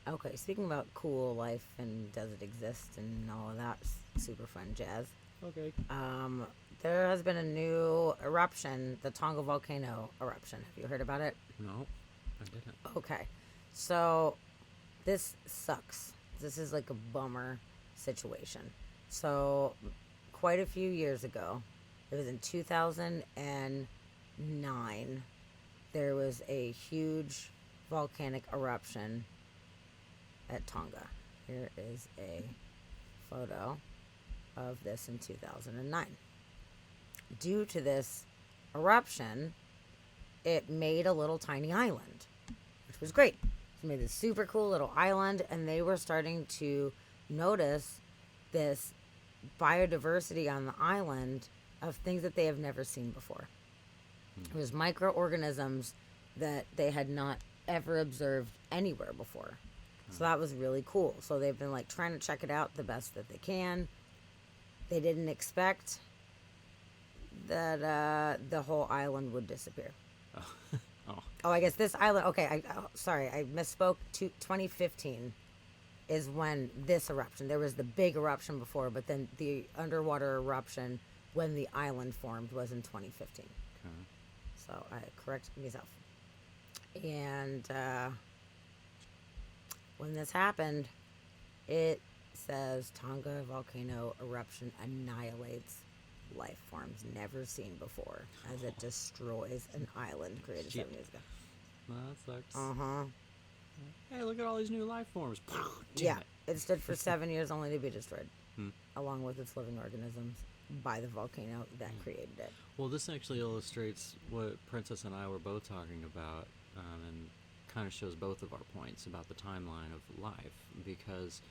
Speaker 1: Okay, speaking about cool life and does it exist and all of that super fun jazz.
Speaker 2: Okay.
Speaker 1: There has been a new eruption, the Tonga volcano eruption. Have you heard about it?
Speaker 2: No, I didn't.
Speaker 1: Okay. So this sucks. This is like a bummer situation. So quite a few years ago, it was in 2009, there was a huge volcanic eruption at Tonga. Here is a photo of this in 2009. Due to this eruption, it made a little tiny island, which was great. It made this super cool little island, and they were starting to notice this biodiversity on the island of things that they have never seen before. It was microorganisms that they had not ever observed anywhere before. So that was really cool. So they've been trying to check it out the best that they can. They didn't expect that the whole island would disappear. Oh, I guess this island, okay, sorry, I misspoke. 2015 is when this eruption, there was the big eruption before, but then the underwater eruption when the island formed was in 2015.
Speaker 2: Okay.
Speaker 1: So I correct myself. And when this happened, it says Tonga volcano eruption annihilates life forms never seen before as it destroys an island created 7 years ago.
Speaker 2: Well, that sucks.
Speaker 1: Uh-huh.
Speaker 2: Hey, look at all these new life forms. Damn
Speaker 1: Yeah,
Speaker 2: it.
Speaker 1: it stood for 7 years only to be destroyed,
Speaker 2: Hmm.
Speaker 1: along with its living organisms, by the volcano that created it.
Speaker 2: Well, this actually illustrates what Princess and I were both talking about, and kind of shows both of our points about the timeline of life. Because,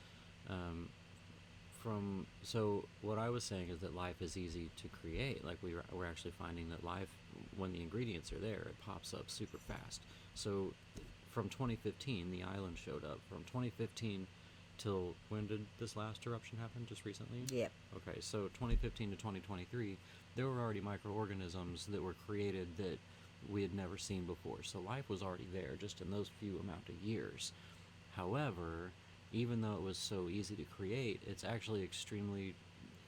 Speaker 2: so what I was saying is that life is easy to create. Like we're actually finding that life, when the ingredients are there, it pops up super fast. So, from 2015, the island showed up. From 2015 till when did this last eruption happen? Just recently?
Speaker 1: Yep.
Speaker 2: Okay, so 2015 to 2023, there were already microorganisms that were created that we had never seen before. So life was already there just in those few amount of years. However, even though it was so easy to create, it's actually extremely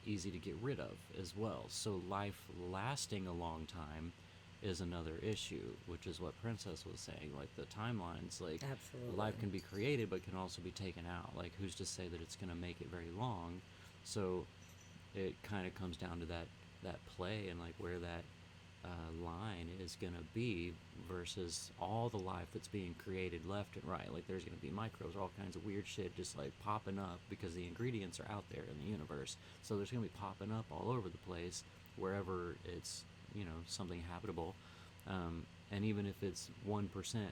Speaker 2: easy to get rid of as well. So life lasting a long time is another issue, which is what Princess was saying. Like the timelines, like
Speaker 1: Absolutely.
Speaker 2: life can be created but can also be taken out. Like who's to say that it's going to make it very long? So it kind of comes down to that play and like where that line is going to be versus all the life that's being created left and right. Like there's going to be microbes or all kinds of weird shit just like popping up because the ingredients are out there in the universe. So there's going to be popping up all over the place wherever it's, you know, something habitable. And even if it's 1%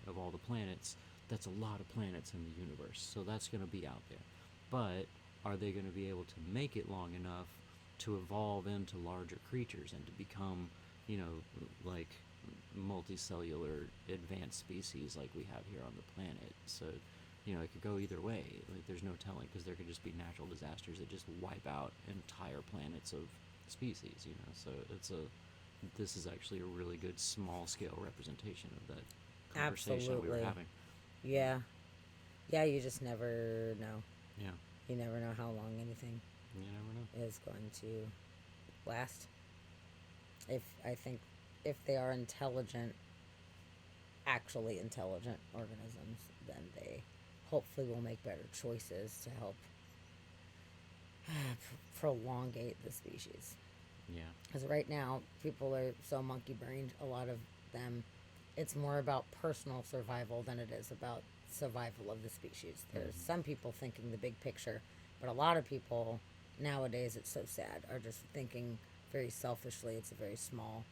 Speaker 2: of all the planets, that's a lot of planets in the universe. So that's going to be out there. But are they going to be able to make it long enough to evolve into larger creatures and to become, you know, like multicellular advanced species like we have here on the planet? So, you know, it could go either way. Like there's no telling, because there could just be natural disasters that just wipe out entire planets of species, you know. So this is actually a really good small scale representation of that conversation we were
Speaker 1: Absolutely.
Speaker 2: having.
Speaker 1: Yeah. Yeah, you just never know.
Speaker 2: Yeah.
Speaker 1: You never know how long anything
Speaker 2: You never know.
Speaker 1: is going to last. I think if they are intelligent, actually intelligent organisms, then they hopefully will make better choices to help prolongate the species.
Speaker 2: Yeah.
Speaker 1: Because right now, people are so monkey brained, a lot of them, it's more about personal survival than it is about survival of the species. There's some people thinking the big picture, but a lot of people nowadays, it's so sad, are just thinking very selfishly. It's a very small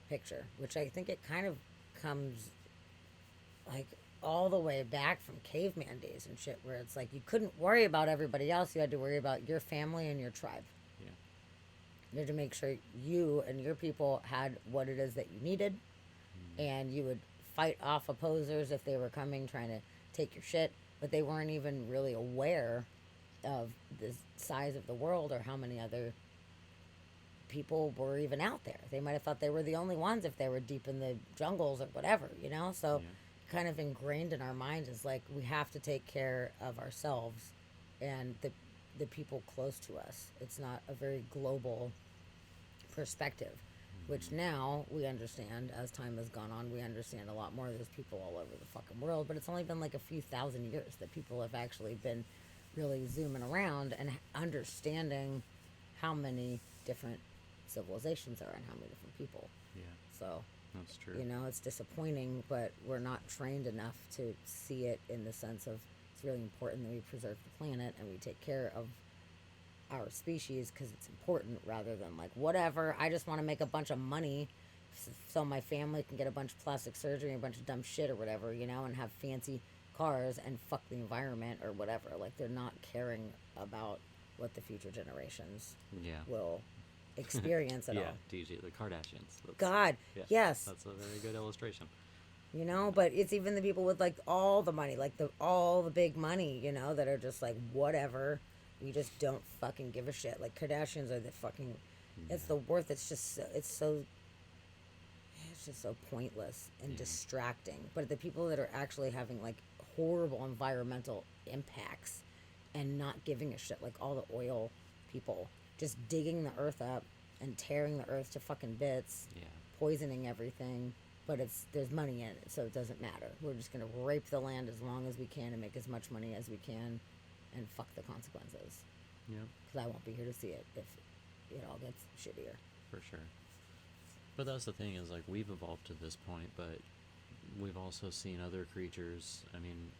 Speaker 1: picture, which I think it kind of comes like all the way back from caveman days and shit, where it's like you couldn't worry about everybody else. You had to worry about your family and your tribe.
Speaker 2: Yeah.
Speaker 1: You had to make sure you and your people had what it is that you needed, and you would fight off opposers if they were coming trying to take your shit, but they weren't even really aware of the size of the world or how many other people were even out there. They might have thought they were the only ones if they were deep in the jungles or whatever, you know? So kind of ingrained in our minds is like we have to take care of ourselves and the people close to us. It's not a very global perspective, which now we understand as time has gone on. We understand a lot more. There's people all over the fucking world, but it's only been like a few thousand years that people have actually been really zooming around and understanding how many different civilizations there are and how many different people.
Speaker 2: Yeah.
Speaker 1: So
Speaker 2: That's true.
Speaker 1: you know, it's disappointing, but we're not trained enough to see it in the sense of it's really important that we preserve the planet and we take care of our species because it's important, rather than like, whatever, I just want to make a bunch of money so my family can get a bunch of plastic surgery and a bunch of dumb shit or whatever, you know, and have fancy cars and fuck the environment or whatever. Like, they're not caring about what the future generations will experience at
Speaker 2: yeah,
Speaker 1: all.
Speaker 2: DG, the Kardashians. That's,
Speaker 1: God, yes.
Speaker 2: That's a very good illustration.
Speaker 1: You know, but it's even the people with like all the money, like all the big money, you know, that are just like, whatever, we just don't fucking give a shit. Like, Kardashians are the fucking, it's the worth. It's just so pointless and distracting. But the people that are actually having like horrible environmental impacts and not giving a shit, like all the oil people just digging the earth up and tearing the earth to fucking bits, poisoning everything, but there's money in it, so it doesn't matter. We're just gonna rape the land as long as we can and make as much money as we can, and fuck the consequences.
Speaker 2: Yep.
Speaker 1: Because I won't be here to see it if it all gets shittier.
Speaker 2: For sure. But that's the thing, is like, we've evolved to this point, but we've also seen other creatures, I mean,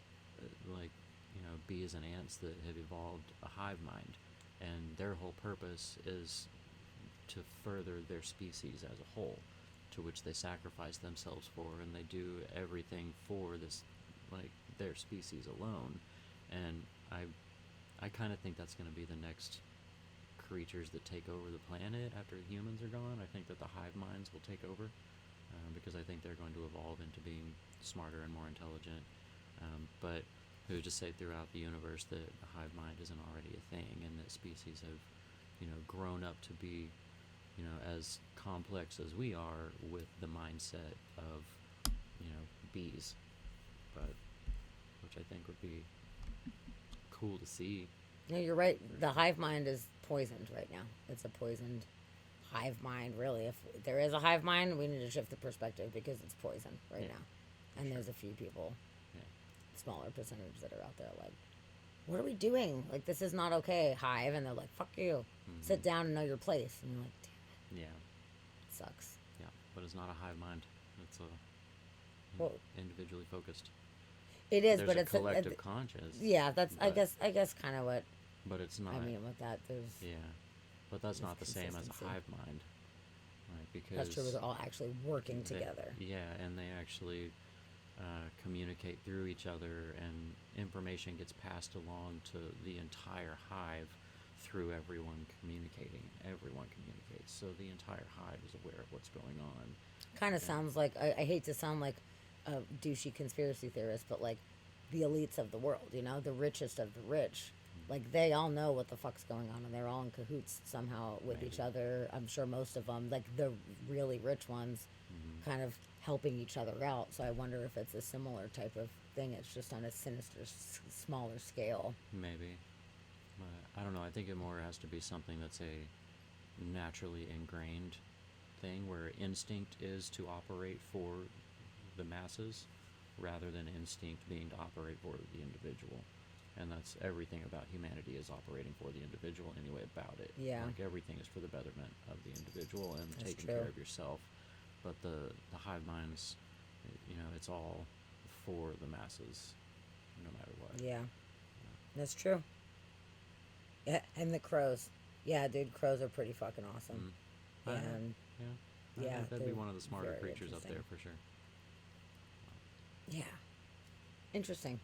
Speaker 2: like, you know, bees and ants that have evolved a hive mind, and their whole purpose is to further their species as a whole, to which they sacrifice themselves for, and they do everything for this, like, their species alone. And I kind of think that's going to be the next creatures that take over the planet after humans are gone. I think that the hive minds will take over, because I think they're going to evolve into being smarter and more intelligent. But who's to say throughout the universe that the hive mind isn't already a thing, and that species have, you know, grown up to be, you know, as complex as we are with the mindset of, you know, bees. But which I think would be cool to see.
Speaker 1: No, you're right. The hive mind is poisoned right now. It's a poisoned hive mind, really. If there is a hive mind, we need to shift the perspective, because it's poison right now. And there's a few people, smaller percentage, that are out there like, what are we doing? Like, this is not okay, hive. And they're like, fuck you. Sit down and know your place. And you're like, damn it.
Speaker 2: Yeah.
Speaker 1: It sucks.
Speaker 2: Yeah, but it's not a hive mind. It's a
Speaker 1: Well,
Speaker 2: individually focused.
Speaker 1: It is,
Speaker 2: There's
Speaker 1: but
Speaker 2: a
Speaker 1: it's
Speaker 2: collective conscious.
Speaker 1: Yeah, that's I
Speaker 2: but-
Speaker 1: guess kind of what.
Speaker 2: But it's not.
Speaker 1: I mean, with that, there's.
Speaker 2: Yeah, but that's
Speaker 1: there's
Speaker 2: not the same as a
Speaker 1: consistency.
Speaker 2: hive mind, right? Because
Speaker 1: That's true. They're all actually working
Speaker 2: they-
Speaker 1: together.
Speaker 2: Yeah, and they actually communicate through each other, and information gets passed along to the entire hive through everyone communicating. Everyone communicates, so the entire hive is aware of what's going on.
Speaker 1: Kind of sounds like I hate to sound like a douchey conspiracy theorist, but like the elites of the world, you know, the richest of the rich, like they all know what the fuck's going on, and they're all in cahoots somehow with each other. I'm sure most of them, like the really rich ones, kind of helping each other out. So I wonder if it's a similar type of thing. It's just on a sinister, smaller scale.
Speaker 2: Maybe. But I don't know. I think it more has to be something that's a naturally ingrained thing, where instinct is to operate for the masses rather than instinct being to operate for the individual. And that's everything about humanity, is operating for the individual anyway about it.
Speaker 1: Yeah.
Speaker 2: Like, everything is for the betterment of the individual and
Speaker 1: That's
Speaker 2: taking
Speaker 1: true.
Speaker 2: care of yourself. But the hive minds, you know, it's all for the masses, no matter what.
Speaker 1: Yeah, that's true. Yeah, and the crows. Yeah, dude, crows are pretty fucking awesome.
Speaker 2: I know.
Speaker 1: And
Speaker 2: Yeah,
Speaker 1: yeah,
Speaker 2: that'd be
Speaker 1: they're
Speaker 2: one of the smarter
Speaker 1: very
Speaker 2: creatures up there
Speaker 1: interesting.
Speaker 2: for sure.
Speaker 1: Yeah. Interesting.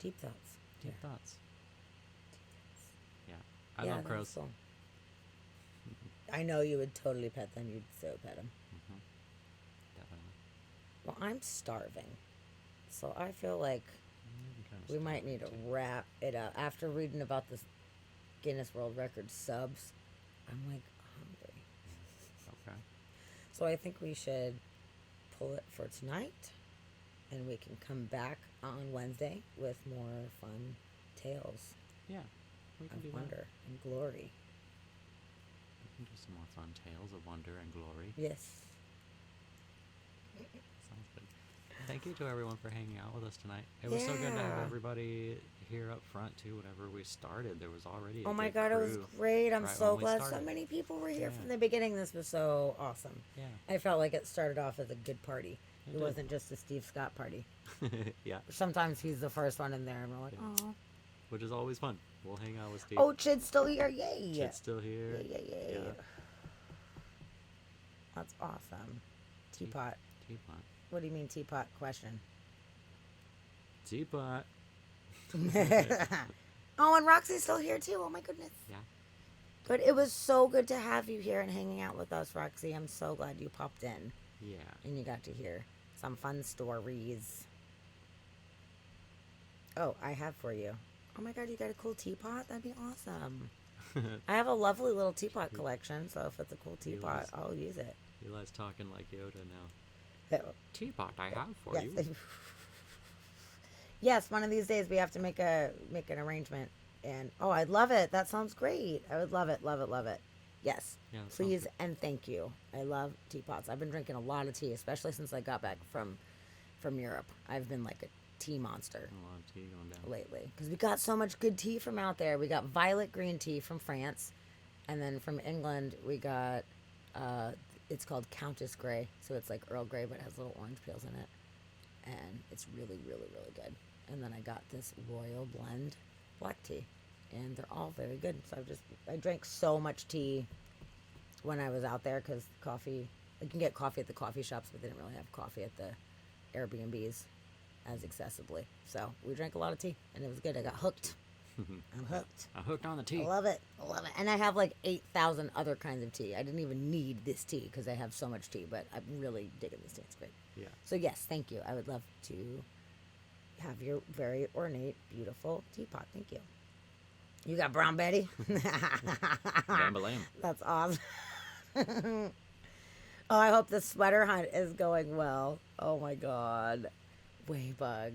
Speaker 1: Deep thoughts.
Speaker 2: Deep
Speaker 1: Yeah.
Speaker 2: thoughts. Yeah, I
Speaker 1: Yeah,
Speaker 2: love
Speaker 1: that's
Speaker 2: crows.
Speaker 1: cool. I know you would totally pet them. You'd so pet them.
Speaker 2: Definitely.
Speaker 1: Well, I'm starving, so I feel like we might need to wrap it up. After reading about this Guinness World Record subs, I'm like hungry.
Speaker 2: Okay.
Speaker 1: So I think we should pull it for tonight, and we can come back on Wednesday with more fun tales
Speaker 2: Yeah, we can do
Speaker 1: of
Speaker 2: that.
Speaker 1: wonder and glory.
Speaker 2: We can do some more fun tales of wonder and glory.
Speaker 1: Yes.
Speaker 2: Sounds good. Thank you to everyone for hanging out with us tonight. It was so good to have
Speaker 1: Yeah.
Speaker 2: everybody here up front too. Whenever we started, there was already.
Speaker 1: Oh my
Speaker 2: good
Speaker 1: God, it was
Speaker 2: crew
Speaker 1: great. I'm
Speaker 2: right
Speaker 1: so
Speaker 2: when we
Speaker 1: glad so
Speaker 2: started.
Speaker 1: many people were here
Speaker 2: Yeah.
Speaker 1: from the beginning. This was so awesome.
Speaker 2: Yeah.
Speaker 1: I felt like it started off as a good party.
Speaker 2: It
Speaker 1: It
Speaker 2: did.
Speaker 1: wasn't just a Steve Scott party.
Speaker 2: Yeah,
Speaker 1: Sometimes he's the first one in there, and we're like,
Speaker 2: Yeah.
Speaker 1: oh.
Speaker 2: which is always fun. We'll hang out with Steve.
Speaker 1: Oh, Chid's still here. Yay.
Speaker 2: Chid's still here.
Speaker 1: Yay.
Speaker 2: Yeah.
Speaker 1: That's awesome. Teapot.
Speaker 2: Teapot.
Speaker 1: What do you mean teapot? Question.
Speaker 2: Teapot.
Speaker 1: Oh, and Roxy's still here too. Oh my goodness.
Speaker 2: Yeah.
Speaker 1: Good. It was so good to have you here and hanging out with us, Roxy. I'm so glad you popped in
Speaker 2: Yeah.
Speaker 1: and you got to hear some fun stories. Oh, I have for you. Oh my God, you got a cool teapot? That'd be awesome. I have a lovely little teapot collection, so if it's a cool teapot, I'll use it.
Speaker 2: Eli's talking like Yoda now.
Speaker 1: Oh.
Speaker 2: Teapot I have for
Speaker 1: Yes.
Speaker 2: you.
Speaker 1: Yes, one of these days we have to make an arrangement. And oh, I'd love it. That sounds great. I would love it, love it, love it. Yes.
Speaker 2: Yeah, that sounds
Speaker 1: Please
Speaker 2: good.
Speaker 1: and thank you. I love teapots. I've been drinking a lot of tea, especially since I got back from Europe. I've been like a tea monster
Speaker 2: A lot of tea going down.
Speaker 1: lately because we got so much good tea from out there. We got violet green tea from France, and then from England we got it's called Countess Grey, so it's like Earl Grey but it has little orange peels in it, and it's really really really good. And then I got this Royal Blend black tea, and they're all very good. So I drank so much tea when I was out there because coffee, you can get coffee at the coffee shops, but they didn't really have coffee at the Airbnbs as accessibly. So we drank a lot of tea, and it was good. I got hooked. I'm hooked.
Speaker 2: I'm hooked on the tea.
Speaker 1: I love it. I love it. And I have like 8,000 other kinds of tea. I didn't even need this tea because I have so much tea, but I'm really digging this tea. It's great.
Speaker 2: Yeah.
Speaker 1: So yes, thank you. I would love to have your very ornate, beautiful teapot. Thank you. You got Brown Betty?
Speaker 2: Bam-ba-lam.
Speaker 1: That's awesome. Oh, I hope the sweater hunt is going well. Oh my God. Waybug.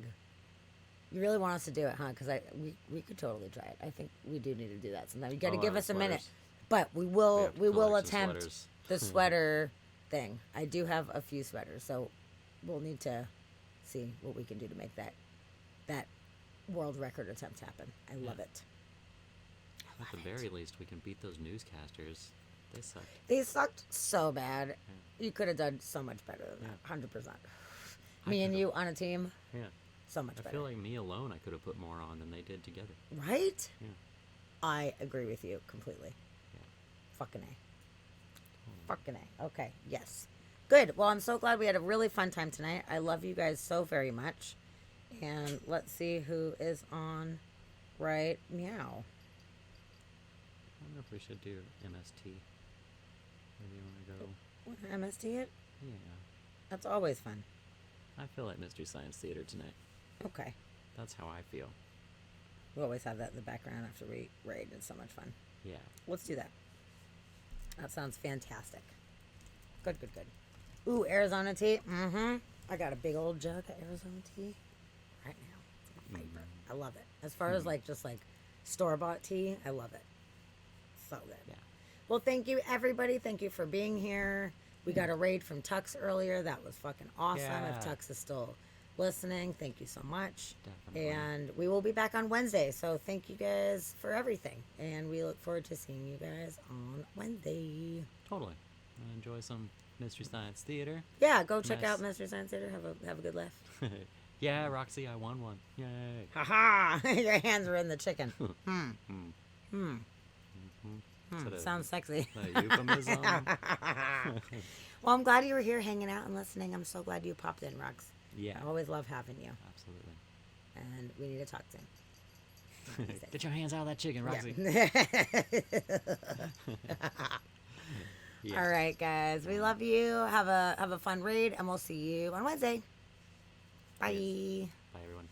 Speaker 1: You really want us to do it, huh? Because we could totally try it. I think we do need to do that sometime. You got to
Speaker 2: Oh,
Speaker 1: give
Speaker 2: I
Speaker 1: us
Speaker 2: have
Speaker 1: a minute.
Speaker 2: sweaters.
Speaker 1: But we
Speaker 2: We
Speaker 1: will
Speaker 2: have to
Speaker 1: we will
Speaker 2: collect some
Speaker 1: attempt
Speaker 2: sweaters.
Speaker 1: the sweater thing. I do have a few sweaters, so we'll need to see what we can do to make that world record attempt happen. I love it.
Speaker 2: At the very least, we can beat those newscasters. They suck.
Speaker 1: They sucked so bad. You could have done so much better than that. 100%. Me and you on a team,
Speaker 2: Yeah.
Speaker 1: so much
Speaker 2: I
Speaker 1: better.
Speaker 2: feel like me alone, I could have put more on than they did together.
Speaker 1: Right?
Speaker 2: Yeah.
Speaker 1: I agree with you completely. Fucking A. Fucking A. Okay, yes. Good. Well, I'm so glad we had a really fun time tonight. I love you guys so very much. And let's see who is on right now.
Speaker 2: I wonder if we should do MST. Maybe you want to go.
Speaker 1: Want to MST it?
Speaker 2: Yeah.
Speaker 1: That's always fun.
Speaker 2: I feel like Mystery Science Theater tonight.
Speaker 1: Okay.
Speaker 2: That's how I feel.
Speaker 1: We always have that in the background after we raid. It's so much fun.
Speaker 2: Yeah.
Speaker 1: Let's do that. That sounds fantastic. Good, good, good. Ooh, Arizona tea. Mm-hmm. I got a big old jug of Arizona tea right now. It's my favorite. I love it. As far as like just like store-bought tea, I love it. So good.
Speaker 2: Yeah.
Speaker 1: Well, thank you, everybody. Thank you for being here. We got a raid from Tux earlier. That was fucking awesome.
Speaker 2: Yeah.
Speaker 1: If Tux is still listening, thank you so much.
Speaker 2: Definitely.
Speaker 1: And we will be back on Wednesday. So thank you guys for everything. And we look forward to seeing you guys on Wednesday.
Speaker 2: Totally. Enjoy some Mystery Science Theater.
Speaker 1: Yeah, go check
Speaker 2: Nice.
Speaker 1: out Mystery Science Theater. Have a good laugh.
Speaker 2: Yeah, Roxy, I won one. Yay.
Speaker 1: Haha! Your hands were in the chicken.
Speaker 2: Mm. Is that a-
Speaker 1: Sounds sexy.
Speaker 2: a euphemism?
Speaker 1: Well, I'm glad you were here hanging out and listening. I'm so glad you popped in, Rox.
Speaker 2: Yeah.
Speaker 1: I always love having you.
Speaker 2: Absolutely.
Speaker 1: And we need to talk soon.
Speaker 2: Get your hands out of that chicken, Roxy.
Speaker 1: All right, guys. We love you. Have a fun raid, and we'll see you on Wednesday. Bye.
Speaker 2: Bye, everyone.